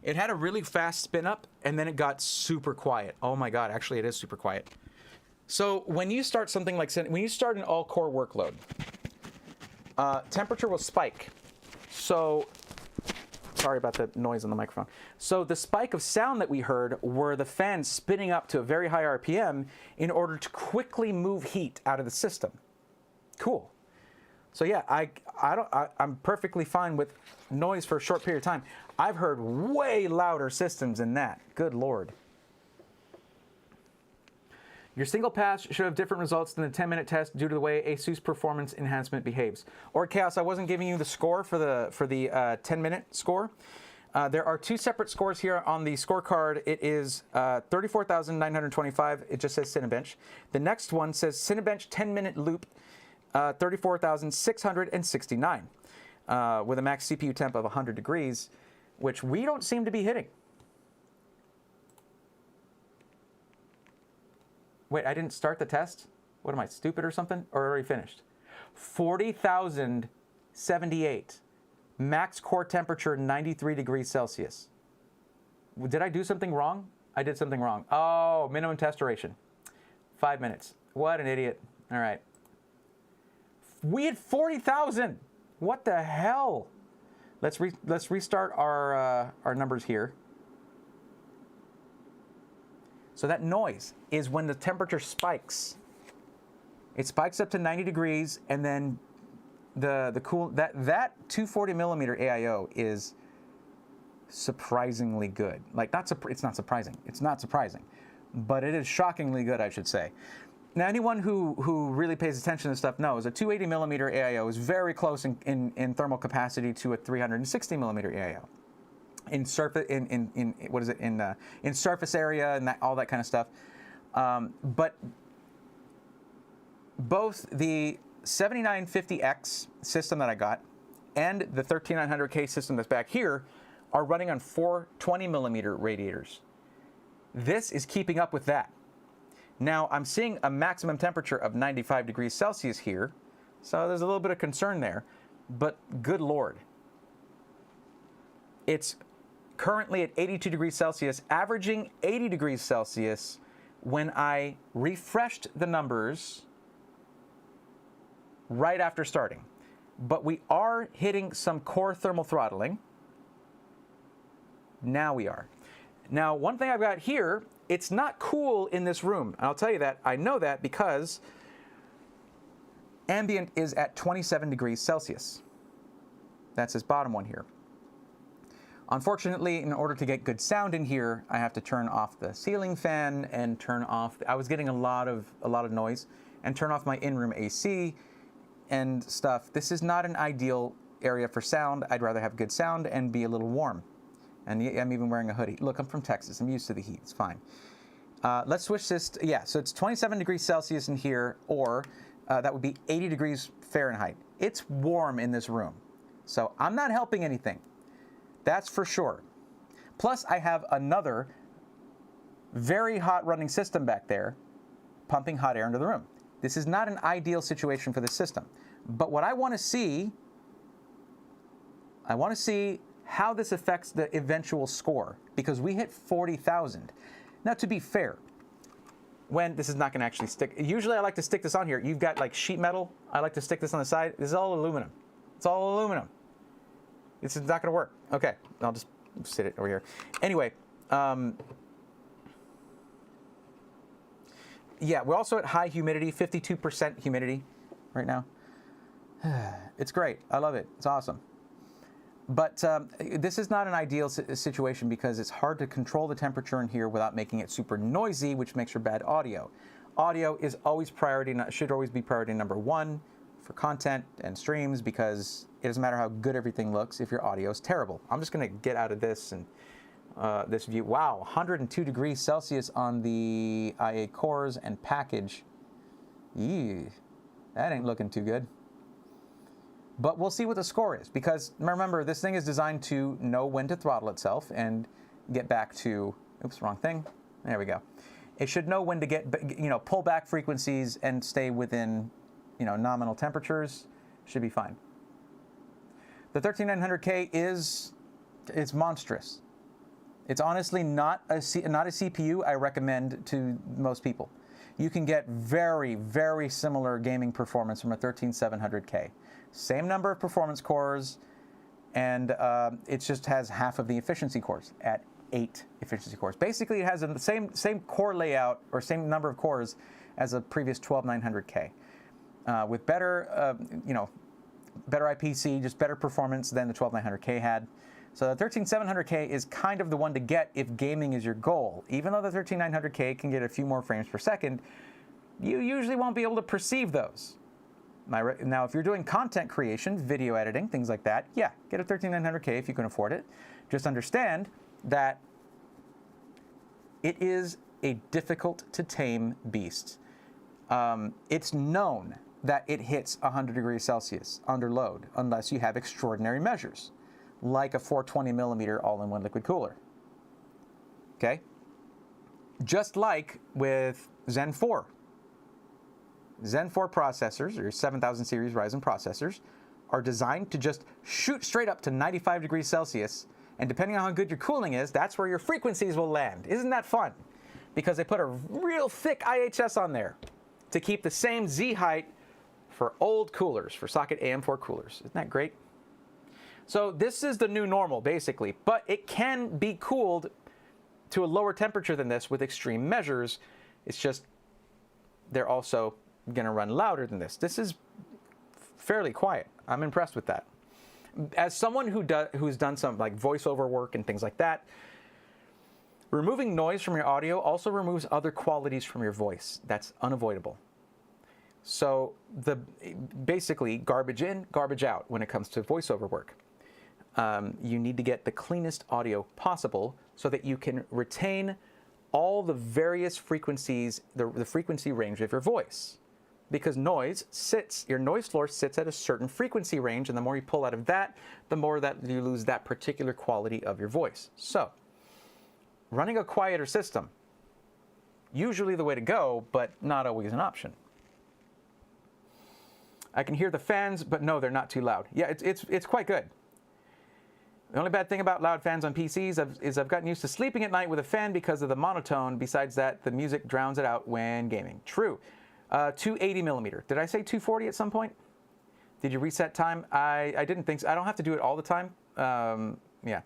It had a really fast spin up and then it got super quiet. Oh my God, actually it is super quiet. So when you start something like, when you start an all core workload, temperature will spike. So, sorry about the noise on the microphone. So the spike of sound that we heard were the fans spinning up to a very high RPM in order to quickly move heat out of the system. Cool. So yeah, I'm perfectly fine with noise for a short period of time. I've heard way louder systems than that. Good Lord. Your single pass should have different results than the 10-minute test due to the way ASUS performance enhancement behaves. Or Chaos, I wasn't giving you the score for the 10-minute score. There are 2 separate scores here on the scorecard. It is 34,925. It just says Cinebench. The next one says Cinebench 10-minute loop, 34,669, with a max CPU temp of 100 degrees, which we don't seem to be hitting. Wait, I didn't start the test? What am I, stupid or something? Or already finished? 40,078. Max core temperature, 93 degrees Celsius. Did I do something wrong? I did something wrong. Oh, minimum test duration. 5 minutes. What an idiot. All right. We had 40,000. What the hell? Let's restart our numbers here. So that noise is when the temperature spikes. It spikes up to 90 degrees, and then that 240 millimeter AIO is surprisingly good. Like it's not surprising. It's not surprising, but it is shockingly good, I should say. Now, anyone who really pays attention to this stuff knows a 280 millimeter AIO is very close in thermal capacity to a 360 millimeter AIO. In surface in surface area and all that kind of stuff, but both the 7950X system that I got and the 13900K system that's back here are running on 420 millimeter radiators. This is keeping up with that. Now I'm seeing a maximum temperature of 95 degrees Celsius here, so there's a little bit of concern there, but good Lord, it's currently at 82 degrees Celsius, averaging 80 degrees Celsius when I refreshed the numbers right after starting. But we are hitting some core thermal throttling. Now we are. Now, one thing I've got here, it's not cool in this room. And I'll tell you that. I know that because ambient is at 27 degrees Celsius. That's this bottom one here. Unfortunately, in order to get good sound in here, I have to turn off the ceiling fan and turn off, I was getting a lot of noise, and turn off my in-room AC and stuff. This is not an ideal area for sound. I'd rather have good sound and be a little warm. And I'm even wearing a hoodie. Look, I'm from Texas. I'm used to the heat. It's fine. Let's switch this. Yeah, so it's 27 degrees Celsius in here, or that would be 80 degrees Fahrenheit. It's warm in this room. So I'm not helping anything. That's for sure. Plus, I have another very hot running system back there pumping hot air into the room. This is not an ideal situation for the system. But what I want to see how this affects the eventual score, because we hit 40,000. Now, to be fair, this is not going to actually stick. Usually I like to stick this on here. You've got like sheet metal. I like to stick this on the side. This is all aluminum. It's all aluminum. This is not going to work. Okay, I'll just sit it over here. Anyway, yeah, we're also at high humidity, 52% humidity right now. It's great. I love it. It's awesome. But this is not an ideal situation because it's hard to control the temperature in here without making it super noisy, which makes for bad audio. Audio is always should always be priority number one for content and streams, because it doesn't matter how good everything looks if your audio is terrible. I'm just going to get out of this and this view. Wow, 102 degrees Celsius on the IA cores and package. Eee, that ain't looking too good. But we'll see what the score is, because remember, this thing is designed to know when to throttle itself and get back to, oops, wrong thing. There we go. It should know when to pull back frequencies and stay within, nominal temperatures. Should be fine. The 13900K it's monstrous. It's honestly not a CPU I recommend to most people. You can get very, very similar gaming performance from a 13700K. Same number of performance cores, and it just has half of the efficiency cores at 8 efficiency cores. Basically, it has the same core layout or same number of cores as a previous 12900K, with better, better IPC, just better performance than the 12900K had. So the 13700K is kind of the one to get if gaming is your goal. Even though the 13900K can get a few more frames per second, you usually won't be able to perceive those. Now, if you're doing content creation, video editing, things like that, yeah, get a 13900K if you can afford it. Just understand that it is a difficult to tame beast. It's known that it hits 100 degrees Celsius under load unless you have extraordinary measures, like a 420 millimeter all-in-one liquid cooler. Okay? Just like with Zen 4. Zen 4 processors, or 7000 series Ryzen processors, are designed to just shoot straight up to 95 degrees Celsius, and depending on how good your cooling is, that's where your frequencies will land. Isn't that fun? Because they put a real thick IHS on there to keep the same Z height for old coolers, for socket AM4 coolers. Isn't that great? So this is the new normal, basically, but it can be cooled to a lower temperature than this with extreme measures. It's just they're also going to run louder than this. This is fairly quiet. I'm impressed with that. As someone who's done some like voiceover work and things like that, removing noise from your audio also removes other qualities from your voice. That's unavoidable. So basically garbage in, garbage out when it comes to voiceover work. You need to get the cleanest audio possible so that you can retain all the various frequencies, the frequency range of your voice. Because your noise floor sits at a certain frequency range, and the more you pull out of that, the more that you lose that particular quality of your voice. So, running a quieter system, usually the way to go, but not always an option. I can hear the fans, but no, they're not too loud. Yeah, it's quite good. The only bad thing about loud fans on PCs is I've gotten used to sleeping at night with a fan because of the monotone. Besides that, the music drowns it out when gaming. True. 280 millimeter. Did I say 240 at some point? Did you reset time? I didn't think so. I don't have to do it all the time. Yeah.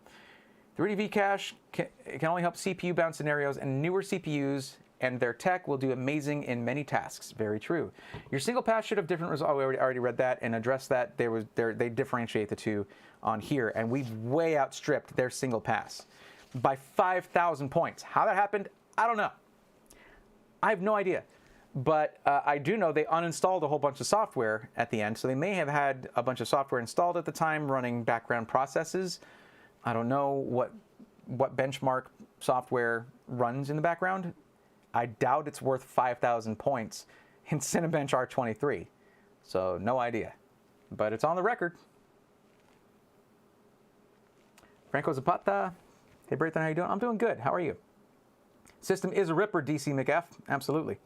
3D Vcache can only help CPU bound scenarios, and newer CPUs and their tech will do amazing in many tasks. Very true. Your single pass should have different results. Oh, we already read that and addressed that. They differentiate the two on here, and we've way outstripped their single pass by 5,000 points. How that happened, I don't know. I have no idea. But I do know they uninstalled a whole bunch of software at the end, so they may have had a bunch of software installed at the time running background processes. I don't know what benchmark software runs in the background. I doubt it's worth 5,000 points in Cinebench R23. So no idea. But it's on the record. Franco Zapata. Hey, Brathan, how you doing? I'm doing good. How are you? System is a ripper, DC McF. Absolutely.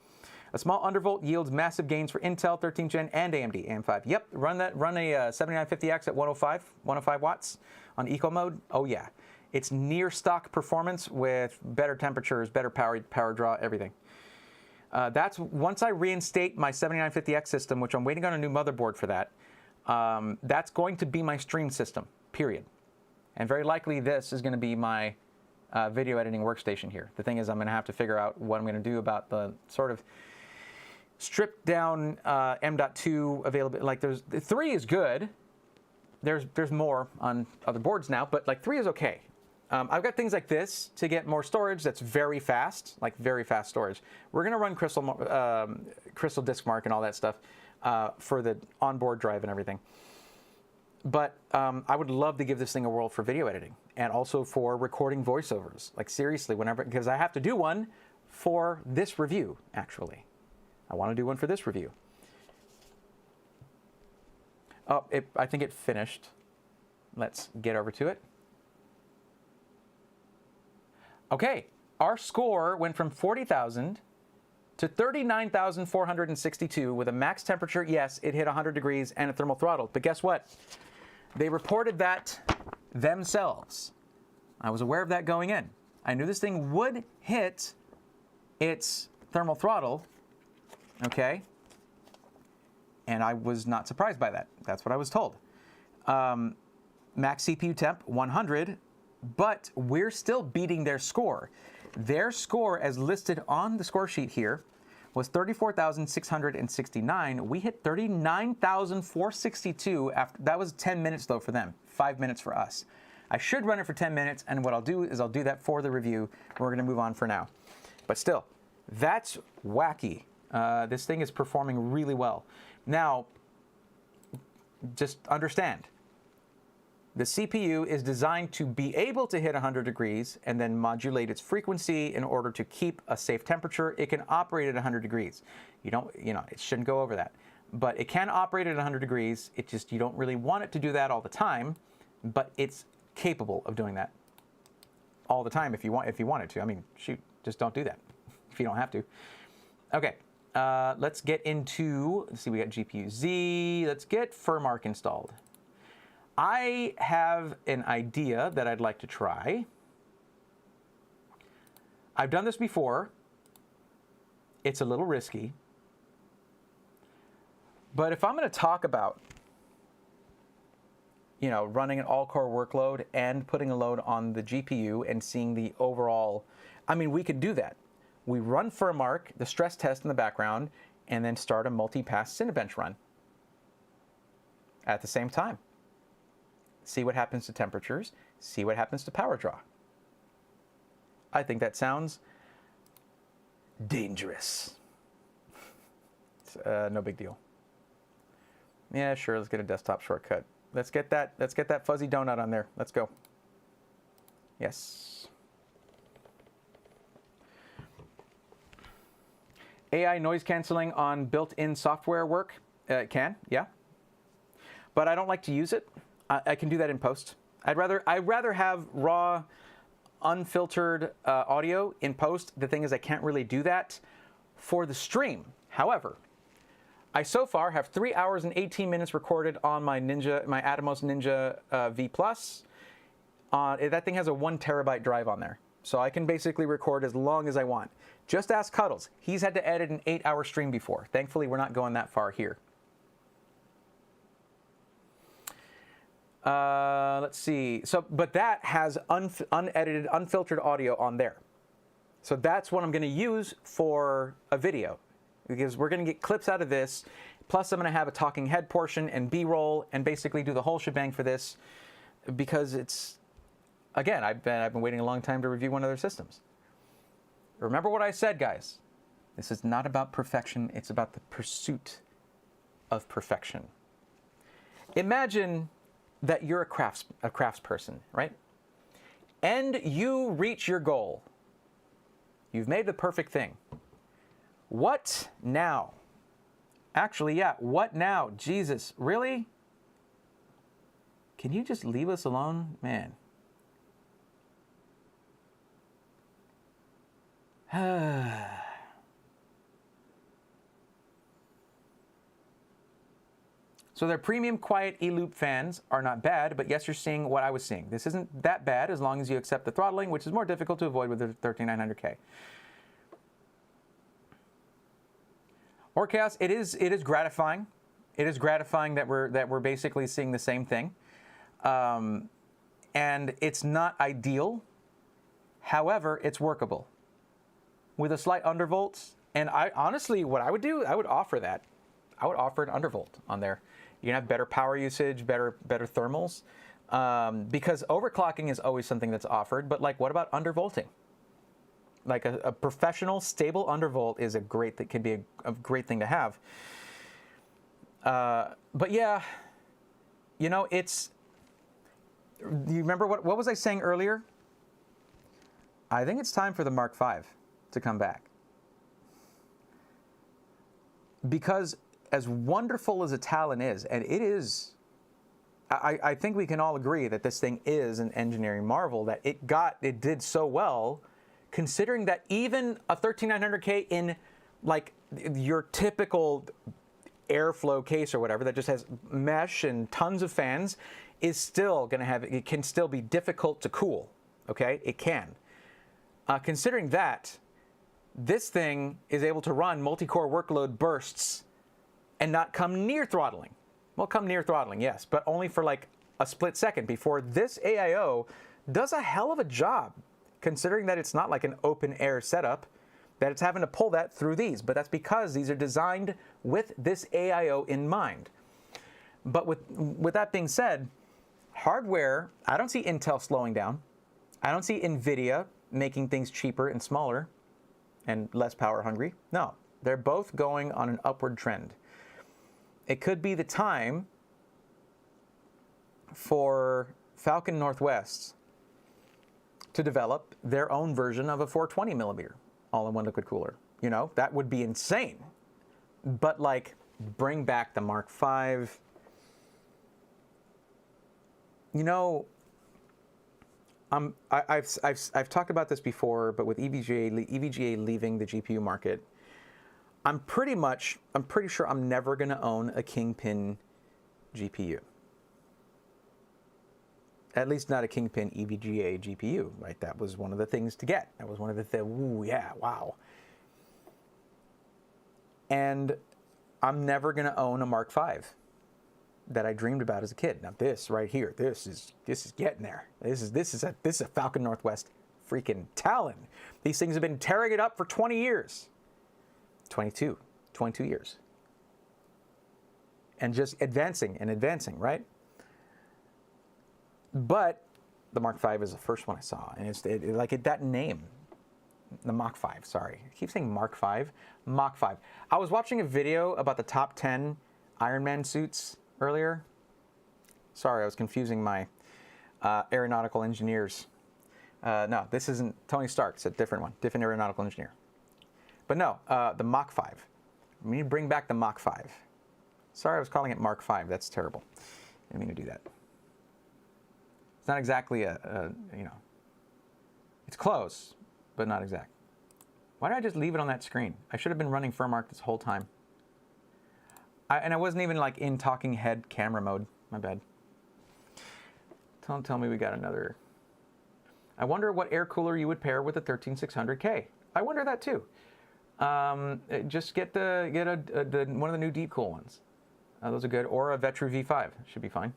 A small undervolt yields massive gains for Intel 13th Gen and AMD AM5. Yep, run a 7950X at 105 watts on eco mode. Oh yeah, it's near stock performance with better temperatures, better power draw, everything. That's once I reinstate my 7950X system, which I'm waiting on a new motherboard for that. That's going to be my stream system, period. And very likely this is going to be my video editing workstation here. The thing is, I'm going to have to figure out what I'm going to do about the sort of stripped down M.2 available. Like 3 is good. There's more on other boards now, but like 3 is okay. I've got things like this to get more storage that's very fast, like very fast storage. We're going to run Crystal Disk Mark and all that stuff for the onboard drive and everything. But I would love to give this thing a whirl for video editing and also for recording voiceovers. Like seriously, whenever, because I have to do one for this review, actually. I want to do one for this review. Oh, I think it finished. Let's get over to it. Okay, our score went from 40,000 to 39,462 with a max temperature. Yes, it hit 100 degrees and a thermal throttle. But guess what? They reported that themselves. I was aware of that going in. I knew this thing would hit its thermal throttle, okay? And I was not surprised by that. That's what I was told. Max CPU temp, 100, but we're still beating their score. Their score, as listed on the score sheet here, was 34,669. We hit 39,462 after. That was 10 minutes though for them, 5 minutes for us. I should run it for 10 minutes, and what I'll do is I'll do that for the review. We're gonna move on for now. But still, that's wacky. This thing is performing really well. Now, just understand, the CPU is designed to be able to hit 100 degrees and then modulate its frequency in order to keep a safe temperature. It can operate at 100 degrees. It shouldn't go over that. But it can operate at 100 degrees. It just, you don't really want it to do that all the time, but it's capable of doing that all the time if you wanted to. I mean, shoot, just don't do that if you don't have to. Okay, let's get into, let's see, we got GPU Z. Let's get Furmark installed. I have an idea that I'd like to try. I've done this before. It's a little risky. But if I'm going to talk about, running an all-core workload and putting a load on the GPU and seeing the overall, I mean, we could do that. We run Furmark, the stress test in the background, and then start a multi-pass Cinebench run at the same time. See what happens to temperatures, see what happens to power draw. I think that sounds dangerous. It's, no big deal. Yeah, sure, let's get a desktop shortcut. Let's get that fuzzy donut on there. Let's go. Yes. AI noise canceling on built-in software work? It can, yeah. But I don't like to use it. I can do that in post. I'd rather have raw, unfiltered audio in post. The thing is, I can't really do that for the stream. However, I so far have 3 hours and 18 minutes recorded on my Atomos Ninja V Plus. That thing has a 1 terabyte drive on there. So I can basically record as long as I want. Just ask Cuddles. He's had to edit an 8-hour stream before. Thankfully, we're not going that far here. Let's see. But that has unedited, unfiltered audio on there. So that's what I'm going to use for a video, because we're going to get clips out of this. Plus, I'm going to have a talking head portion and B-roll and basically do the whole shebang for this, because it's, again, I've been waiting a long time to review one of their systems. Remember what I said, guys. This is not about perfection. It's about the pursuit of perfection. Imagine that you're a craftsperson, right? And you reach your goal. You've made the perfect thing. What now? Actually, yeah, what now? Jesus, really? Can you just leave us alone? Man. So their premium quiet E-loop fans are not bad, but yes, you're seeing what I was seeing. This isn't that bad as long as you accept the throttling, which is more difficult to avoid with the 13900K. Or Chaos, it is gratifying. It is gratifying that we're basically seeing the same thing. And it's not ideal. However, it's workable. With a slight undervolts, and I honestly, what I would do, I would offer that. I would offer an undervolt on there. You can have better power usage, better thermals, because overclocking is always something that's offered. But like, what about undervolting? Like a professional, stable undervolt is can be a great thing to have. But yeah, you know, you remember what was I saying earlier? I think it's time for the Mark V to come back. Because as wonderful as a Talon is, and it is, I think we can all agree that this thing is an engineering marvel, that it did so well, considering that even a 13900K in like your typical airflow case or whatever that just has mesh and tons of fans is still going to have, it can still be difficult to cool. Okay, it can. Considering that, this thing is able to run multi-core workload bursts and not come near throttling. Well, come near throttling, yes, but only for like a split second before this AIO does a hell of a job, considering that it's not like an open air setup, that it's having to pull that through these. But that's because these are designed with this AIO in mind. But with that being said, hardware, I don't see Intel slowing down. I don't see NVIDIA making things cheaper and smaller and less power hungry. No, they're both going on an upward trend. It could be the time for Falcon Northwest to develop their own version of a 420 millimeter all-in-one liquid cooler. You know, that would be insane. But like, bring back the Mark V. You know, I've talked about this before, but with EVGA leaving the GPU market, I'm pretty sure I'm never going to own a Kingpin GPU. At least not a Kingpin EVGA GPU, right? That was one of the things to get. That was one of the ooh, yeah, wow. And I'm never going to own a Mark V that I dreamed about as a kid. Now this right here, this is getting there. This is a Falcon Northwest freaking Talon. These things have been tearing it up for 20 years. 22 years. And just advancing and advancing, right? But the Mark V is the first one I saw, and that name, the Mach 5, sorry. I keep saying Mark 5, Mach 5. I was watching a video about the top 10 Iron Man suits earlier. Sorry, I was confusing my aeronautical engineers. No, this isn't Tony Stark. It's a different one, different aeronautical engineer. But no, the Mach 5. We need to bring back the Mach 5. Sorry, I was calling it Mark 5. That's terrible. I didn't mean to do that. It's not exactly you know, it's close, but not exact. Why did I just leave it on that screen? I should have been running FurMark this whole time. And I wasn't even like in talking head camera mode. My bad. Don't tell me we got another I wonder what air cooler you would pair with a 13600K. I wonder that too. Just get one of the new deep cool ones. Those are good. Or a Vetru V5 should be fine.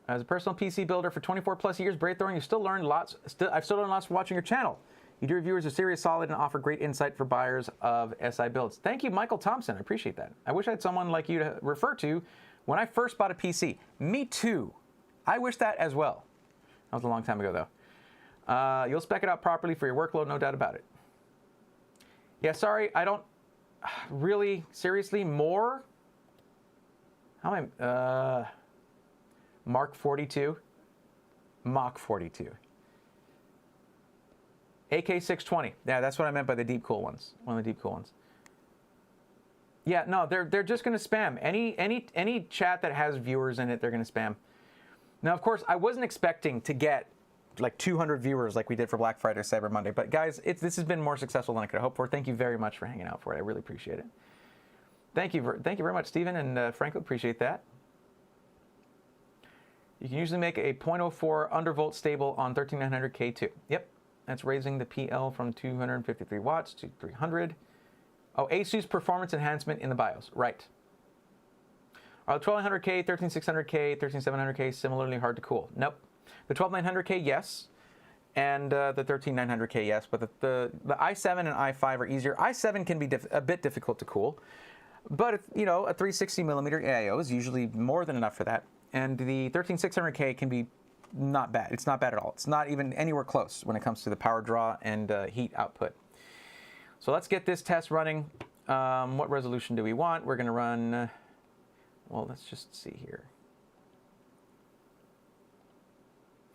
As a personal PC builder for 24 plus years, braid throwing, you still learn lots. I've still learned lots from watching your channel. You do reviewers are serious, solid, and offer great insight for buyers of SI builds. Thank you, Michael Thompson. I appreciate that. I wish I had someone like you to refer to when I first bought a PC. Me too. I wish that as well. That was a long time ago, though. You'll spec it out properly for your workload, no doubt about it. Yeah, sorry, I don't really, seriously, more? How am I? Mark 42? Mach 42. AK620. Yeah, that's what I meant by the deep cool ones. One of the deep cool ones. Yeah, no, they're just going to spam. Any chat that has viewers in it, they're going to spam. Now, of course, I wasn't expecting to get like 200 viewers like we did for Black Friday or Cyber Monday. But guys, this has been more successful than I could have hoped for. Thank you very much for hanging out for it. I really appreciate it. Thank you very much, Stephen and Franco. Appreciate that. You can usually make a 0.04 undervolt stable on 13900K too. Yep, that's raising the PL from 253 watts to 300. Oh, ASUS performance enhancement in the BIOS. Right. Are the 12900K, 13600K, 13700K similarly hard to cool? Nope. The 12900K, yes. And the 13900K, yes. But the i7 and i5 are easier. i7 can be a bit difficult to cool. But, you know, a 360 millimeter AIO is usually more than enough for that. And the 13600K can be not bad. It's not bad at all. It's not even anywhere close when it comes to the power draw and heat output. So let's get this test running. What resolution do we want? We're going to run, well, let's just see here.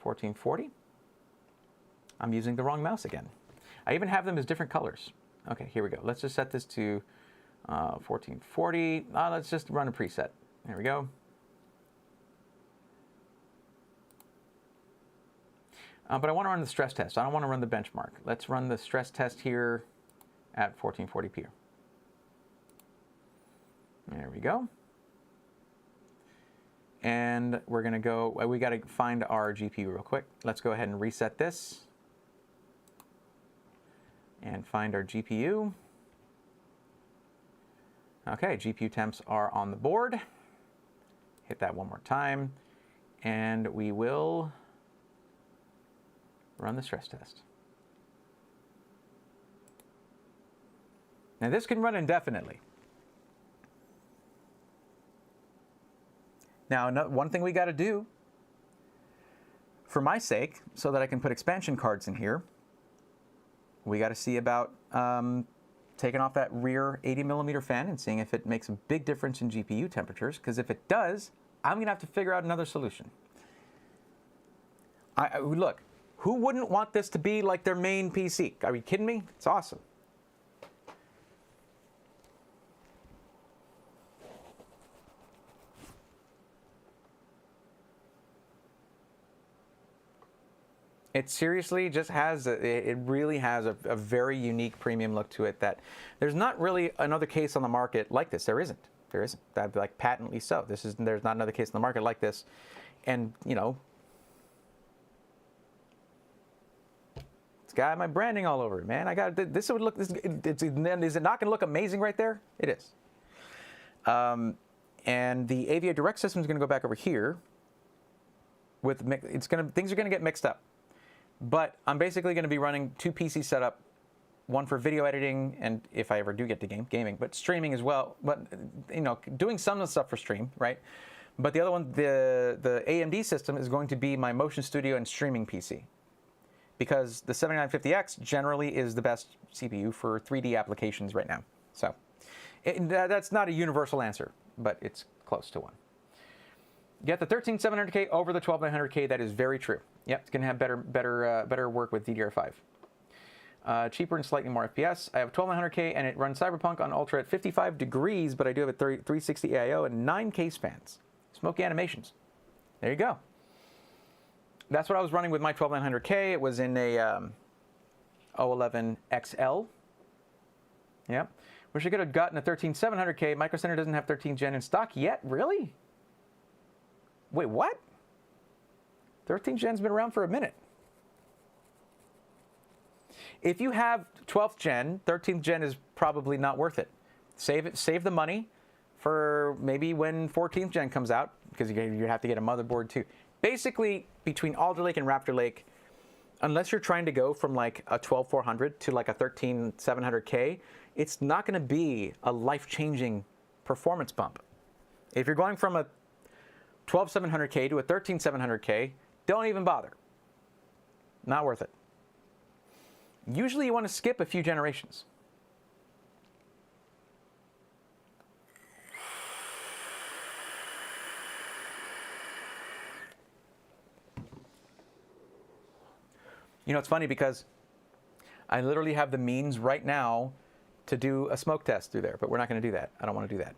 1440. I'm using the wrong mouse again. I even have them as different colors. Okay, here we go. Let's just set this to 1440. Let's just run a preset. There we go. But I want to run the stress test. I don't want to run the benchmark. Let's run the stress test here at 1440p. There we go. And we're going to go, we got to find our GPU real quick. Let's go ahead and reset this. And find our GPU. Okay, GPU temps are on the board. Hit that one more time. And we will run the stress test. Now this can run indefinitely. Now, one thing we got to do, for my sake, so that I can put expansion cards in here, we got to see about taking off that rear 80 millimeter fan and seeing if it makes a big difference in GPU temperatures, because if it does, I'm going to have to figure out another solution. Look, who wouldn't want this to be like their main PC? Are you kidding me? It's awesome. It seriously just has, it really has a very unique premium look to it that there's not really another case on the market like this. There isn't. There isn't. That'd be like patently so. There's not another case on the market like this. And, you know, it's got my branding all over it, man. I got, this would look, is it not going to look amazing right there? It is. And the AVI Direct system is going to go back over here. Things are going to get mixed up. But I'm basically going to be running two PC setup, one for video editing, and if I ever do get to gaming, but streaming as well. But, you know, doing some of the stuff for stream, right? But the other one, the AMD system, is going to be my motion studio and streaming PC. Because the 7950X generally is the best CPU for 3D applications right now. So that's not a universal answer, but it's close to one. Get the 13700K over the 12900K. That is very true. Yep, it's going to have better work with DDR5. Cheaper and slightly more FPS. I have 12900K and it runs Cyberpunk on Ultra at 55 degrees, but I do have a 360 AIO and 9K spans. Smoky animations. There you go. That's what I was running with my 12900K. It was in a 011 XL. Yep. Wish I could have gotten a 13700K. Micro Center doesn't have 13th gen in stock yet. Really? Wait, what? 13th gen's been around for a minute. If you have 12th gen, 13th gen is probably not worth it. Save the money for maybe when 14th gen comes out, because you have to get a motherboard too. Basically, between Alder Lake and Raptor Lake, unless you're trying to go from like a 12400 to like a 13700K, it's not going to be a life-changing performance bump. If you're going from a 12700K to a 13700K, don't even bother. Not worth it. Usually you want to skip a few generations. You know, it's funny because I literally have the means right now to do a smoke test through there, but we're not going to do that. I don't want to do that.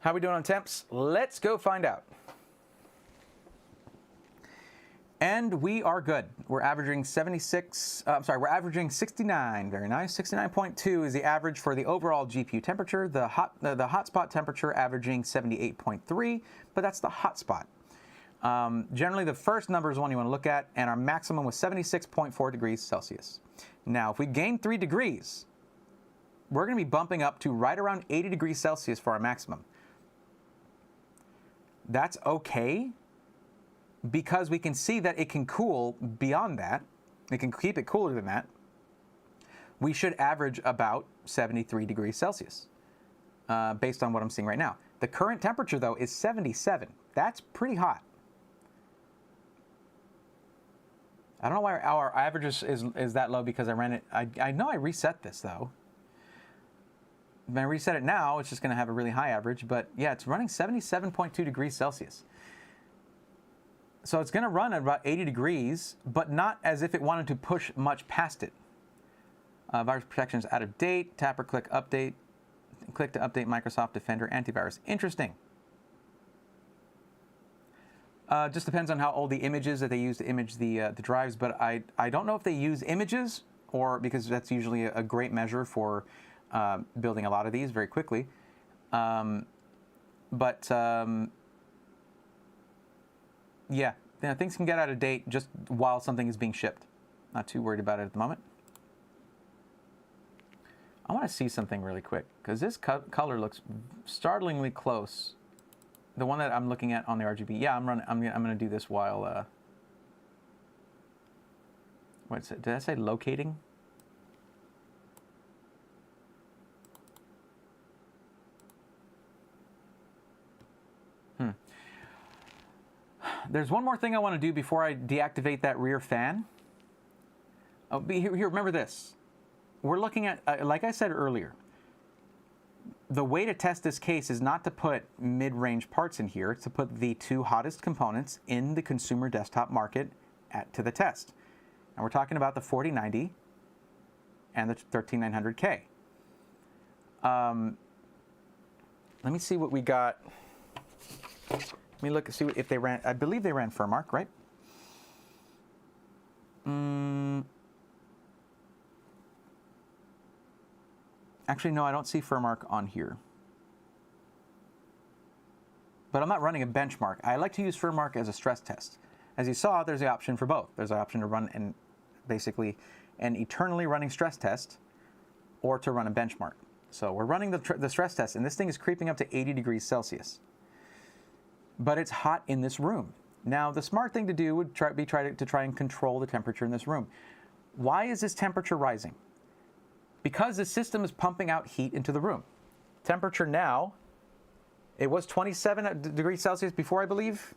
How are we doing on temps? Let's go find out. And we are good. We're averaging we're averaging 69. Very nice. 69.2 is the average for the overall GPU temperature. The hotspot temperature averaging 78.3, but that's the hotspot. Generally, the first number is one you want to look at, and our maximum was 76.4 degrees Celsius. Now, if we gain 3 degrees, we're going to be bumping up to right around 80 degrees Celsius for our maximum. That's okay, because we can see that it can cool beyond that. It can keep it cooler than that. We should average about 73 degrees Celsius, based on what I'm seeing right now. The current temperature, though, is 77. That's pretty hot. I don't know why our average is that low, because I ran it. I know I reset this, though. When I reset it now, it's just going to have a really high average. But yeah, it's running 77.2 degrees Celsius. So it's going to run at about 80 degrees, but not as if it wanted to push much past it. Virus protection is out of date. Tap or click update. Click to update Microsoft Defender antivirus. Interesting. Just depends on how old the image is that they use to image the drives. But I don't know if they use images, or because that's usually a great measure for building a lot of these very quickly. Yeah, things can get out of date just while something is being shipped. Not too worried about it at the moment. I want to see something really quick, because this color looks startlingly close. The one that I'm looking at on the RGB. Yeah, I'm going to do this while. What's it? Did I say locating? There's one more thing I want to do before I deactivate that rear fan. Oh, here, remember this. We're looking at, like I said earlier, the way to test this case is not to put mid-range parts in here. It's to put the 2 hottest components in the consumer desktop market to the test. And we're talking about the 4090 and the 13900K. Let me see what we got. Let me look and see if they ran. I believe they ran Furmark, right? Actually, no, I don't see Furmark on here. But I'm not running a benchmark. I like to use Furmark as a stress test. As you saw, there's the option for both. There's the option to run basically an eternally running stress test, or to run a benchmark. So we're running the stress test, and this thing is creeping up to 80 degrees Celsius. But it's hot in this room. Now, the smart thing to do would try and control the temperature in this room. Why is this temperature rising? Because the system is pumping out heat into the room. Temperature now, it was 27 degrees Celsius before, I believe.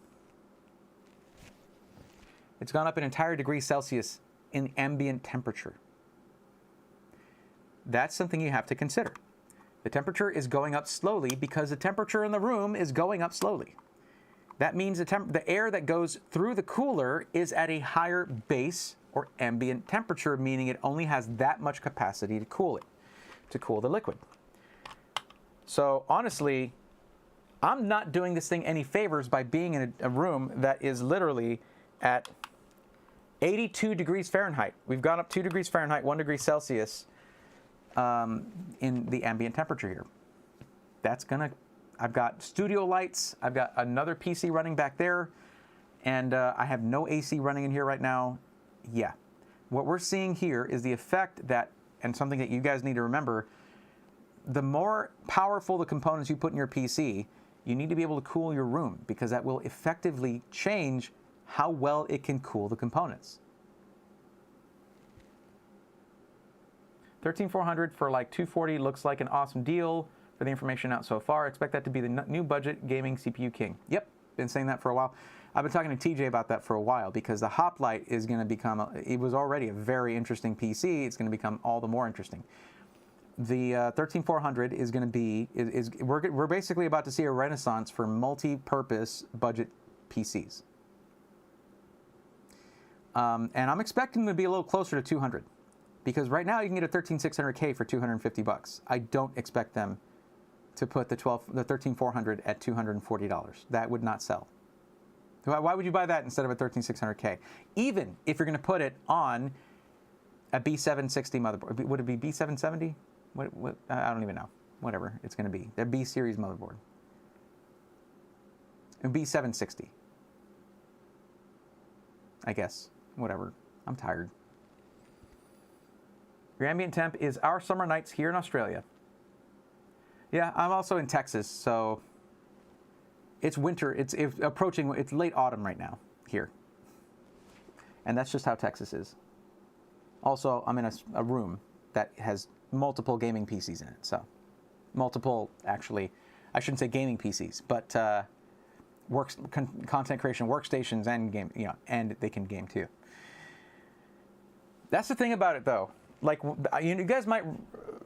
It's gone up an entire degree Celsius in ambient temperature. That's something you have to consider. The temperature is going up slowly because the temperature in the room is going up slowly. That means the air that goes through the cooler is at a higher base or ambient temperature, meaning it only has that much capacity to cool it, to cool the liquid. So honestly, I'm not doing this thing any favors by being in a room that is literally at 82 degrees Fahrenheit. We've gone up 2 degrees Fahrenheit, 1 degree Celsius. in the ambient temperature here. I've got studio lights. I've got another PC running back there, and I have no AC running in here right now. Yeah. What we're seeing here is the effect that, and something that you guys need to remember, the more powerful the components you put in your PC, you need to be able to cool your room, because that will effectively change how well it can cool the components. 13400 for like 240 looks like an awesome deal for the information out so far. Expect that to be the new budget gaming CPU king. Yep, been saying that for a while. I've been talking to TJ about that for a while, because the Hoplite is going to become, it was already a very interesting PC. It's going to become all the more interesting. The 13400 is going to be, we're basically about to see a renaissance for multi-purpose budget PCs. And I'm expecting them to be a little closer to 200, because right now you can get a 13600K for 250 bucks. I don't expect them to put the 13400 at $240. That would not sell. Why would you buy that instead of a 13600K? Even if you're going to put it on a B760 motherboard. Would it be B770? What, I don't even know. Whatever it's going to be. Their B series motherboard. And B760. I guess. Whatever. I'm tired. Your ambient temp is our summer nights here in Australia. Yeah, I'm also in Texas, so it's winter. It's approaching. It's late autumn right now here, and that's just how Texas is. Also, I'm in a room that has multiple gaming PCs in it. So, multiple, actually, I shouldn't say gaming PCs, but content creation workstations and game, and they can game too. That's the thing about it, though. Like, you guys might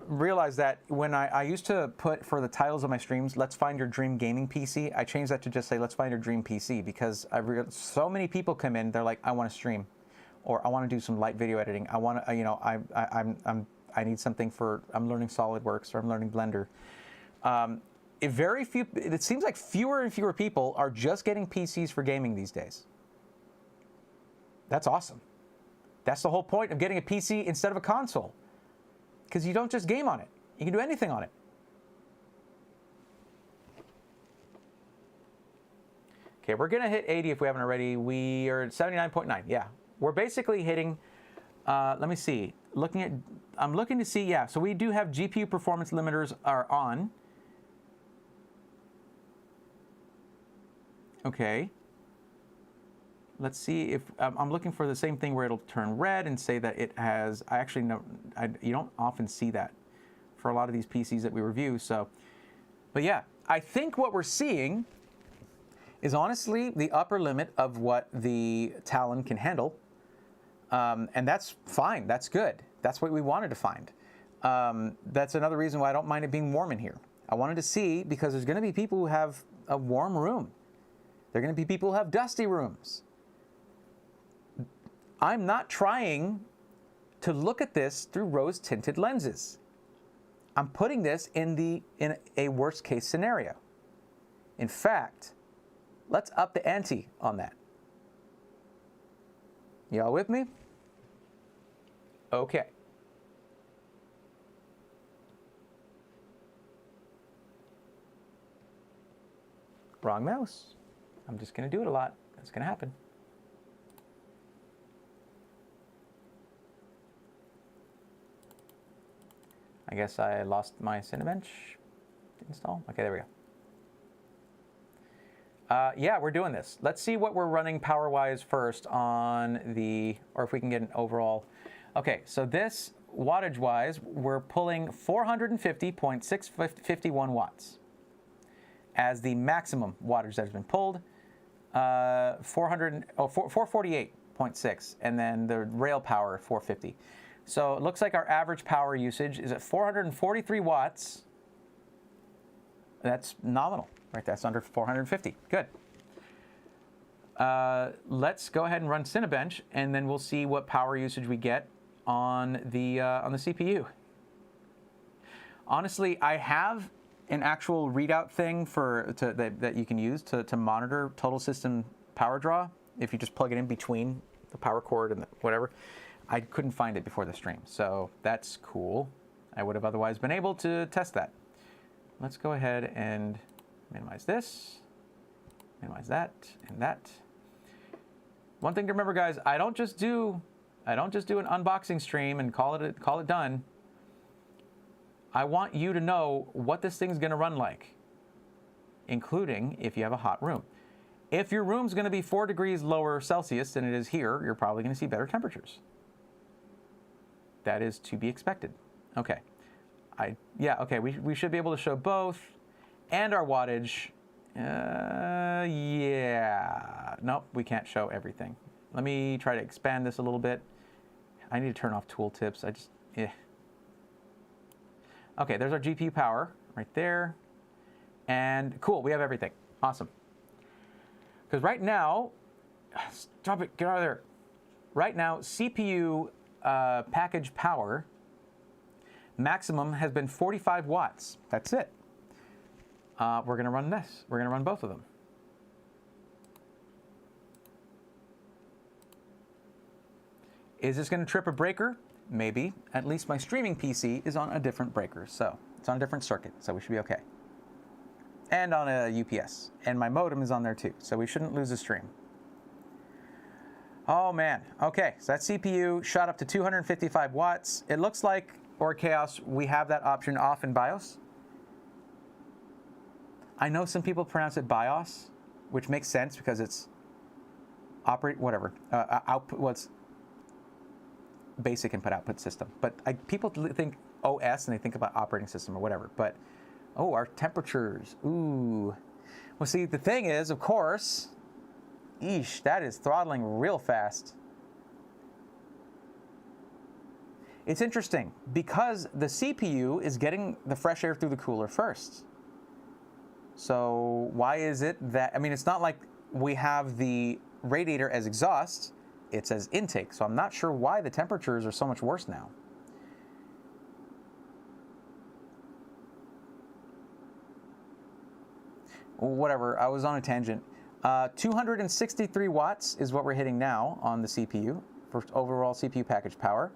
realize that when I used to put for the titles of my streams, let's find your dream gaming PC, I changed that to just say, let's find your dream PC, because so many people come in, they're like, I want to stream, or I want to do some light video editing. I want to, I need something for, I'm learning SolidWorks, or I'm learning Blender. It seems like fewer and fewer people are just getting PCs for gaming these days. That's awesome. That's the whole point of getting a PC instead of a console, because you don't just game on it. You can do anything on it. Okay, we're going to hit 80 if we haven't already. We are at 79.9. Yeah, we're basically hitting, let me see. I'm looking to see, yeah, so we do have GPU performance limiters are on. Okay. Let's see if I'm looking for the same thing where it'll turn red and say that it has. I actually know you don't often see that for a lot of these PCs that we review. So, but yeah, I think what we're seeing is honestly the upper limit of what the Talon can handle, and that's fine. That's good. That's what we wanted to find. That's another reason why I don't mind it being warm in here. I wanted to see, because there's going to be people who have a warm room. There are going to be people who have dusty rooms. I'm not trying to look at this through rose-tinted lenses. I'm putting this in a worst-case scenario. In fact, let's up the ante on that. Y'all with me? Okay. Wrong mouse. I'm just going to do it a lot. That's going to happen. I guess I lost my Cinebench install. Okay, there we go. Yeah, we're doing this. Let's see what we're running power-wise first on the, or if we can get an overall. Okay, so this, wattage-wise, we're pulling 450.651 watts as the maximum wattage that has been pulled. 448.6, and then the rail power 450. So it looks like our average power usage is at 443 watts. That's nominal, right? That's under 450. Good. Let's go ahead and run Cinebench, and then we'll see what power usage we get on the CPU. Honestly, I have an actual readout thing that you can use to monitor total system power draw. If you just plug it in between the power cord and whatever. I couldn't find it before the stream, so that's cool. I would have otherwise been able to test that. Let's go ahead and minimize this, minimize that, and that. One thing to remember, guys, I don't just do an unboxing stream and call it done. I want you to know what this thing's going to run like, including if you have a hot room. If your room's going to be 4 degrees lower Celsius than it is here, you're probably going to see better temperatures. That is to be expected. Okay. Okay, we should be able to show both and our wattage. Yeah. Nope, we can't show everything. Let me try to expand this a little bit. I need to turn off tooltips. Okay, there's our GPU power right there. And cool, we have everything. Awesome. Because right now, stop it, get out of there. Right now, CPU package power maximum has been 45 watts. That's it. We're going to run this. We're going to run both of them. Is this going to trip a breaker? Maybe. At least my streaming PC is on a different breaker, so it's on a different circuit, so we should be okay. And on a UPS. And my modem is on there too, so we shouldn't lose a stream. Oh man. Okay, so that CPU shot up to 255 watts. It looks like, or Chaos, we have that option off in BIOS. I know some people pronounce it BIOS, which makes sense because it's output, what's basic input-output system. But people think OS and they think about operating system or whatever. But, oh, our temperatures. Ooh. Well, see, the thing is, of course, eesh, that is throttling real fast. It's interesting because the CPU is getting the fresh air through the cooler first. So why is it that, I mean, it's not like we have the radiator as exhaust, it's as intake. So I'm not sure why the temperatures are so much worse now. Whatever, I was on a tangent. 263 watts is what we're hitting now on the CPU for overall CPU package power.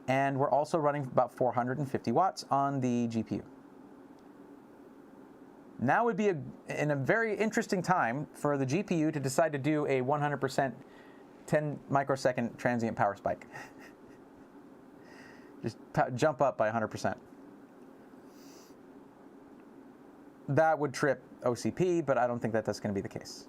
And we're also running about 450 watts on the GPU. Now would be in a very interesting time for the GPU to decide to do a 100% 10 microsecond transient power spike. Just jump up by 100%. That would trip OCP, but I don't think that that's going to be the case.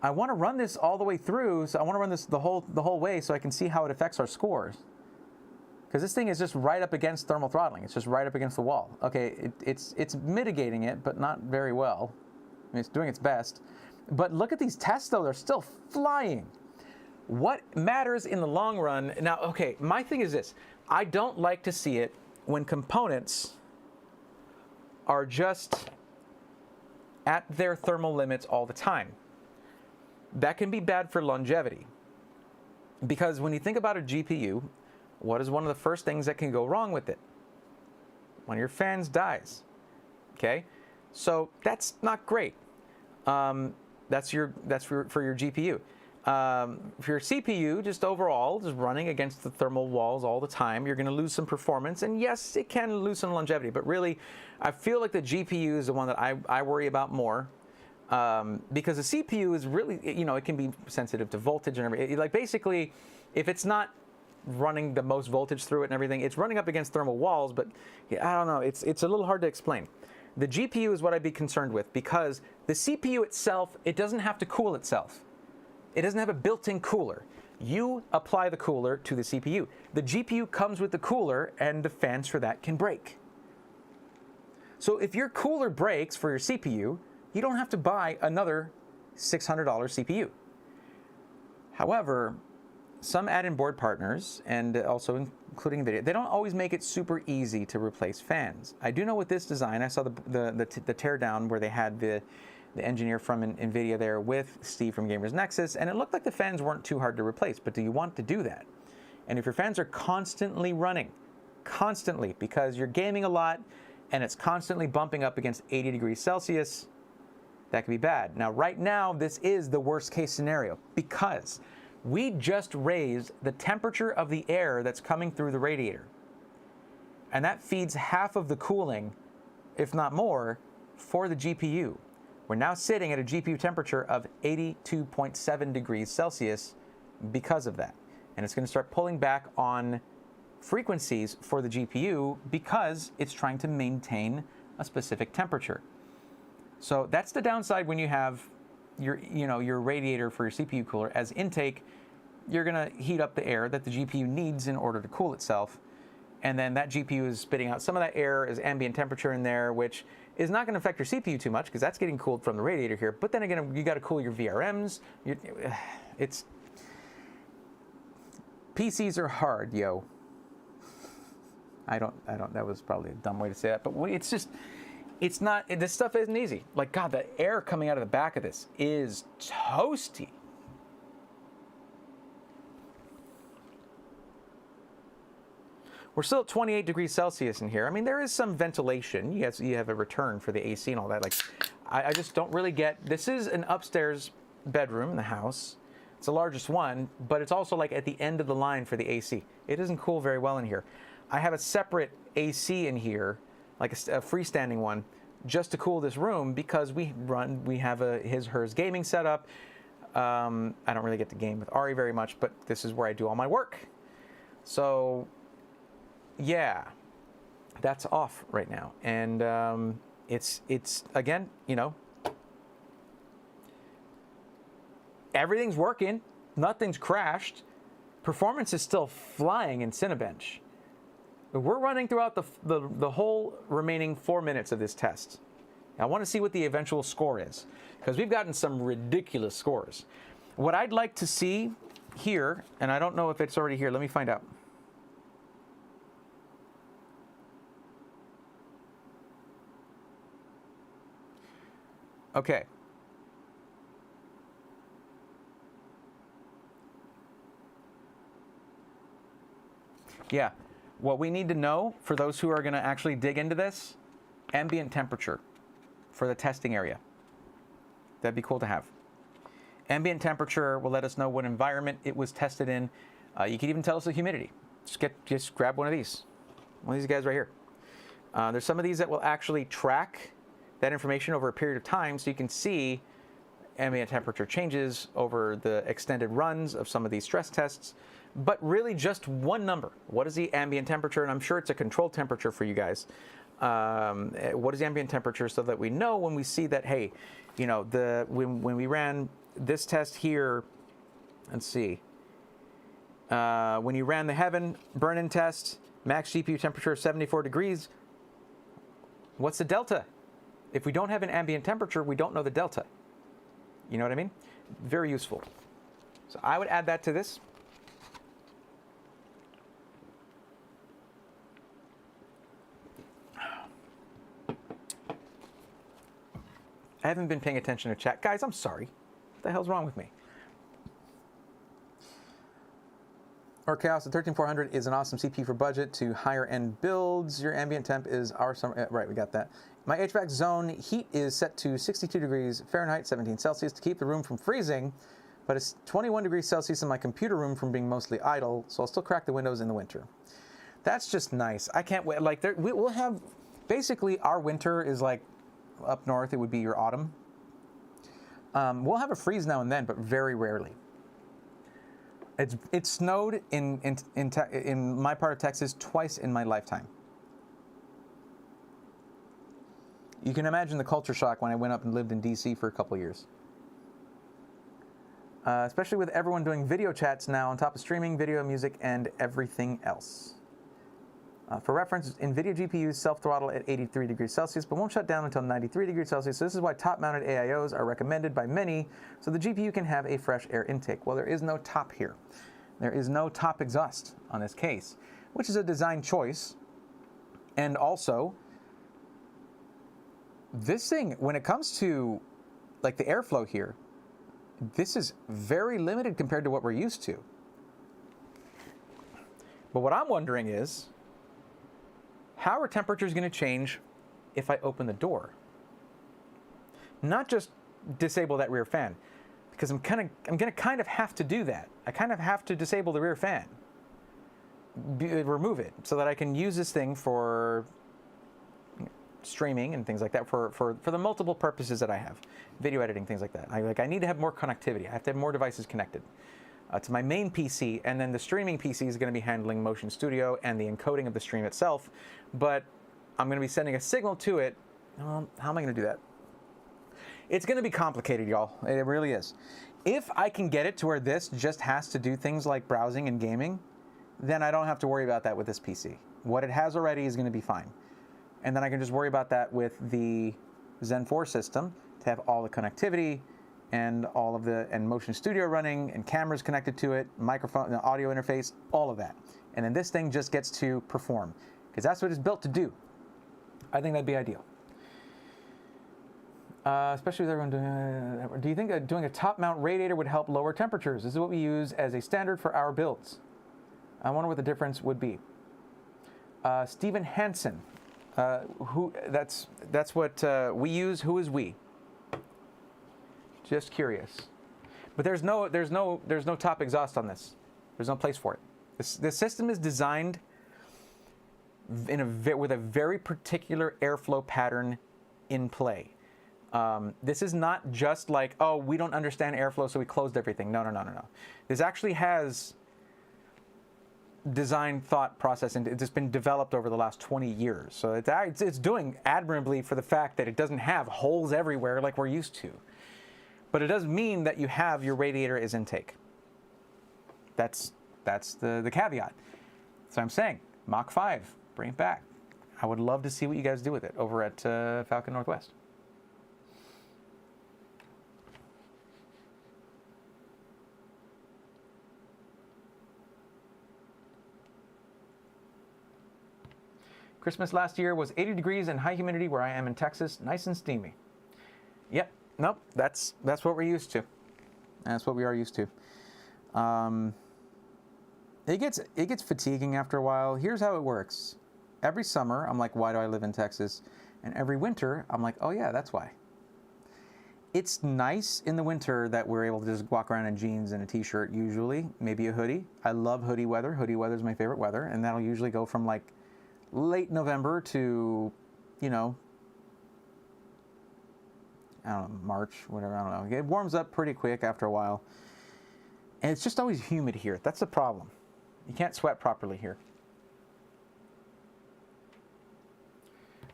I want to run this all the way through, so I want to run this the whole way so I can see how it affects our scores. Because this thing is just right up against thermal throttling. It's just right up against the wall. Okay, it's mitigating it, but not very well. I mean, it's doing its best. But look at these tests, though. They're still flying. What matters in the long run? Now, okay, my thing is this. I don't like to see it when components are just at their thermal limits all the time. That can be bad for longevity. Because when you think about a GPU, what is one of the first things that can go wrong with it? One of your fans dies. Okay? So that's not great. That's for your GPU. For your CPU, just overall, just running against the thermal walls all the time, you're going to lose some performance. And yes, it can lose some longevity. But really, I feel like the GPU is the one that I worry about more. Because the CPU is really, it can be sensitive to voltage and everything. Like basically, if it's not running the most voltage through it and everything, it's running up against thermal walls, but I don't know, it's a little hard to explain. The GPU is what I'd be concerned with because the CPU itself, it doesn't have to cool itself. It doesn't have a built-in cooler. You apply the cooler to the CPU. The GPU comes with the cooler and the fans for that can break. So if your cooler breaks for your CPU, you don't have to buy another $600 CPU. However, some add-in board partners, and also including NVIDIA, they don't always make it super easy to replace fans. I do know with this design, I saw the teardown where they had the engineer from NVIDIA there with Steve from Gamers Nexus, and it looked like the fans weren't too hard to replace, but do you want to do that? And if your fans are constantly running, constantly, because you're gaming a lot, and it's constantly bumping up against 80 degrees Celsius, that could be bad. Now, right now, this is the worst case scenario because we just raised the temperature of the air that's coming through the radiator. And that feeds half of the cooling, if not more, for the GPU. We're now sitting at a GPU temperature of 82.7 degrees Celsius because of that. And it's going to start pulling back on frequencies for the GPU because it's trying to maintain a specific temperature. So that's the downside when you have your radiator for your CPU cooler as intake. You're going to heat up the air that the GPU needs in order to cool itself. And then that GPU is spitting out some of that air as ambient temperature in there, which is not going to affect your CPU too much because that's getting cooled from the radiator here. But then again, you got to cool your VRMs. PCs are hard, yo. I don't, that was probably a dumb way to say that, but it's not, this stuff isn't easy. Like, God, the air coming out of the back of this is toasty. We're still at 28 degrees Celsius in here. I mean, there is some ventilation. You have a return for the AC and all that. Like, I just don't really get, this is an upstairs bedroom in the house. It's the largest one, but it's also like at the end of the line for the AC. It doesn't cool very well in here. I have a separate AC in here, like a freestanding one, just to cool this room because we have a hers gaming setup. I don't really get to game with Ari very much, but this is where I do all my work. So yeah, that's off right now. And it's again, everything's working, nothing's crashed. Performance is still flying in Cinebench. We're running throughout the whole remaining 4 minutes of this test. I want to see what the eventual score is, because we've gotten some ridiculous scores. What I'd like to see here, and I don't know if it's already here, let me find out. Okay. Yeah. What we need to know, for those who are going to actually dig into this, ambient temperature for the testing area. That'd be cool to have. Ambient temperature will let us know what environment it was tested in. You can even tell us the humidity. Just grab one of these guys right here. There's some of these that will actually track that information over a period of time, so you can see ambient temperature changes over the extended runs of some of these stress tests. But really just one number. What is the ambient temperature? And I'm sure it's a controlled temperature for you guys. What is the ambient temperature, so that we know when we see that, hey, when we ran this test here, let's see. When you ran the Heaven burn-in test, max GPU temperature 74 degrees, what's the delta? If we don't have an ambient temperature, we don't know the delta. You know what I mean? Very useful. So I would add that to this. I haven't been paying attention to chat. Guys, I'm sorry. What the hell's wrong with me? Or Chaos, the 13400 is an awesome CPU for budget to higher end builds. Your ambient temp is our summer. Right, we got that. My HVAC zone heat is set to 62 degrees Fahrenheit, 17 Celsius to keep the room from freezing, but it's 21 degrees Celsius in my computer room from being mostly idle, so I'll still crack the windows in the winter. That's just nice. I can't wait. Like, we'll have, basically, our winter is like, up north, it would be your autumn. We'll have a freeze now and then, but very rarely. It snowed in my part of Texas twice in my lifetime. You can imagine the culture shock when I went up and lived in DC for a couple years. Especially with everyone doing video chats now on top of streaming, video, music, and everything else. For reference, NVIDIA GPUs self-throttle at 83 degrees Celsius, but won't shut down until 93 degrees Celsius. So this is why top-mounted AIOs are recommended by many, so the GPU can have a fresh air intake. Well, there is no top here. There is no top exhaust on this case, which is a design choice. And also, this thing, when it comes to like the airflow here, this is very limited compared to what we're used to. But what I'm wondering is, how are temperatures going to change if I open the door? Not just disable that rear fan, because I'm going to kind of have to do that. I kind of have to disable the rear fan, remove it, so that I can use this thing for streaming and things like that, for the multiple purposes that I have, video editing, things like that. I need to have more connectivity. I have to have more devices connected to my main PC, and then the streaming PC is going to be handling Motion Studio and the encoding of the stream itself, but I'm going to be sending a signal to it. How am I going to do that? It's going to be complicated, y'all. It really is. If I can get it to where this just has to do things like browsing and gaming, then I don't have to worry about that with this PC. What it has already is going to be fine. And then I can just worry about that with the Zen 4 system to have all the connectivity and all of the, and Motion Studio running and cameras connected to it, microphone, the audio interface, all of that. And then this thing just gets to perform, because that's what it's built to do. I think that'd be ideal. Especially with everyone doing, do you think doing a top mount radiator would help lower temperatures? This is what we use as a standard for our builds. I wonder what the difference would be. Stephen Hansen, that's what we use. Who is we? Just curious. But there's no top exhaust on this. There's no place for it. This system is designed with a very particular airflow pattern in play. This is not just like, oh, we don't understand airflow, so we closed everything. No. This actually has design thought process, and it's been developed over the last 20 years. So it's doing admirably for the fact that it doesn't have holes everywhere like we're used to. But it does mean that you have your radiator as intake. That's the caveat. So I'm saying, Mach 5, bring it back. I would love to see what you guys do with it over at Falcon Northwest. Christmas last year was 80 degrees and high humidity where I am in Texas, nice and steamy. Yep, nope, that's what we're used to. That's what we are used to. It gets fatiguing after a while. Here's how it works. Every summer, I'm like, why do I live in Texas? And every winter, I'm like, oh yeah, that's why. It's nice in the winter that we're able to just walk around in jeans and a t-shirt usually, maybe a hoodie. I love hoodie weather. Hoodie weather is my favorite weather, and that'll usually go from like late November to, I don't know, March, whatever, I don't know. It warms up pretty quick after a while. And it's just always humid here. That's the problem. You can't sweat properly here.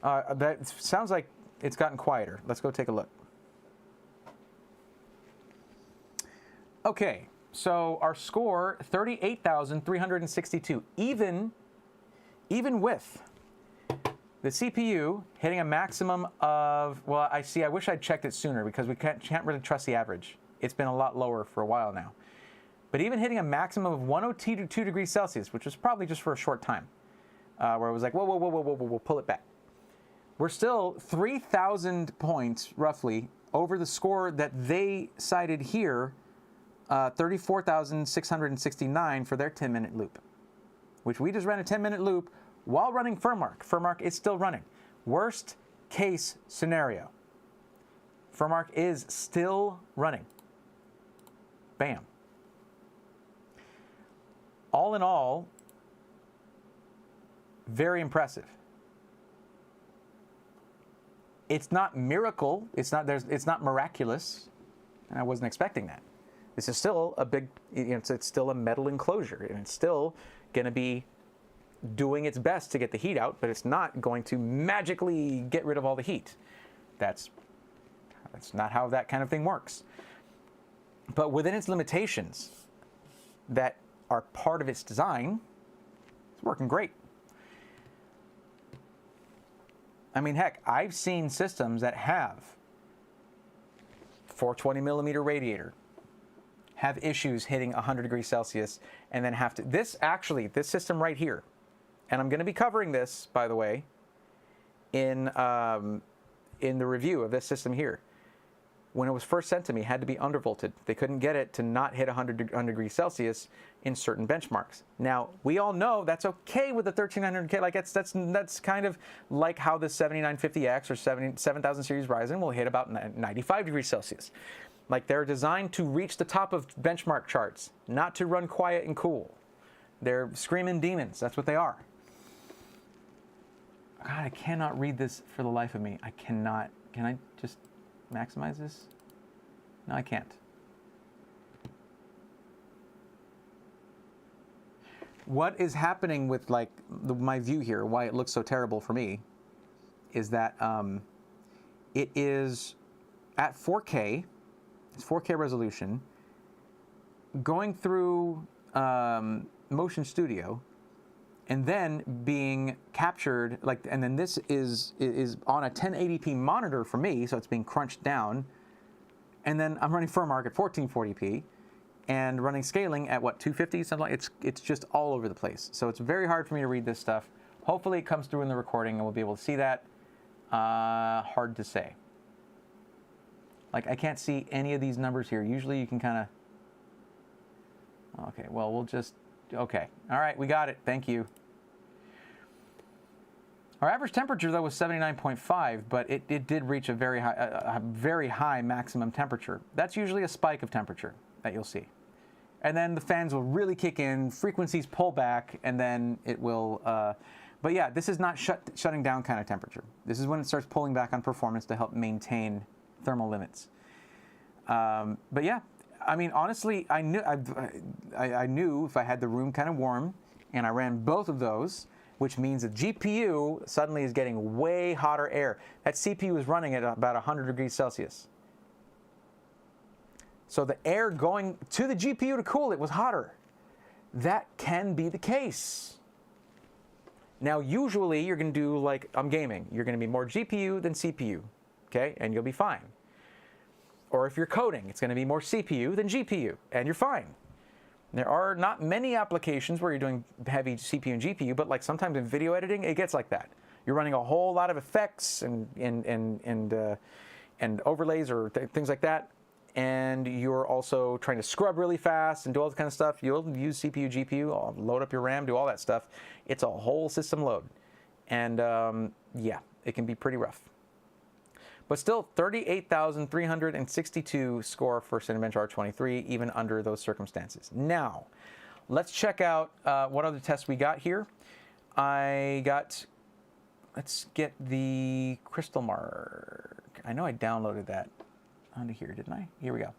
That sounds like it's gotten quieter. Let's go take a look. Okay, so our score, 38,362. Even with the CPU hitting a maximum of, well, I wish I'd checked it sooner because we can't really trust the average. It's been a lot lower for a while now. But even hitting a maximum of 102 degrees Celsius, which was probably just for a short time, where it was like, whoa, pull it back. We're still 3,000 points, roughly, over the score that they cited here, 34,669 for their 10-minute loop, which we just ran a 10-minute loop while running Furmark. Furmark is still running. Worst case scenario. Furmark is still running. Bam. All in all, very impressive. It's not miracle. It's not miraculous. And I wasn't expecting that. This is still a big, it's still a metal enclosure, and it's still going to be doing its best to get the heat out, but it's not going to magically get rid of all the heat. That's not how that kind of thing works. But within its limitations that are part of its design, it's working great. I mean, heck, I've seen systems that have 420 millimeter radiator have issues hitting 100 degrees Celsius and then have to, this system right here, and I'm going to be covering this, by the way, in the review of this system here. when it was first sent to me, had to be undervolted. They couldn't get it to not hit 100 degrees Celsius in certain benchmarks. Now, we all know that's okay with the 13900K. Like that's kind of like how the 7950X or 7000 series Ryzen will hit about 95 degrees Celsius. Like, they're designed to reach the top of benchmark charts, not to run quiet and cool. They're screaming demons. That's what they are. God, I cannot read this for the life of me. I cannot. Can I just maximize this? No, I can't. What is happening with, like, my view here, why it looks so terrible for me, is that it is at 4K. It's 4K resolution, going through Motion Studio, and then being captured, like, and then this is on a 1080p monitor for me, so it's being crunched down, and then I'm running FurMark at 1440p, and running scaling at what, 250, something like. It's just all over the place. So it's very hard for me to read this stuff. Hopefully it comes through in the recording, and we'll be able to see that. Hard to say. Like, I can't see any of these numbers here. Usually you can kind of... Okay, well, we'll just... Okay. All right, we got it. Thank you. Our average temperature, though, was 79.5, but it did reach a very high maximum temperature. That's usually a spike of temperature that you'll see. And then the fans will really kick in, frequencies pull back, and then it will... but yeah, this is not shutting down kind of temperature. This is when it starts pulling back on performance to help maintain thermal limits. But yeah, I mean, honestly, I knew if I had the room kind of warm and I ran both of those, which means the GPU suddenly is getting way hotter air. That CPU is running at about 100 degrees Celsius. So the air going to the GPU to cool it was hotter. That can be the case. Now, usually you're going to do, like, I'm gaming. You're going to be more GPU than CPU. Okay, and you'll be fine. Or if you're coding, it's going to be more CPU than GPU, and you're fine. There are not many applications where you're doing heavy CPU and GPU, but like sometimes in video editing, it gets like that. You're running a whole lot of effects and overlays or things like that, and you're also trying to scrub really fast and do all this kind of stuff. You'll use CPU, GPU, load up your RAM, do all that stuff. It's a whole system load, and yeah, it can be pretty rough. But still, 38,362 score for Cinebench R23, even under those circumstances. Now, let's check out what other tests we got here. Let's get the Crystal Mark. I know I downloaded that onto here, didn't I? Here we go.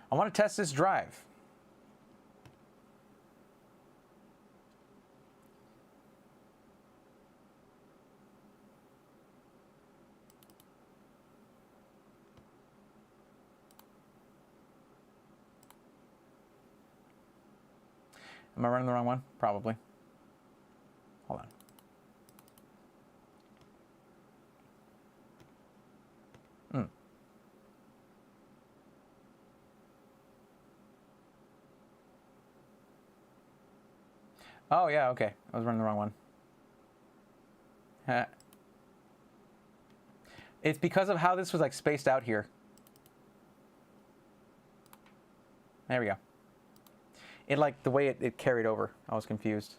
I want to test this drive. Am I running the wrong one? Probably. Hold on. Oh, yeah, okay. I was running the wrong one. It's because of how this was, like, spaced out here. There we go. It, like, the way it carried over. I was confused.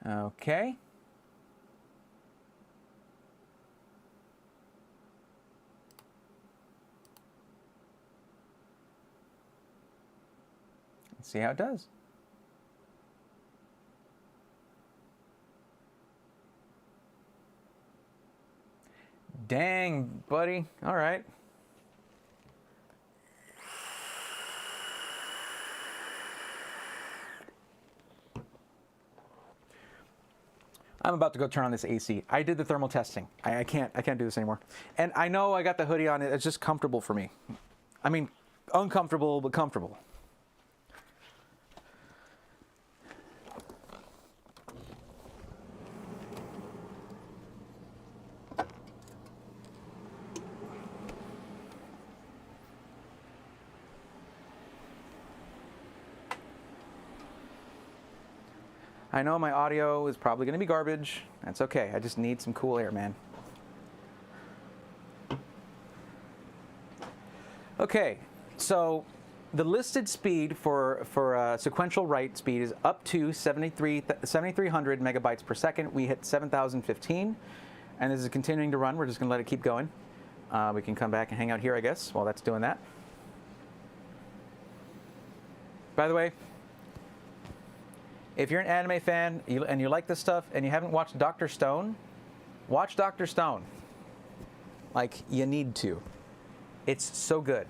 Okay. Let's see how it does. Dang, buddy. All right. I'm about to go turn on this AC. I did the thermal testing. I can't do this anymore. And I know I got the hoodie on. It's just comfortable for me. I mean, uncomfortable, but comfortable. I know my audio is probably going to be garbage. That's okay. I just need some cool air, man. Okay, so the listed speed for sequential write speed is up to 7,300 megabytes per second. We hit 7,015, and this is continuing to run. We're just going to let it keep going. We can come back and hang out here, I guess, while that's doing that. By the way, if you're an anime fan and you like this stuff and you haven't watched Dr. Stone, watch Dr. Stone. Like, you need to. It's so good.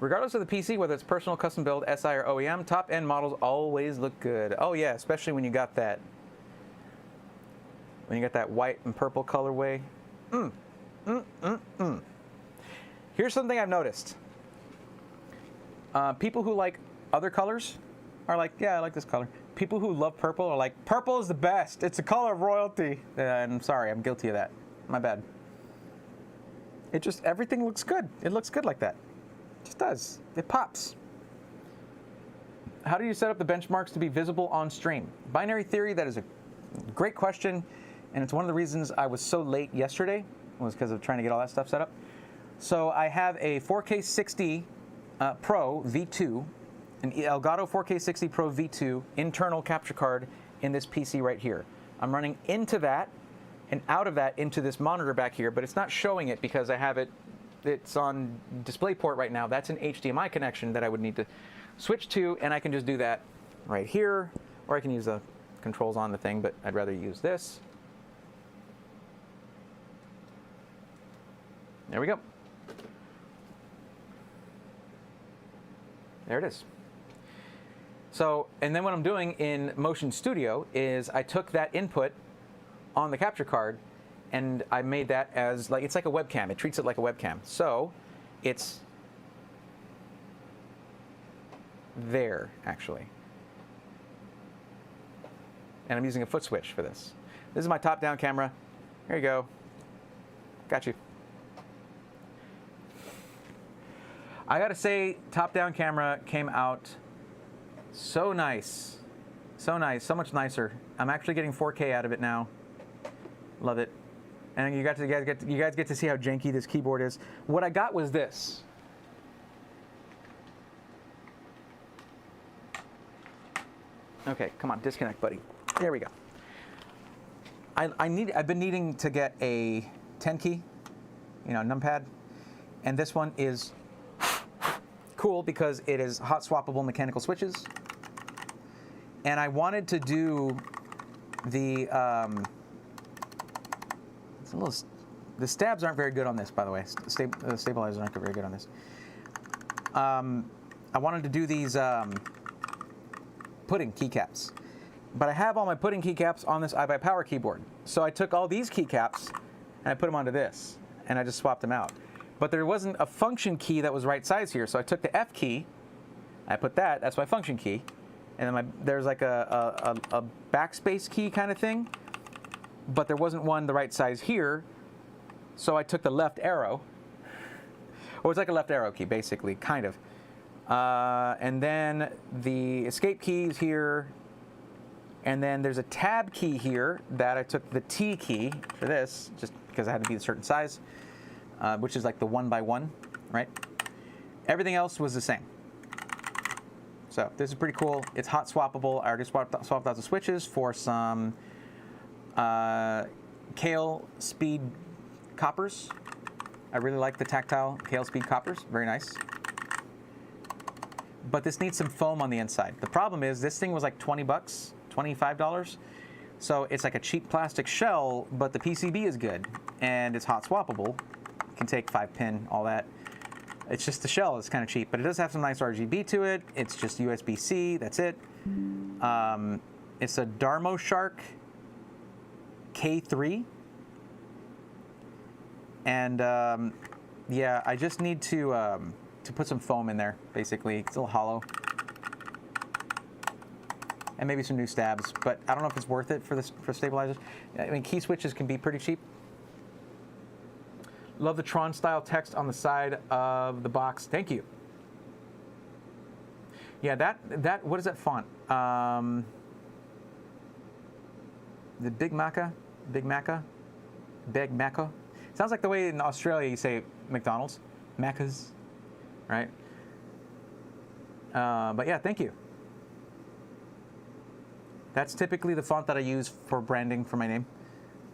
Regardless of the PC, whether it's personal, custom build, SI, or OEM, top-end models always look good. Oh yeah, especially when you got that white and purple colorway. Here's something I've noticed. People who like other colors are like, yeah, I like this color. People who love purple are like, purple is the best. It's the color of royalty. And I'm sorry, I'm guilty of that. My bad. It just, everything looks good. It looks good like that. It just does. It pops. How do you set up the benchmarks to be visible on stream? Binary theory, that is a great question. And it's one of the reasons I was so late yesterday, was because of trying to get all that stuff set up. So I have a 4K 60 Pro V2, an Elgato 4K 60 Pro V2 internal capture card in this PC right here. I'm running into that and out of that into this monitor back here, but it's not showing it because I have it's on DisplayPort right now. That's an HDMI connection that I would need to switch to, and I can just do that right here, or I can use the controls on the thing, but I'd rather use this. There we go. There it is. So, and then what I'm doing in Motion Studio is I took that input on the capture card and I made that as like, it's like a webcam. It treats it like a webcam. So it's there actually. And I'm using a foot switch for this. This is my top-down camera. Here you go. Got you. I gotta say, top-down camera came out so nice. So nice, so much nicer. I'm actually getting 4K out of it now. Love it. And you guys get to see how janky this keyboard is. What I got was this. Okay, come on, disconnect, buddy. There we go. I've been needing to get a 10 key, numpad, and this one is cool because it is hot swappable mechanical switches. And I wanted to do the the stabs aren't very good on this, by the way. The stabilizers aren't very good on this. I wanted to do these pudding keycaps, but I have all my pudding keycaps on this iBuyPower keyboard. So I took all these keycaps and I put them onto this, and I just swapped them out. But there wasn't a function key that was right size here, so I took the F key, I put that, that's my function key, and then there's like a backspace key kind of thing, but there wasn't one the right size here, so I took the left arrow, or it's like a left arrow key, basically, kind of. And then the escape key is here, and then there's a tab key here that I took the T key for this, just because it had to be a certain size, which is like the 1x1, right? Everything else was the same. So this is pretty cool. It's hot swappable. I already swapped out the switches for some Kale Speed coppers. I really like the tactile Kale Speed coppers. Very nice. But this needs some foam on the inside. The problem is this thing was like 20 bucks, $25. So it's like a cheap plastic shell, but the PCB is good and it's hot swappable. Can take 5-pin, all that. It's just the shell is kind of cheap, but it does have some nice RGB to it. It's just USB-C, that's it. It's a Darmo Shark K3. And yeah, I just need to put some foam in there, basically. It's a little hollow. And maybe some new stabs, but I don't know if it's worth it for stabilizers. I mean, key switches can be pretty cheap. Love the Tron style text on the side of the box. Thank you. Yeah, that what is that font? The Big Maca? Sounds like the way in Australia you say McDonald's. Macca's, right? But yeah, thank you. That's typically the font that I use for branding for my name.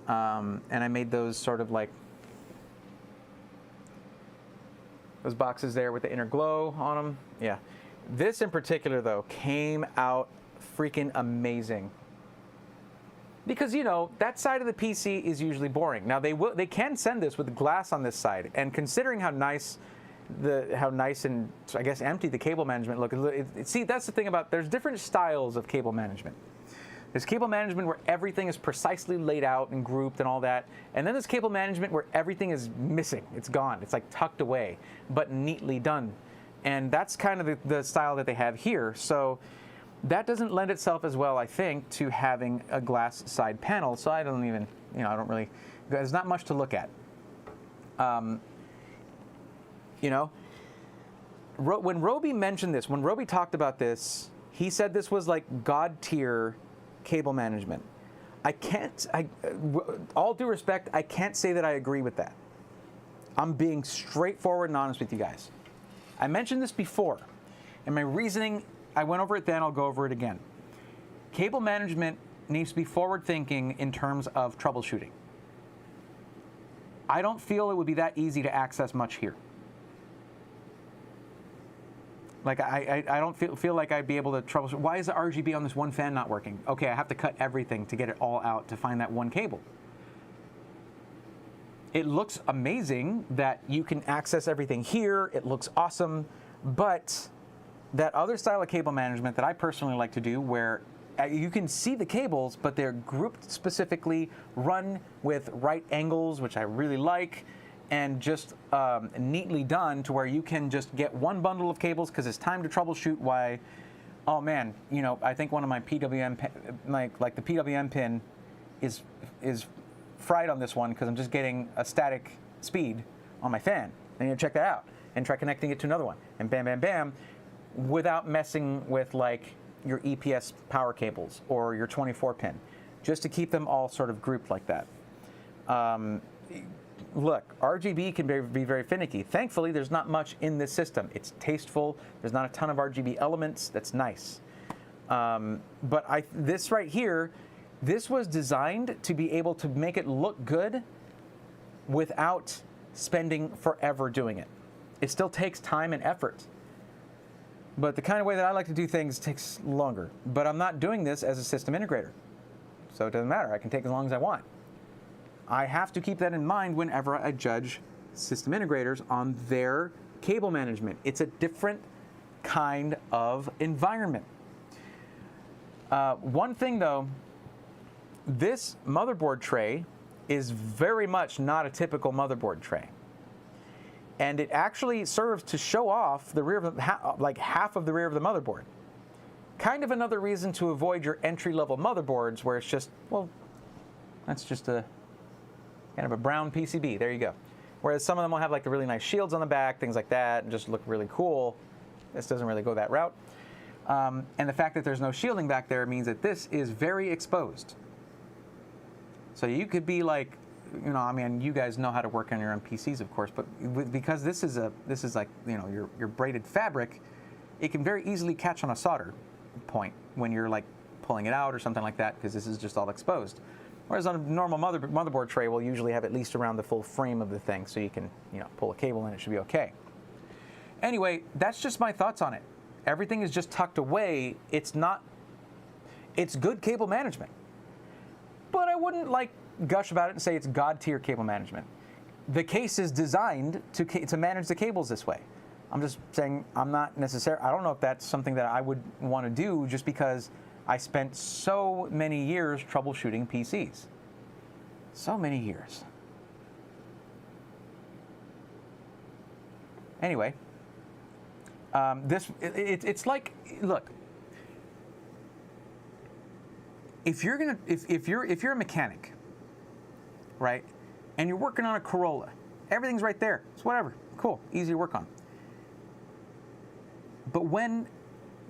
And I made those sort of like those boxes there with the inner glow on them. Yeah. This in particular, though, came out freaking amazing. Because, you know, that side of the PC is usually boring. Now, they can send this with glass on this side. And considering how nice and, I guess, empty the cable management look. See, that's the thing about, there's different styles of cable management. There's cable management where everything is precisely laid out and grouped and all that. And then there's cable management where everything is missing. It's gone. It's like tucked away, but neatly done. And that's kind of the style that they have here. So that doesn't lend itself as well, I think, to having a glass side panel. So I don't even, I don't really, there's not much to look at. When Roby mentioned this, when Roby talked about this, he said this was like God tier cable management. All due respect, I can't say that I agree with that. I'm being straightforward and honest with you guys. I mentioned this before, and my reasoning, I went over it then, I'll go over it again. Cable management needs to be forward-thinking in terms of troubleshooting. I don't feel it would be that easy to access much here. Like, I don't feel like I'd be able to troubleshoot. Why is the RGB on this one fan not working? Okay, I have to cut everything to get it all out to find that one cable. It looks amazing that you can access everything here. It looks awesome. But that other style of cable management that I personally like to do, where you can see the cables, but they're grouped specifically, run with right angles, which I really like, and just neatly done to where you can just get one bundle of cables because it's time to troubleshoot why, oh man, I think one of my PWM, like the PWM pin is fried on this one because I'm just getting a static speed on my fan. I need to check that out and try connecting it to another one, and bam, bam, bam, without messing with like your EPS power cables or your 24 pin, just to keep them all sort of grouped like that. Look, RGB can be very finicky. Thankfully, there's not much in this system. It's tasteful. There's not a ton of RGB elements. That's nice. But this right here, this was designed to be able to make it look good without spending forever doing it. It still takes time and effort. But the kind of way that I like to do things takes longer. But I'm not doing this as a system integrator. So it doesn't matter. I can take as long as I want. I have to keep that in mind whenever I judge system integrators on their cable management. It's a different kind of environment. One thing though, this motherboard tray is very much not a typical motherboard tray. And it actually serves to show off the rear of like half of the rear of the motherboard. Kind of another reason to avoid your entry-level motherboards where it's just, well, that's just a kind of a brown PCB. There you go. Whereas some of them will have like the really nice shields on the back, things like that, and just look really cool. This doesn't really go that route. And the fact that there's no shielding back there means that this is very exposed. So you could be like, I mean, you guys know how to work on your own PCs, of course, but because this is like, your braided fabric, it can very easily catch on a solder point when you're like pulling it out or something like that, because this is just all exposed. Whereas on a normal motherboard tray, we'll usually have at least around the full frame of the thing, so you can, pull a cable and it should be okay. Anyway, that's just my thoughts on it. Everything is just tucked away. It's good cable management. But I wouldn't gush about it and say it's God tier cable management. The case is designed to manage the cables this way. I'm just saying I don't know if that's something that I would want to do just because I spent so many years troubleshooting PCs. So many years. Anyway, it's like, look, if you're a mechanic, right, and you're working on a Corolla, everything's right there. It's whatever, cool, easy to work on. But when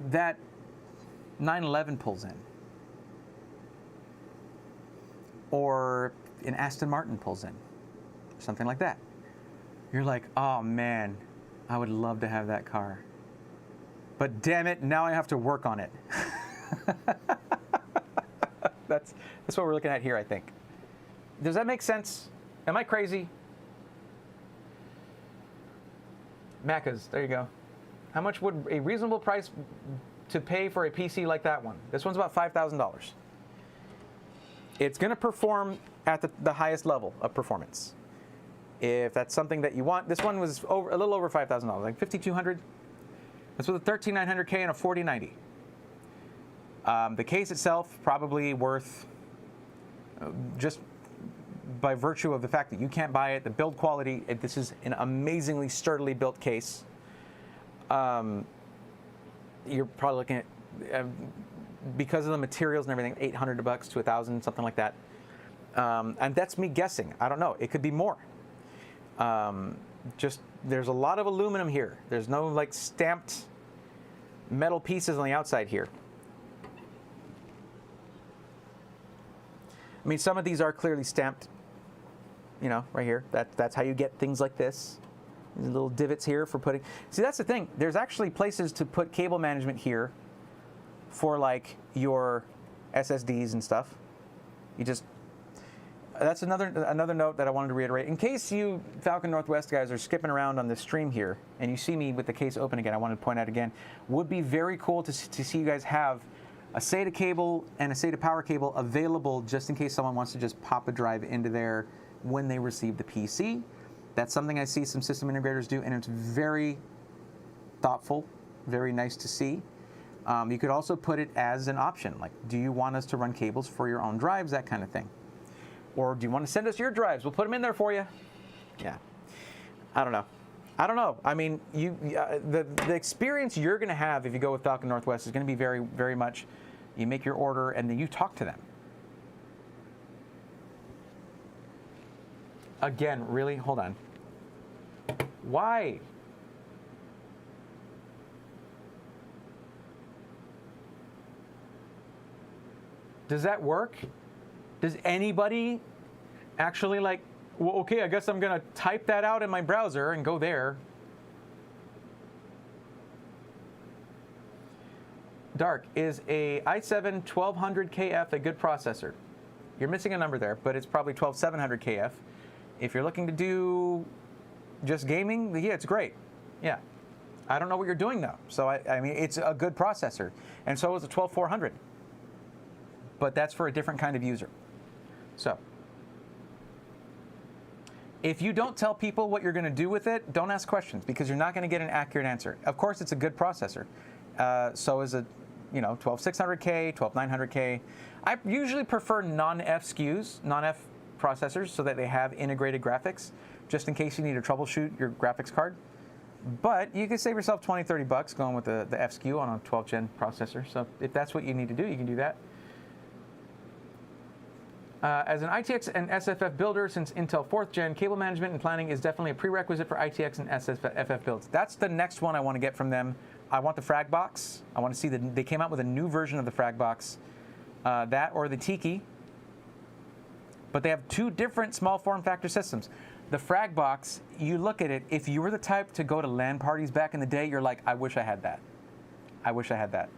that 911 pulls in, or an Aston Martin pulls in, something like that. You're like, oh man, I would love to have that car. But damn it, now I have to work on it. That's what we're looking at here, I think. Does that make sense? Am I crazy? Macca's, there you go. How much would a reasonable price to pay for a PC like that one? This one's about $5,000. It's going to perform at the highest level of performance. If that's something that you want, this one was a little over $5,000, like $5,200. That's with a 13900K and a 4090. The case itself probably worth, just by virtue of the fact that you can't buy it, the build quality, this is an amazingly sturdily built case. You're probably looking at, because of the materials and everything, $800 to $1,000, something like that. And that's me guessing. I don't know. It could be more. Just there's a lot of aluminum here. There's no like stamped metal pieces on the outside here. I mean, some of these are clearly stamped, you know, right here. That's how you get things like this. These little divots here for putting. See, that's the thing. There's actually places to put cable management here for like your SSDs and stuff. You just, that's another note that I wanted to reiterate. In case you Falcon Northwest guys are skipping around on this stream here and you see me with the case open again, I wanted to point out again, would be very cool to see you guys have a SATA cable and a SATA power cable available just in case someone wants to just pop a drive into there when they receive the PC. That's something I see some system integrators do, and it's very thoughtful, very nice to see. You could also put it as an option, like, do you want us to run cables for your own drives, that kind of thing. Or do you want to send us your drives? We'll put them in there for you. Yeah. I don't know. I mean, the experience you're going to have if you go with Falcon Northwest is going to be very, very much, you make your order and then you talk to them. Again, really? Hold on. Why? Does that work? Does anybody actually like, well, okay, I guess I'm going to type that out in my browser and go there. Dark, is a i7 1200KF a good processor? You're missing a number there, but it's probably 12700KF. If you're looking to do just gaming, yeah, it's great. Yeah. I don't know what you're doing though. So I mean, it's a good processor. And so is a 12400. But that's for a different kind of user. So if you don't tell people what you're going to do with it, don't ask questions because you're not going to get an accurate answer. Of course, it's a good processor. So is a, 12600K, 12900K. I usually prefer non-F SKUs, non-F processors, so that they have integrated graphics, just in case you need to troubleshoot your graphics card. But you can save yourself $20-30 going with the F SKU on a 12th gen processor. So if that's what you need to do, you can do that. As an ITX and SFF builder, since Intel 4th gen, cable management and planning is definitely a prerequisite for ITX and SFF builds. That's the next one I want to get from them. I want the frag box. I want to see that they came out with a new version of the frag box. That or the Tiki. But they have two different small form factor systems. The frag box, you look at it, if you were the type to go to LAN parties back in the day, you're like, I wish I had that. I wish I had that.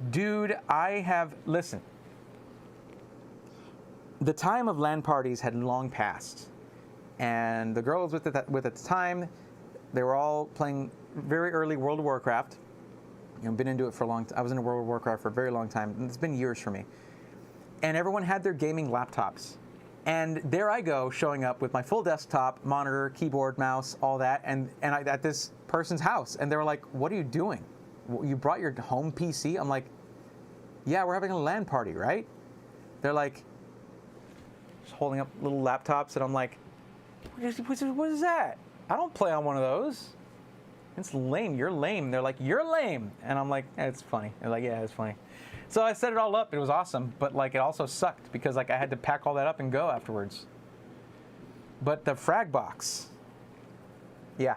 Dude, listen. The time of LAN parties had long passed. And the girls with at the time, they were all playing very early World of Warcraft. Been into it for a long time. I was into World of Warcraft for a very long time. It's been years for me. And everyone had their gaming laptops. And there I go, showing up with my full desktop, monitor, keyboard, mouse, all that, and at this person's house. And they were like, what are you doing? You brought your home PC? I'm like, yeah, we're having a LAN party, right? They're like, just holding up little laptops, and I'm like, what is that? I don't play on one of those. It's lame. You're lame. They're like, you're lame. And I'm like, it's funny. They're like, yeah, it's funny. So I set it all up. It was awesome. But like, it also sucked because like I had to pack all that up and go afterwards. But the frag box, yeah,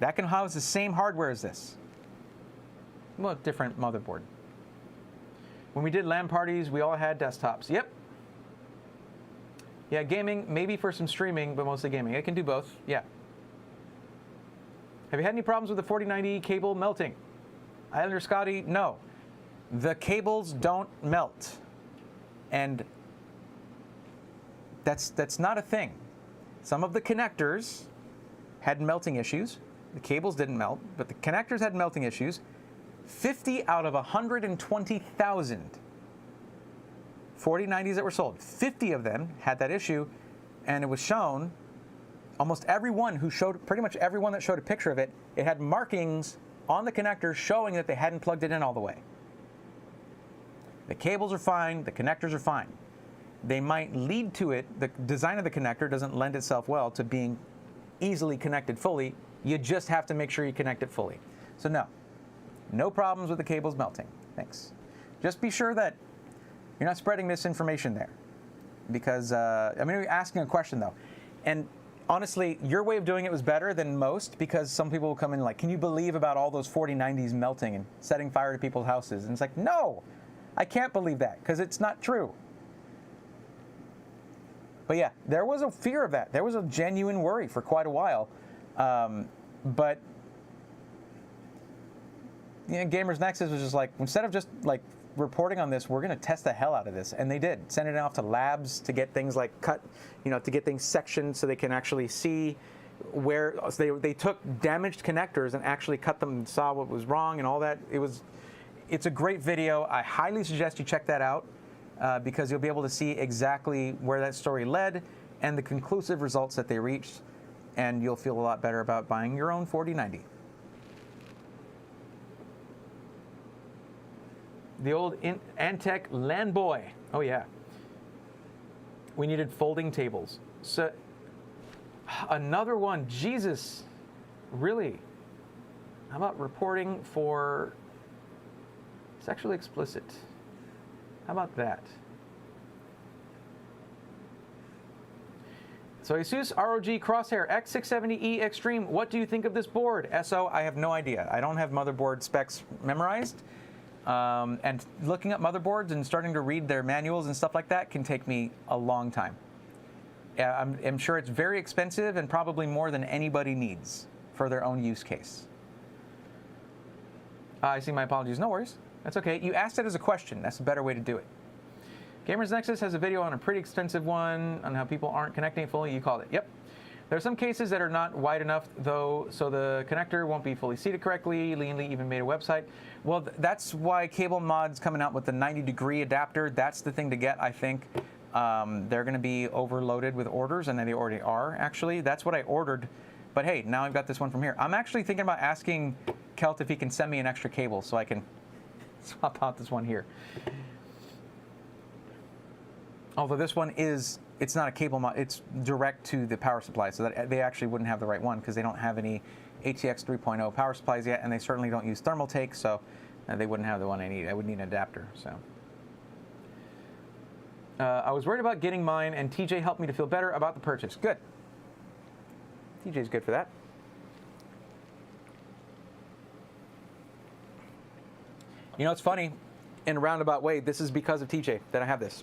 that can house the same hardware as this. Well, different motherboard. When we did LAN parties, we all had desktops. Yep. Yeah, gaming, maybe for some streaming, but mostly gaming. It can do both, yeah. Have you had any problems with the 4090 cable melting? Islander Scotty, no. The cables don't melt. And that's not a thing. Some of the connectors had melting issues. The cables didn't melt, but the connectors had melting issues. 50 out of 120,000 4090s that were sold, 50 of them had that issue, and it was shown. Almost everyone who showed, pretty much everyone that showed a picture of it, it had markings on the connector showing that they hadn't plugged it in all the way. The cables are fine, the connectors are fine. They might lead to it, the design of the connector doesn't lend itself well to being easily connected fully. You just have to make sure you connect it fully. So no problems with the cables melting. Thanks. Just be sure that you're not spreading misinformation there. Because, you're asking a question though. And honestly, your way of doing it was better than most, because some people will come in like, can you believe about all those 4090s melting and setting fire to people's houses? And it's like, no, I can't believe that, because it's not true. But yeah, there was a fear of that. There was a genuine worry for quite a while. But Gamers Nexus was just like, instead of just like reporting on this, we're going to test the hell out of this. And they did. Send it off to labs to get things like cut, to get things sectioned so they can actually see where, so they took damaged connectors and actually cut them and saw what was wrong and all that. It's a great video. I highly suggest you check that out because you'll be able to see exactly where that story led and the conclusive results that they reached. And you'll feel a lot better about buying your own 4090. The old Antec LAN boy. Oh yeah. We needed folding tables. So another one. Jesus, really? How about reporting for sexually explicit? How about that? So Asus ROG Crosshair X670E Extreme. What do you think of this board? SO, I have no idea. I don't have motherboard specs memorized. And looking up motherboards and starting to read their manuals and stuff like that can take me a long time. I'm sure it's very expensive and probably more than anybody needs for their own use case. I see, my apologies. No worries. That's okay. You asked it as a question. That's a better way to do it. Gamers Nexus has a video on a pretty expensive one on how people aren't connecting fully. You called it. Yep. There are some cases that are not wide enough, though, so the connector won't be fully seated correctly. Leanly even made a website. Well, that's why Cable Mod's coming out with the 90-degree adapter. That's the thing to get, I think. They're going to be overloaded with orders, and they already are, actually. That's what I ordered. But hey, now I've got this one from here. I'm actually thinking about asking Kelt if he can send me an extra cable so I can swap out this one here. Although this one it's not a cable mod, it's direct to the power supply, so that they actually wouldn't have the right one because they don't have any RTX 3.0 power supplies yet, and they certainly don't use thermal take, so they wouldn't have the one I need. I would need an adapter, so. I was worried about getting mine, and TJ helped me to feel better about the purchase. Good. TJ's good for that. It's funny, in a roundabout way, this is because of TJ that I have this.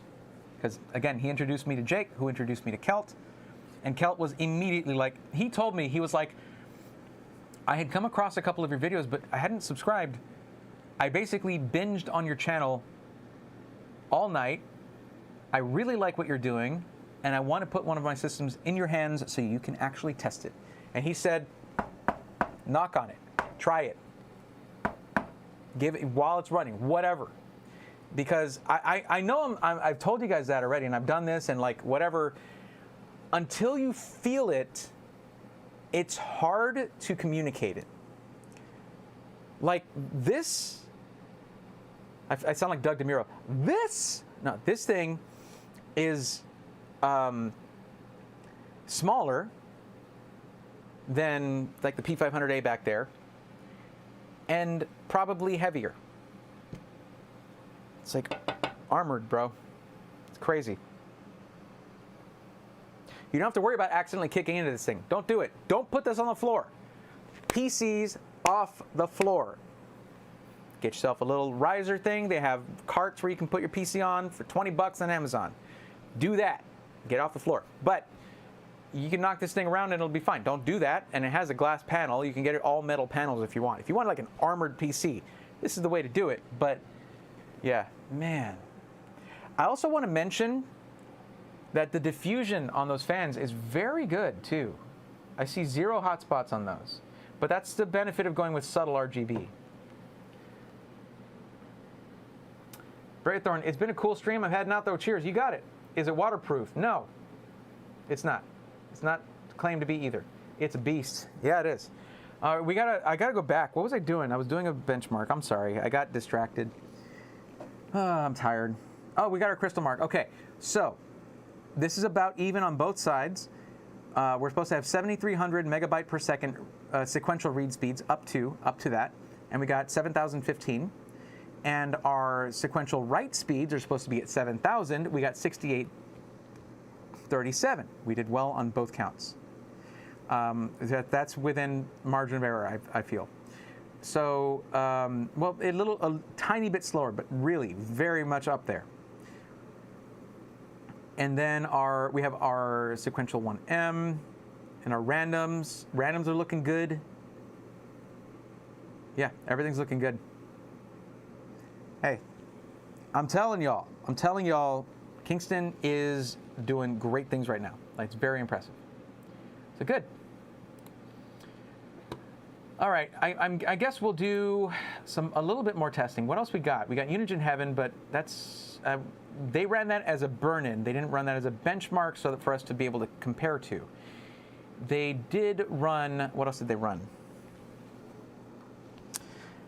Because, again, he introduced me to Jake, who introduced me to Kelt. And Kelt was immediately like, he told me, he was like, I had come across a couple of your videos, but I hadn't subscribed. I basically binged on your channel all night. I really like what you're doing, and I want to put one of my systems in your hands so you can actually test it. And he said, knock on it. Try it. Give it while it's running, whatever. Because I know I've told you guys that already, and I've done this and like whatever. Until you feel it, it's hard to communicate it. Like this, I sound like Doug DeMuro. This thing is smaller than like the P500A back there, and probably heavier. It's like armored, bro. It's crazy. You don't have to worry about accidentally kicking into this thing. Don't do it. Don't put this on the floor. PCs off the floor. Get yourself a little riser thing. They have carts where you can put your PC on for 20 bucks on Amazon. Do that. Get off the floor. But you can knock this thing around and it'll be fine. Don't do that. And it has a glass panel. You can get it all metal panels if you want. If you want like an armored PC, this is the way to do it. But yeah, man. I also want to mention that the diffusion on those fans is very good too. I see 0 hotspots on those. But that's the benefit of going with subtle RGB. Braythorn, it's been a cool stream. I'm heading out though. Cheers. You got it. Is it waterproof? No, it's not. It's not claimed to be either. It's a beast. Yeah, it is. I gotta go back. What was I doing? I was doing a benchmark. I'm sorry. I got distracted. I'm tired. Oh, we got our crystal mark. Okay, so this is about even on both sides. We're supposed to have 7,300 megabyte per second sequential read speeds up to that, and we got 7,015. And our sequential write speeds are supposed to be at 7,000. We got 6,837. We did well on both counts. That's within margin of error, I feel. So, well, a tiny bit slower, but really very much up there. And then we have our sequential 1M and our randoms. Randoms are looking good. Yeah, everything's looking good. Hey, I'm telling y'all, Kingston is doing great things right now. Like, it's very impressive. So good. All right, I guess we'll do a little bit more testing. What else we got? We got Unigine Heaven, but that's they ran that as a burn-in. They didn't run that as a benchmark, so that for us to be able to compare to. They did run. What else did they run?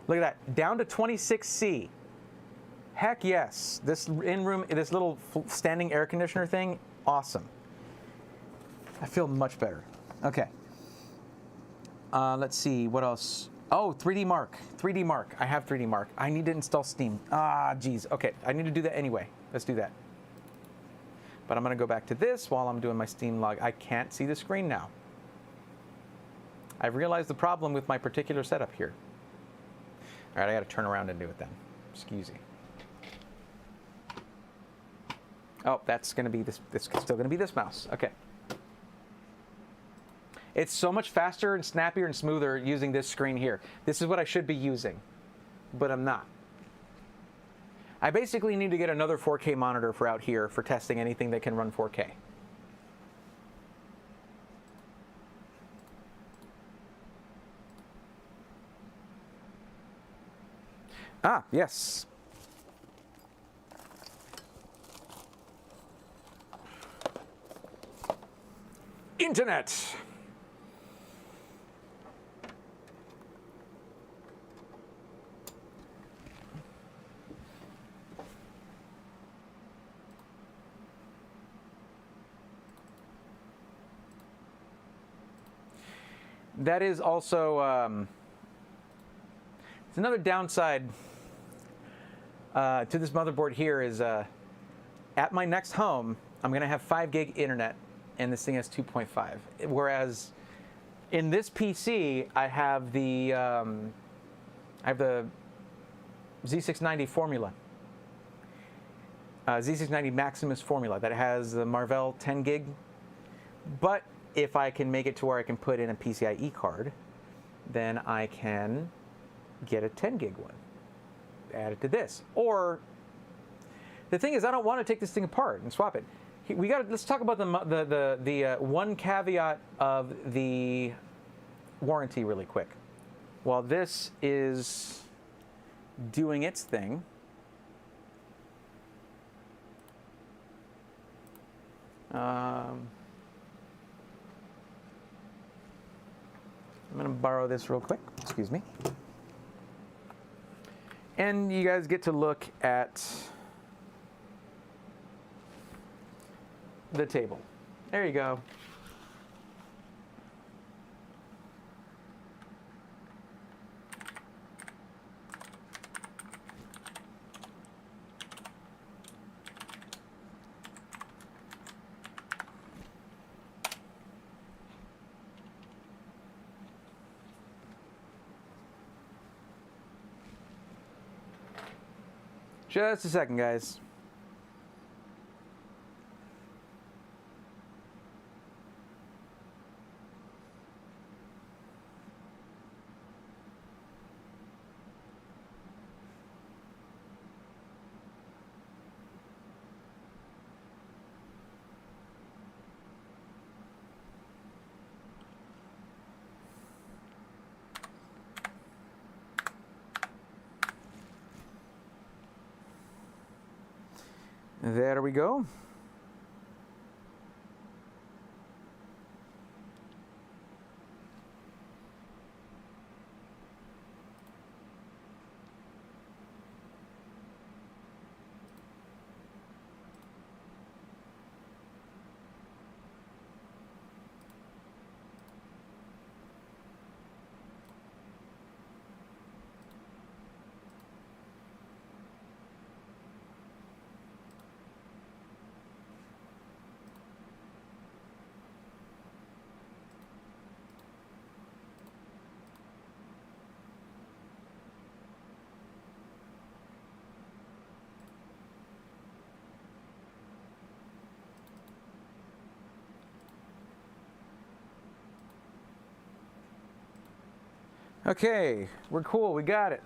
Look at that, down to 26C. Heck yes, this in-room, this little standing air conditioner thing, awesome. I feel much better. Okay. Let's see, what else? Oh, 3D Mark. 3D Mark. I have 3D Mark. I need to install Steam. Ah, geez. Okay, I need to do that anyway. Let's do that. But I'm going to go back to this while I'm doing my Steam log. I can't see the screen now. I've realized the problem with my particular setup here. All right, I got to turn around and do it then. Excuse me. Oh, that's going to be this. It's still going to be this mouse. Okay. It's so much faster and snappier and smoother using this screen here. This is what I should be using, but I'm not. I basically need to get another 4K monitor for out here for testing anything that can run 4K. Ah, yes. Internet. That is also it's another downside to this motherboard here is at my next home, I'm going to have 5 gig internet, and this thing has 2.5. Whereas in this PC, I have the Z690 formula, Z690 Maximus formula that has the Marvell 10 gig. But if I can make it to where I can put in a PCIe card, then I can get a 10 gig one, add it to this. Or the thing is, I don't want to take this thing apart and swap it. Let's talk about the one caveat of the warranty really quick. While this is doing its thing, I'm going to borrow this real quick. Excuse me. And you guys get to look at the table. There you go. Just a second, guys. There we go. Okay, we're cool. We got it.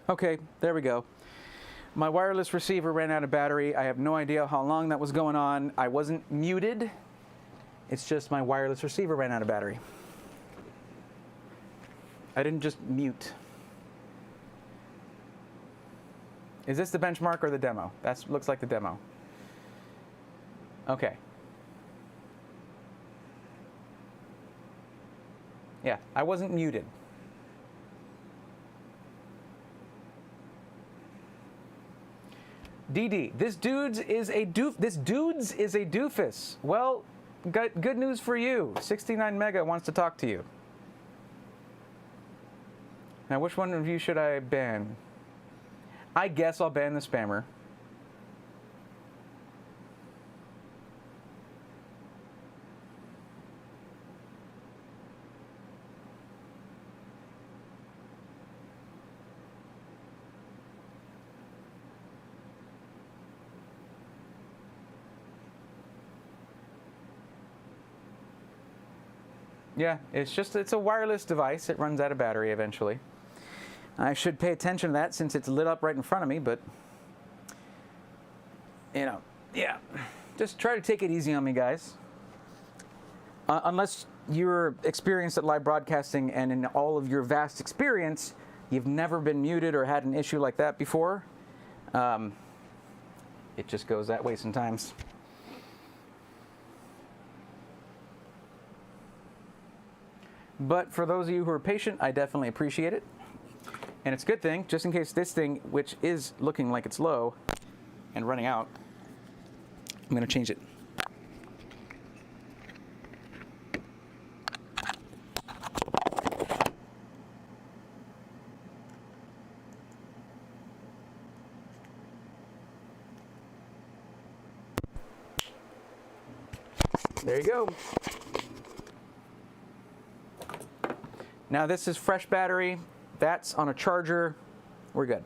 Okay, there we go. My wireless receiver ran out of battery. I have no idea how long that was going on. I wasn't muted. It's just my wireless receiver ran out of battery. I didn't just mute. Is this the benchmark or the demo? That looks like the demo. Okay. Yeah, I wasn't muted. DD, this dude's is a doofus. Well, good news for you. 69 Mega wants to talk to you. Now, which one of you should I ban? I guess I'll ban the spammer. Yeah, it's a wireless device. It runs out of battery eventually. I should pay attention to that since it's lit up right in front of me, but yeah. Just try to take it easy on me, guys. Unless you're experienced at live broadcasting and in all of your vast experience, you've never been muted or had an issue like that before. It just goes that way sometimes. But for those of you who are patient, I definitely appreciate it. And it's a good thing, just in case this thing, which is looking like it's low and running out, I'm going to change it. There you go. Now this is fresh battery. That's on a charger. We're good.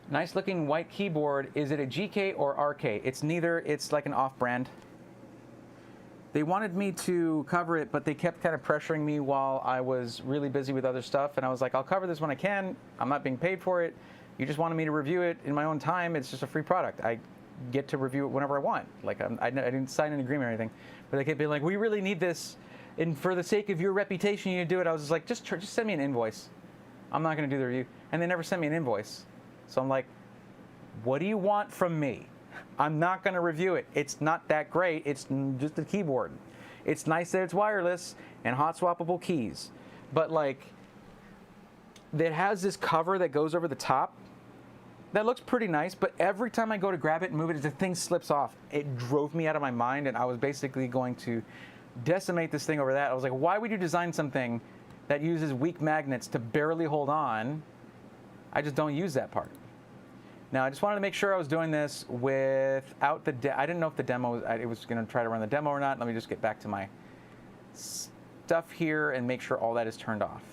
Nice looking white keyboard. Is it a GK or RK? It's neither. It's like an off-brand. They wanted me to cover it, but they kept kind of pressuring me while I was really busy with other stuff. And I was like, I'll cover this when I can. I'm not being paid for it. You just wanted me to review it in my own time. It's just a free product. I get to review it whenever I want. Like, I didn't sign an agreement or anything. But they kept being like, we really need this. And for the sake of your reputation, you do it. I was just like, just send me an invoice. I'm not going to do the review. And they never sent me an invoice. So I'm like, what do you want from me? I'm not going to review it. It's not that great. It's just a keyboard. It's nice that it's wireless and hot swappable keys. But like, it has this cover that goes over the top. That looks pretty nice, but every time I go to grab it and move it, the thing slips off. It drove me out of my mind, and I was basically going to decimate this thing over that. I was like, why would you design something that uses weak magnets to barely hold on? I just don't use that part. Now, I just wanted to make sure I was doing this without the I didn't know if the demo, it was going to try to run the demo or not. Let me just get back to my stuff here and make sure all that is turned off.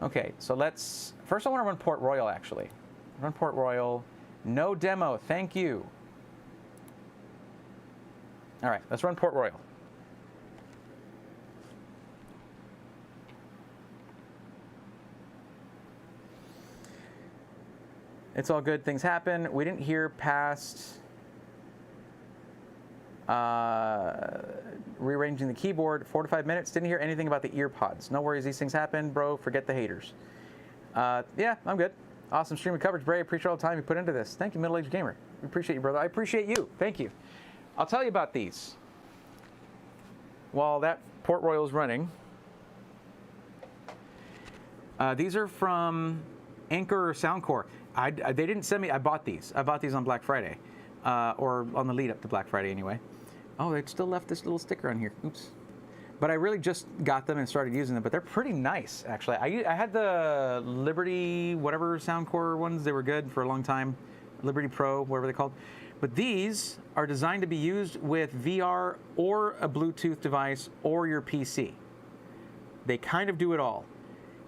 Okay, so first I want to run Port Royal, actually. Run Port Royal. No demo, thank you. All right, let's run Port Royal. It's all good, things happen. We didn't hear past rearranging the keyboard, 4 to 5 minutes. Didn't hear anything about the ear pods. No worries, these things happen, bro. Forget the haters. Yeah, I'm good. Awesome stream of coverage, Bray. Appreciate all the time you put into this. Thank you, Middle-Aged Gamer. We appreciate you, brother. I appreciate you. Thank you. I'll tell you about these. While that Port Royal is running, these are from Anchor Soundcore. They didn't send me. I bought these. I bought these on Black Friday, or on the lead up to Black Friday anyway. Oh, they still left this little sticker on here. Oops. But I really just got them and started using them. But they're pretty nice, actually. I had the Liberty whatever Soundcore ones. They were good for a long time. Liberty Pro, whatever they're called. But these are designed to be used with VR or a Bluetooth device or your PC. They kind of do it all.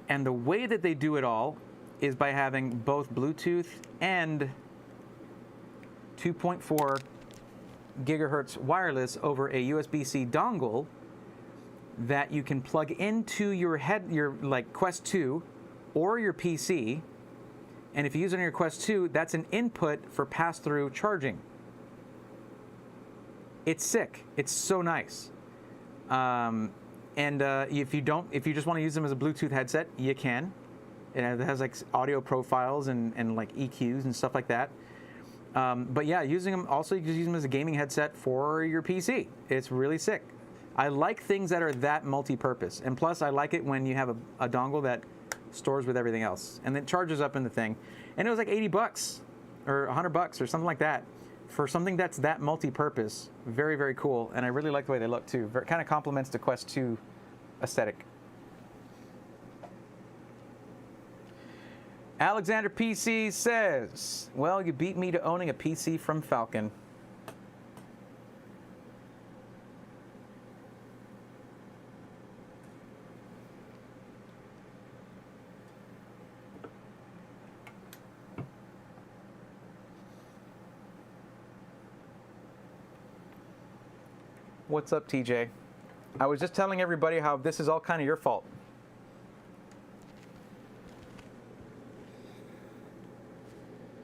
And the way that they do it all is by having both Bluetooth and 2.4 gigahertz wireless over a USB-C dongle that you can plug into your like Quest 2 or your PC. And if you use it on your Quest 2, that's an input for pass-through charging. It's sick. It's so nice. If you just want to use them as a Bluetooth headset, you can. It has like audio profiles and like EQs and stuff like that. But yeah, using them also, you can use them as a gaming headset for your PC. It's really sick. I like things that are that multi-purpose, and plus I like it when you have a dongle that stores with everything else and then charges up in the thing. And it was like $80 or $100 or something like that for something that's that multi-purpose. Very, very cool, and I really like the way they look too. Kind of complements the Quest 2 aesthetic. Alexander PC says, well, you beat me to owning a PC from Falcon. What's up, TJ? I was just telling everybody how this is all kind of your fault.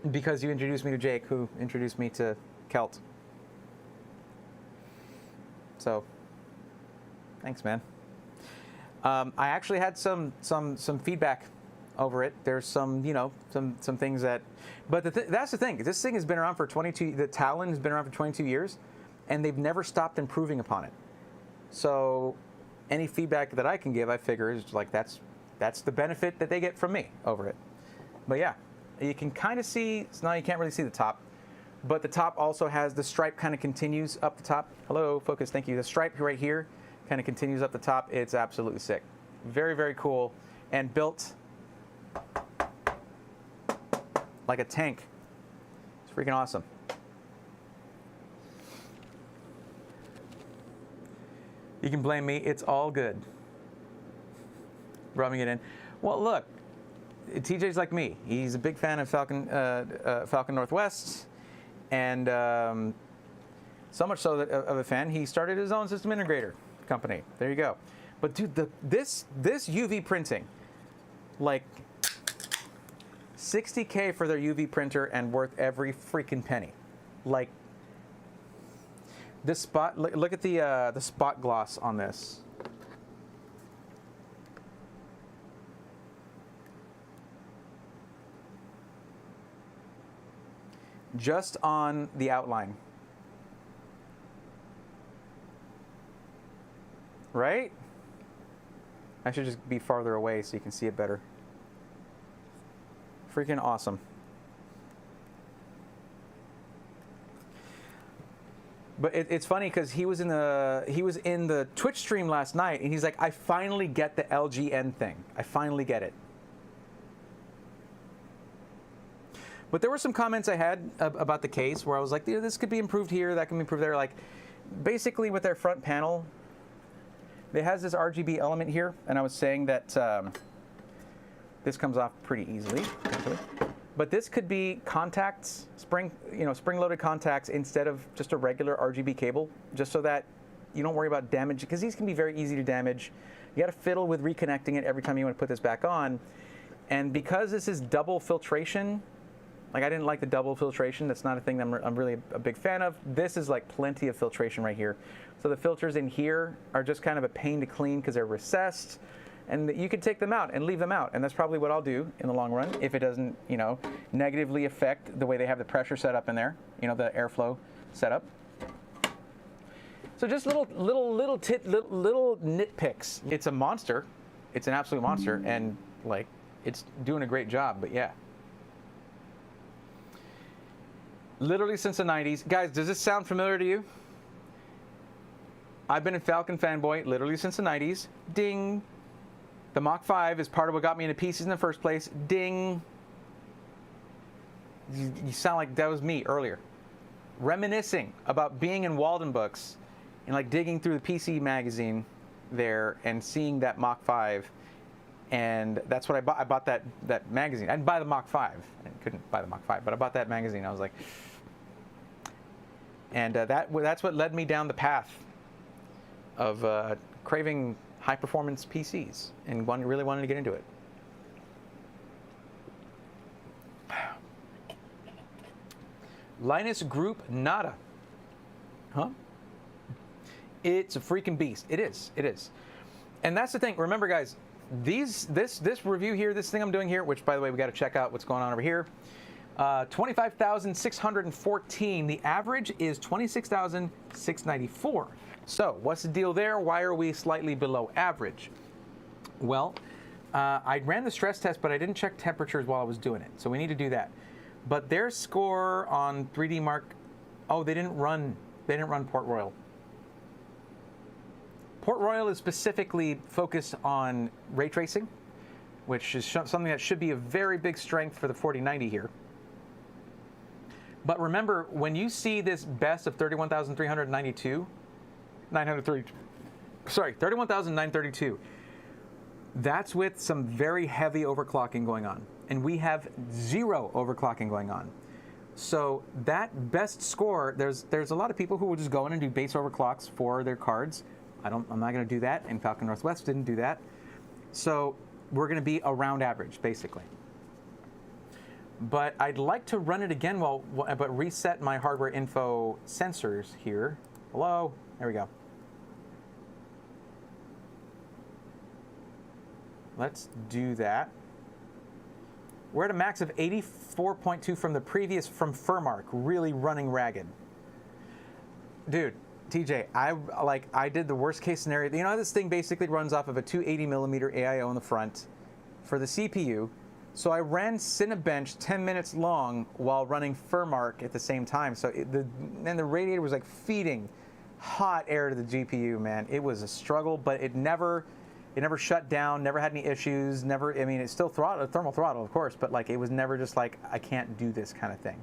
Because you introduced me to Jake, who introduced me to Kelt. So, thanks, man. I actually had some feedback over it. There's some things that, but that's the thing. This thing has been around for 22. The Talon has been around for 22 years, and they've never stopped improving upon it. So, any feedback that I can give, I figure is like that's the benefit that they get from me over it. But yeah. You can kind of see, so now you can't really see the top, but the top also has the stripe kind of continues up the top. Hello, focus, thank you. The stripe right here kind of continues up the top. It's absolutely sick. Very, very cool, and built like a tank. It's freaking awesome. You can blame me, it's all good. Rubbing it in. Well, look. TJ's like me. He's a big fan of Falcon Northwest, and so much so that of a fan, he started his own system integrator company. There you go. But dude, this UV printing, like $60K for their UV printer and worth every freaking penny. Like this spot. Look at the spot gloss on this. Just on the outline. Right? I should just be farther away so you can see it better. Freaking awesome. But it's funny because he was in the Twitch stream last night, and he's like, I finally get the LGN thing. I finally get it. But there were some comments I had about the case where I was like, this could be improved here, that can be improved there. Like, basically with their front panel, it has this RGB element here, and I was saying that this comes off pretty easily, actually. But this could be contacts, spring-loaded contacts instead of just a regular RGB cable, just so that you don't worry about damage, because these can be very easy to damage. You got to fiddle with reconnecting it every time you want to put this back on. And because this is double filtration, like I didn't like the double filtration. That's not a thing that I'm really a big fan of. This is like plenty of filtration right here. So the filters in here are just kind of a pain to clean because they're recessed. And you can take them out and leave them out. And that's probably what I'll do in the long run if it doesn't, negatively affect the way they have the pressure set up in there, the airflow setup. So just little nitpicks. It's a monster. It's an absolute monster. And like, it's doing a great job, but yeah. Literally since the 90s. Guys, does this sound familiar to you? I've been a Falcon fanboy literally since the 90s. Ding. The Mach 5 is part of what got me into PCs in the first place. Ding. You sound like that was me earlier. Reminiscing about being in Walden Books and like digging through the PC magazine there and seeing that Mach 5. And that's what I bought. I bought that magazine. I didn't buy the Mach 5. I couldn't buy the Mach 5, but I bought that magazine. I was like, And that's what led me down the path of craving high-performance PCs and really wanting to get into it. Linus Group Nada. Huh? It's a freaking beast. It is. It is. And that's the thing. Remember, guys, this review here, this thing I'm doing here, which, by the way, we got to check out what's going on over here. 25,614. The average is 26,694. So what's the deal there? Why are we slightly below average? Well, I ran the stress test, but I didn't check temperatures while I was doing it. So we need to do that. But their score on 3D Mark, oh, they didn't run Port Royal. Port Royal is specifically focused on ray tracing, which is something that should be a very big strength for the 4090 here. But remember, when you see this best of 31,932, that's with some very heavy overclocking going on. And we have 0 overclocking going on. So that best score, there's a lot of people who will just go in and do base overclocks for their cards. I'm not going to do that, and Falcon Northwest didn't do that. So we're going to be around average, basically. But I'd like to run it again, but reset my hardware info sensors here. Hello? There we go. Let's do that. We're at a max of 84.2 from the previous, from Furmark, really running ragged. Dude, TJ, I did the worst case scenario. You know, this thing basically runs off of a 280mm AIO in the front for the CPU. So I ran Cinebench 10 minutes long while running Furmark at the same time. So the radiator was like feeding hot air to the GPU, man. It was a struggle, but it never shut down, never had any issues, I mean, it's still thermal throttle, of course, but like it was never just like, I can't do this kind of thing.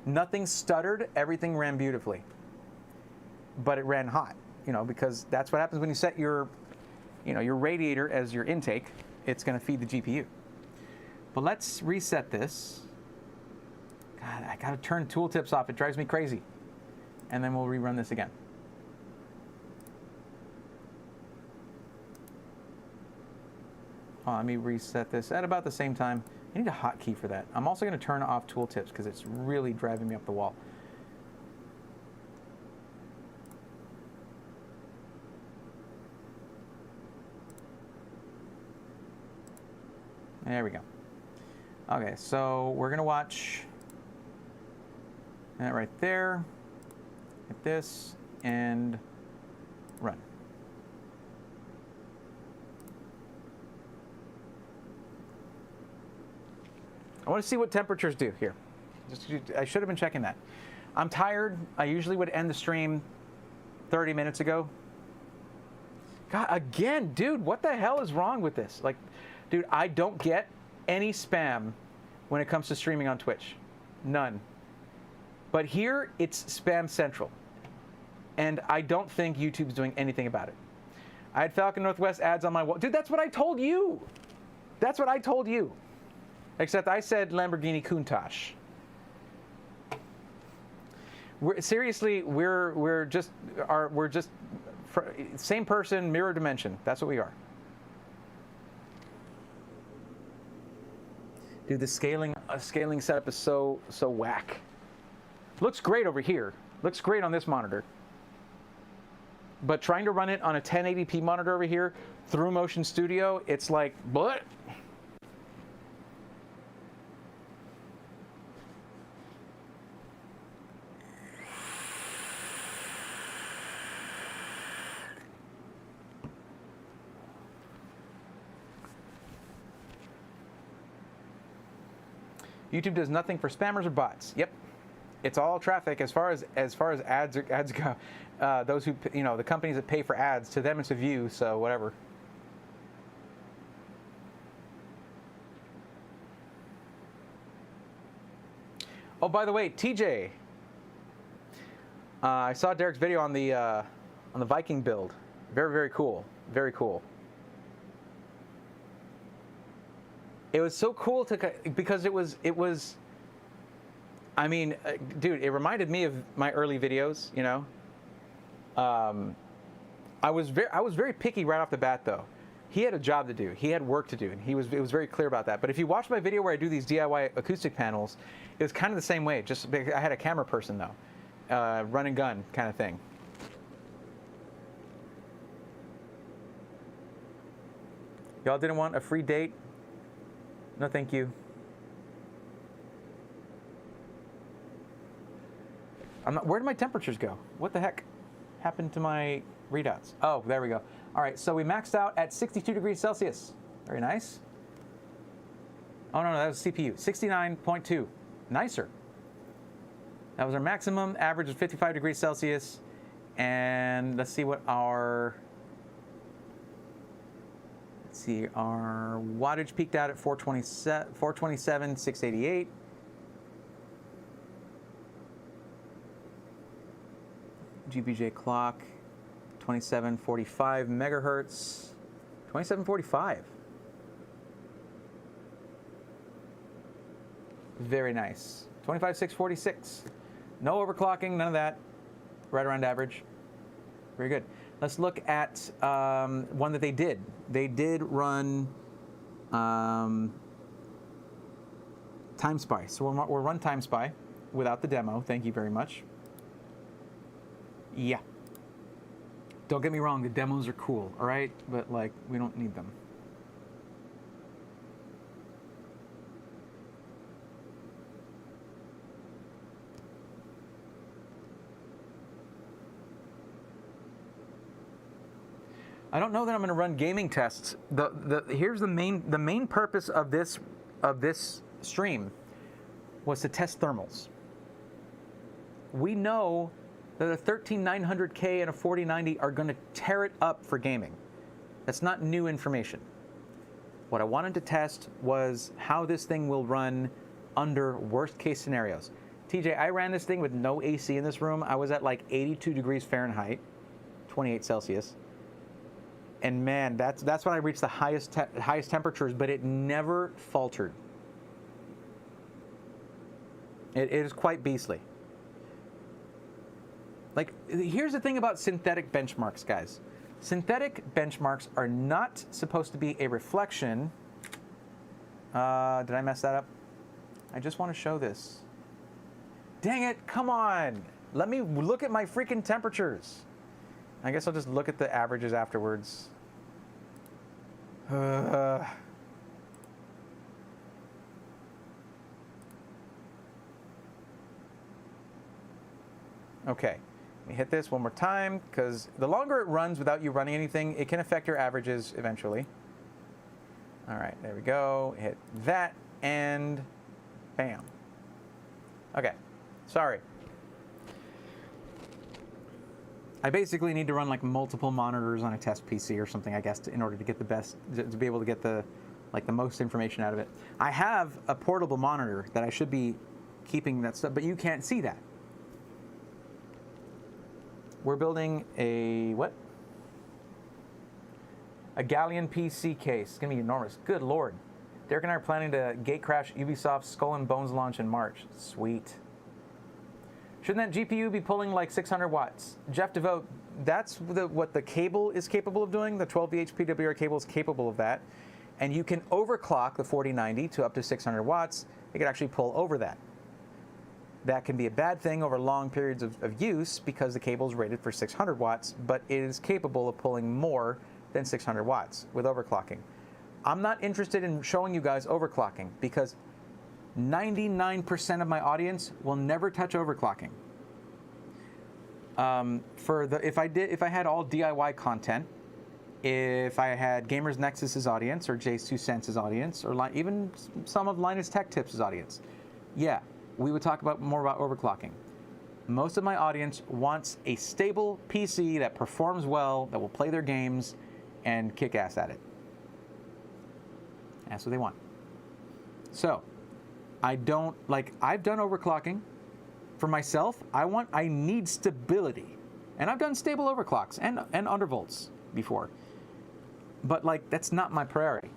Nothing stuttered, everything ran beautifully. But it ran hot, you know, because that's what happens when you set your radiator as your intake. It's going to feed the GPU. But let's reset this. God, I got to turn tooltips off. It drives me crazy. And then we'll rerun this again. Oh, let me reset this at about the same time. I need a hotkey for that. I'm also going to turn off tooltips because it's really driving me up the wall. There we go. Okay, so we're going to watch that right there. Hit this and run. I want to see what temperatures do here. I should have been checking that. I'm tired. I usually would end the stream 30 minutes ago. God, again, dude, what the hell is wrong with this? Like, dude, I don't get any spam when it comes to streaming on Twitch. None. But here, it's spam central. And I don't think YouTube's doing anything about it. I had Falcon Northwest ads on my wall. Dude, that's what I told you. That's what I told you. Except I said Lamborghini Countach. Seriously, we're just same person, mirror dimension. That's what we are. Dude, the scaling setup is so whack. Looks great over here. Looks great on this monitor. But trying to run it on a 1080p monitor over here through Motion Studio, it's like, what? YouTube does nothing for spammers or bots. Yep, it's all traffic as far as ads go. Those who, you know, the companies that pay for ads, to them it's a view. So whatever. Oh, by the way, TJ, I saw Derek's video on the Viking build. Very cool. Very cool. It was so cool because it was I mean, dude, it reminded me of my early videos, you know. I was very picky right off the bat, though. He had a job to do. He had work to do, and it was very clear about that. But if you watch my video where I do these DIY acoustic panels, it was kind of the same way. Just I had a camera person though, run and gun kind of thing. Y'all didn't want a free date? No, thank you. Where did my temperatures go? What the heck happened to my readouts? Oh, there we go. All right, so we maxed out at 62 degrees Celsius. Very nice. Oh, no, that was CPU. 69.2. Nicer. That was our maximum. Average of 55 degrees Celsius. And let's see what our... Let's see, our wattage peaked out at 427, 688. GPJ clock, 2745 megahertz. 2745. Very nice. 25646. No overclocking, none of that. Right around average. Very good. Let's look at one that they did. They did run Time Spy. So we'll run Time Spy without the demo. Thank you very much. Yeah. Don't get me wrong, the demos are cool, all right? But, like, we don't need them. I don't know that I'm going to run gaming tests. Here's the main purpose of this stream was to test thermals. We know that a 13900K and a 4090 are going to tear it up for gaming. That's not new information. What I wanted to test was how this thing will run under worst case scenarios. TJ, I ran this thing with no AC in this room. I was at like 82 degrees Fahrenheit, 28 Celsius. And man, that's when I reached the highest temperatures, but it never faltered. It is quite beastly. Like, here's the thing about synthetic benchmarks, guys. Synthetic benchmarks are not supposed to be a reflection. Did I mess that up? I just want to show this. Dang it, come on. Let me look at my freaking temperatures. I guess I'll just look at the averages afterwards. Okay. Let me hit this one more time, because the longer it runs without you running anything, it can affect your averages eventually. All right, there we go. Hit that, and bam. Okay, sorry. I basically need to run like multiple monitors on a test PC or something, I guess, in order to get the best, to be able to get the most information out of it. I have a portable monitor that I should be keeping that stuff, but you can't see that. We're building a, what? A Galleon PC case. It's gonna be enormous. Good Lord. Derek and I are planning to gate crash Ubisoft's Skull and Bones launch in March. Sweet. Shouldn't that GPU be pulling like 600 watts? Jeff DeVoe, that's what the cable is capable of doing. The 12VH PWR cable is capable of that. And you can overclock the 4090 to up to 600 watts. It could actually pull over that. That can be a bad thing over long periods of use because the cable is rated for 600 watts, but it is capable of pulling more than 600 watts with overclocking. I'm not interested in showing you guys overclocking because 99% of my audience will never touch overclocking. If I had all DIY content, if I had Gamers Nexus's audience or Jay's 2 Cents' audience or even some of Linus Tech Tips' audience, yeah, we would talk more about overclocking. Most of my audience wants a stable PC that performs well, that will play their games, and kick ass at it. That's what they want. So, I've done overclocking. For myself, I need stability. And I've done stable overclocks and undervolts before. But that's not my priority.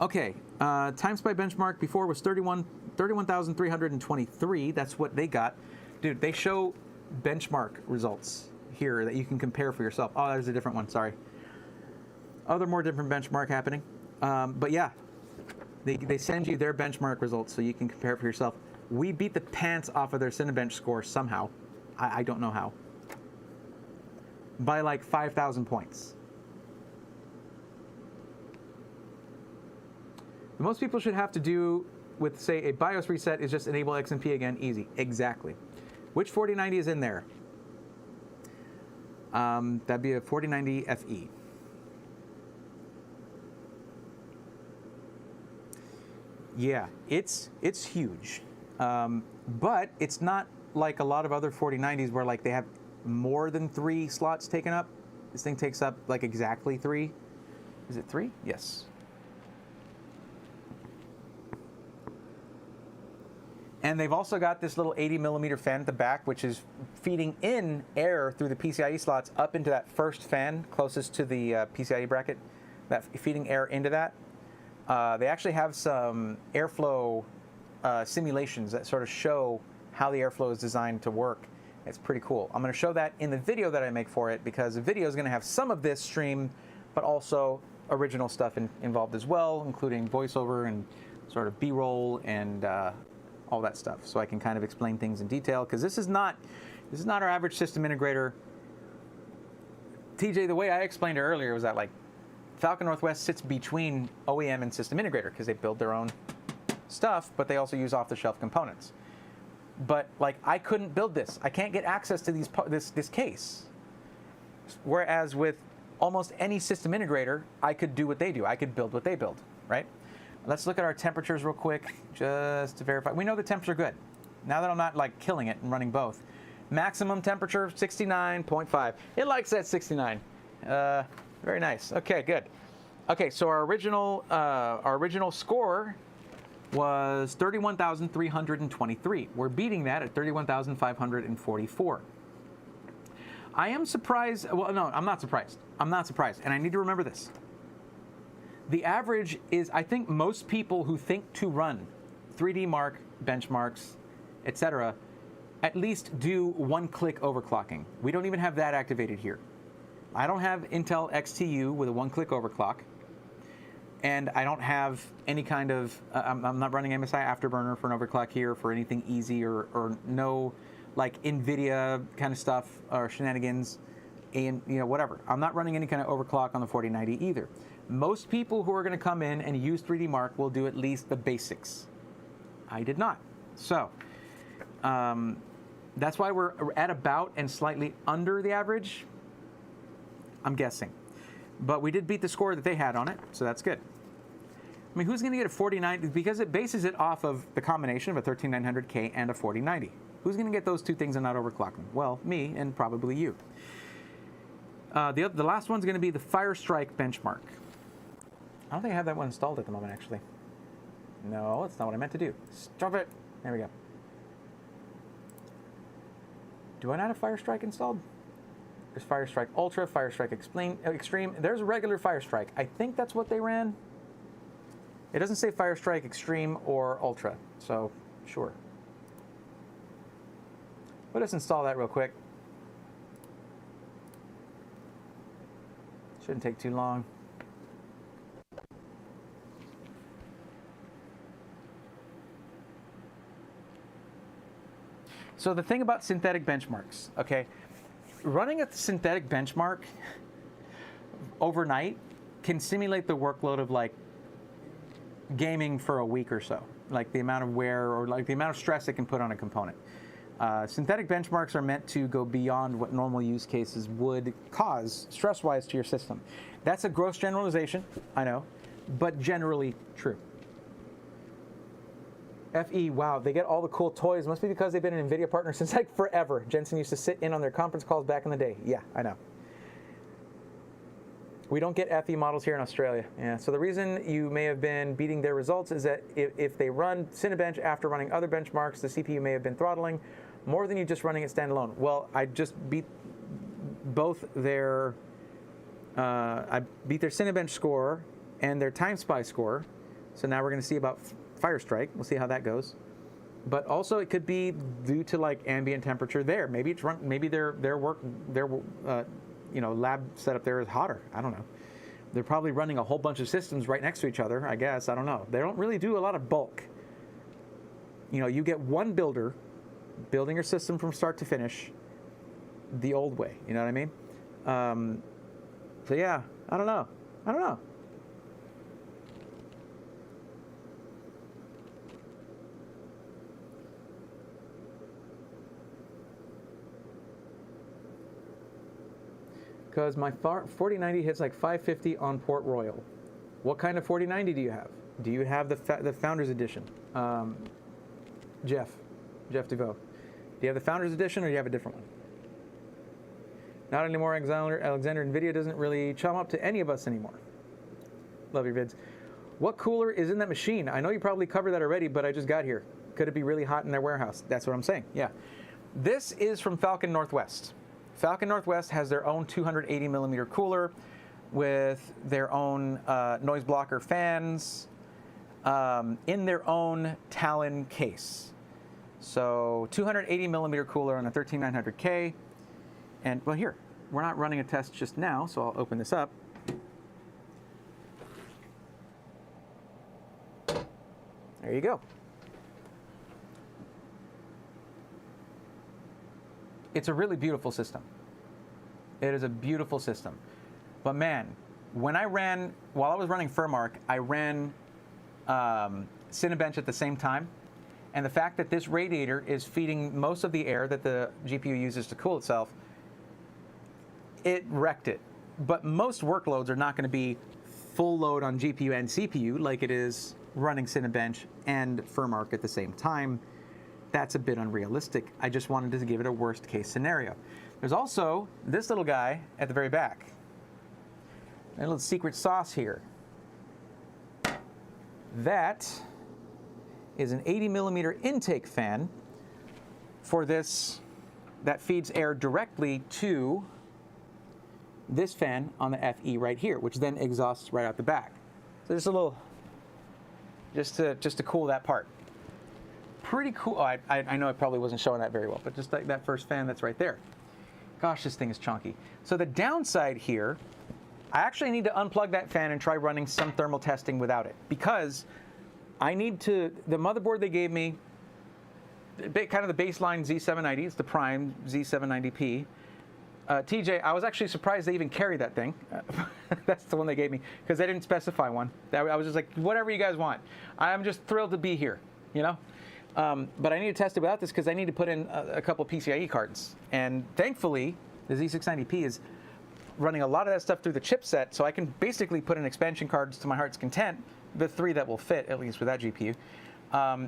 Okay, Time Spy benchmark before was 31 31,323. That's what they got. Dude, they show benchmark results here that you can compare for yourself. Oh, there's a different one. Sorry. Oh, there are more different benchmark happening. But yeah, they send you their benchmark results so you can compare for yourself. We beat the pants off of their Cinebench score somehow. I don't know how. By like 5,000 points. The most people should have to do with, say, a BIOS reset is just enable XMP again. Easy. Exactly. Which 4090 is in there? That'd be a 4090 FE. Yeah, it's huge. But it's not like a lot of other 4090s where like they have more than 3 slots taken up. This thing takes up like exactly 3. Is it 3? Yes. And they've also got this little 80mm fan at the back, which is feeding in air through the PCIe slots up into that first fan closest to the PCIe bracket, that feeding air into that. They actually have some airflow simulations that sort of show how the airflow is designed to work. It's pretty cool. I'm going to show that in the video that I make for it, because the video is going to have some of this stream, but also original stuff involved as well, including voiceover and sort of B-roll and all that stuff. So I can kind of explain things in detail, because this is not our average system integrator. TJ, the way I explained it earlier was that like Falcon Northwest sits between OEM and system integrator because they build their own stuff, but they also use off-the-shelf components. But like I couldn't build this. I can't get access to this case. Whereas with almost any system integrator, I could do what they do. I could build what they build, right? Let's look at our temperatures real quick, just to verify. We know the temps are good. Now that I'm not like killing it and running both. Maximum temperature, 69.5. It likes that 69. Very nice. Okay, good. Okay, so our original score was 31,323. We're beating that at 31,544. I am surprised. Well, no, I'm not surprised. I'm not surprised. And I need to remember this. The average is, I think most people who think to run 3D Mark, benchmarks, etc., at least do one-click overclocking. We don't even have that activated here. I don't have Intel XTU with a one-click overclock. And I don't have any kind of, I'm not running MSI Afterburner for an overclock here for anything easy or no like NVIDIA kind of stuff or shenanigans and whatever. I'm not running any kind of overclock on the 4090 either. Most people who are going to come in and use 3D Mark will do at least the basics. I did not. So that's why we're at about and slightly under the average, I'm guessing. But we did beat the score that they had on it, so that's good. I mean, who's going to get a 4090? Because it bases it off of the combination of a 13900K and a 4090. Who's going to get those two things and not overclock them? Well, me and probably you. The last one's going to be the Firestrike benchmark. I don't think I have that one installed at the moment, actually. No, that's not what I meant to do. Stop it. There we go. Do I not have Firestrike installed? There's Firestrike Ultra, Firestrike Extreme. There's a regular Firestrike. I think that's what they ran. It doesn't say Firestrike Extreme or Ultra, so sure. Let us install that real quick. Shouldn't take too long. So the thing about synthetic benchmarks, okay? Running a synthetic benchmark overnight can simulate the workload of like gaming for a week or so, like the amount of wear or like the amount of stress it can put on a component. Synthetic benchmarks are meant to go beyond what normal use cases would cause stress-wise to your system. That's a gross generalization, I know, but generally true. FE, wow, they get all the cool toys. Must be because they've been an NVIDIA partner since like forever. Jensen used to sit in on their conference calls back in the day. Yeah, I know. We don't get FE models here in Australia. Yeah, so the reason you may have been beating their results is that if they run Cinebench after running other benchmarks, the CPU may have been throttling more than you just running it standalone. Well, I just beat both their, I beat their Cinebench score and their TimeSpy score. So now we're going to see about Firestrike. We'll see how that goes. but also it could be due to like ambient temperature there. Maybe it's maybe their lab setup there is hotter. I don't know. They're probably running a whole bunch of systems right next to each other, I guess. I don't know. They don't really do a lot of bulk. You get one builder building your system from start to finish the old way. You know what I mean? So yeah, I don't know. Because my 4090 hits like 550 on Port Royal. What kind of 4090 do you have? Do you have the Founders Edition? Jeff DeVoe. Do you have the Founders Edition or do you have a different one? Not anymore. Alexander, NVIDIA doesn't really chum up to any of us anymore. Love your vids. What cooler is in that machine? I know you probably covered that already, but I just got here. Could it be really hot in their warehouse? That's what I'm saying. Yeah. This is from Falcon Northwest. Falcon Northwest has their own 280 millimeter cooler with their own noise blocker fans in their own Talon case. So 280 millimeter cooler on a 13900K. And well, here, we're not running a test just now, so I'll open this up. There you go. It's a really beautiful system. It is a beautiful system. But man, while I was running Furmark, I ran Cinebench at the same time. And the fact that this radiator is feeding most of the air that the GPU uses to cool itself, it wrecked it. But most workloads are not going to be full load on GPU and CPU like it is running Cinebench and Furmark at the same time. That's a bit unrealistic. I just wanted to give it a worst case scenario. There's also this little guy at the very back. A little secret sauce here. That is an 80 millimeter intake fan for this that feeds air directly to this fan on the FE right here, which then exhausts right out the back. So just a little, just to cool that part. Pretty cool. Oh, I know I probably wasn't showing that very well, but just like that first fan that's right there. Gosh, this thing is chunky. So the downside here, I actually need to unplug that fan and try running some thermal testing without it, because I need to, the motherboard they gave me, kind of the baseline Z790, it's the Prime Z790P. TJ, I was actually surprised they even carry that thing. That's the one they gave me, because they didn't specify one. I was just like, whatever you guys want. I'm just thrilled to be here, you know? But I need to test it without this because I need to put in a couple PCIe cards. And thankfully, the Z690P is running a lot of that stuff through the chipset, so I can basically put in expansion cards to my heart's content, the 3 that will fit, at least with that GPU,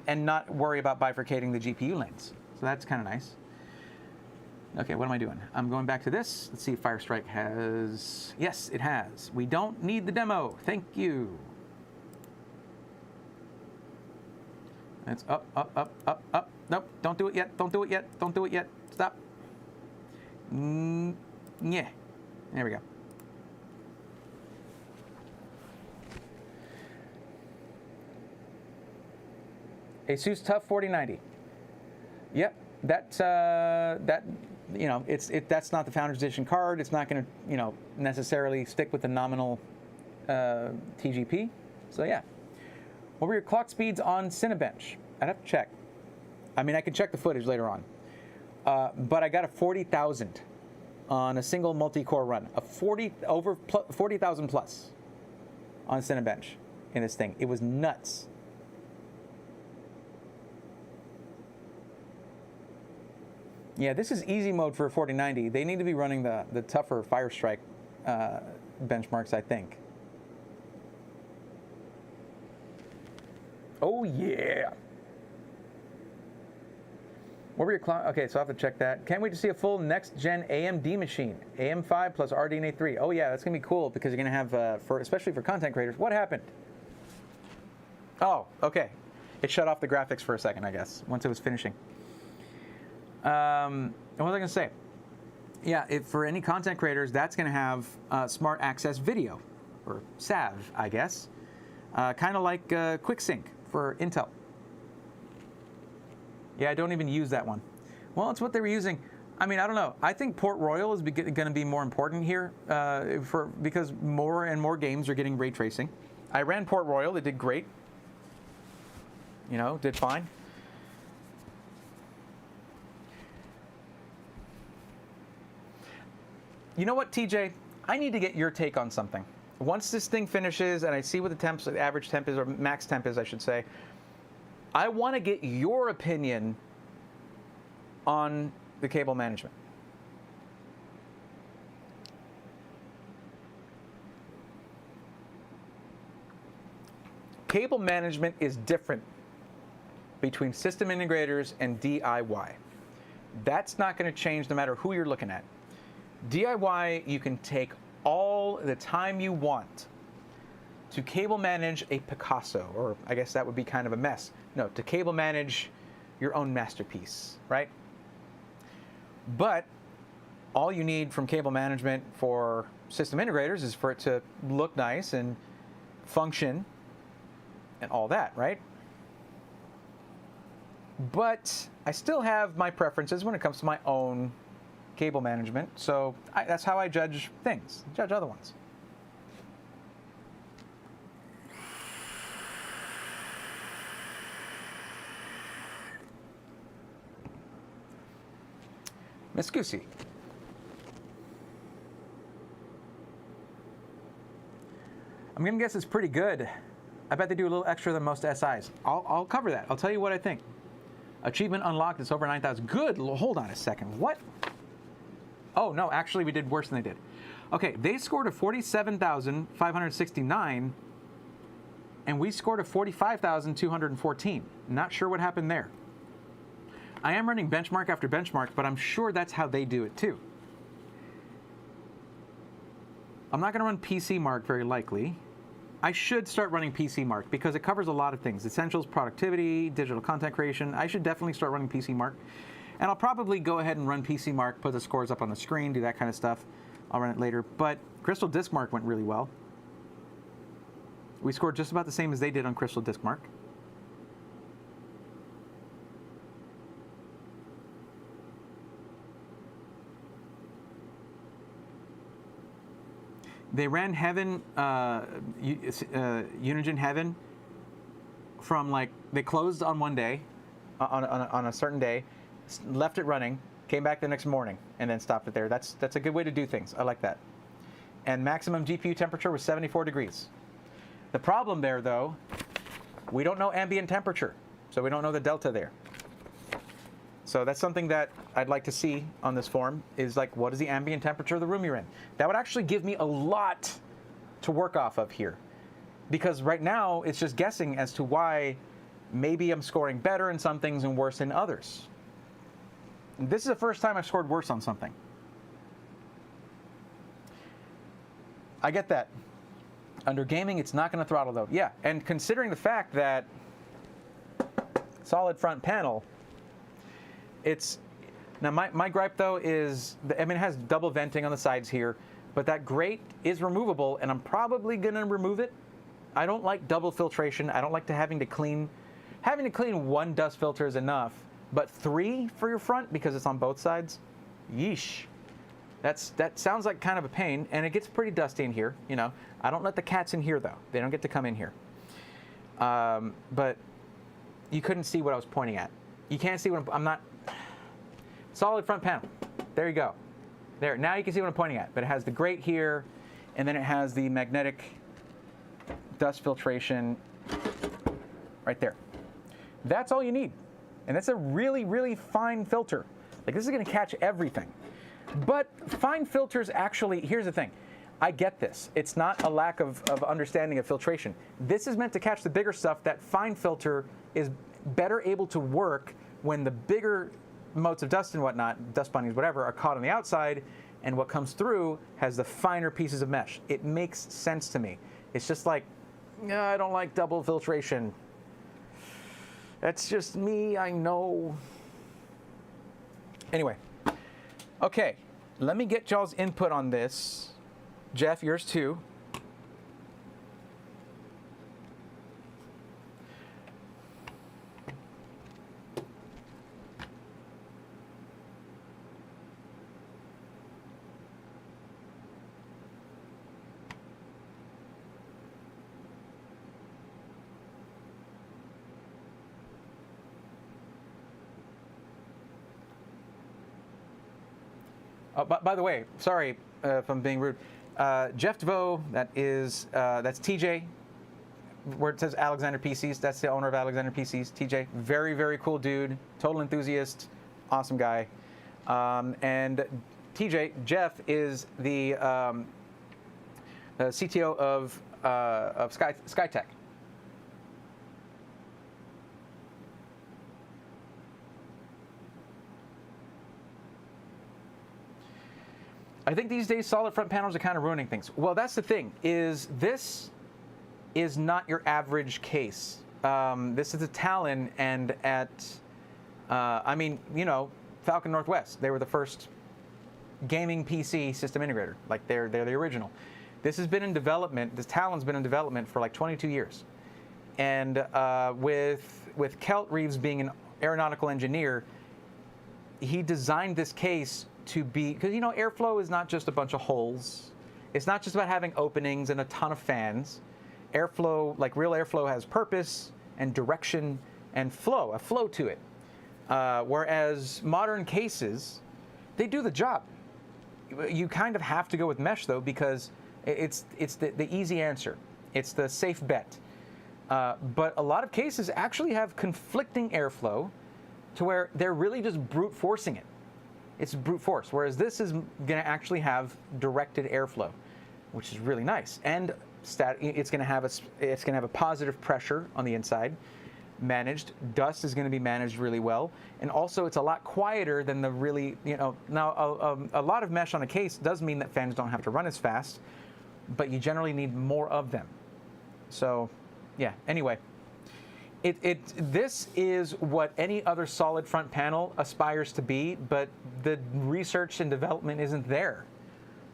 and not worry about bifurcating the GPU lanes. So that's kind of nice. Okay, what am I doing? I'm going back to this. Let's see if Firestrike has... Yes, it has. We don't need the demo. Thank you. It's up, up, up, up, up. Nope, don't do it yet. Don't do it yet. Don't do it yet. Stop. Yeah. There we go. Asus TUF 4090. Yep, that's you know, that's not the Founders Edition card. It's not going to, you know, necessarily stick with the nominal TGP. So yeah. What were your clock speeds on Cinebench? I'd have to check. I mean, I can check the footage later on. But I got a 40,000 on a single multi-core run. A 40,000 plus on Cinebench in this thing. It was nuts. Yeah, this is easy mode for a 4090. They need to be running the tougher Firestrike benchmarks, I think. Oh, yeah. What were your clock? Okay, so I have to check that. Can't wait to see a full next-gen AMD machine. AM5 plus RDNA 3. Oh, yeah, that's going to be cool because you're going to have, especially for content creators. What happened? Oh, okay. It shut off the graphics for a second, I guess, once it was finishing. And what was I going to say? Yeah, for any content creators, that's going to have Smart Access Video, or SAV, I guess. Kind of like QuickSync for Intel. Yeah, I don't even use that one. Well, it's what they were using. I mean, I don't know. I think Port Royal is going to be more important here because more and more games are getting ray tracing. I ran Port Royal. It did great. You know, did fine. You know what, TJ? I need to get your take on something. Once this thing finishes and I see what the temps, the average temp is, or max temp is, I should say, I want to get your opinion on the cable management. Cable management is different between system integrators and DIY. That's not going to change no matter who you're looking at. DIY, you can take all the time you want to cable manage a Picasso, or I guess that would be kind of a mess. No, to cable manage your own masterpiece, right? But all you need from cable management for system integrators is for it to look nice and function and all that, right? But I still have my preferences when it comes to my own cable management, so that's how I judge things, judge other ones. Miss Goosey. I'm going to guess it's pretty good. I bet they do a little extra than most SIs. I'll cover that. I'll tell you what I think. Achievement unlocked. It's over 9,000. Good. Hold on a second. What? Oh, no. Actually, we did worse than they did. Okay. They scored a 47,569, and we scored a 45,214. Not sure what happened there. I am running benchmark after benchmark, but I'm sure that's how they do it too. I'm not going to run PC Mark very likely. I should start running PC Mark because it covers a lot of things. Essentials, productivity, digital content creation. I should definitely start running PC Mark. And I'll probably go ahead and run PC Mark, put the scores up on the screen, do that kind of stuff. I'll run it later. But Crystal Disk Mark went really well. We scored just about the same as they did on Crystal Disk Mark. They ran Heaven, Unigine Heaven from like, they closed on one day, on a certain day, left it running, came back the next morning, and then stopped it there. That's a good way to do things. I like that. And maximum GPU temperature was 74 degrees. The problem there, though, we don't know ambient temperature, so we don't know the delta there. So that's something that I'd like to see on this form is like, what is the ambient temperature of the room you're in? That would actually give me a lot to work off of here. Because right now, it's just guessing as to why maybe I'm scoring better in some things and worse in others. This is the first time I've scored worse on something. I get that. Under gaming, it's not going to throttle though. Yeah, and considering the fact that solid front panel, it's now my gripe though is I mean it has double venting on the sides here, but that grate is removable and I'm probably gonna remove it. I don't like double filtration. I don't like having to clean one dust filter is enough, but 3 for your front because it's on both sides. Yeesh. That sounds like kind of a pain, and it gets pretty dusty in here. You know, I don't let the cats in here though. They don't get to come in here. But you couldn't see what I was pointing at. You can't see what I'm not. Solid front panel. There you go. There. Now you can see what I'm pointing at. But it has the grate here, and then it has the magnetic dust filtration right there. That's all you need. And that's a really, really fine filter. Like, this is going to catch everything. But fine filters actually, here's the thing. I get this. It's not a lack of understanding of filtration. This is meant to catch the bigger stuff. That fine filter is better able to work when the bigger motes of dust and whatnot, dust bunnies, whatever, are caught on the outside, and what comes through has the finer pieces of mesh. It makes sense to me. It's just like, I don't like double filtration. That's just me, I know. Anyway, okay, let me get y'all's input on this. Jeff, yours too. By the way, sorry if I'm being rude. Jeff DeVoe, that's TJ, where it says Alexander PCs. That's the owner of Alexander PCs. TJ, very, very cool dude, total enthusiast, awesome guy. And TJ, Jeff is the CTO of SkyTech. I think these days solid front panels are kind of ruining things. Well, that's the thing, this is not your average case. This is a Talon, and I mean, you know, Falcon Northwest, they were the first gaming PC system integrator. Like, they're the original. This has been in development, this Talon's been in development for like 22 years. And with Kelt Reeves being an aeronautical engineer, he designed this case to be, because you know, airflow is not just a bunch of holes. It's not just about having openings and a ton of fans. Airflow, like real airflow, has purpose and direction and flow, a flow to it. Whereas modern cases, they do the job. You kind of have to go with mesh though, because it's the easy answer. It's the safe bet. But a lot of cases actually have conflicting airflow to where they're really just brute forcing it. It's brute force, whereas this is going to actually have directed airflow, which is really nice. And it's going to have a positive pressure on the inside, managed. Dust is going to be managed really well, and also it's a lot quieter than the really, you know. Now a lot of mesh on a case does mean that fans don't have to run as fast, but you generally need more of them. So, yeah. Anyway. This is what any other solid front panel aspires to be, but the research and development isn't there.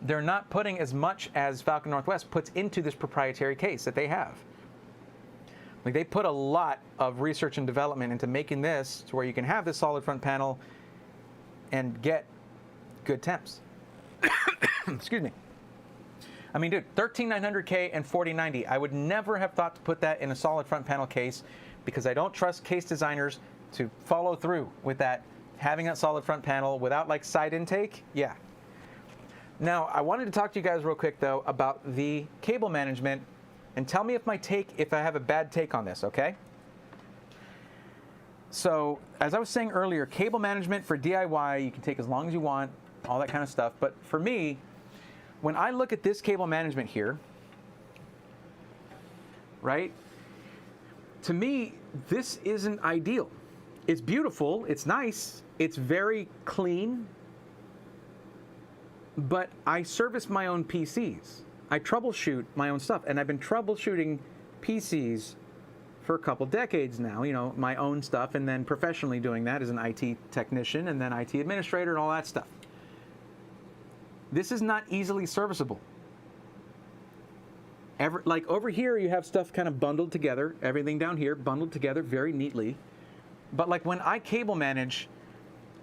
They're not putting as much as Falcon Northwest puts into this proprietary case that they have. Like, they put a lot of research and development into making this to where you can have this solid front panel and get good temps. Excuse me. I mean, dude, 13900K and 4090. I would never have thought to put that in a solid front panel case, because I don't trust case designers to follow through with that, having that solid front panel without like side intake. Yeah. Now, I wanted to talk to you guys real quick though about the cable management, and tell me if I have a bad take on this, okay? So, as I was saying earlier, cable management for DIY, you can take as long as you want, all that kind of stuff. But for me, when I look at this cable management here, right? To me, this isn't ideal. It's beautiful, it's nice, it's very clean, but I service my own PCs. I troubleshoot my own stuff, and I've been troubleshooting PCs for a couple decades now, you know, my own stuff, and then professionally doing that as an IT technician and then IT administrator and all that stuff. This is not easily serviceable. Like over here, you have stuff kind of bundled together, everything down here bundled together very neatly. But like when I cable manage,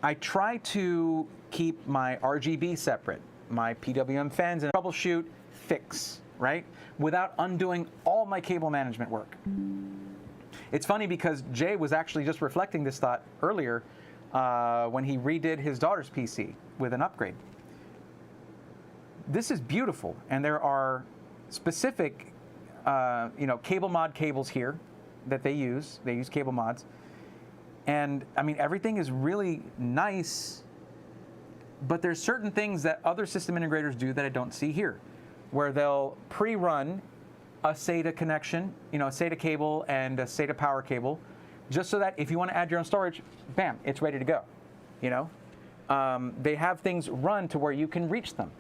I try to keep my RGB separate, my PWM fans, and troubleshoot, fix, right? Without undoing all my cable management work. It's funny because Jay was actually just reflecting this thought earlier when he redid his daughter's PC with an upgrade. This is beautiful, and there are specific, cable mod cables here that they use. They use cable mods. And, I mean, everything is really nice, but there's certain things that other system integrators do that I don't see here, where they'll pre-run a SATA connection, a SATA cable and a SATA power cable, just so that if you want to add your own storage, bam, it's ready to go, They have things run to where you can reach them.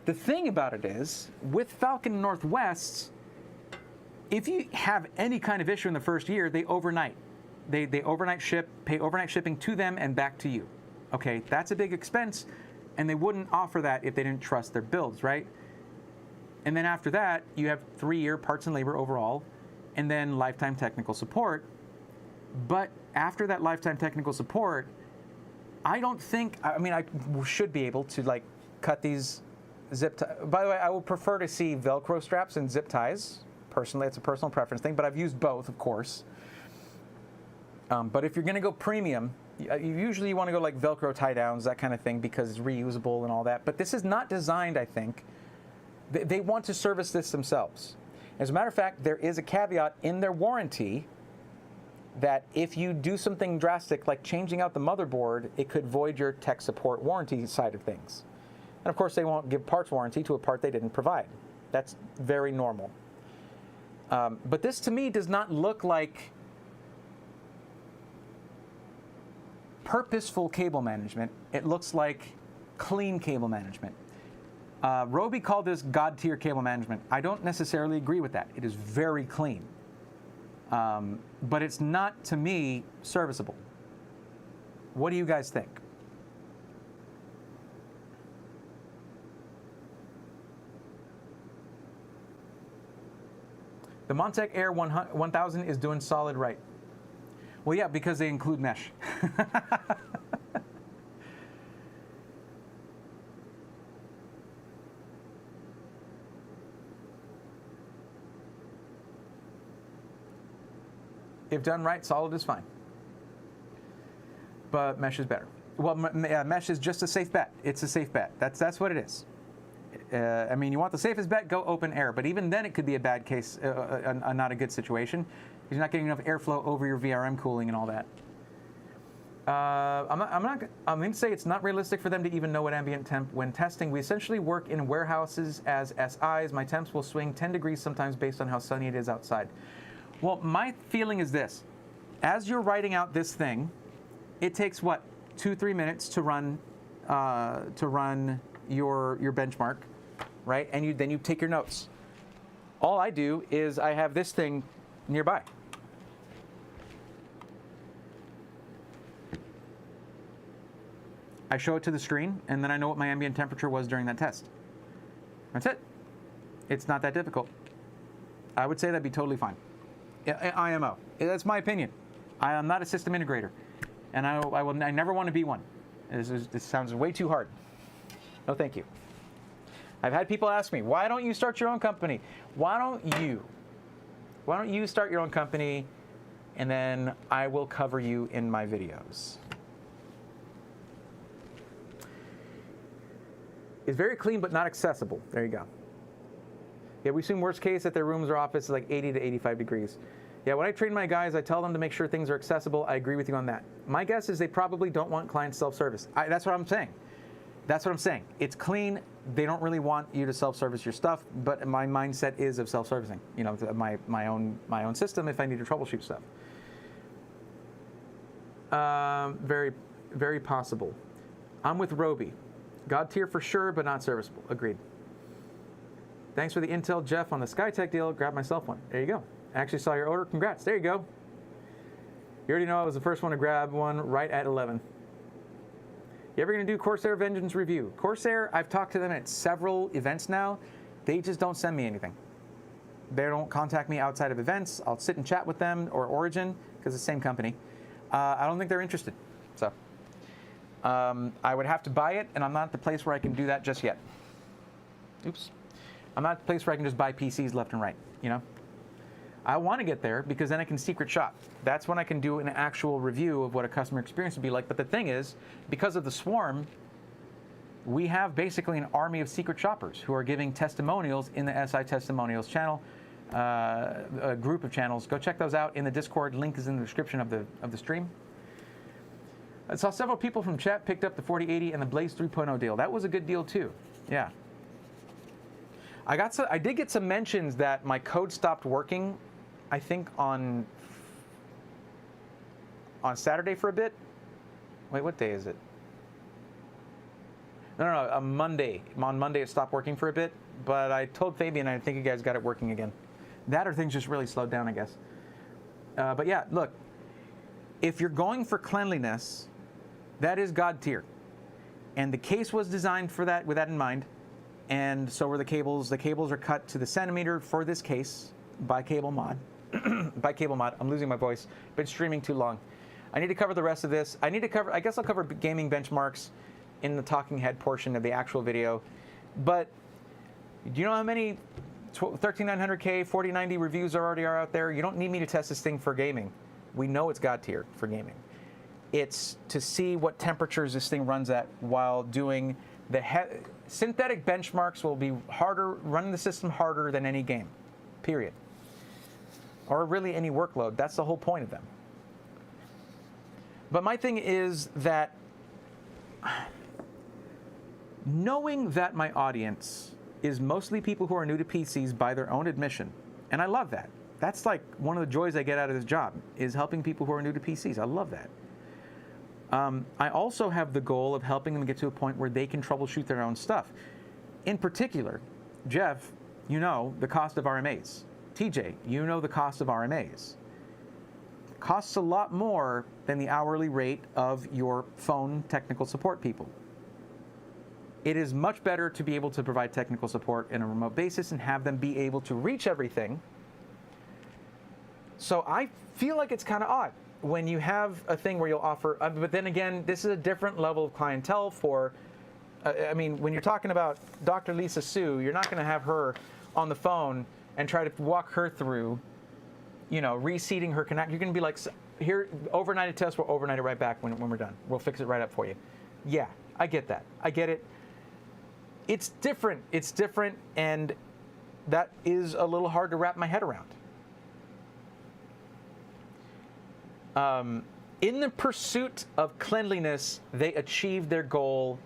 The thing about it is, with Falcon Northwest, if you have any kind of issue in the first year, they overnight. They overnight ship, pay overnight shipping to them and back to you. Okay, that's a big expense, and they wouldn't offer that if they didn't trust their builds, right? And then after that, you have 3-year parts and labor overall, and then lifetime technical support. But after that lifetime technical support, I should be able to cut these zip ties. By the way, I would prefer to see Velcro straps and zip ties. Personally, it's a personal preference thing, but I've used both, of course. But if you're going to go premium, Usually you want to go like Velcro tie downs, that kind of thing, because it's reusable and all that. But this is not designed, I think. They want to service this themselves. As a matter of fact, there is a caveat in their warranty that if you do something drastic like changing out the motherboard, it could void your tech support warranty side of things. And of course, they won't give parts warranty to a part they didn't provide. That's very normal. But this to me does not look like purposeful cable management. It looks like clean cable management. Roby called this God tier cable management. I don't necessarily agree with that. It is very clean. But it's not, to me, serviceable. What do you guys think? The Montec Air 1000 is doing solid right. Well, yeah, because they include mesh. If done right, solid is fine. But mesh is better. Well, mesh is just a safe bet. It's a safe bet. That's what it is. I mean, you want the safest bet, go open air. But even then, it could be a bad case, not a good situation, because you're not getting enough airflow over your VRM cooling and all that. I'm going to say it's not realistic for them to even know what ambient temp when testing. We essentially work in warehouses as SIs. My temps will swing 10 degrees sometimes based on how sunny it is outside. Well, my feeling is this. As you're writing out this thing, it takes, what, 2-3 minutes to run your benchmark, right? And then you take your notes. All I do is I have this thing nearby. I show it to the screen, and then I know what my ambient temperature was during that test. That's it. It's not that difficult. I would say that'd be totally fine. IMO. That's my opinion. I am not a system integrator, and I never want to be one. This sounds way too hard. No, thank you. I've had people ask me, why don't you start your own company? Why don't you start your own company, and then I will cover you in my videos. It's very clean, but not accessible. There you go. Yeah, we assume worst case that their rooms or office is like 80 to 85 degrees. Yeah, when I train my guys, I tell them to make sure things are accessible. I agree with you on that. My guess is they probably don't want client self-service. That's what I'm saying. That's what I'm saying. It's clean. They don't really want you to self-service your stuff, but my mindset is of self-servicing. You know, my own system if I need to troubleshoot stuff. Very, very possible. I'm with Roby. God tier for sure, but not serviceable. Agreed. Thanks for the intel, Jeff, on the Skytech deal. Grab myself one. There you go. I actually saw your order. Congrats. There you go. You already know I was the first one to grab one right at 11. You ever going to do Corsair Vengeance review? Corsair, I've talked to them at several events now. They just don't send me anything. They don't contact me outside of events. I'll sit and chat with them, or Origin, because it's the same company. I don't think they're interested. So I would have to buy it, and I'm not at the place where I can do that just yet. Oops. I'm not at the place where I can just buy PCs left and right, you know? I want to get there because then I can secret shop. That's when I can do an actual review of what a customer experience would be like. But the thing is, because of the swarm, we have basically an army of secret shoppers who are giving testimonials in the SI Testimonials channel, a group of channels. Go check those out in the Discord. Link is in the description of the stream. I saw several people from chat picked up the 4080 and the Blaze 3.0 deal. That was a good deal too. Yeah. I did get some mentions that my code stopped working, I think on Saturday for a bit. Wait, what day is it? No, a Monday. On Monday it stopped working for a bit, but I told Fabian I think you guys got it working again. That or things just really slowed down, I guess. But yeah, look, if you're going for cleanliness, that is God tier. And the case was designed for that, with that in mind. And so were the cables. The cables are cut to the centimeter for this case by Cable Mod. By Cable Mod. I'm losing my voice. Been streaming too long. I need to cover the rest of this. I guess I'll cover gaming benchmarks in the talking head portion of the actual video. But do you know how many 13900K 4090 reviews already are out there? You don't need me to test this thing for gaming. We know it's God tier for gaming. It's to see what temperatures this thing runs at while doing the synthetic benchmarks will be harder, running the system harder than any game, period. Or really any workload. That's the whole point of them. But my thing is that knowing that my audience is mostly people who are new to PCs by their own admission, and I love that. That's like one of the joys I get out of this job, is helping people who are new to PCs. I love that. I also have the goal of helping them get to a point where they can troubleshoot their own stuff. In particular, Jeff, you know the cost of RMAs. TJ, you know the cost of RMAs. It costs a lot more than the hourly rate of your phone technical support people. It is much better to be able to provide technical support in a remote basis and have them be able to reach everything. So I feel like it's kind of odd when you have a thing where you'll offer, but then again, this is a different level of clientele for, I mean, when you're talking about Dr. Lisa Sue, you're not going to have her on the phone and try to walk her through, you know, reseating her connect. You're going to be like, here, overnight a test, we'll overnight it right back when we're done. We'll fix it right up for you. Yeah, I get that. I get it. It's different. It's different, and that is a little hard to wrap my head around. In the pursuit of cleanliness, they achieved their goal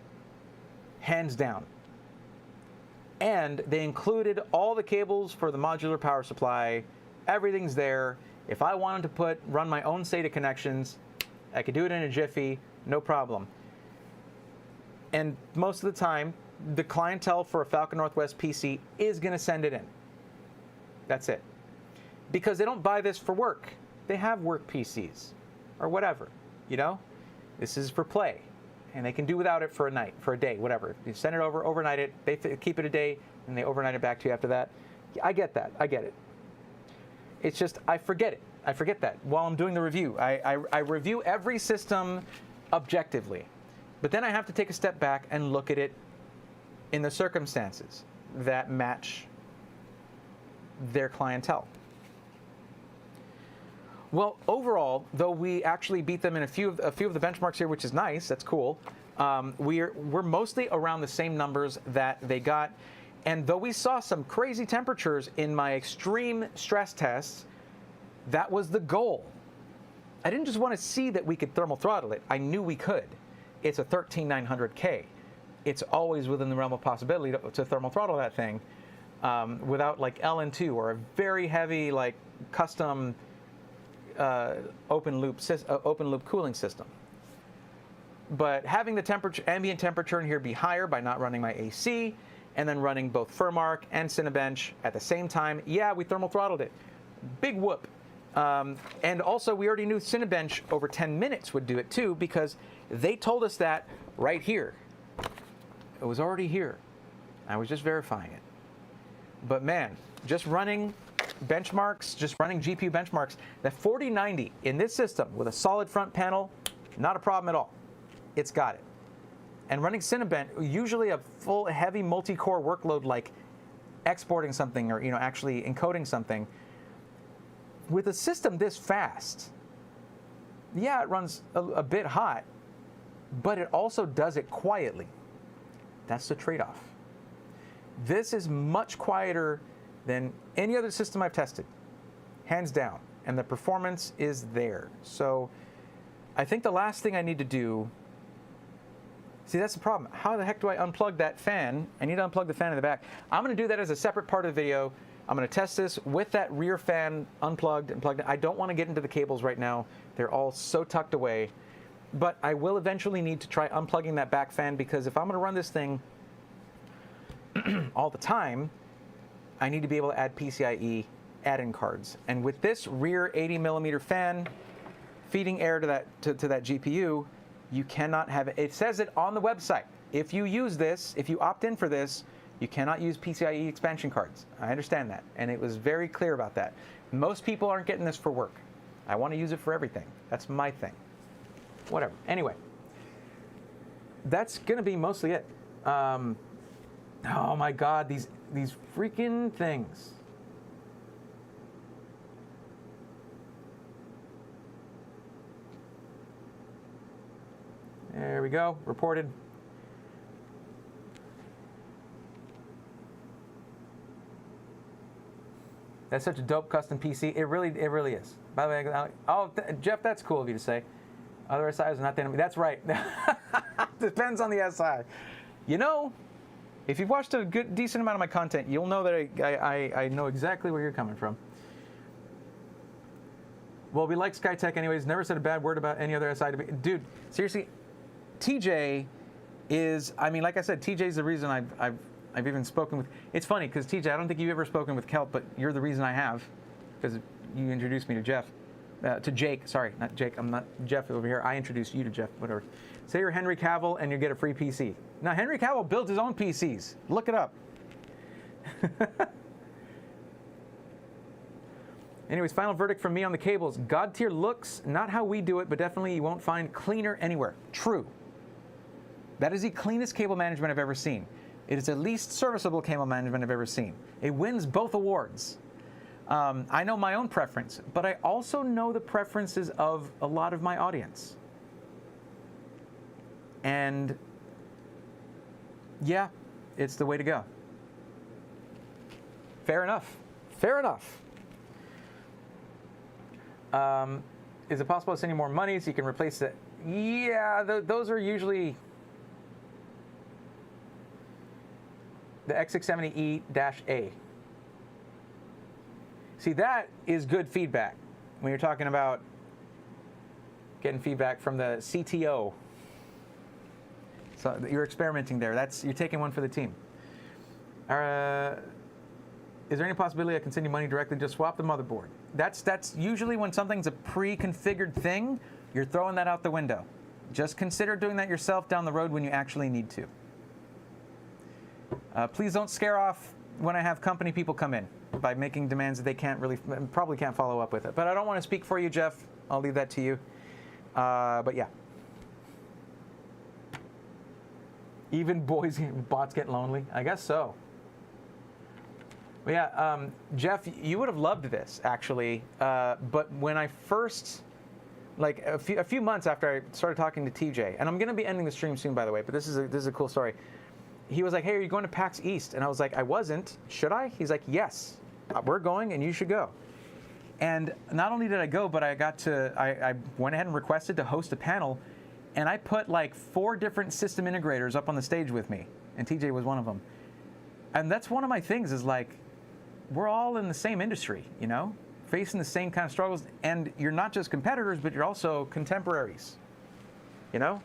hands down. And they included all the cables for the modular power supply. Everything's there. If I wanted to run my own SATA connections, I could do it in a jiffy, no problem. And most of the time, the clientele for a Falcon Northwest PC is going to send it in. That's it. Because they don't buy this for work. They have work PCs or whatever, you know? This is for play. And they can do without it for a night, for a day, whatever. You send it over, overnight it, they keep it a day, and they overnight it back to you after that. I get that. I get it. It's just, I forget it. I forget that while I'm doing the review. I review every system objectively. But then I have to take a step back and look at it in the circumstances that match their clientele. Well, overall, though we actually beat them in a few of the benchmarks here, which is nice, that's cool, we're mostly around the same numbers that they got. And though we saw some crazy temperatures in my extreme stress tests, that was the goal. I didn't just want to see that we could thermal throttle it. I knew we could. It's a 13900K. It's always within the realm of possibility to thermal throttle that thing without like LN2 or a very heavy like custom open loop cooling system. But having the ambient temperature in here be higher by not running my AC and then running both Furmark and Cinebench at the same time, yeah, we thermal throttled it. Big whoop. And also we already knew Cinebench over 10 minutes would do it too, because they told us that right here. It was already here. I was just verifying it. But man, just running benchmarks, just running GPU benchmarks, that 4090 in this system with a solid front panel, not a problem at all. It's got it. And running Cinebench, usually a full heavy multi-core workload like exporting something or actually encoding something, with a system this fast, yeah, it runs a bit hot, but it also does it quietly. That's the trade-off. This is much quieter than any other system I've tested, hands down, and the performance is there. So I think the last thing I need to do, see, that's the problem. How the heck do I unplug that fan? I need to unplug the fan in the back. I'm going to do that as a separate part of the video. I'm going to test this with that rear fan unplugged and plugged in. I don't want to get into the cables right now. They're all so tucked away. But I will eventually need to try unplugging that back fan, because if I'm going to run this thing all the time, I need to be able to add PCIe add-in cards. And with this rear 80mm fan feeding air to that GPU, you cannot have it. It says it on the website. If you use this, if you opt in for this, you cannot use PCIe expansion cards. I understand that, and it was very clear about that. Most people aren't getting this for work. I want to use it for everything. That's my thing. Whatever. Anyway, that's going to be mostly it. Oh my God, these freaking things. There we go. Reported. That's such a dope custom PC. It really is. By the way, oh, Jeff, that's cool of you to say. Other SIs are not the enemy. That's right. Depends on the SI. You know, if you've watched a decent amount of my content, you'll know that I know exactly where you're coming from. Well, we like SkyTech anyways. Never said a bad word about any other SI. Dude, seriously, TJ is, I mean, like I said, TJ is the reason I've even spoken with. It's funny because TJ, I don't think you've ever spoken with Kelp, but you're the reason I have, because you introduced me to Jeff, to Jake. Sorry, not Jake. I'm not Jeff over here. I introduced you to Jeff. Whatever. Say you're Henry Cavill and you get a free PC. Now Henry Cavill builds his own PCs. Look it up. Anyways, final verdict from me on the cables. God tier looks, not how we do it, but definitely you won't find cleaner anywhere. True. That is the cleanest cable management I've ever seen. It is the least serviceable cable management I've ever seen. It wins both awards. I know my own preference, but I also know the preferences of a lot of my audience. And yeah, it's the way to go. Fair enough. Fair enough. Is it possible to send you more money so you can replace it? Yeah, those are usually the X670E-A. See, that is good feedback when you're talking about getting feedback from the CTO. So you're experimenting there. You're taking one for the team. Is there any possibility I can send you money directly? Just swap the motherboard. That's usually when something's a pre-configured thing, you're throwing that out the window. Just consider doing that yourself down the road when you actually need to. Please don't scare off when I have company people come in by making demands that they probably can't follow up with it. But I don't want to speak for you, Jeff. I'll leave that to you. But yeah. Even bots get lonely? I guess so. But yeah, Jeff, you would have loved this, actually. But when I first, like a few months after I started talking to TJ, and I'm going to be ending the stream soon, by the way, but this is a cool story. He was like, hey, are you going to PAX East? And I was like, I wasn't. Should I? He's like, yes, we're going and you should go. And not only did I go, but I went ahead and requested to host a panel, and I put like 4 different system integrators up on the stage with me, and TJ was one of them. And that's one of my things is like, we're all in the same industry, you know, facing the same kind of struggles, and you're not just competitors, but you're also contemporaries. You know,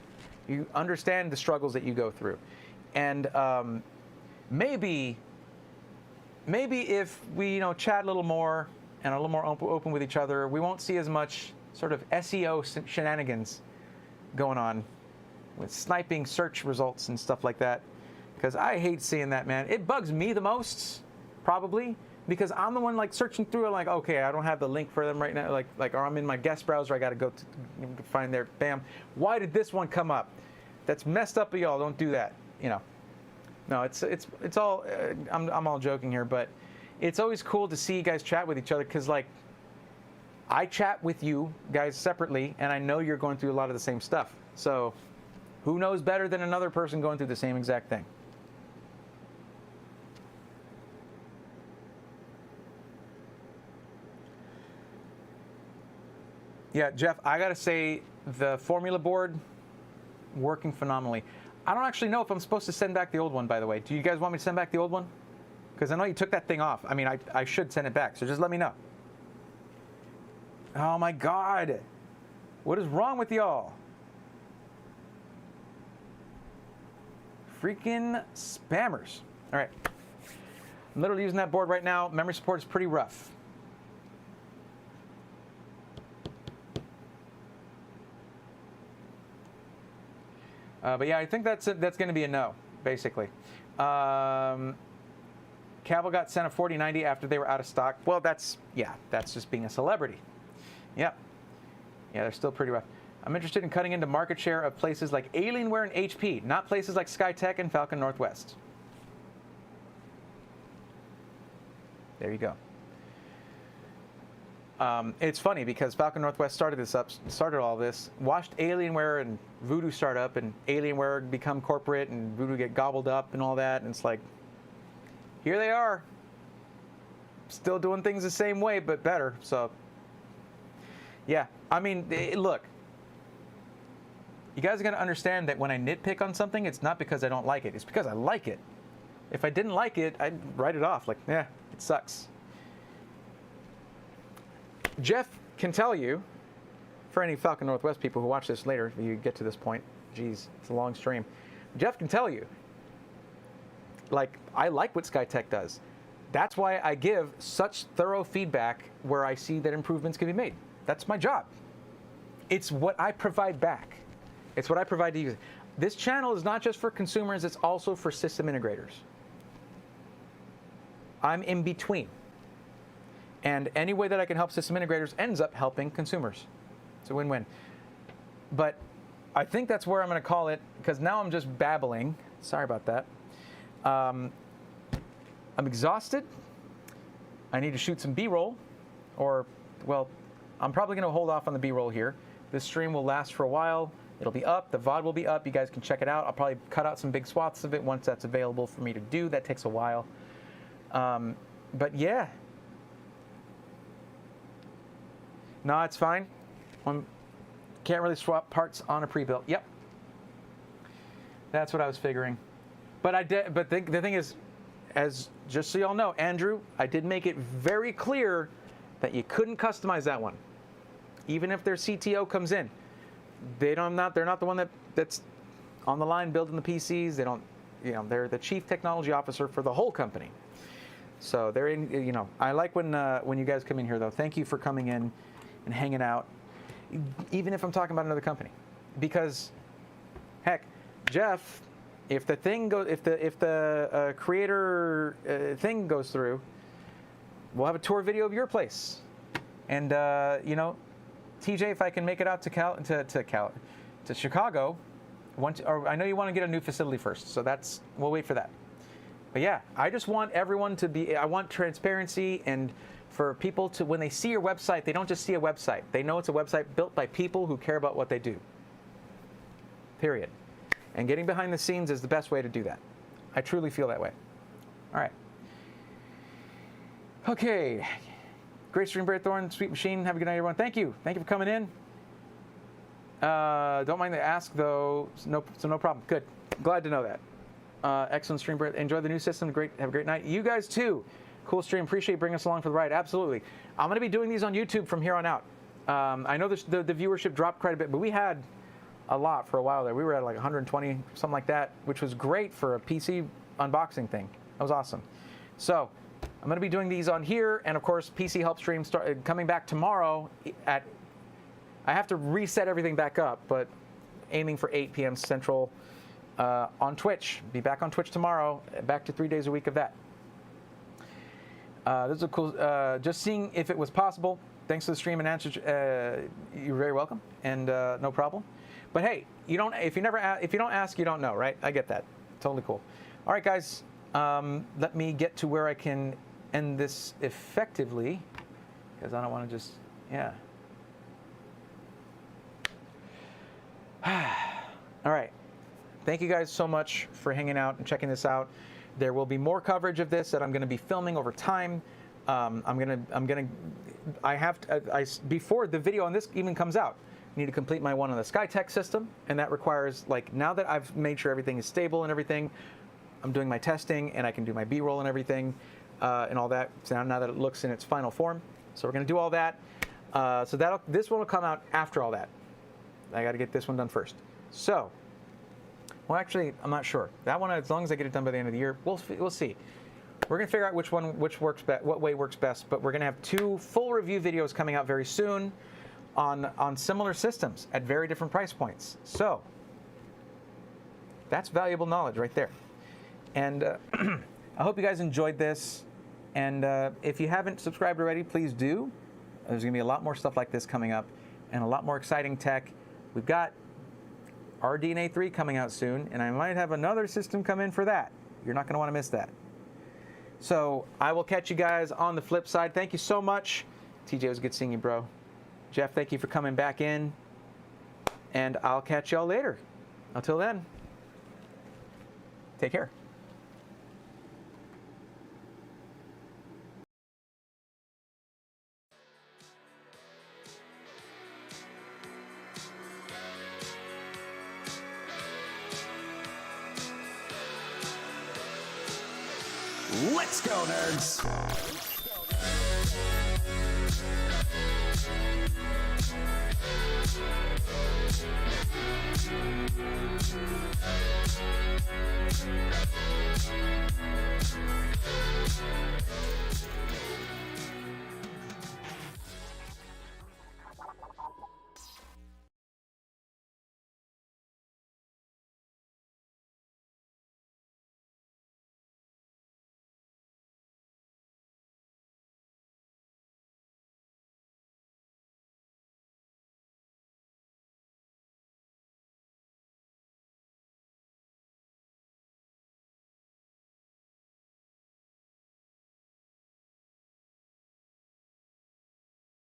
you understand the struggles that you go through. And maybe if we, chat a little more and are a little more open with each other, we won't see as much sort of SEO shenanigans going on with sniping search results and stuff like that. Because I hate seeing that, man. It bugs me the most, probably, because I'm the one like searching through it, like, okay, I don't have the link for them right now, or I'm in my guest browser, I got to go to find their, bam. Why did this one come up? That's messed up of y'all. Don't do that. No, it's all. I'm all joking here, but it's always cool to see you guys chat with each other because, like, I chat with you guys separately, and I know you're going through a lot of the same stuff. So, who knows better than another person going through the same exact thing? Yeah, Jeff, I gotta say the formula board working phenomenally. I don't actually know if I'm supposed to send back the old one, by the way. Do you guys want me to send back the old one? Because I know you took that thing off. I mean, I should send it back, so just let me know. Oh my God. What is wrong with y'all? Freaking spammers. All right. I'm literally using that board right now. Memory support is pretty rough. But yeah, I think that's going to be a no, basically. Cavill got sent a 4090 after they were out of stock. Well, that's just being a celebrity. Yep. Yeah, they're still pretty rough. I'm interested in cutting into market share of places like Alienware and HP, not places like SkyTech and Falcon Northwest. There you go. It's funny because Falcon Northwest started all this, watched Alienware and Voodoo start up, and Alienware become corporate, and Voodoo get gobbled up and all that, and it's like, here they are, still doing things the same way but better. So, yeah, I mean, look, you guys are gonna understand that when I nitpick on something, it's not because I don't like it; it's because I like it. If I didn't like it, I'd write it off. Like, yeah, it sucks. Jeff can tell you, for any Falcon Northwest people who watch this later, if you get to this point, geez, it's a long stream. Jeff can tell you, like, I like what SkyTech does. That's why I give such thorough feedback where I see that improvements can be made. That's my job. It's what I provide back. It's what I provide to you. This channel is not just for consumers, it's also for system integrators. I'm in between. And any way that I can help system integrators ends up helping consumers. It's a win-win. But I think that's where I'm going to call it, because now I'm just babbling. Sorry about that. I'm exhausted. I need to shoot some B-roll. Or, well, I'm probably going to hold off on the B-roll here. This stream will last for a while. It'll be up. The VOD will be up. You guys can check it out. I'll probably cut out some big swaths of it once that's available for me to do. That takes a while. But yeah. No, it's fine. Can't really swap parts on a pre-built. Yep. That's what I was figuring. But I did. But the thing is, as just so y'all know, Andrew, I did make it very clear that you couldn't customize that one, even if their CTO comes in. They're not the one that's on the line building the PCs. They don't. They're the chief technology officer for the whole company. So they're in. I like when you guys come in here though. Thank you for coming in and hanging out, even if I'm talking about another company, because, heck, Jeff, if the thing goes, if the creator thing goes through, we'll have a tour video of your place, and TJ, if I can make it out to Chicago, or I know you want to get a new facility first, so we'll wait for that. But yeah, I just want everyone to be. I want transparency and. For people to, when they see your website, they don't just see a website. They know it's a website built by people who care about what they do. Period. And getting behind the scenes is the best way to do that. I truly feel that way. All right. Okay. Great stream, Brad Thorne, Sweet Machine. Have a good night, everyone. Thank you. Thank you for coming in. Don't mind the ask, though. No problem. Good. Glad to know that. Excellent stream, Brad. Enjoy the new system. Great. Have a great night. You guys, too. Cool stream. Appreciate bringing us along for the ride. Absolutely. I'm going to be doing these on YouTube from here on out. I know the viewership dropped quite a bit, but we had a lot for a while there. We were at like 120, something like that, which was great for a PC unboxing thing. That was awesome. So I'm going to be doing these on here, and of course, PC Help Stream coming back tomorrow I have to reset everything back up, but aiming for 8 p.m. Central on Twitch. Be back on Twitch tomorrow. Back to 3 days a week of that. This is a cool. Just seeing if it was possible. Thanks for the stream and answers. You're very welcome, and no problem. But hey, if you don't ask, you don't know, right? I get that. Totally cool. All right, guys. Let me get to where I can end this effectively, because I don't want to just All right. Thank you guys so much for hanging out and checking this out. There will be more coverage of this that I'm going to be filming over time. Before the video on this even comes out, I need to complete my one on the SkyTech system, and that requires, like, now that I've made sure everything is stable and everything, I'm doing my testing, and I can do my B-roll and everything, and all that. So now that it looks in its final form, so we're going to do all that. So this one will come out after all that. I got to get this one done first. So. Well, actually, I'm not sure. That one, as long as I get it done by the end of the year, we'll see. We're going to figure out which works best, what way works best. But we're going to have 2 full review videos coming out very soon on similar systems at very different price points. So that's valuable knowledge right there. And I hope you guys enjoyed this. And if you haven't subscribed already, please do. There's going to be a lot more stuff like this coming up, and a lot more exciting tech. We've got RDNA 3 coming out soon, and I might have another system come in for that. You're not going to want to miss that. So I will catch you guys on the flip side. Thank you so much. TJ, it was good seeing you, bro. Jeff, thank you for coming back in. And I'll catch y'all later. Until then, take care. Let's go, nerds!